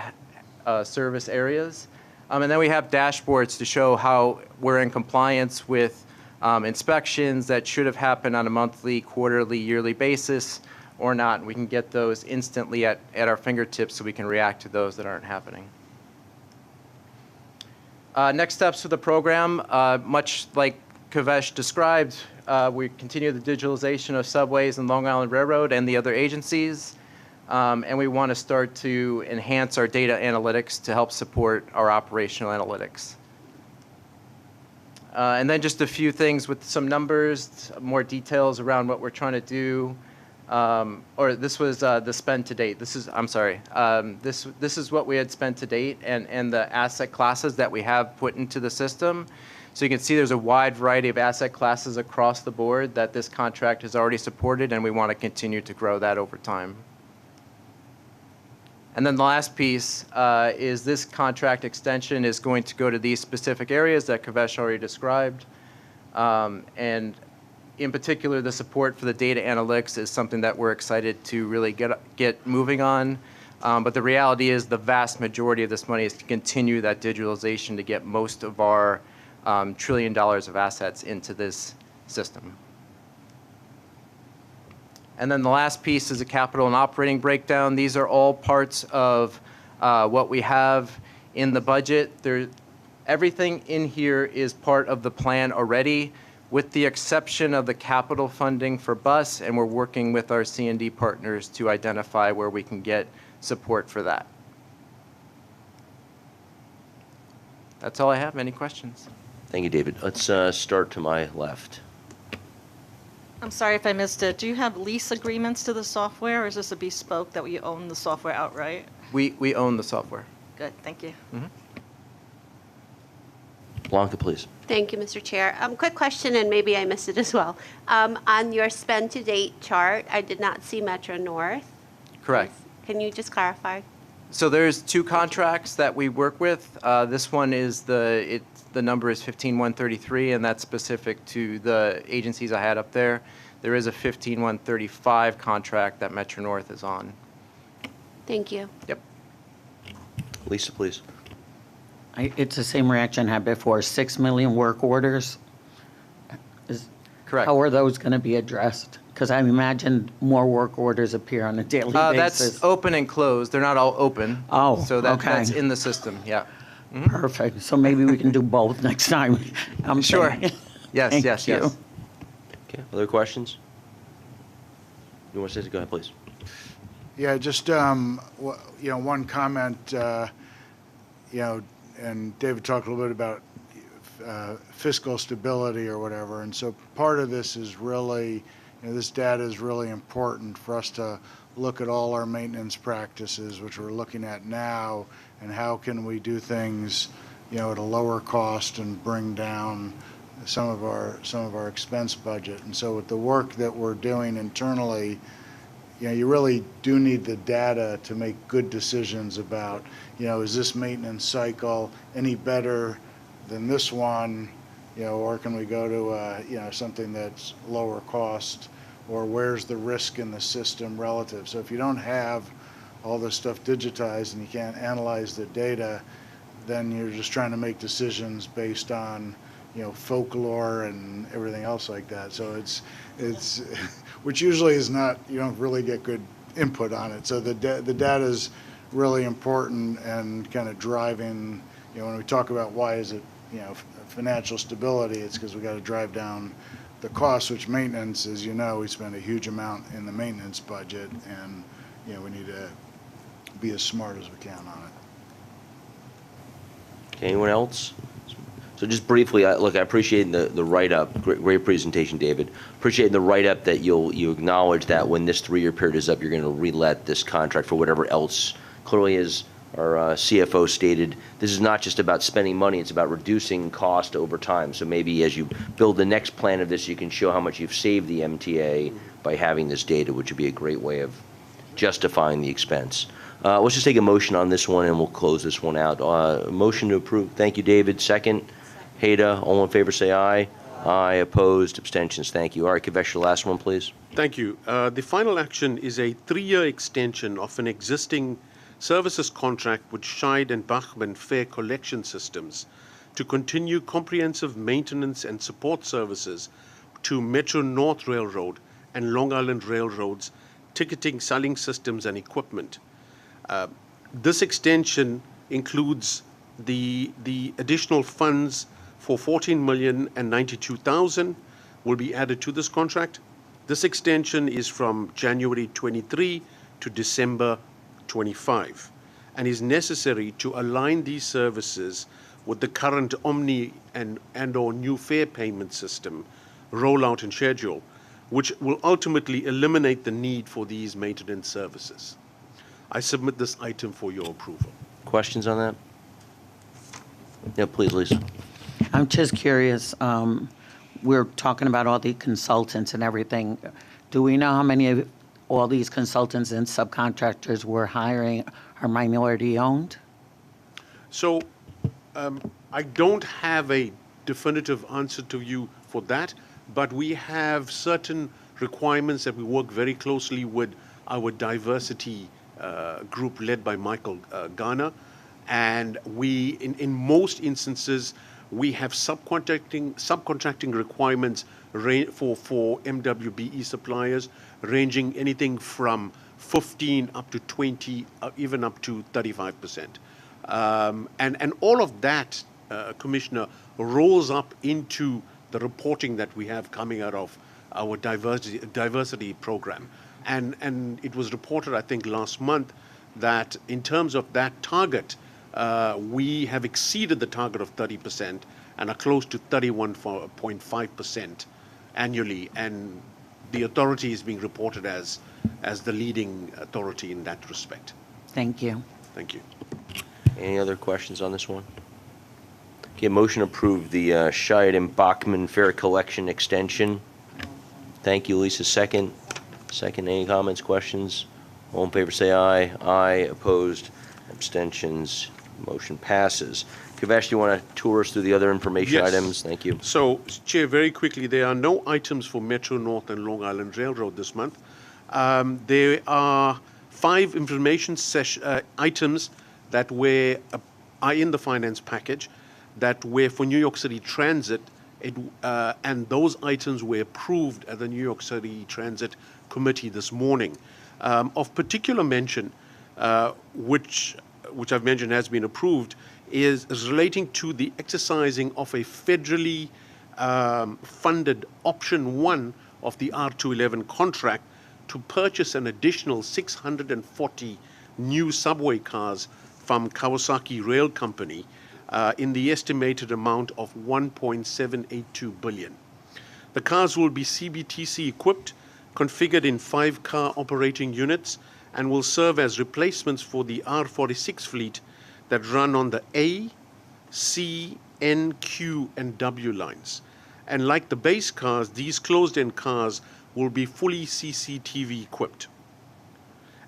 service areas. And then we have dashboards to show how we're in compliance with inspections that should have happened on a monthly, quarterly, yearly basis or not. We can get those instantly at our fingertips so we can react to those that aren't happening. Next steps for the program, much like Kavesh described, we continue the digitalization of subways and Long Island Railroad and the other agencies. And we want to start to enhance our data analytics to help support our operational analytics. And then just a few things with some numbers, more details around what we're trying to do. Or this was the spend to date. This is what we had spent to date and the asset classes that we have put into the system. So you can see there's a wide variety of asset classes across the board that this contract has already supported, and we want to continue to grow that over time. And then the last piece is this contract extension is going to go to these specific areas that Kavesh already described. And in particular, the support for the data analytics is something that we're excited to really get moving on. But the reality is the vast majority of this money is to continue that digitalization to get most of our $1 trillion of assets into this system. And then the last piece is a capital and operating breakdown. These are all parts of what we have in the budget. Everything in here is part of the plan already, with the exception of the capital funding for bus, and we're working with our C&D partners to identify where we can get support for that. That's all I have. Any questions? Thank you, David. Let's start to my left. I'm sorry if I missed it. Do you have lease agreements to the software, or is this a bespoke that we own the software outright? We own the software. Good, thank you. Blanca, please. Thank you, Mr. Chair. Quick question, and maybe I missed it as well. On your spend-to-date chart, I did not see Metro North. Correct. Can you just clarify? So there's 2 contracts that we work with. This one is the number is 15133, and that's specific to the agencies I had up there. There is a 15135 contract that Metro North is on. Thank you. Yep. Lisa, please. It's the same reaction I had before, 6 million work orders. Correct. How are those going to be addressed? Because I imagine more work orders appear on a daily basis. That's open and closed. They're not all open. Oh, so okay. That's in the system. Yeah. Perfect. So maybe we can do both next time. I'm Sure. saying. Yes. Thank yes. you. Yes. Okay, other questions? You want to say, go ahead, please. Yeah, just, one comment, and David talked a little bit about fiscal stability or whatever, and so part of this is really, this data is really important for us to look at all our maintenance practices, which we're looking at now, and how can we do things, at a lower cost and bring down some of our expense budget. And so with the work that we're doing internally, you really do need the data to make good decisions about, is this maintenance cycle any better than this one, or can we go to, something that's lower cost, or where's the risk in the system relative? So if you don't have all this stuff digitized and you can't analyze the data, then you're just trying to make decisions based on, folklore and everything else like that. So it's which usually is not, you don't really get good input on it. So the data is really important and kind of driving, when we talk about why is it, financial stability, it's because we got to drive down the costs, which maintenance, as you know, we spend a huge amount in the maintenance budget, and, we need to be as smart as we can on it. Okay, anyone else? So just briefly, look, I appreciate the write-up. Great presentation, David. Appreciate the write-up that you acknowledge that when this 3-year period is up, you're going to relet this contract for whatever else. Clearly, as our CFO stated, this is not just about spending money, it's about reducing cost over time. So maybe as you build the next plan of this, you can show how much you've saved the MTA by having this data, which would be a great way of justifying the expense. Let's just take a motion on this one, and we'll close this one out. Motion to approve. Thank you, David. Second. Haida, all in favor say aye. Aye, opposed, abstentions. Thank you. All right, Kavesh, the last one, please. Thank you. The final action is a 3-year extension of an existing services contract with Scheid and Bachmann fare collection systems to continue comprehensive maintenance and support services to Metro North Railroad and Long Island Railroad's ticketing, selling systems, and equipment. This extension includes the additional funds for $14,092,000 will be added to this contract. This extension is from January 23 to December 25 and is necessary to align these services with the current Omni and or new fare payment system rollout and schedule, which will ultimately eliminate the need for these maintenance services. I submit this item for your approval. Questions on that? Yeah, please, Lisa. I'm just curious, we're talking about all the consultants and everything. Do we know how many of all these consultants and subcontractors we're hiring are minority owned? So I don't have a definitive answer to you for that, but we have certain requirements that we work very closely with our diversity group led by Michael Garner. And we, in most instances, we have subcontracting requirements for MWBE suppliers, ranging anything from 15 up to 20, even up to 35%. And all of that, Commissioner, rolls up into the reporting that we have coming out of our diversity program. And it was reported, I think, last month that in terms of that target, we have exceeded the target of 30% and are close to 31.5% annually, and the authority is being reported as the leading authority in that respect. Thank you. Thank you. Any other questions on this one? Okay, motion approved the Scheid and Bachman Fair Collection extension. Thank you, Lisa. Second. Second, any comments, questions? All in favor say aye. Aye. Opposed? Abstentions? Motion passes. Kavesh, do you want to tour us through the other information Yes. items? Thank you. So, Chair, very quickly, there are no items for Metro North and Long Island Railroad this month. There are 5 information items that are in the finance package that were for New York City Transit, and those items were approved at the New York City Transit Committee this morning. Of particular mention, which I've mentioned has been approved, is relating to the exercising of a federally funded option 1 of the R211 contract to purchase an additional 640 new subway cars from Kawasaki Rail Company in the estimated amount of $1.782 billion. The cars will be CBTC equipped, configured in 5 car operating units, and will serve as replacements for the R46 fleet that run on the A, C, N, Q, and W lines. And like the base cars, these closed-end cars will be fully CCTV equipped.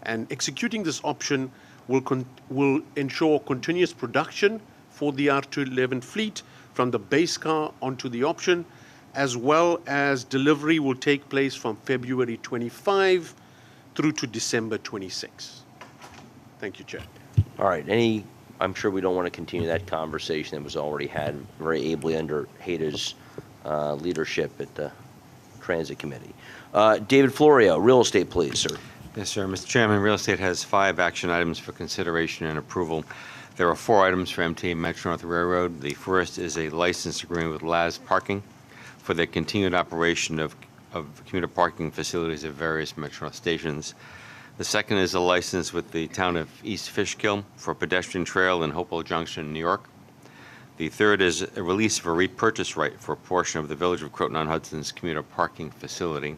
And executing this option will ensure continuous production for the R211 fleet from the base car onto the option, as well as delivery will take place from February 25 through to December 26. Thank you, Chair. All right, I'm sure we don't want to continue that conversation that was already had very ably under Hada's leadership at the Transit Committee. David Florio, real estate, please, sir. Yes, sir. Mr. Chairman, real estate has 5 action items for consideration and approval. There are 4 items for MTA Metro North Railroad. The first is a license agreement with Laz Parking for the continued operation of commuter parking facilities at various Metro North stations. The second is a license with the town of East Fishkill for a pedestrian trail in Hopewell Junction, New York. The third is a release of a repurchase right for a portion of the Village of Croton-on-Hudson's commuter parking facility.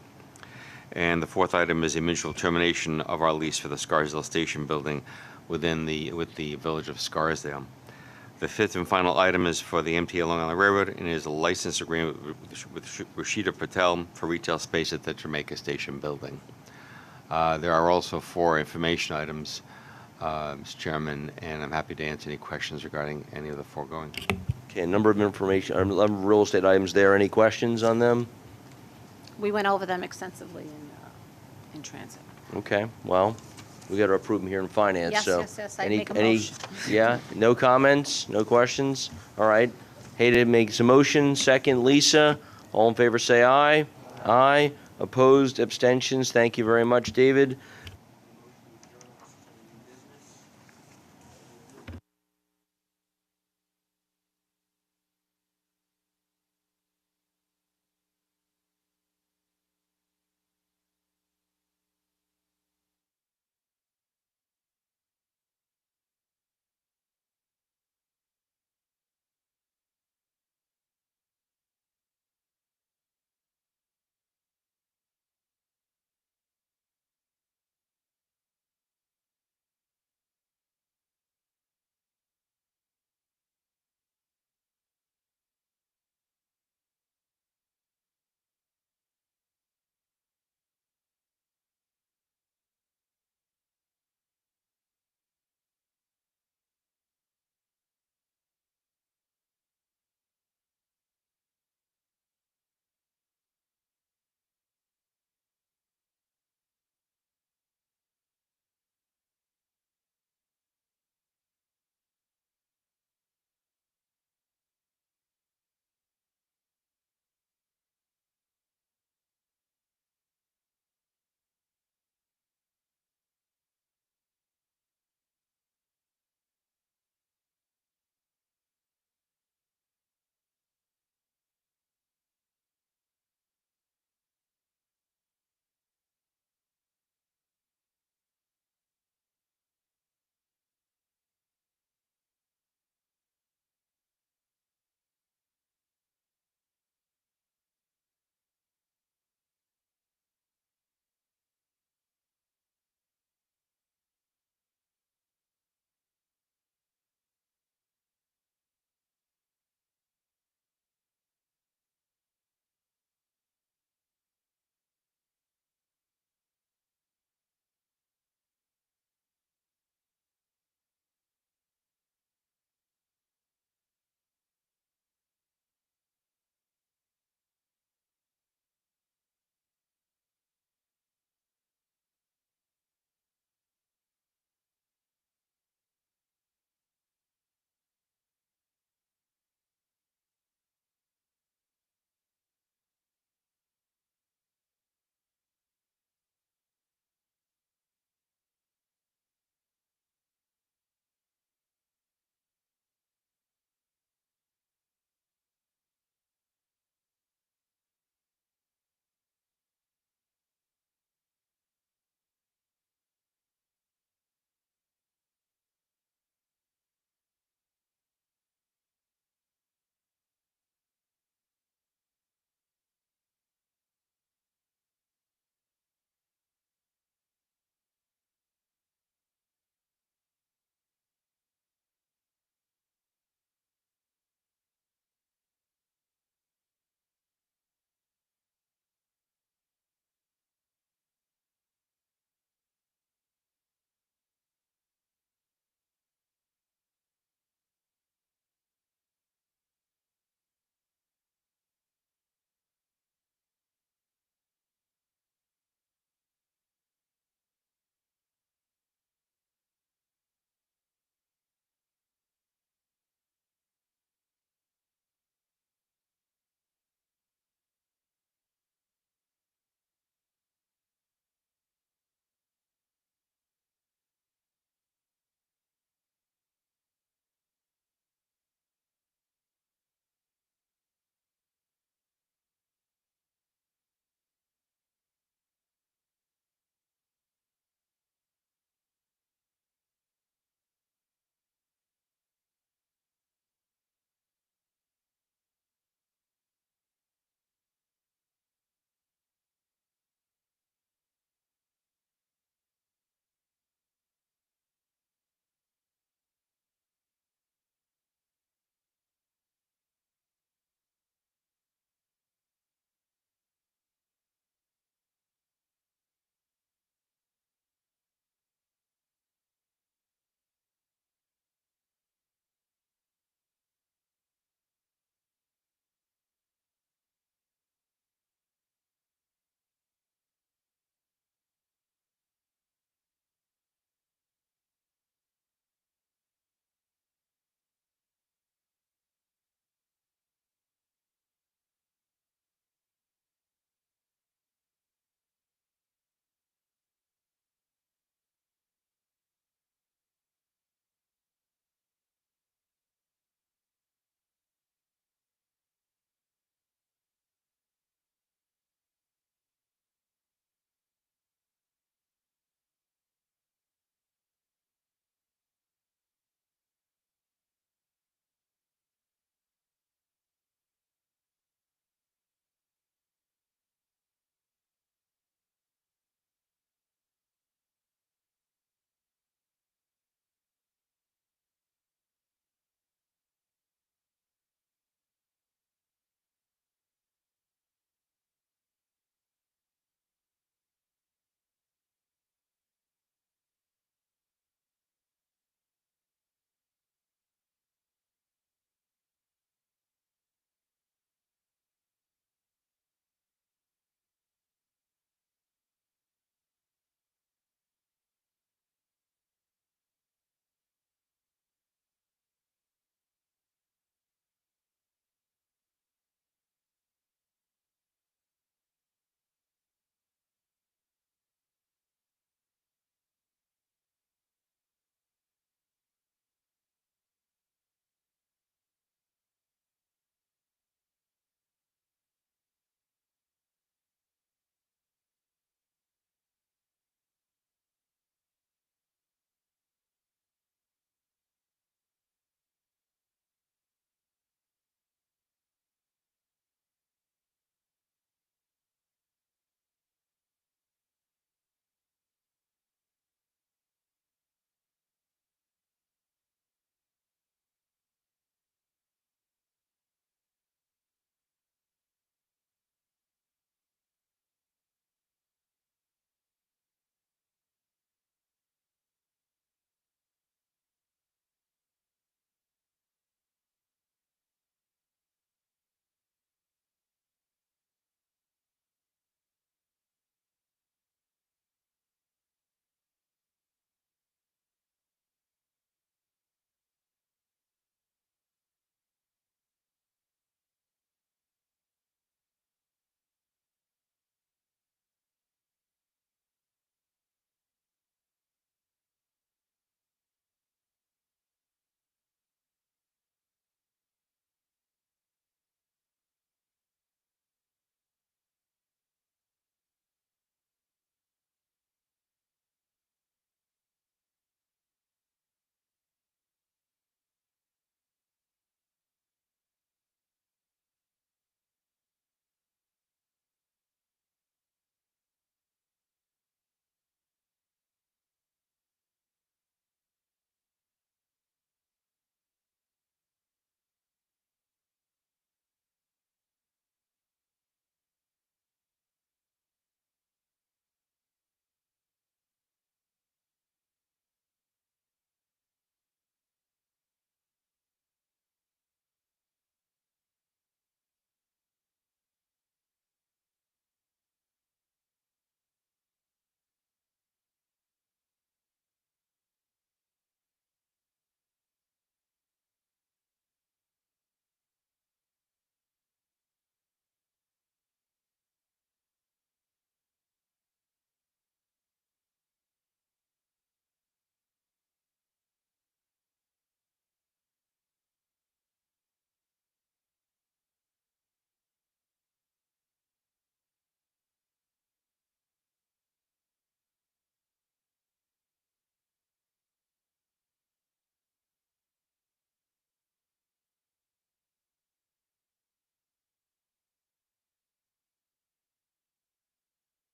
And the fourth item is a mutual termination of our lease for the Scarsdale Station building with the Village of Scarsdale. The fifth and final item is for the MTA Long Island Railroad, and it is a license agreement with Rashida Patel for retail space at the Jamaica Station building. There are also 4 information items, Mr. Chairman, and I'm happy to answer any questions regarding any of the foregoing. Okay, a number of real estate items there. Any questions on them? We went over them extensively in transit. Okay, well, we got to approve them here in finance, Yes, so. yes, I make a motion. Yeah, no comments, no questions? All right. Hayden makes a motion, second, Lisa. All in favor say aye. Aye. Opposed, abstentions? Thank you very much, David.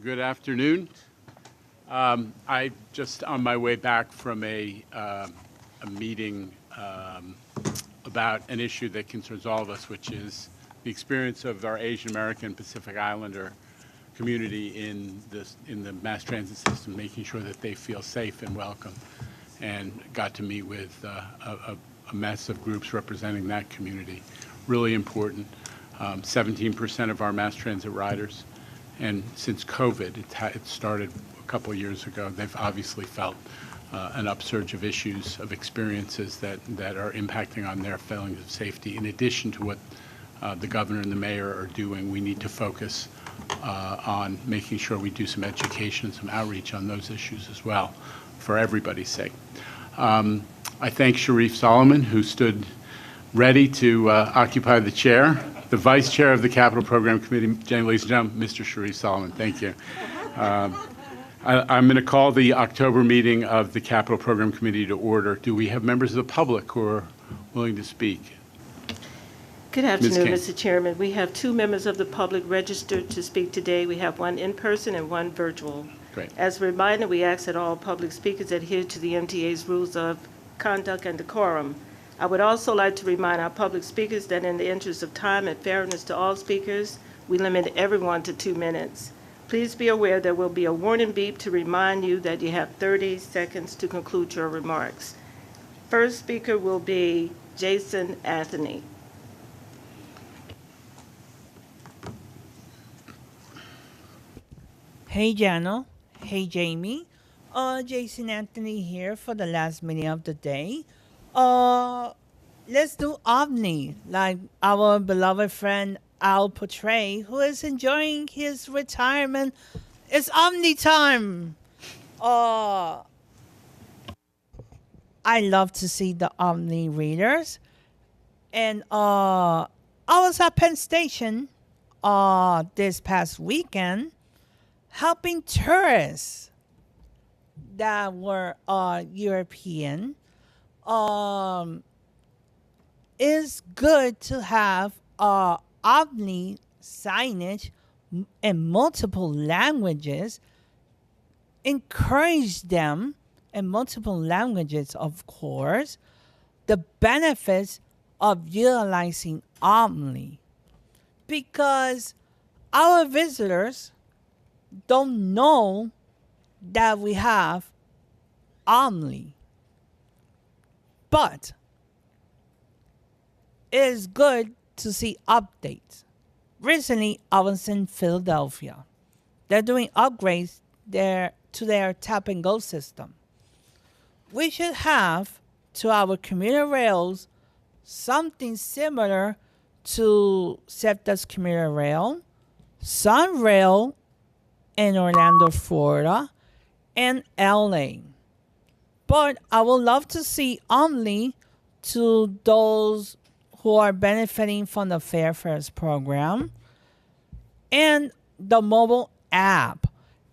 Good afternoon. I just on my way back from a meeting about an issue that concerns all of us, which is the experience of our Asian American Pacific Islander community in the mass transit system, making sure that they feel safe and welcome, and got to meet with a mess of groups representing that community. Really important. 17% of our mass transit riders, and since COVID, it started a couple of years ago, they've obviously felt an upsurge of issues, of experiences that are impacting on their feelings of safety. In addition to what the governor and the mayor are doing, we need to focus on making sure we do some education and some outreach on those issues as well, for everybody's sake. I thank Sharif Solomon, who stood ready to occupy the chair. The Vice Chair of the Capital Program Committee, ladies and gentlemen, Mr. Sharif Solomon, thank you. I'm going to call the October meeting of the Capital Program Committee to order. Do we have members of the public who are willing to speak? Good afternoon, King. Mr. Chairman. We have 2 members of the public registered to speak today. We have one in person and one virtual. Great. As a reminder, we ask that all public speakers adhere to the MTA's rules of conduct and decorum. I would also like to remind our public speakers that in the interest of time and fairness to all speakers, we limit everyone to 2 minutes. Please be aware there will be a warning beep to remind you that you have 30 seconds to conclude your remarks. First speaker will be Jason Anthony. Hey, Jano. Hey, Jamie. Jason Anthony here for the last meeting of the day. Let's do Omni, like our beloved friend Al Portray, who is enjoying his retirement. It's Omni time. I love to see the Omni readers. And I was at Penn Station this past weekend helping tourists that were European. It's good to have Omni signage in multiple languages. Encourage them in multiple languages, of course, the benefits of utilizing Omni. Because our visitors don't know that we have Omni. But it is good to see updates. Recently, I was in Philadelphia. They're doing upgrades to their tap and go system. We should have to our commuter rails something similar to SEPTA's commuter rail, Sunrail in Orlando, Florida, and LA. But I would love to see Omni to those who are benefiting from the Fairfares program and the mobile app,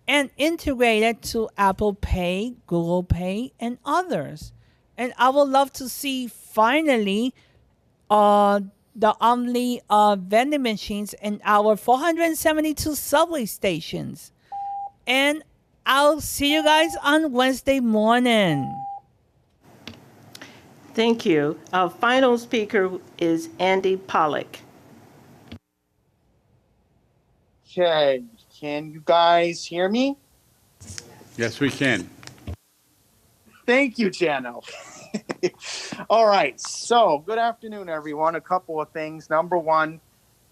and integrate it to Apple Pay, Google Pay, and others. And I would love to see finally the Omni vending machines in our 472 subway stations. And I'll see you guys on Wednesday morning. Thank you. Our final speaker is Andy Pollock. Okay, can you guys hear me? Yes, we can. Thank you, Jano. All right, so good afternoon, everyone. A couple of things. Number one,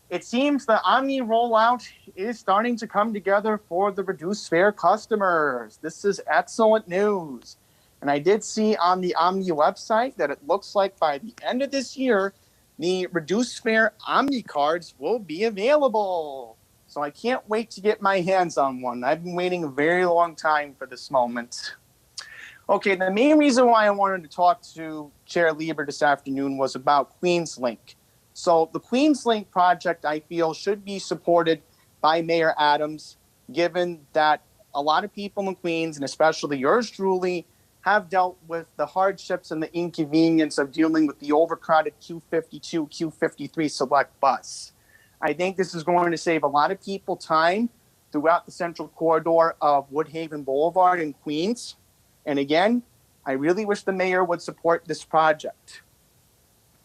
it seems the Omni rollout is starting to come together for the reduced fare customers. This is excellent news. And I did see on the Omni website that it looks like by the end of this year, the reduced fare Omni cards will be available. So I can't wait to get my hands on one. I've been waiting a very long time for this moment. Okay, the main reason why I wanted to talk to Chair Lieber this afternoon was about QueensLink. So the QueensLink project, I feel, should be supported by Mayor Adams, given that a lot of people in Queens, and especially yours truly, have dealt with the hardships and the inconvenience of dealing with the overcrowded Q52, Q53 select bus. I think this is going to save a lot of people time throughout the central corridor of Woodhaven Boulevard in Queens. And again, I really wish the mayor would support this project.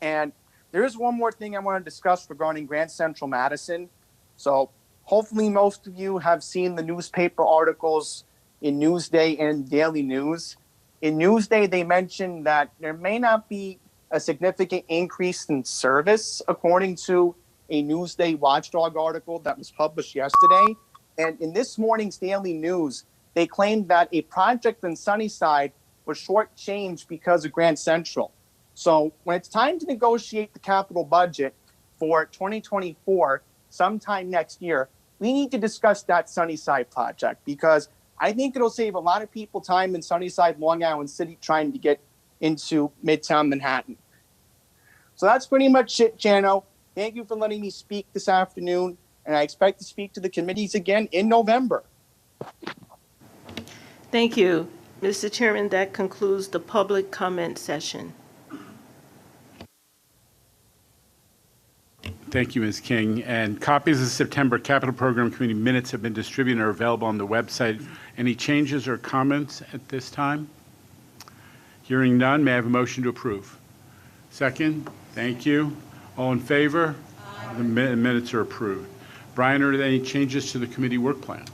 And there is one more thing I want to discuss regarding Grand Central Madison. So hopefully most of you have seen the newspaper articles in Newsday and Daily News. In Newsday, they mentioned that there may not be a significant increase in service, according to a Newsday Watchdog article that was published yesterday. And in this morning's Daily News, they claimed that a project in Sunnyside was shortchanged because of Grand Central. So when it's time to negotiate the capital budget for 2024, sometime next year, we need to discuss that Sunnyside project, because I think it'll save a lot of people time in Sunnyside, Long Island City, trying to get into Midtown Manhattan. So that's pretty much it, Jano. Thank you for letting me speak this afternoon, and I expect to speak to the committees again in November. Thank you. Mr. Chairman, that concludes the public comment session. Thank you, Ms. King. And copies of the September Capital Program Committee minutes have been distributed and are available on the website. Any changes or comments at this time? Hearing none, may I have a motion to approve? Second? Thank you. All in favor? Aye. The minutes are approved. Brian, are there any changes to the committee work plan?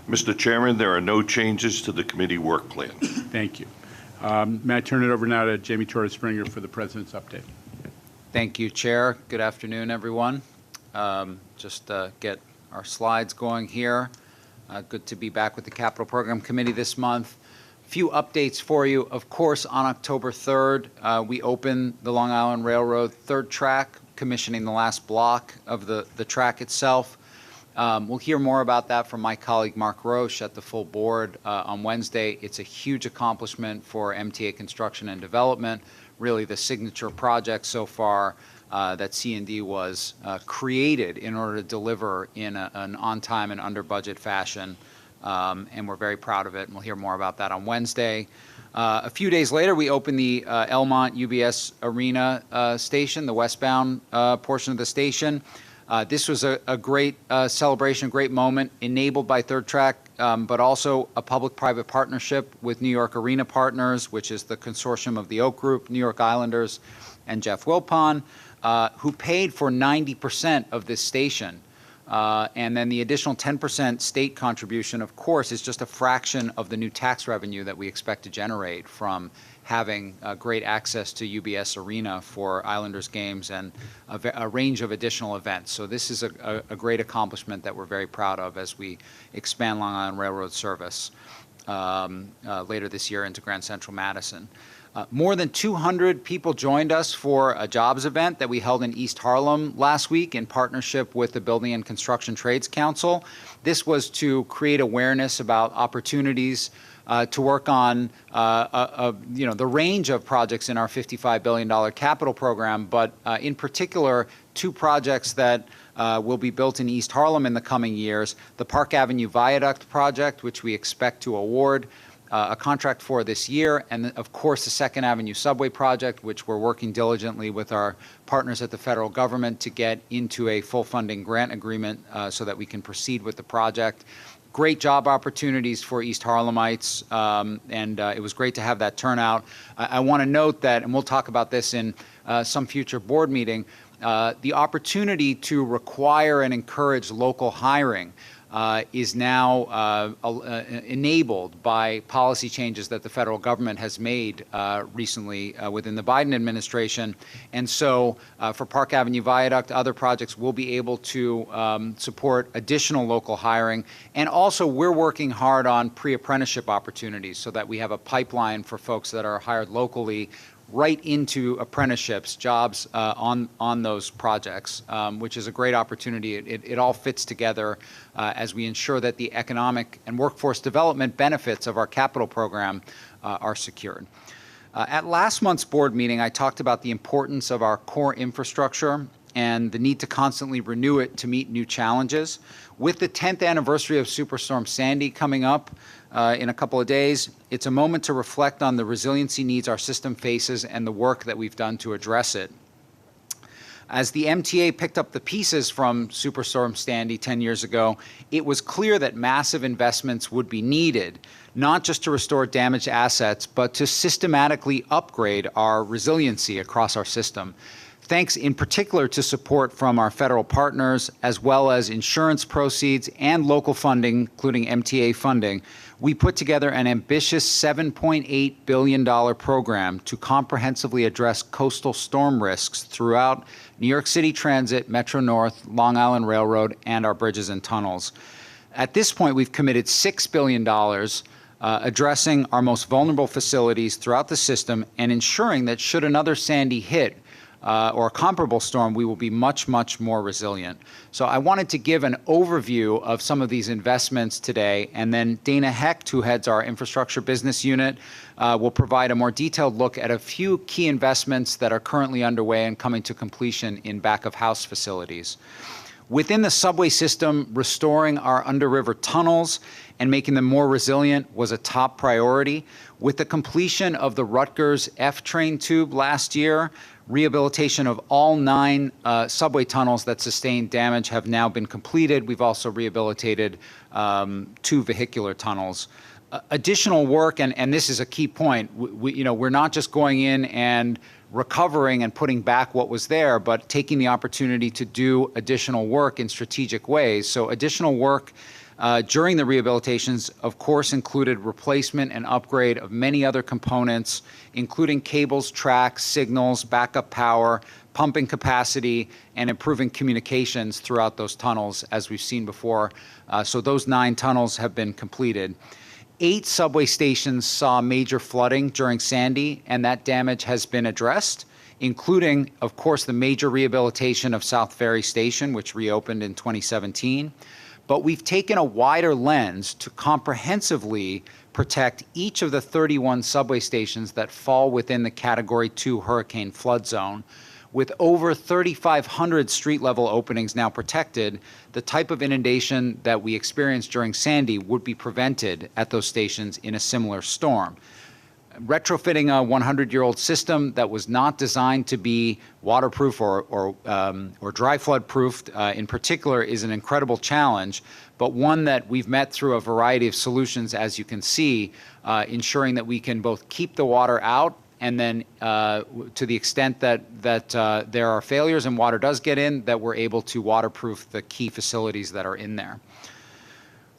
Mr. Chairman, there are no changes to the committee work plan. Thank you. May I turn it over now to Jamie Torres Springer for the President's update? Thank you, Chair. Good afternoon, everyone. Just get our slides going here. Good to be back with the Capital Program Committee this month. Few updates for you. Of course, on October 3rd, we opened the Long Island Railroad third track, commissioning the last block of the track itself. We'll hear more about that from my colleague Mark Roche at the full board on Wednesday. It's a huge accomplishment for MTA Construction and Development, really the signature project so far that C&D was created in order to deliver in an on-time and under-budget fashion. And we're very proud of it, and we'll hear more about that on Wednesday. A few days later, we opened the Elmont UBS Arena station, the westbound portion of the station. This was a great celebration, great moment, enabled by Third Track, but also a public-private partnership with New York Arena Partners, which is the consortium of the Oak Group, New York Islanders, and Jeff Wilpon, who paid for 90% of this station. And then the additional 10% state contribution, of course, is just a fraction of the new tax revenue that we expect to generate from having great access to UBS Arena for Islanders games and a range of additional events. So this is a great accomplishment that we're very proud of as we expand Long Island Railroad service later this year into Grand Central Madison. More than 200 people joined us for a jobs event that we held in East Harlem last week in partnership with the Building and Construction Trades Council. This was to create awareness about opportunities to work on the range of projects in our $55 billion capital program, but in particular, two projects that will be built in East Harlem in the coming years: the Park Avenue Viaduct project, which we expect to award a contract for this year, and of course the Second Avenue Subway project, which we're working diligently with our partners at the federal government to get into a full funding grant agreement so that we can proceed with the project. Great job opportunities for East Harlemites, and it was great to have that turnout. I want to note that, and we'll talk about this in some future board meeting, the opportunity to require and encourage local hiring is now enabled by policy changes that the federal government has made recently within the Biden administration. And so for Park Avenue Viaduct, other projects will be able to support additional local hiring. And also we're working hard on pre-apprenticeship opportunities so that we have a pipeline for folks that are hired locally right into apprenticeships, jobs on those projects, which is a great opportunity. It all fits together as we ensure that the economic and workforce development benefits of our capital program are secured. At last month's board meeting, I talked about the importance of our core infrastructure and the need to constantly renew it to meet new challenges. With the 10th anniversary of Superstorm Sandy coming up in a couple of days, it's a moment to reflect on the resiliency needs our system faces and the work that we've done to address it. As the MTA picked up the pieces from Superstorm Sandy 10 years ago, it was clear that massive investments would be needed, not just to restore damaged assets, but to systematically upgrade our resiliency across our system. Thanks in particular to support from our federal partners, as well as insurance proceeds and local funding, including MTA funding, we put together an ambitious $7.8 billion program to comprehensively address coastal storm risks throughout New York City Transit, Metro North, Long Island Railroad, and our bridges and tunnels. At this point, we've committed $6 billion addressing our most vulnerable facilities throughout the system and ensuring that should another Sandy hit, or a comparable storm, we will be much, much more resilient. So I wanted to give an overview of some of these investments today, and then Dana Hecht, who heads our infrastructure business unit, will provide a more detailed look at a few key investments that are currently underway and coming to completion in back-of-house facilities. Within the subway system, restoring our under-river tunnels and making them more resilient was a top priority. With the completion of the Rutgers F-train tube last year, rehabilitation of all 9 subway tunnels that sustained damage have now been completed. We've also rehabilitated 2 vehicular tunnels. Additional work, and this is a key point, we're not just going in and recovering and putting back what was there, but taking the opportunity to do additional work in strategic ways. So additional work during the rehabilitations, of course, included replacement and upgrade of many other components, including cables, tracks, signals, backup power, pumping capacity, and improving communications throughout those tunnels, as we've seen before. So those 9 tunnels have been completed. 8 subway stations saw major flooding during Sandy, and that damage has been addressed, including, of course, the major rehabilitation of South Ferry Station, which reopened in 2017. But we've taken a wider lens to comprehensively protect each of the 31 subway stations that fall within the Category 2 hurricane flood zone. With over 3,500 street-level openings now protected, the type of inundation that we experienced during Sandy would be prevented at those stations in a similar storm. Retrofitting a 100-year-old system that was not designed to be waterproof or dry flood proofed in particular is an incredible challenge, but one that we've met through a variety of solutions, as you can see, ensuring that we can both keep the water out and then to the extent that there are failures and water does get in, that we're able to waterproof the key facilities that are in there.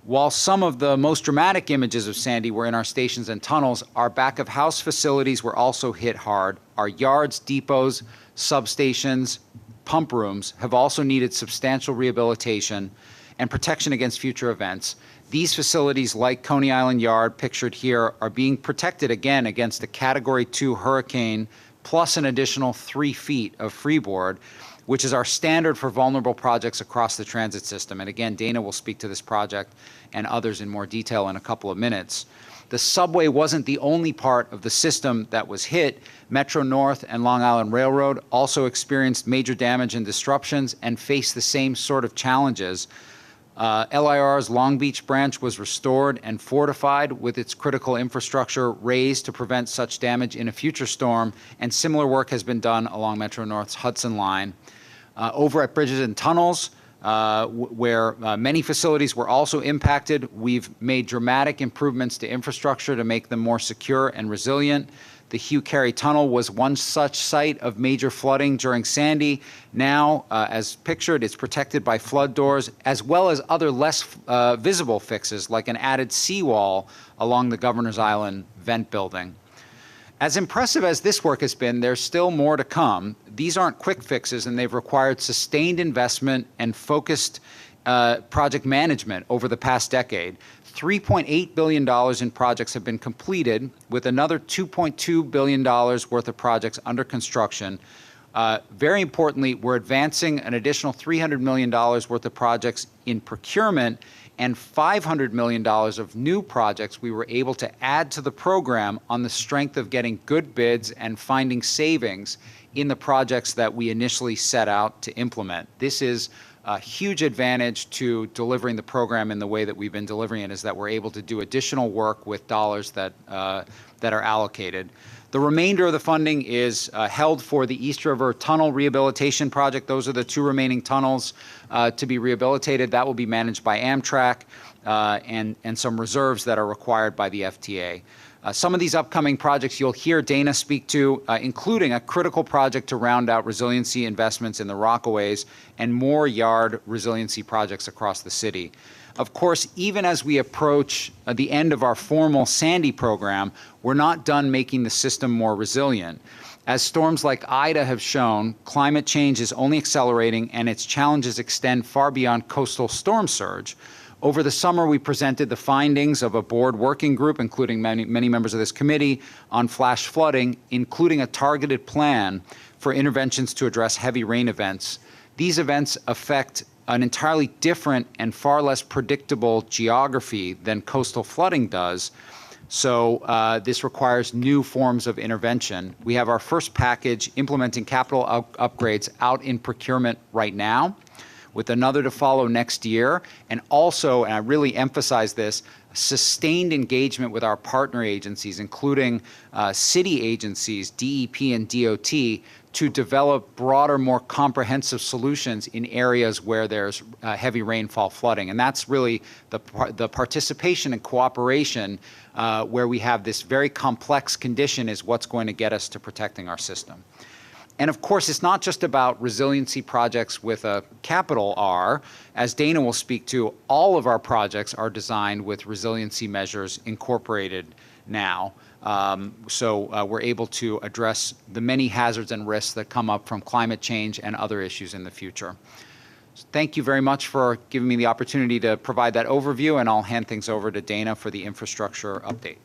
While some of the most dramatic images of Sandy were in our stations and tunnels, our back-of-house facilities were also hit hard. Our yards, depots, substations, pump rooms have also needed substantial rehabilitation and protection against future events. These facilities, like Coney Island Yard, pictured here, are being protected again against a Category 2 hurricane, plus an additional 3 feet of freeboard, which is our standard for vulnerable projects across the transit system. And again, Dana will speak to this project and others in more detail in a couple of minutes. The subway wasn't the only part of the system that was hit. Metro North and Long Island Railroad also experienced major damage and disruptions and faced the same sort of challenges. LIR's Long Beach branch was restored and fortified with its critical infrastructure raised to prevent such damage in a future storm, and similar work has been done along Metro North's Hudson Line. Over at Bridges and Tunnels, where many facilities were also impacted, we've made dramatic improvements to infrastructure to make them more secure and resilient. The Hugh Carey Tunnel was one such site of major flooding during Sandy. Now, as pictured, it's protected by flood doors, as well as other less visible fixes, like an added seawall along the Governor's Island vent building. As impressive as this work has been, there's still more to come. These aren't quick fixes, and they've required sustained investment and focused project management over the past decade. $3.8 billion in projects have been completed, with another $2.2 billion worth of projects under construction. Very importantly, we're advancing an additional $300 million worth of projects in procurement, and $500 million of new projects we were able to add to the program on the strength of getting good bids and finding savings in the projects that we initially set out to implement. This is A huge advantage to delivering the program in the way that we've been delivering it is that we're able to do additional work with dollars that are allocated. The remainder of the funding is held for the East River Tunnel Rehabilitation Project. Those are the 2 remaining tunnels to be rehabilitated. That will be managed by Amtrak and some reserves that are required by the FTA. Some of these upcoming projects you'll hear Dana speak to, including a critical project to round out resiliency investments in the Rockaways and more yard resiliency projects across the city. Of course, even as we approach the end of our formal Sandy program, we're not done making the system more resilient. As storms like Ida have shown, climate change is only accelerating and its challenges extend far beyond coastal storm surge. Over the summer, we presented the findings of a board working group, including many members of this committee, on flash flooding, including a targeted plan for interventions to address heavy rain events. These events affect an entirely different and far less predictable geography than coastal flooding does. So this requires new forms of intervention. We have our first package implementing capital upgrades out in procurement right now, with another to follow next year, and also, and I really emphasize this, sustained engagement with our partner agencies, including city agencies, DEP and DOT, to develop broader, more comprehensive solutions in areas where there's heavy rainfall flooding. And that's really the participation and cooperation where we have this very complex condition is what's going to get us to protecting our system. And of course, it's not just about resiliency projects with a capital R. As Dana will speak to, all of our projects are designed with resiliency measures incorporated now. So we're able to address the many hazards and risks that come up from climate change and other issues in the future. So thank you very much for giving me the opportunity to provide that overview, and I'll hand things over to Dana for the infrastructure update.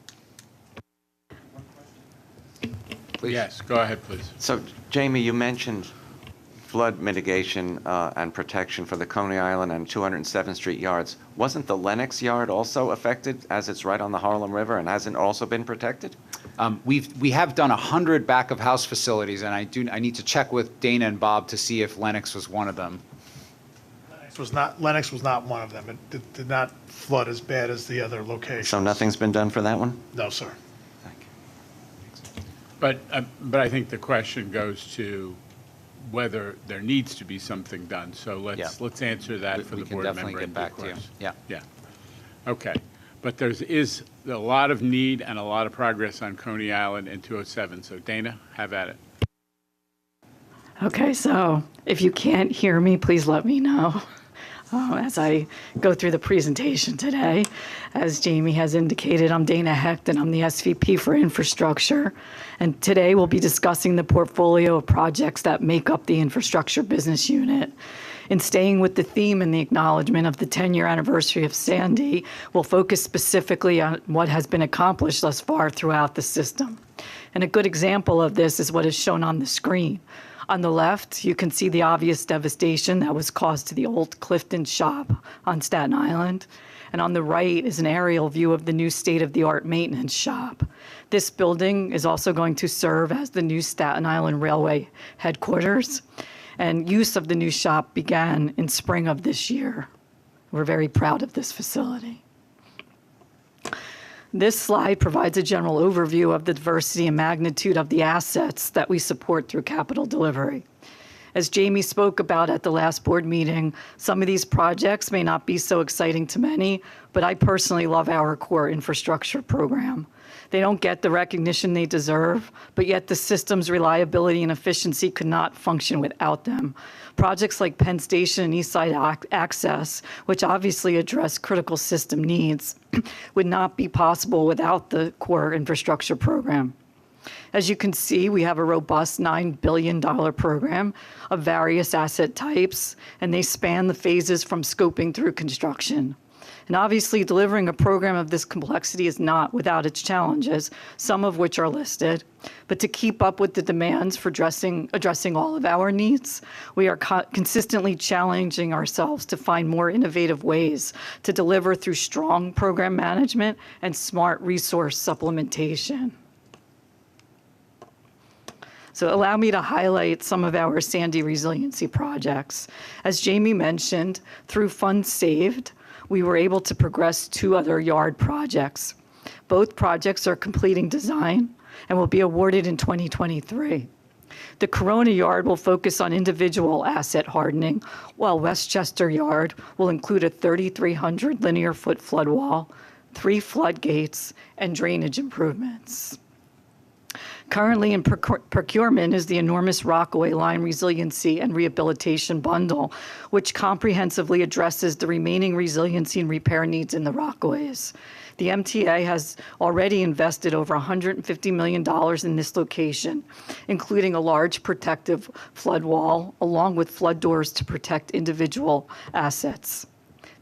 Please. Yes, go ahead, please. So, Jamie, you mentioned flood mitigation and protection for the Coney Island and 207th Street yards. Wasn't the Lenox yard also affected, as it's right on the Harlem River, and hasn't also been protected? We have done 100 back-of-house facilities, and I need to check with Dana and Bob to see if Lenox was one of them. Lenox was not one of them. It did not flood as bad as the other locations. So nothing's been done for that one? No, sir. But I think the question goes to whether there needs to be something done. So let's answer that for the board member. We can definitely get back to you. Yeah. Yeah. Okay. But there is a lot of need and a lot of progress on Coney Island and 207. So Dana, have at it. Okay, so if you can't hear me, please let me know as I go through the presentation today. As Jamie has indicated, I'm Dana Hecht, and I'm the SVP for Infrastructure. And today we'll be discussing the portfolio of projects that make up the Infrastructure Business Unit. In staying with the theme and the acknowledgement of the 10-year anniversary of Sandy, we'll focus specifically on what has been accomplished thus far throughout the system. And a good example of this is what is shown on the screen. On the left, you can see the obvious devastation that was caused to the old Clifton shop on Staten Island. And on the right is an aerial view of the new state-of-the-art maintenance shop. This building is also going to serve as the new Staten Island Railway headquarters. And use of the new shop began in spring of this year. We're very proud of this facility. This slide provides a general overview of the diversity and magnitude of the assets that we support through capital delivery. As Jamie spoke about at the last board meeting, some of these projects may not be so exciting to many, but I personally love our core infrastructure program. They don't get the recognition they deserve, but yet the system's reliability and efficiency could not function without them. Projects like Penn Station and East Side Access, which obviously address critical system needs, would not be possible without the core infrastructure program. As you can see, we have a robust $9 billion program of various asset types, and they span the phases from scoping through construction. And obviously, delivering a program of this complexity is not without its challenges, some of which are listed. But to keep up with the demands for addressing all of our needs, we are consistently challenging ourselves to find more innovative ways to deliver through strong program management and smart resource supplementation. So allow me to highlight some of our Sandy resiliency projects. As Jamie mentioned, through funds saved, we were able to progress 2 other yard projects. Both projects are completing design and will be awarded in 2023. The Corona Yard will focus on individual asset hardening, while Westchester Yard will include a 3,300 linear foot flood wall, 3 floodgates, and drainage improvements. Currently in procurement is the enormous Rockaway Line Resiliency and Rehabilitation Bundle, which comprehensively addresses the remaining resiliency and repair needs in the Rockaways. The MTA has already invested over $150 million in this location, including a large protective flood wall, along with flood doors to protect individual assets.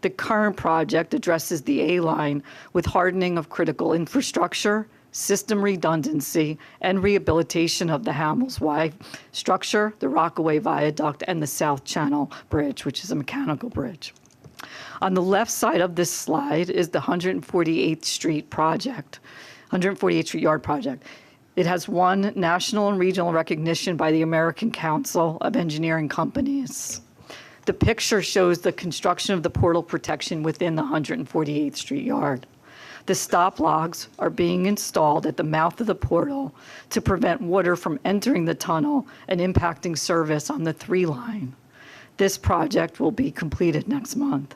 The current project addresses the A line with hardening of critical infrastructure, system redundancy, and rehabilitation of the Hamels Y structure, the Rockaway Viaduct, and the South Channel Bridge, which is a mechanical bridge. On the left side of this slide is the 148th Street project, 148th Street Yard project. It has won national and regional recognition by the American Council of Engineering Companies. The picture shows the construction of the portal protection within the 148th Street Yard. The stop logs are being installed at the mouth of the portal to prevent water from entering the tunnel and impacting service on the 3 line. This project will be completed next month.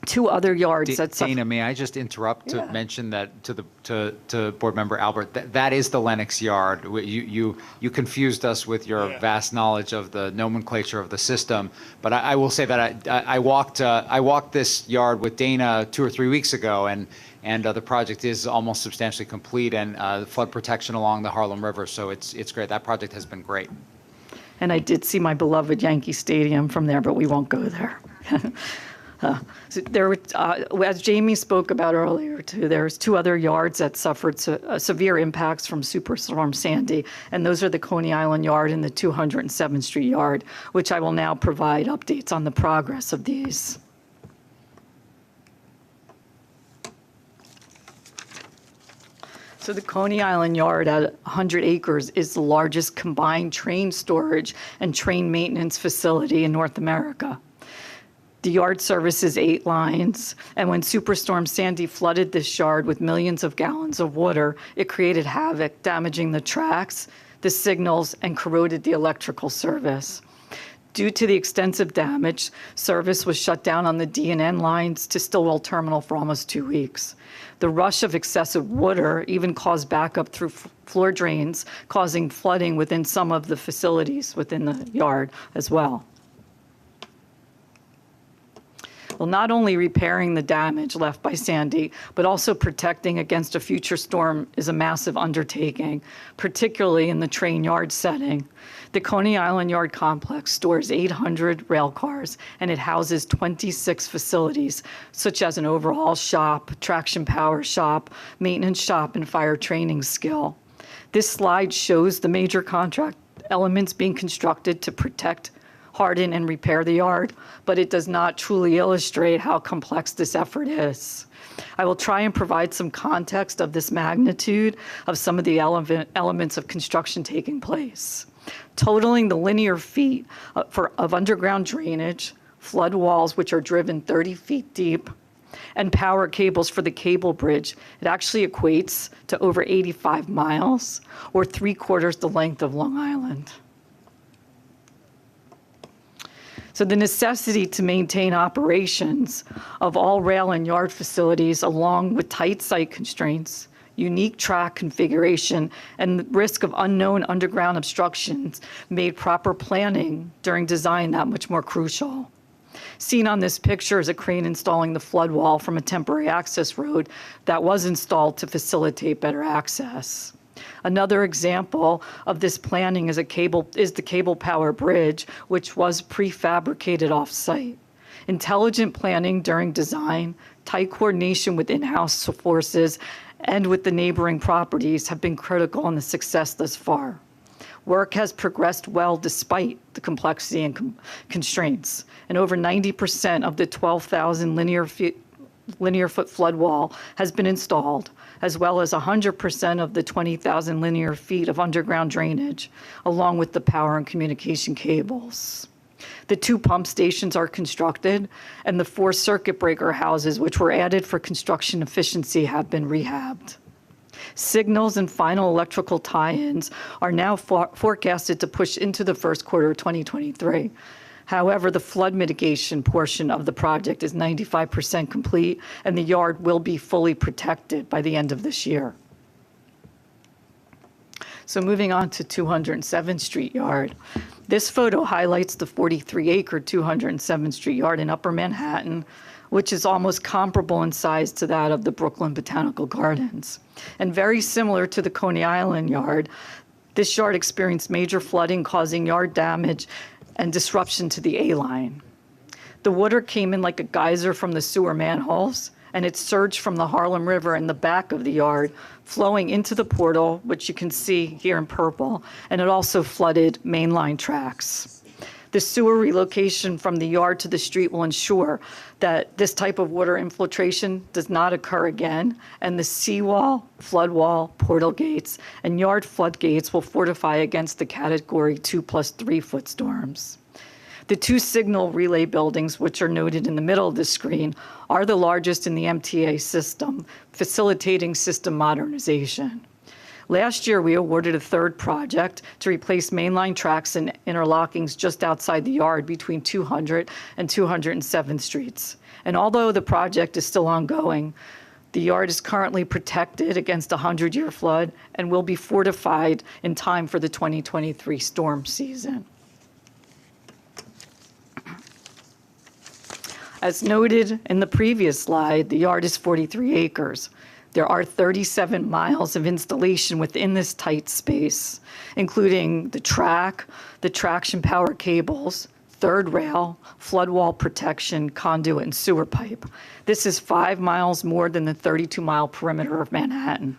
2 other yards that suffer. Dana, may I just interrupt to mention that to Board Member Albert, that is the Lennox Yard. You confused us with your vast knowledge of the nomenclature of the system, but I will say that I walked this yard with Dana 2 or 3 weeks ago, and the project is almost substantially complete, and flood protection along the Harlem River, so it's great. That project has been great. And I did see my beloved Yankee Stadium from there, but we won't go there. So there, as Jamie spoke about earlier, too, there's 2 other yards that suffered severe impacts from Superstorm Sandy, and those are the Coney Island Yard and the 207th Street Yard, which I will now provide updates on the progress of these. So the Coney Island Yard at 100 acres is the largest combined train storage and train maintenance facility in North America. The yard services 8 lines, and when Superstorm Sandy flooded this yard with millions of gallons of water, it created havoc, damaging the tracks, the signals, and corroded the electrical service. Due to the extensive damage, service was shut down on the D&N lines to Stillwell Terminal for almost 2 weeks. The rush of excessive water even caused backup through floor drains, causing flooding within some of the facilities within the yard as well. Well, not only repairing the damage left by Sandy, but also protecting against a future storm is a massive undertaking, particularly in the train yard setting. The Coney Island Yard complex stores 800 rail cars, and it houses 26 facilities, such as an overhaul shop, traction power shop, maintenance shop, and fire training skill. This slide shows the major contract elements being constructed to protect, harden, and repair the yard, but it does not truly illustrate how complex this effort is. I will try and provide some context of this magnitude of some of the elements of construction taking place. Totaling the linear feet of underground drainage, flood walls which are driven 30 feet deep, and power cables for the cable bridge, it actually equates to over 85 miles, or 3/4 the length of Long Island. So the necessity to maintain operations of all rail and yard facilities, along with tight site constraints, unique track configuration, and the risk of unknown underground obstructions made proper planning during design that much more crucial. Seen on this picture is a crane installing the flood wall from a temporary access road that was installed to facilitate better access. Another example of this planning is the cable power bridge, which was prefabricated off-site. Intelligent planning during design, tight coordination with in-house forces, and with the neighboring properties have been critical in the success thus far. Work has progressed well despite the complexity and constraints, and over 90% of the 12,000 linear foot flood wall has been installed, as well as 100% of the 20,000 linear feet of underground drainage, along with the power and communication cables. The 2 pump stations are constructed, and the 4 circuit breaker houses, which were added for construction efficiency, have been rehabbed. Signals and final electrical tie-ins are now forecasted to push into the first quarter of 2023. However, the flood mitigation portion of the project is 95% complete, and the yard will be fully protected by the end of this year. So moving on to 207th Street Yard. This photo highlights the 43-acre 207th Street Yard in Upper Manhattan, which is almost comparable in size to that of the Brooklyn Botanical Gardens. And very similar to the Coney Island yard, this yard experienced major flooding, causing yard damage and disruption to the A-line. The water came in like a geyser from the sewer manholes, and it surged from the Harlem River in the back of the yard, flowing into the portal, which you can see here in purple, and it also flooded mainline tracks. The sewer relocation from the yard to the street will ensure that this type of water infiltration does not occur again, and the seawall, flood wall, portal gates, and yard floodgates will fortify against the Category 2+3 foot storms. The 2 signal relay buildings, which are noted in the middle of the screen, are the largest in the MTA system, facilitating system modernization. Last year, we awarded a 3rd project to replace mainline tracks and interlockings just outside the yard between 200 and 207th Streets. And although the project is still ongoing, the yard is currently protected against a 100-year flood and will be fortified in time for the 2023 storm season. As noted in the previous slide, the yard is 43 acres. There are 37 miles of installation within this tight space, including the track, the traction power cables, 3rd rail, flood wall protection, conduit, and sewer pipe. This is 5 miles more than the 32-mile perimeter of Manhattan.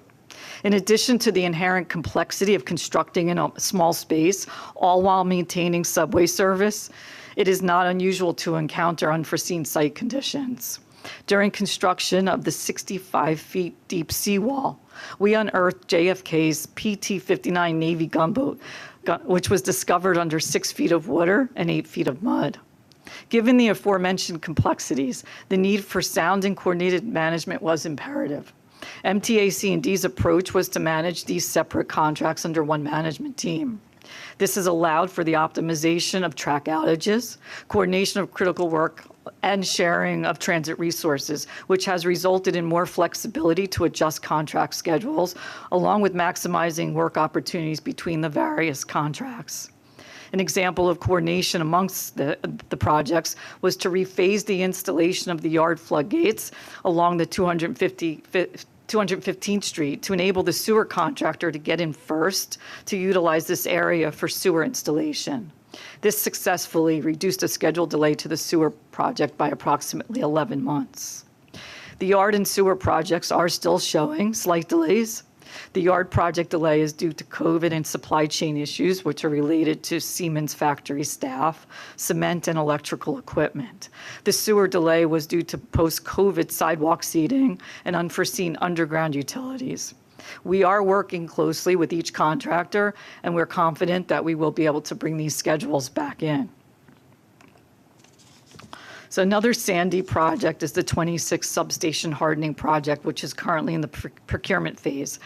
In addition to the inherent complexity of constructing in a small space, all while maintaining subway service, it is not unusual to encounter unforeseen site conditions. During construction of the 65 feet deep seawall, we unearthed JFK's PT-59 Navy gunboat, which was discovered under 6 feet of water and 8 feet of mud. Given the aforementioned complexities, the need for sound and coordinated management was imperative. MTA C&D's approach was to manage these separate contracts under one management team. This has allowed for the optimization of track outages, coordination of critical work, and sharing of transit resources, which has resulted in more flexibility to adjust contract schedules, along with maximizing work opportunities between the various contracts. An example of coordination amongst the projects was to rephase the installation of the yard floodgates along the 215th Street to enable the sewer contractor to get in first to utilize this area for sewer installation. This successfully reduced a scheduled delay to the sewer project by approximately 11 months. The yard and sewer projects are still showing slight delays. The yard project delay is due to COVID and supply chain issues, which are related to Siemens factory staff, cement, and electrical equipment. The sewer delay was due to post-COVID sidewalk seating and unforeseen underground utilities. We are working closely with each contractor, and we're confident that we will be able to bring these schedules back in. So another Sandy project is the 26 substation hardening project, which is currently in the procurement phase.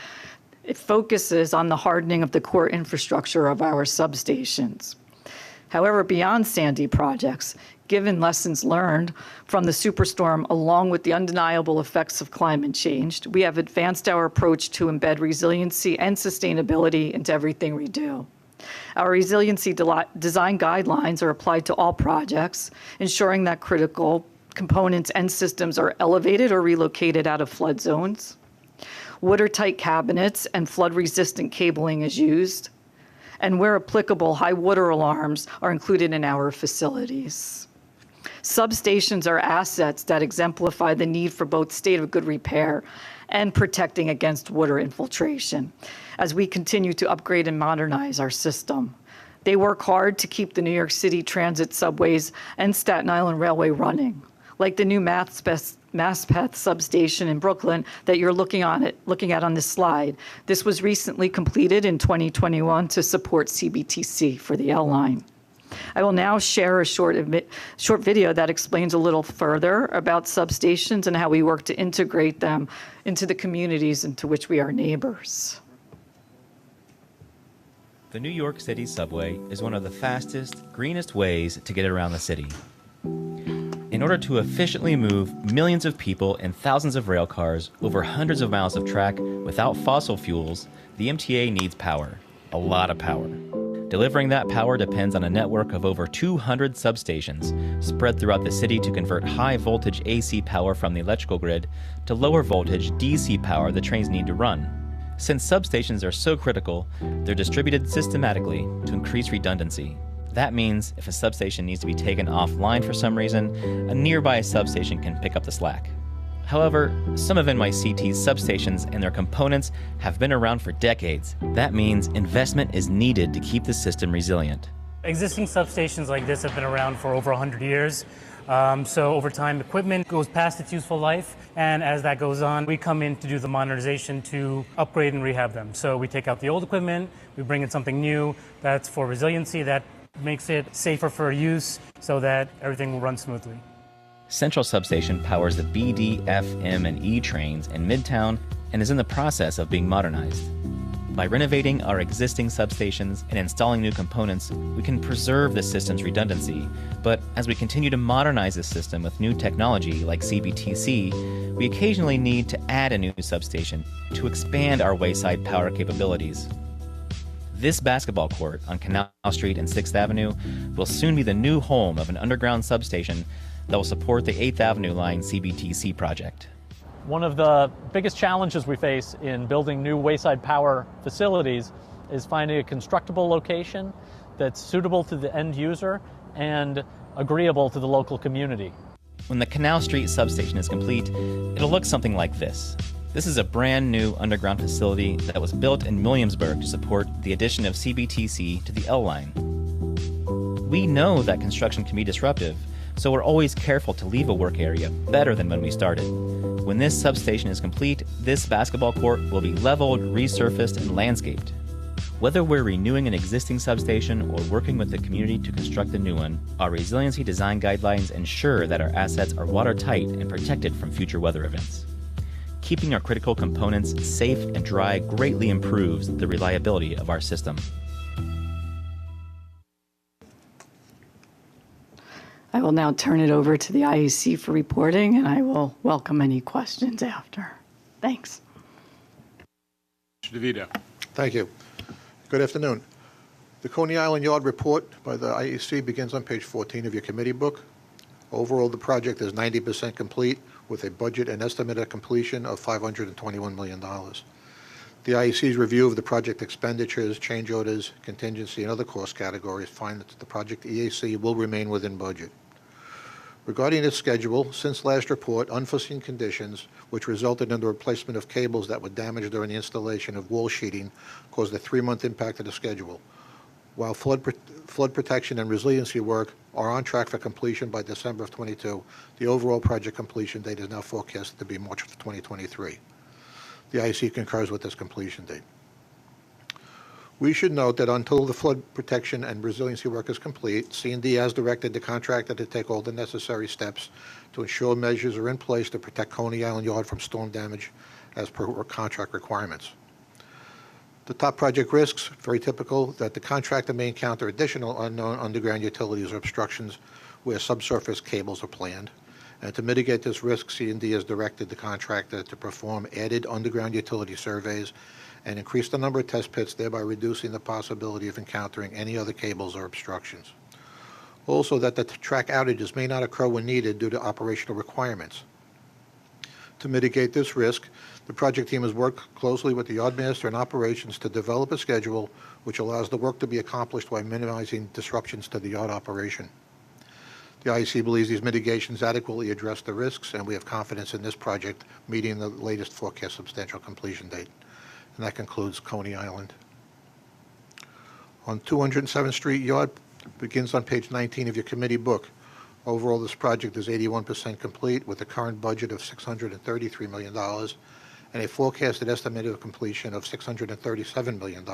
It focuses on the hardening of the core infrastructure of our substations. However, beyond Sandy projects, given lessons learned from the superstorm along with the undeniable effects of climate change, we have advanced our approach to embed resiliency and sustainability into everything we do. Our resiliency design guidelines are applied to all projects, ensuring that critical components and systems are elevated or relocated out of flood zones. Watertight cabinets and flood-resistant cabling is used. And where applicable, high water alarms are included in our facilities. Substations are assets that exemplify the need for both state of good repair and protecting against water infiltration as we continue to upgrade and modernize our system. They work hard to keep the New York City Transit subways and Staten Island Railway running. Like the new mass Maspeth substation in Brooklyn that you're looking at on this slide. This was recently completed in 2021 to support CBTC for the L line. I will now share a short video that explains a little further about substations and how we work to integrate them into the communities into which we are neighbors. The New York City subway is one of the fastest, greenest ways to get around the city. In order to efficiently move millions of people and thousands of rail cars over hundreds of miles of track without fossil fuels, the MTA needs power, a lot of power. Delivering that power depends on a network of over 200 substations spread throughout the city to convert high voltage AC power from the electrical grid to lower voltage DC power the trains need to run. Since substations are so critical, they're distributed systematically to increase redundancy. That means if a substation needs to be taken offline for some reason, a nearby substation can pick up the slack. However, some of NYCT's substations and their components have been around for decades. That means investment is needed to keep the system resilient. Existing substations like this have been around for over 100 years. So over time, equipment goes past its useful life, and as that goes on, we come in to do the modernization to upgrade and rehab them. So we take out the old equipment, we bring in something new that's for resiliency, that makes it safer for use so that everything will run smoothly. Central Substation powers the BD, F, M, and E trains in Midtown and is in the process of being modernized. By renovating our existing substations and installing new components, we can preserve the system's redundancy. But as we continue to modernize the system with new technology like CBTC, we occasionally need to add a new substation to expand our wayside power capabilities. This basketball court on Canal Street and 6th Avenue will soon be the new home of an underground substation that will support the 8th Avenue Line CBTC project. One of the biggest challenges we face in building new wayside power facilities is finding a constructible location that's suitable to the end user and agreeable to the local community. When the Canal Street substation is complete, it'll look something like this. This is a brand new underground facility that was built in Williamsburg to support the addition of CBTC to the L line. We know that construction can be disruptive, so we're always careful to leave a work area better than when we started. When this substation is complete, this basketball court will be leveled, resurfaced, and landscaped. Whether we're renewing an existing substation or working with the community to construct a new one, our resiliency design guidelines ensure that our assets are watertight and protected from future weather events. Keeping our critical components safe and dry greatly improves the reliability of our system. I will now turn it over to the IEC for reporting, and I will welcome any questions after. Thanks. Mr. DeVito. Thank you. Good afternoon. The Coney Island Yard report by the IEC begins on page 14 of your committee book. Overall, the project is 90% complete with a budget and estimated completion of $521 million. The IEC's review of the project expenditures, change orders, contingency, and other cost categories find that the project EAC will remain within budget. Regarding its schedule, since last report, unforeseen conditions, which resulted in the replacement of cables that were damaged during the installation of wall sheeting, caused a 3-month impact to the schedule. While flood protection and resiliency work are on track for completion by December of 22, the overall project completion date is now forecasted to be March of 2023. The IEC concurs with this completion date. We should note that until the flood protection and resiliency work is complete, C&D has directed the contractor to take all the necessary steps to ensure measures are in place to protect Coney Island Yard from storm damage as per contract requirements. The top project risks, very typical, that the contractor may encounter additional unknown underground utilities or obstructions where subsurface cables are planned. And to mitigate this risk, C&D has directed the contractor to perform added underground utility surveys and increase the number of test pits, thereby reducing the possibility of encountering any other cables or obstructions. Also, that the track outages may not occur when needed due to operational requirements. To mitigate this risk, the project team has worked closely with the yardmaster and operations to develop a schedule which allows the work to be accomplished while minimizing disruptions to the yard operation. The IEC believes these mitigations adequately address the risks, and we have confidence in this project meeting the latest forecast substantial completion date. And that concludes Coney Island. On 207th Street Yard begins on page 19 of your committee book. Overall, this project is 81% complete with a current budget of $633 million and a forecasted estimated completion of $637 million,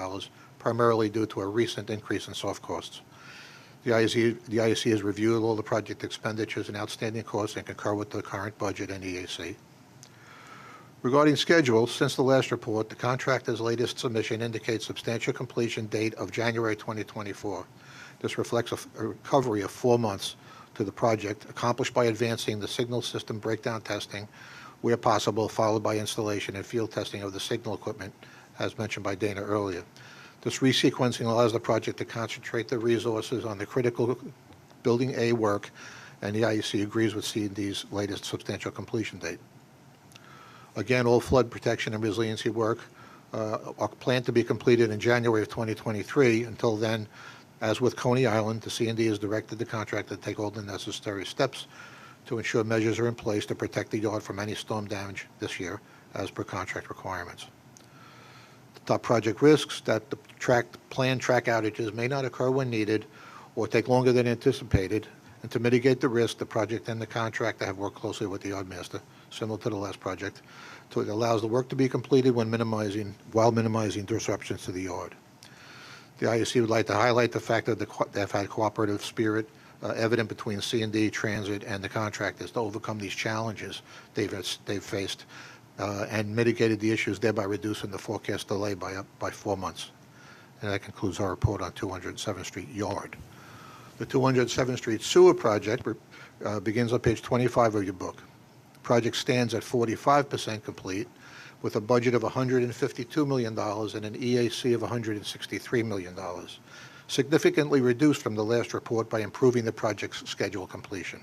primarily due to a recent increase in soft costs. The IEC has reviewed all the project expenditures and outstanding costs and concur with the current budget and EAC. Regarding schedule, since the last report, the contractor's latest submission indicates substantial completion date of January 2024. This reflects a recovery of 4 months to the project, accomplished by advancing the signal system breakdown testing where possible, followed by installation and field testing of the signal equipment, as mentioned by Dana earlier. This resequencing allows the project to concentrate the resources on the critical Building A work, and the IEC agrees with C&D's latest substantial completion date. Again, all flood protection and resiliency work are planned to be completed in January of 2023. Until then, as with Coney Island, the C&D has directed the contractor to take all the necessary steps to ensure measures are in place to protect the yard from any storm damage this year, as per contract requirements. The top project risks that the planned track outages may not occur when needed or take longer than anticipated, and to mitigate the risk, the project and the contractor have worked closely with the yardmaster, similar to the last project, so it allows the work to be completed while minimizing disruptions to the yard. The IEC would like to highlight the fact that they've had cooperative spirit evident between C&D, Transit, and the contractors to overcome these challenges they've faced and mitigated the issues, thereby reducing the forecast delay by 4 months. And that concludes our report on 207th Street Yard. The 207th Street Sewer Project begins on page 25 of your book. The project stands at 45% complete, with a budget of $152 million and an EAC of $163 million, significantly reduced from the last report by improving the project's schedule completion.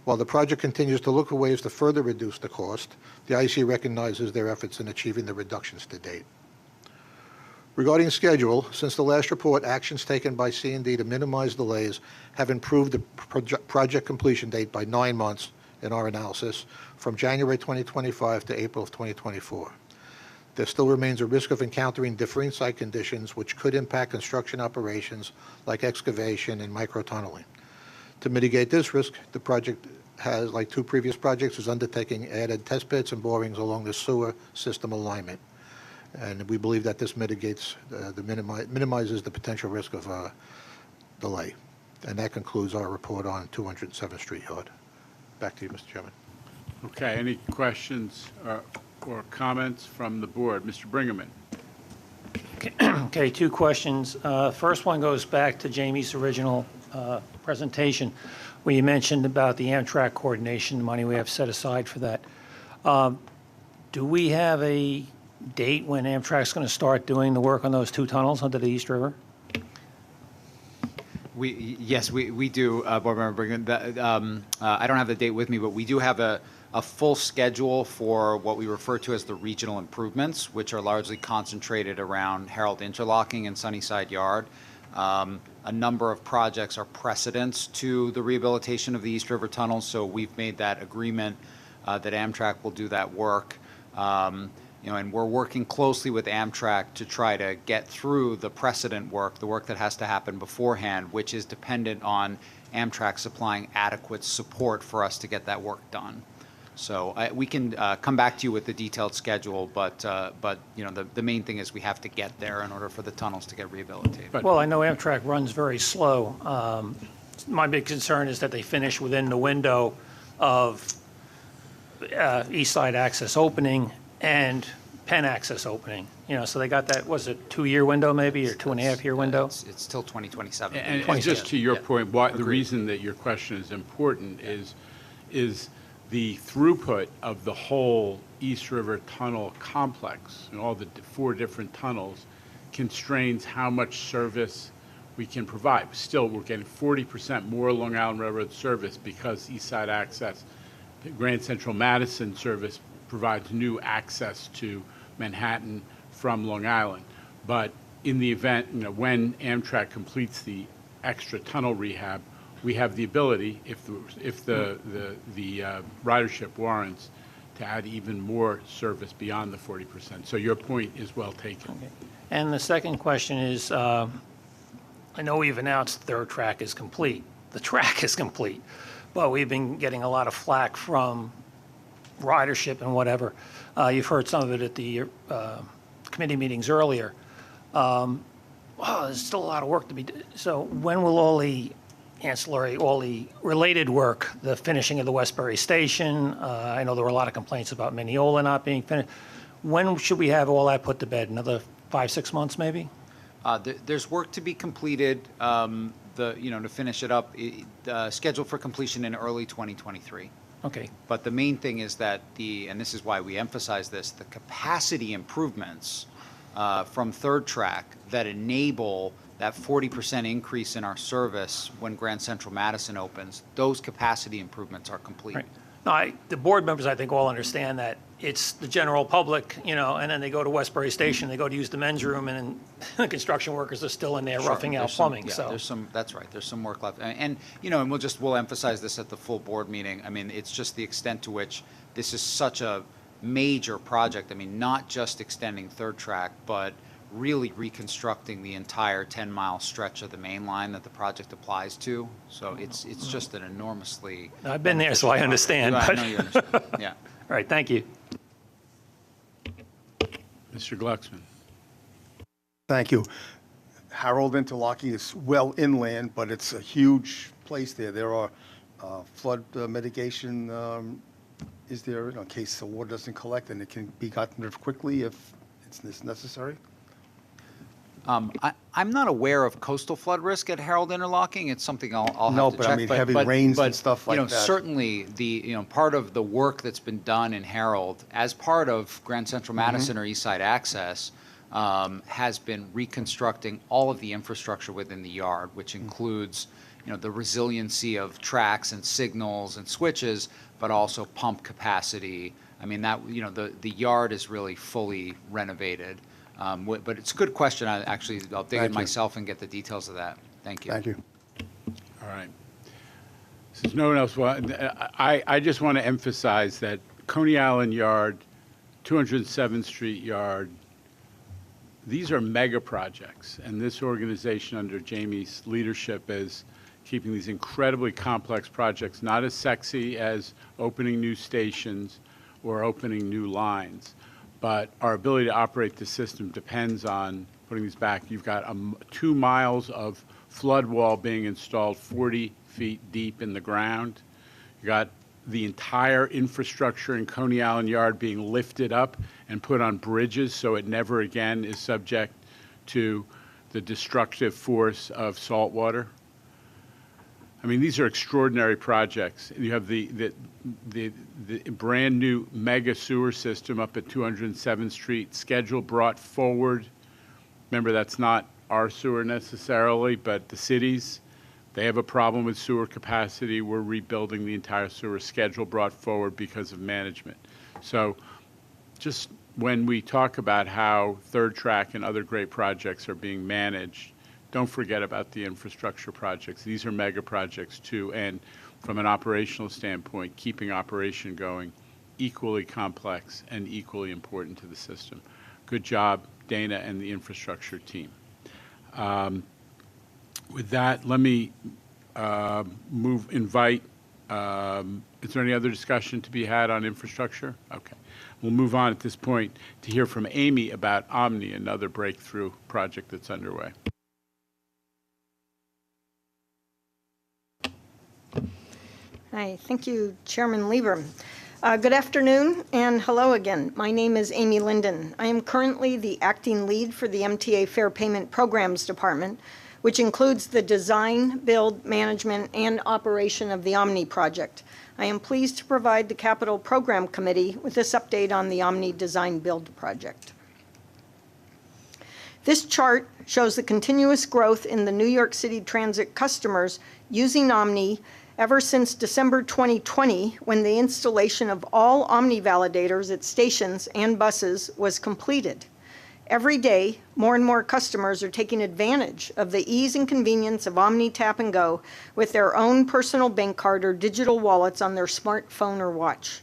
While the project continues to look for ways to further reduce the cost, the IEC recognizes their efforts in achieving the reductions to date. Regarding schedule, since the last report, actions taken by C&D to minimize delays have improved the project completion date by 9 months in our analysis, from January 2025 to April of 2024. There still remains a risk of encountering differing site conditions which could impact construction operations like excavation and microtunneling. To mitigate this risk, the project has, like 2 previous projects, is undertaking added test pits and borings along the sewer system alignment. And we believe that this mitigates, minimizes the potential risk of delay. And that concludes our report on 207th Street Yard. Back to you, Mr. Chairman. Okay, any questions or comments from the board? Mr. Brinkman. Okay, 2 questions. First one goes back to Jamie's original presentation, where you mentioned about the Amtrak coordination money we have set aside for that. Do we have a date when Amtrak's going to start doing the work on those 2 tunnels under the East River? Yes, we do, Board Member Brinkman. I don't have the date with me, but we do have a full schedule for what we refer to as the regional improvements, which are largely concentrated around Herald Interlocking and Sunnyside Yard. A number of projects are precedents to the rehabilitation of the East River tunnels, so we've made that agreement that Amtrak will do that work. And we're working closely with Amtrak to try to get through the precedent work, the work that has to happen beforehand, which is dependent on Amtrak supplying adequate support for us to get that work done. So we can come back to you with the detailed schedule, but the main thing is we have to get there in order for the tunnels to get rehabilitated. Well, I know Amtrak runs very slow. My big concern is that they finish within the window of East Side access opening and Penn access opening. So they got that, was it 2-year window maybe, or 2.5-year window? It's till 2027. And just to your point, the reason that your question is important is the throughput of the whole East River Tunnel complex, and all the 4 different tunnels, constrains how much service we can provide. Still, we're getting 40% more Long Island Railroad service because East Side access, Grand Central Madison service provides new access to Manhattan from Long Island. But in the event, when Amtrak completes the extra tunnel rehab, we have the ability, if the ridership warrants, to add even more service beyond the 40%. So your point is well taken. Okay. And the second question is, I know we've announced third track is complete, the track is complete. But we've been getting a lot of flack from ridership and whatever. You've heard some of it at the committee meetings earlier. There's still a lot of work to be done. So when will all the ancillary, all the related work, the finishing of the Westbury Station, I know there were a lot of complaints about Mineola not being finished. When should we have all that put to bed? Another 5-6 months, maybe? There's work to be completed, to finish it up, scheduled for completion in early 2023. Okay. But the main thing is that and this is why we emphasize this, the capacity improvements from Third Track that enable that 40% increase in our service when Grand Central Madison opens, those capacity improvements are complete. Right. No, the board members, I think, all understand that it's the general public, and then they go to Westbury Station, they go to use the men's room, and the construction workers are still in there Sure, roughing out there's some- plumbing, yeah, so. that's right, there's some work left. And we'll emphasize this at the full board meeting. I mean, it's just the extent to which this is such a major project. I mean, not just extending Third Track, but really reconstructing the entire 10-mile stretch of the main line that the project applies to. So it's just an enormously. I've been there, so I understand. I but- know you understand, yeah. All right, thank you. Mr. Glucksman. Thank you. Harold Interlocking is well inland, but it's a huge place there. There are flood mitigation, is there, in case the water doesn't collect, and it can be gotten rid of quickly if it's necessary? I'm not aware of coastal flood risk at Harold Interlocking. It's something I'll have No, to but check. I mean, heavy rains and stuff like that. Certainly part of the work that's been done in Harold as part of Grand Central Madison or East Side Access has been reconstructing all of the infrastructure within the yard, which includes, the resiliency of tracks and signals and switches, but also pump capacity. I mean, the yard is really fully renovated. But it's a good question. I'll dig in myself and get the details of that. Thank you. Thank you. All right. Since no one else I just want to emphasize that Coney Island Yard, 207th Street Yard, these are mega projects, and this organization under Jamie's leadership is keeping these incredibly complex projects not as sexy as opening new stations or opening new lines. But our ability to operate the system depends on putting these back. You've got 2 miles of flood wall being installed 40 feet deep in the ground. You got the entire infrastructure in Coney Island Yard being lifted up and put on bridges so it never again is subject to the destructive force of salt water. I mean, these are extraordinary projects. You have the brand new mega sewer system up at 207th Street, schedule brought forward. Remember, that's not our sewer necessarily, but the cities, they have a problem with sewer capacity. We're rebuilding the entire sewer, schedule brought forward because of management. So just when we talk about how Third Track and other great projects are being managed, don't forget about the infrastructure projects. These are mega projects too, and from an operational standpoint, keeping operation going, equally complex and equally important to the system. Good job, Dana and the infrastructure team. With that, let me invite, is there any other discussion to be had on infrastructure? Okay. We'll move on at this point to hear from Amy about Omni, another breakthrough project that's underway. Hi, thank you, Chairman Lieber. Good afternoon and hello again. My name is Amy Linden. I am currently the acting lead for the MTA Fair Payment Programs Department, which includes the design, build, management, and operation of the Omni project. I am pleased to provide the Capital Program Committee with this update on the Omni Design Build project. This chart shows the continuous growth in the New York City Transit customers using Omni ever since December 2020, when the installation of all Omni validators at stations and buses was completed. Every day, more and more customers are taking advantage of the ease and convenience of Omni Tap and Go with their own personal bank card or digital wallets on their smartphone or watch.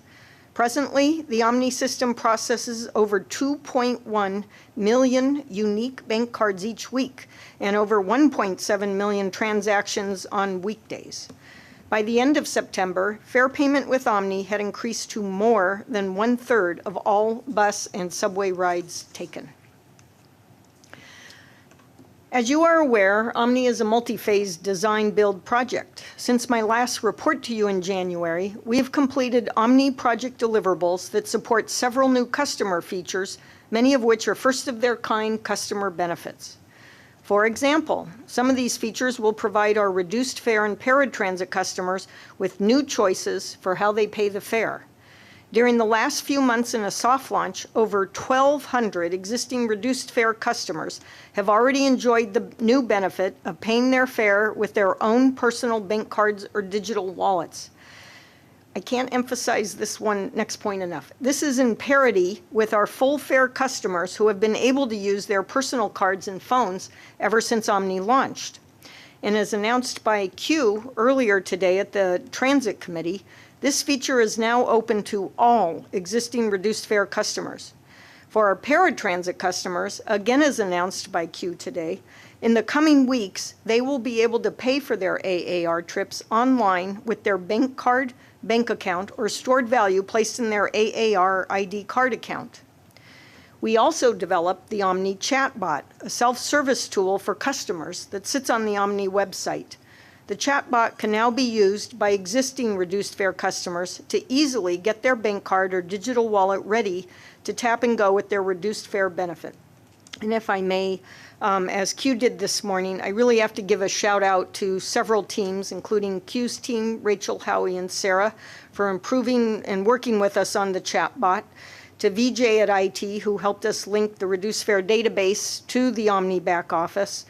Presently, the Omni system processes over 2.1 million unique bank cards each week and over 1.7 million transactions on weekdays. By the end of September, fare payment with Omni had increased to more than 1/3 of all bus and subway rides taken. As you are aware, Omni is a multi-phase design-build project. Since my last report to you in January, we have completed Omni project deliverables that support several new customer features, many of which are first-of-their-kind customer benefits. For example, some of these features will provide our reduced fare and paratransit customers with new choices for how they pay the fare. During the last few months in a soft launch, over 1,200 existing reduced fare customers have already enjoyed the new benefit of paying their fare with their own personal bank cards or digital wallets. I can't emphasize this next point enough. This is in parity with our full fare customers who have been able to use their personal cards and phones ever since Omni launched. And as announced by Q earlier today at the Transit Committee, this feature is now open to all existing reduced fare customers. For our paratransit customers, again as announced by Q today, in the coming weeks, they will be able to pay for their AAR trips online with their bank card, bank account, or stored value placed in their AAR ID card account. We also developed the Omni Chatbot, a self-service tool for customers that sits on the Omni website. The chatbot can now be used by existing reduced fare customers to easily get their bank card or digital wallet ready to tap and go with their reduced fare benefit. And if I may, as Q did this morning, I really have to give a shout out to several teams, including Q's team, Rachel, Howie, and Sarah, for improving and working with us on the chatbot, to VJ at IT, who helped us link the reduced fare database to the Omni back office,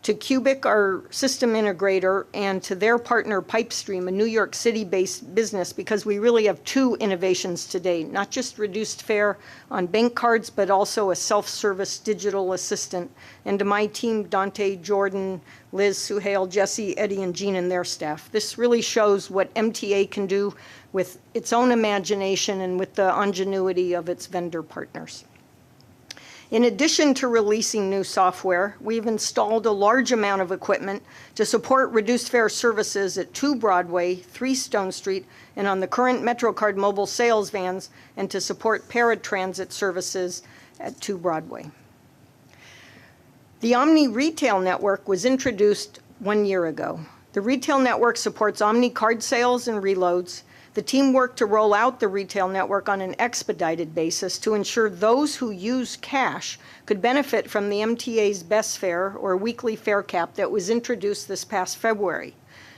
to Cubic, our system integrator, and to their partner Pipestream, a New York City-based business, because we really have two innovations today, not just reduced fare on bank cards, but also a self-service digital assistant. And to my team, Dante, Jordan, Liz, Suhail, Jesse, Eddie, and Jean, and their staff. This really shows what MTA can do with its own imagination and with the ingenuity of its vendor partners. In addition to releasing new software, we've installed a large amount of equipment to support reduced fare services at 2 Broadway, 3 Stone Street, and on the current MetroCard mobile sales vans, and to support paratransit services at 2 Broadway. The Omni Retail Network was introduced 1 year ago. The retail network supports Omni card sales and reloads. The team worked to roll out the retail network on an expedited basis to ensure those who use cash could benefit from the MTA's best fare or weekly fare cap that was introduced this past February.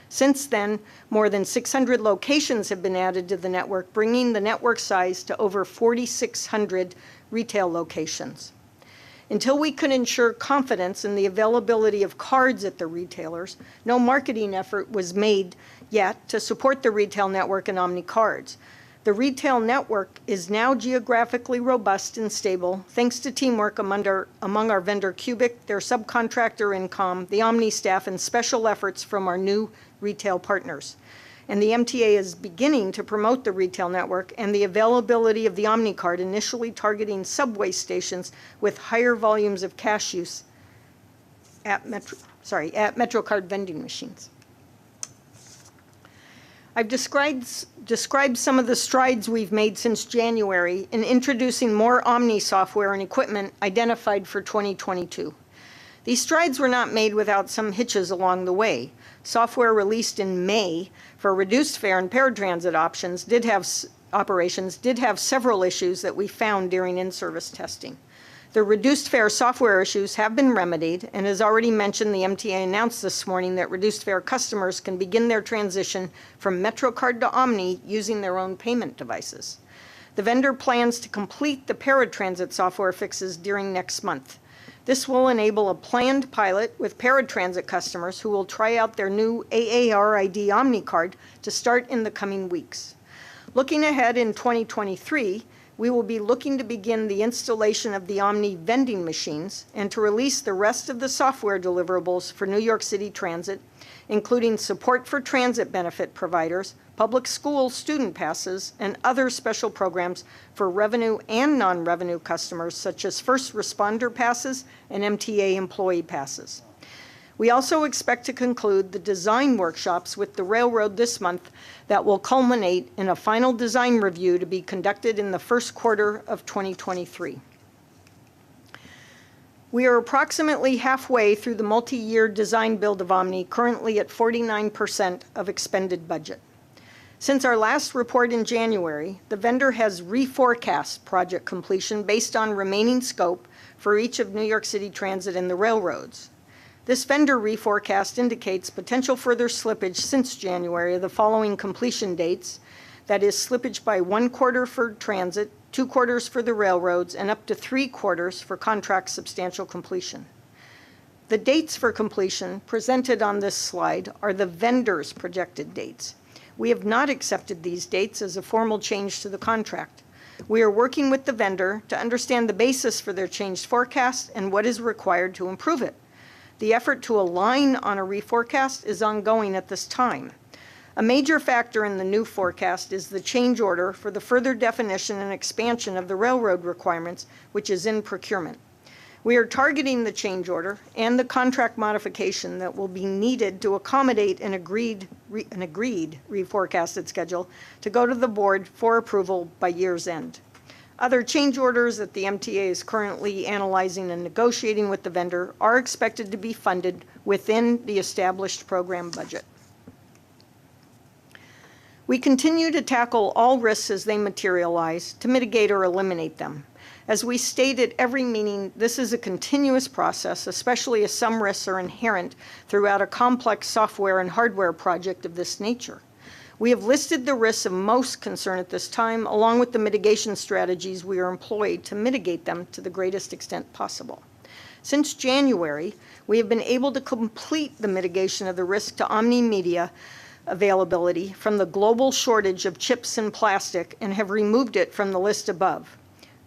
Since then, more than 600 locations have been added to the network, bringing the network size to over 4,600 retail locations. Until we could ensure confidence in the availability of cards at the retailers, no marketing effort was made yet to support the retail network and Omni cards. The retail network is now geographically robust and stable thanks to teamwork among our vendor Cubic, their subcontractor Incom, the Omni staff, and special efforts from our new retail partners. And the MTA is beginning to promote the retail network and the availability of the Omni card, initially targeting subway stations with higher volumes of cash use at MetroCard vending machines. I've described some of the strides we've made since January in introducing more Omni software and equipment identified for 2022. These strides were not made without some hitches along the way. Software released in May for reduced fare and paratransit operations did have several issues that we found during in-service testing. The reduced fare software issues have been remedied, and as already mentioned, the MTA announced this morning that reduced fare customers can begin their transition from MetroCard to Omni using their own payment devices. The vendor plans to complete the paratransit software fixes during next month. This will enable a planned pilot with paratransit customers who will try out their new AAR ID Omni card to start in the coming weeks. Looking ahead in 2023, we will be looking to begin the installation of the Omni vending machines and to release the rest of the software deliverables for New York City Transit including support for transit benefit providers, public school student passes, and other special programs for revenue and non-revenue customers such as first responder passes and MTA employee passes. We also expect to conclude the design workshops with the railroad this month that will culminate in a final design review to be conducted in the first quarter of 2023. We are approximately halfway through the multi-year design build of Omni, currently at 49% of expended budget. Since our last report in January, the vendor has reforecast project completion based on remaining scope for each of New York City Transit and the railroads. This vendor reforecast indicates potential further slippage since January of the following completion dates. That is slippage by 1 quarter for transit, 2 quarters for the railroads, and up to 3 quarters for contract substantial completion. The dates for completion presented on this slide are the vendor's projected dates. We have not accepted these dates as a formal change to the contract. We are working with the vendor to understand the basis for their changed forecast and what is required to improve it. The effort to align on a reforecast is ongoing at this time. A major factor in the new forecast is the change order for the further definition and expansion of the railroad requirements, which is in procurement. We are targeting the change order and the contract modification that will be needed to accommodate an agreed reforecasted schedule to go to the board for approval by year's end. Other change orders that the MTA is currently analyzing and negotiating with the vendor are expected to be funded within the established program budget. We continue to tackle all risks as they materialize to mitigate or eliminate them. As we state at every meeting, this is a continuous process, especially as some risks are inherent throughout a complex software and hardware project of this nature. We have listed the risks of most concern at this time, along with the mitigation strategies we are employed to mitigate them to the greatest extent possible. Since January, we have been able to complete the mitigation of the risk to Omni Media availability from the global shortage of chips and plastic and have removed it from the list above.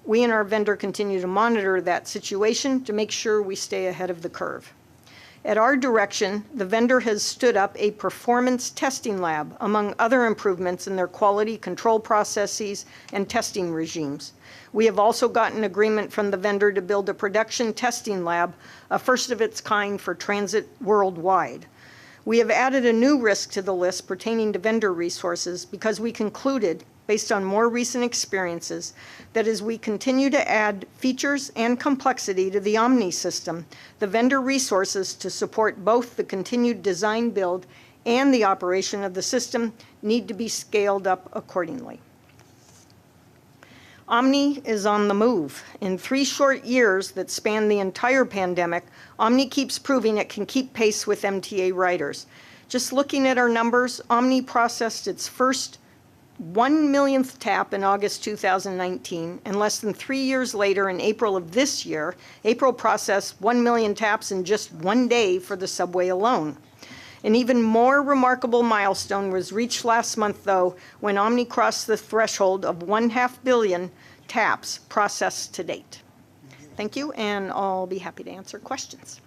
We and our vendor continue to monitor that situation to make sure we stay ahead of the curve. At our direction, the vendor has stood up a performance testing lab, among other improvements in their quality control processes and testing regimes. We have also gotten agreement from the vendor to build a production testing lab, a first of its kind for transit worldwide. We have added a new risk to the list pertaining to vendor resources because we concluded, based on more recent experiences, that as we continue to add features and complexity to the Omni system, the vendor resources to support both the continued design build and the operation of the system need to be scaled up accordingly. Omni is on the move. In 3 short years that span the entire pandemic, Omni keeps proving it can keep pace with MTA riders. Just looking at our numbers, Omni processed its first 1 millionth tap in August 2019, and less than 3 years later, in April of this year, April processed 1 million taps in just 1 day for the subway alone. An even more remarkable milestone was reached last month, though, when Omni crossed the threshold of 1/2 billion taps processed to date. Thank you, and I'll be happy to answer questions.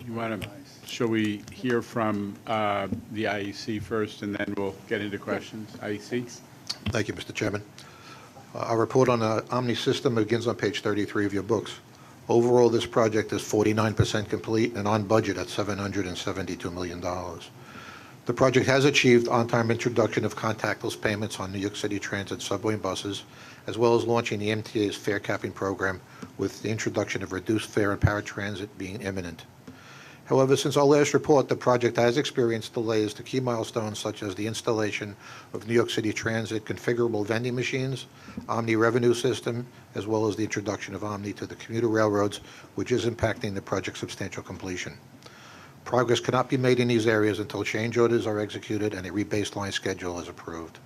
You want to, shall we hear from the IEC first, and then we'll get into questions? IEC? Thank you, Mr. Chairman. Our report on the Omni system begins on page 33 of your books. Overall, this project is 49% complete and on budget at $772 million. The project has achieved on-time introduction of contactless payments on New York City Transit subway and buses, as well as launching the MTA's fare capping program, with the introduction of reduced fare and paratransit being imminent. However, since our last report, the project has experienced delays to key milestones such as the installation of New York City Transit configurable vending machines, Omni revenue system, as well as the introduction of Omni to the commuter railroads, which is impacting the project's substantial completion. Progress cannot be made in these areas until change orders are executed and a rebaseline schedule is approved.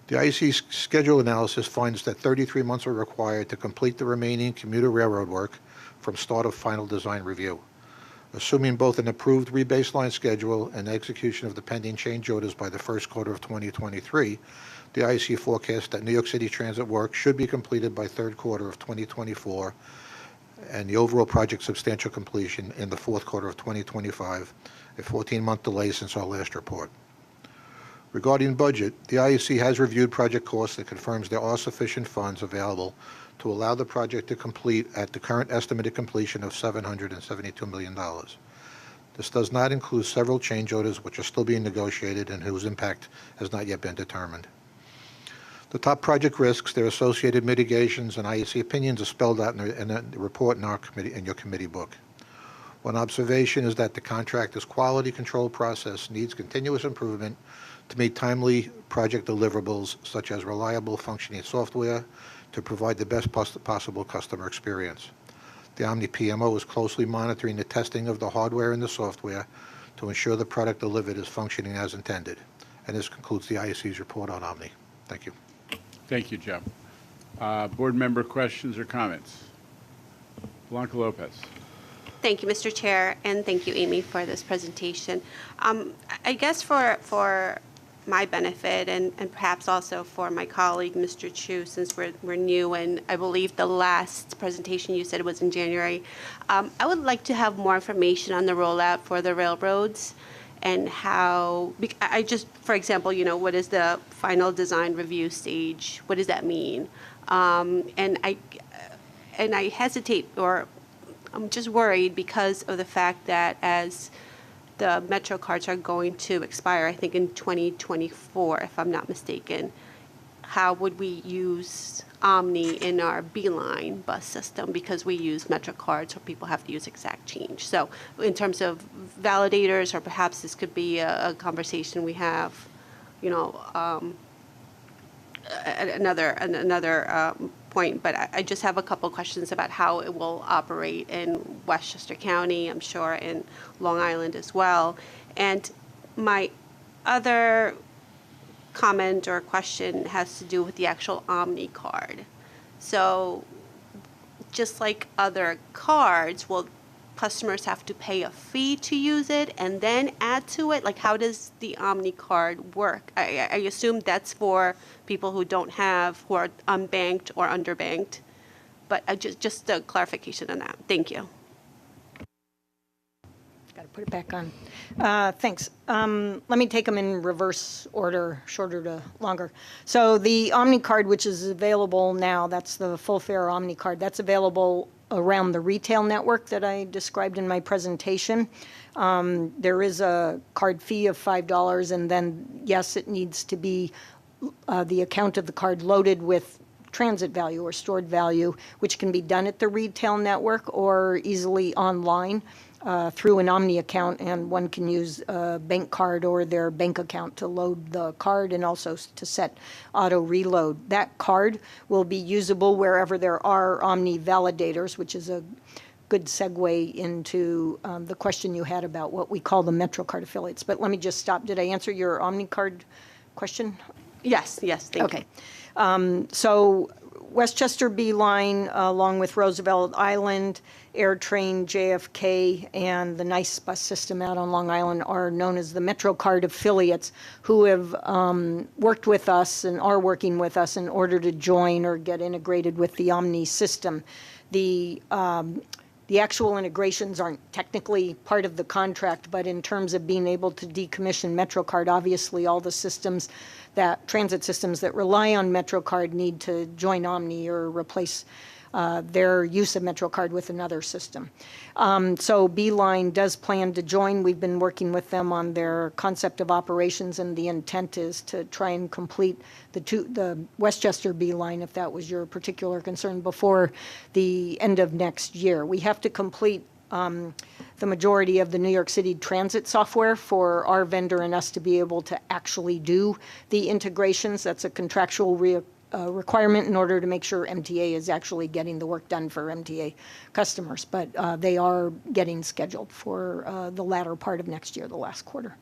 The IEC schedule analysis finds that 33 months are required to complete the remaining commuter railroad work from start of final design review. Assuming both an approved rebaseline schedule and execution of the pending change orders by the first quarter of 2023, the IEC forecasts that New York City Transit work should be completed by third quarter of 2024, and the overall project substantial completion in the fourth quarter of 2025, a 14-month delay since our last report. Regarding budget, the IEC has reviewed project costs and confirms there are sufficient funds available to allow the project to complete at the current estimated completion of $772 million. This does not include several change orders which are still being negotiated and whose impact has not yet been determined. The top project risks, their associated mitigations, and IEC opinions are spelled out in the report in your committee book. One observation is that the contractor's quality control process needs continuous improvement to meet timely project deliverables, such as reliable functioning software, to provide the best possible customer experience. The Omni PMO is closely monitoring the testing of the hardware and the software to ensure the product delivered is functioning as intended. And this concludes the IEC's report on Omni. Thank you. Thank you, Jeff. Board member questions or comments? Blanca Lopez. Thank you, Mr. Chair, and thank you, Amy, for this presentation. I guess for my benefit and perhaps also for my colleague, Mr. Chu, since we're new, and I believe the last presentation you said was in January, I would like to have more information on the rollout for the railroads and how, I just, for example, what is the final design review stage? What does that mean? And I hesitate, or I'm just worried because of the fact that as the Metro cards are going to expire, I think in 2024, if I'm not mistaken, how would we use Omni in our Beeline bus system, because we use Metro cards, so people have to use exact change. So in terms of validators, or perhaps this could be a conversation we have, another point, but I just have a couple questions about how it will operate in Westchester County, I'm sure in Long Island as well. And my other comment or question has to do with the actual Omni card. So just like other cards, will customers have to pay a fee to use it and then add to it? Like, how does the Omni card work? I assume that's for people who who are unbanked or underbanked, but just a clarification on that. Thank you. Got to put it back on. Thanks. Let me take them in reverse order, shorter to longer. So the Omni card, which is available now, that's the full fare Omni card, that's available around the retail network that I described in my presentation. There is a card fee of $5, and then, yes, it needs to be the account of the card loaded with transit value or stored value, which can be done at the retail network or easily online through an Omni account, and one can use a bank card or their bank account to load the card and also to set auto reload. That card will be usable wherever there are Omni validators, which is a good segue into the question you had about what we call the MetroCard affiliates. But let me just stop. Did I answer your Omni card question? Yes, thank you. So Westchester Beeline, along with Roosevelt Island, AirTrain, JFK, and the NICE bus system out on Long Island are known as the MetroCard affiliates, who have worked with us and are working with us in order to join or get integrated with the Omni system. The actual integrations aren't technically part of the contract, but in terms of being able to decommission MetroCard, obviously all the systems transit systems that rely on MetroCard need to join Omni or replace their use of MetroCard with another system. So Beeline does plan to join. We've been working with them on their concept of operations, and the intent is to try and complete the Westchester Beeline, if that was your particular concern, before the end of next year. We have to complete the majority of the New York City transit software for our vendor and us to be able to actually do the integrations. That's a contractual requirement in order to make sure MTA is actually getting the work done for MTA customers. But they are getting scheduled for the latter part of next year, the last quarter.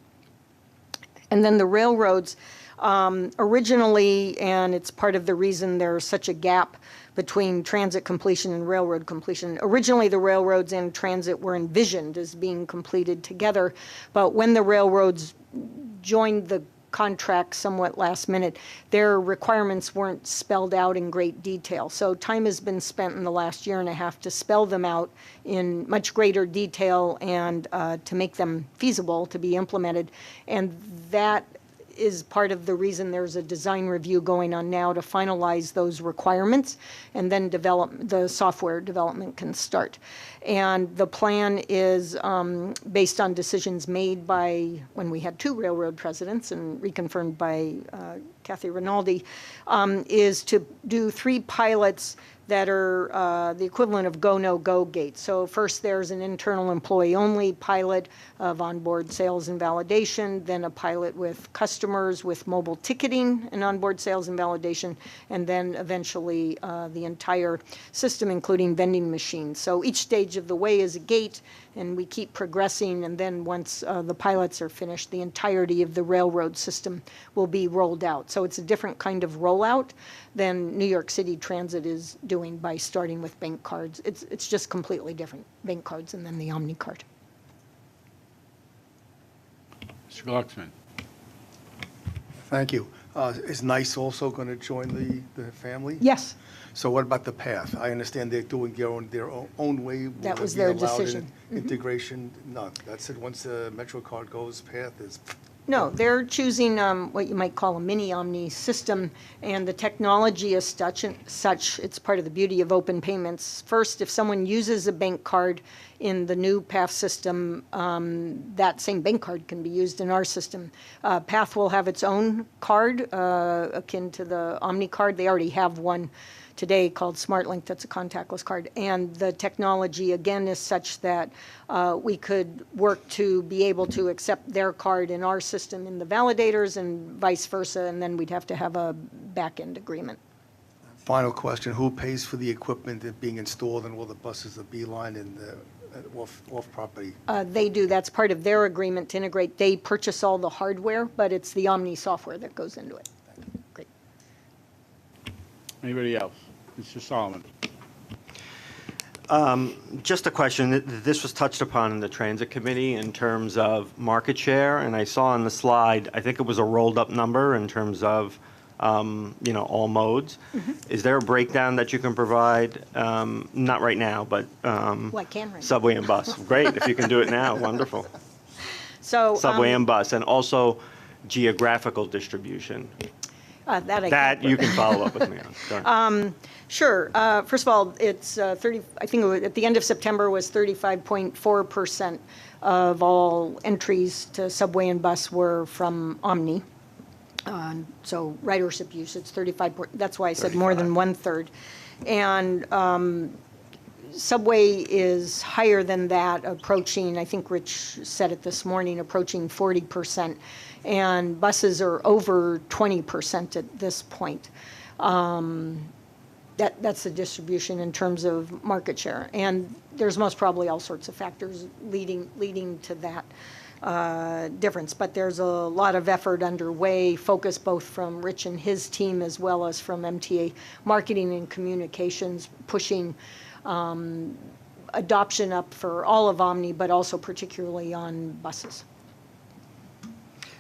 And then the railroads, originally, and it's part of the reason there's such a gap between transit completion and railroad completion. Originally, the railroads and transit were envisioned as being completed together, but when the railroads joined the contract somewhat last minute. Their requirements weren't spelled out in great detail. So time has been spent in the last year and a half to spell them out in much greater detail and to make them feasible to be implemented. And that is part of the reason there's a design review going on now to finalize those requirements, and then the software development can start. And the plan is based on decisions made by when we had 2 railroad presidents and reconfirmed by Kathy Rinaldi, is to do 3 pilots that are the equivalent of go, no, go gates. So first there's an internal employee-only pilot of onboard sales and validation, then a pilot with customers with mobile ticketing and onboard sales and validation, and then eventually the entire system, including vending machines. So each stage of the way is a gate, and we keep progressing, and then once the pilots are finished, the entirety of the railroad system will be rolled out. So it's a different kind of rollout than New York City Transit is doing by starting with bank cards. It's just completely different, bank cards and then the Omni card. Mr. Glucksman. Thank you. Is NICE also going to join the family? Yes. So what about the path? I understand they're doing their own way. Will That was there their be allowed decision. Integration? No, that's it. Once the Metro card goes, path is. No, they're choosing what you might call a mini Omni system, and the technology is such, it's part of the beauty of open payments. First, if someone uses a bank card in the new PATH system, that same bank card can be used in our system. PATH will have its own card akin to the Omni card. They already have one today called SmartLink, that's a contactless card. And the technology, again, is such that we could work to be able to accept their card in our system in the validators and vice versa, and then we'd have to have a back-end agreement. Final question, who pays for the equipment that being installed in all the buses, the Beeline and the off-property? They do, that's part of their agreement to integrate. They purchase all the hardware, but it's the Omni software that goes into it. Great. Anybody else? Mr. Solomon. Just a question. This was touched upon in the Transit Committee in terms of market share, and I saw on the slide, I think it was a rolled-up number in terms of, all modes. Is there a breakdown that you can provide? Not right now, but Well, I can right now. subway and bus. Great, if you can do it now, wonderful. So Subway and bus, and also geographical distribution. That You can follow up with me on. Go ahead. Sure. First of all, it's 30, I think it was, at the end of September was 35.4% of all entries to subway and bus were from Omni. So ridership use, it's 35, that's why I said more than 1/3. And subway is higher than that, approaching, I think Rich said it this morning, approaching 40%. And buses are over 20% at this point. That's the distribution in terms of market share. And there's most probably all sorts of factors leading to that difference. But there's a lot of effort underway, focus both from Rich and his team as well as from MTA Marketing and Communications, pushing adoption up for all of Omni, but also particularly on buses.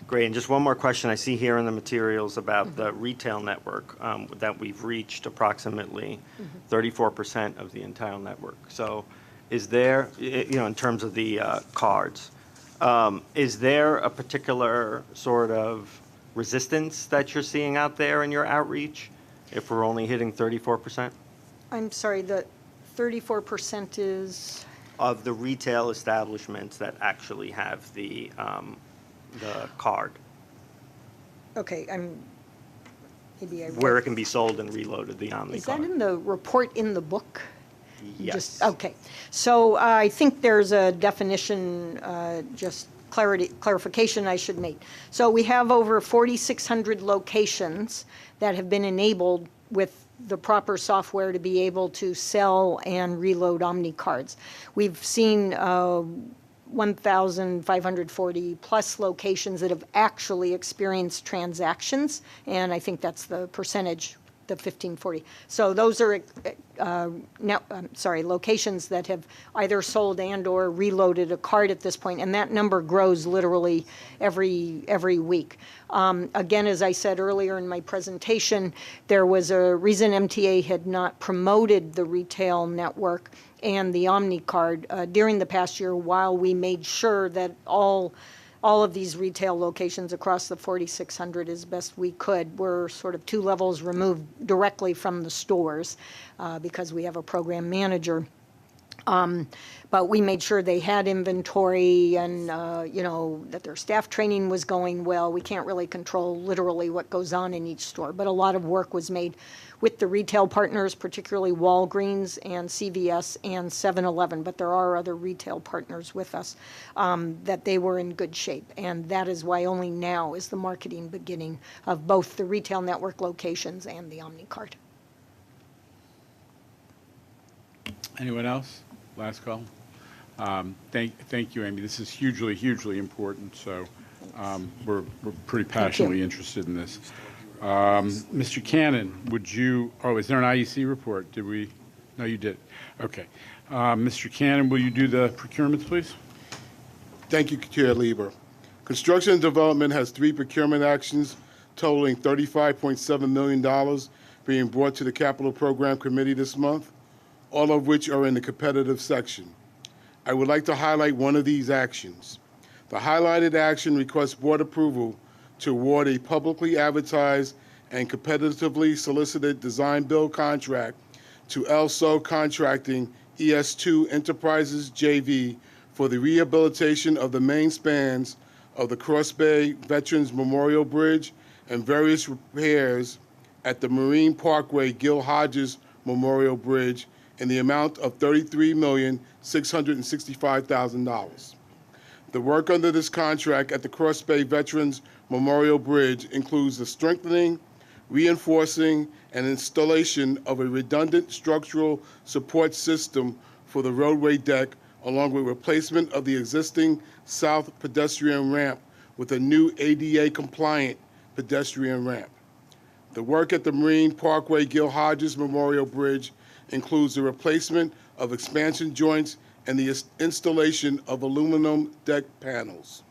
Great, and just one more question. I see here in the materials about the retail network that we've reached approximately 34% of the entire network. So is there, in terms of the cards, is there a particular sort of resistance that you're seeing out there in your outreach if we're only hitting 34%? I'm sorry, the 34% is? Of the retail establishments that actually have the card. Okay, maybe I. Where it can be sold and reloaded, the Omni Is card. that in the report in the book? Yes. Okay, so I think there's a definition, just clarification I should make. So we have over 4,600 locations that have been enabled with the proper software to be able to sell and reload Omni cards. We've seen 1,540 plus locations that have actually experienced transactions, and I think that's the percentage the 1540. So those are locations that have either sold and/or reloaded a card at this point, and that number grows literally every week. Again, as I said earlier in my presentation, there was a reason MTA had not promoted the retail network and the Omni card during the past year, while we made sure that all of these retail locations across the 4,600 as best we could were sort of 2 levels removed directly from the stores because we have a program manager. But we made sure they had inventory and, that their staff training was going well. We can't really control literally what goes on in each store, but a lot of work was made with the retail partners, particularly Walgreens and CVS and 7-Eleven, but there are other retail partners with us, that they were in good shape. And that is why only now is the marketing beginning of both the retail network locations and the Omni card. Anyone else? Last call. Thank you, Amy. This is hugely, hugely important, so we're pretty passionately interested in this. Mr. Cannon, would you, is there an IEC report? Did we? No, you did. Okay. Mr. Cannon, will you do the procurements, please? Thank you, Chair Lieber. Construction and Development has 3 procurement actions totaling $35.7 million being brought to the Capital Program Committee this month, all of which are in the competitive section. I would like to highlight one of these actions. The highlighted action requests board approval to award a publicly advertised and competitively solicited design-build contract to LSO Contracting ES2 Enterprises JV for the rehabilitation of the main spans of the Cross Bay Veterans Memorial Bridge and various repairs at the Marine Parkway Gil Hodges Memorial Bridge in the amount of $33,665,000. The work under this contract at the Cross Bay Veterans Memorial Bridge includes the strengthening, reinforcing, and installation of a redundant structural support system for the roadway deck, along with replacement of the existing south pedestrian ramp with a new ADA-compliant pedestrian ramp. The work at the Marine Parkway Gil Hodges Memorial Bridge includes the replacement of expansion joints and the installation of aluminum deck panels.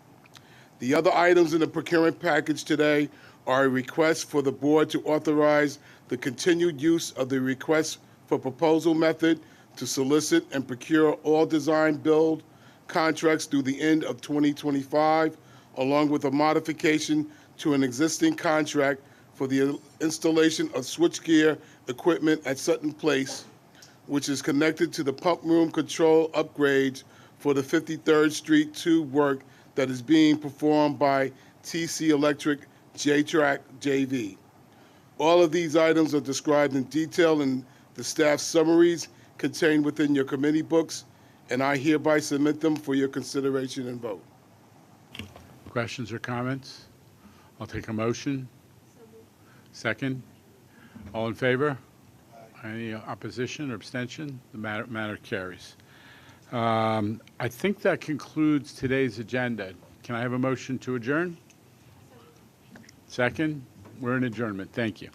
The other items in the procurement package today are a request for the board to authorize the continued use of the request for proposal method to solicit and procure all design build contracts through the end of 2025, along with a modification to an existing contract for the installation of switchgear equipment at Sutton Place, which is connected to the pump room control upgrades for the 53rd Street tube work that is being performed by TC Electric J-Track JV. All of these items are described in detail in the staff summaries contained within your committee books, and I hereby submit them for your consideration and vote. Questions or comments? I'll take a motion. Second. All in favor? Any opposition or abstention? The matter carries. I think that concludes today's agenda. Can I have a motion to adjourn? Second. We're in adjournment. Thank you.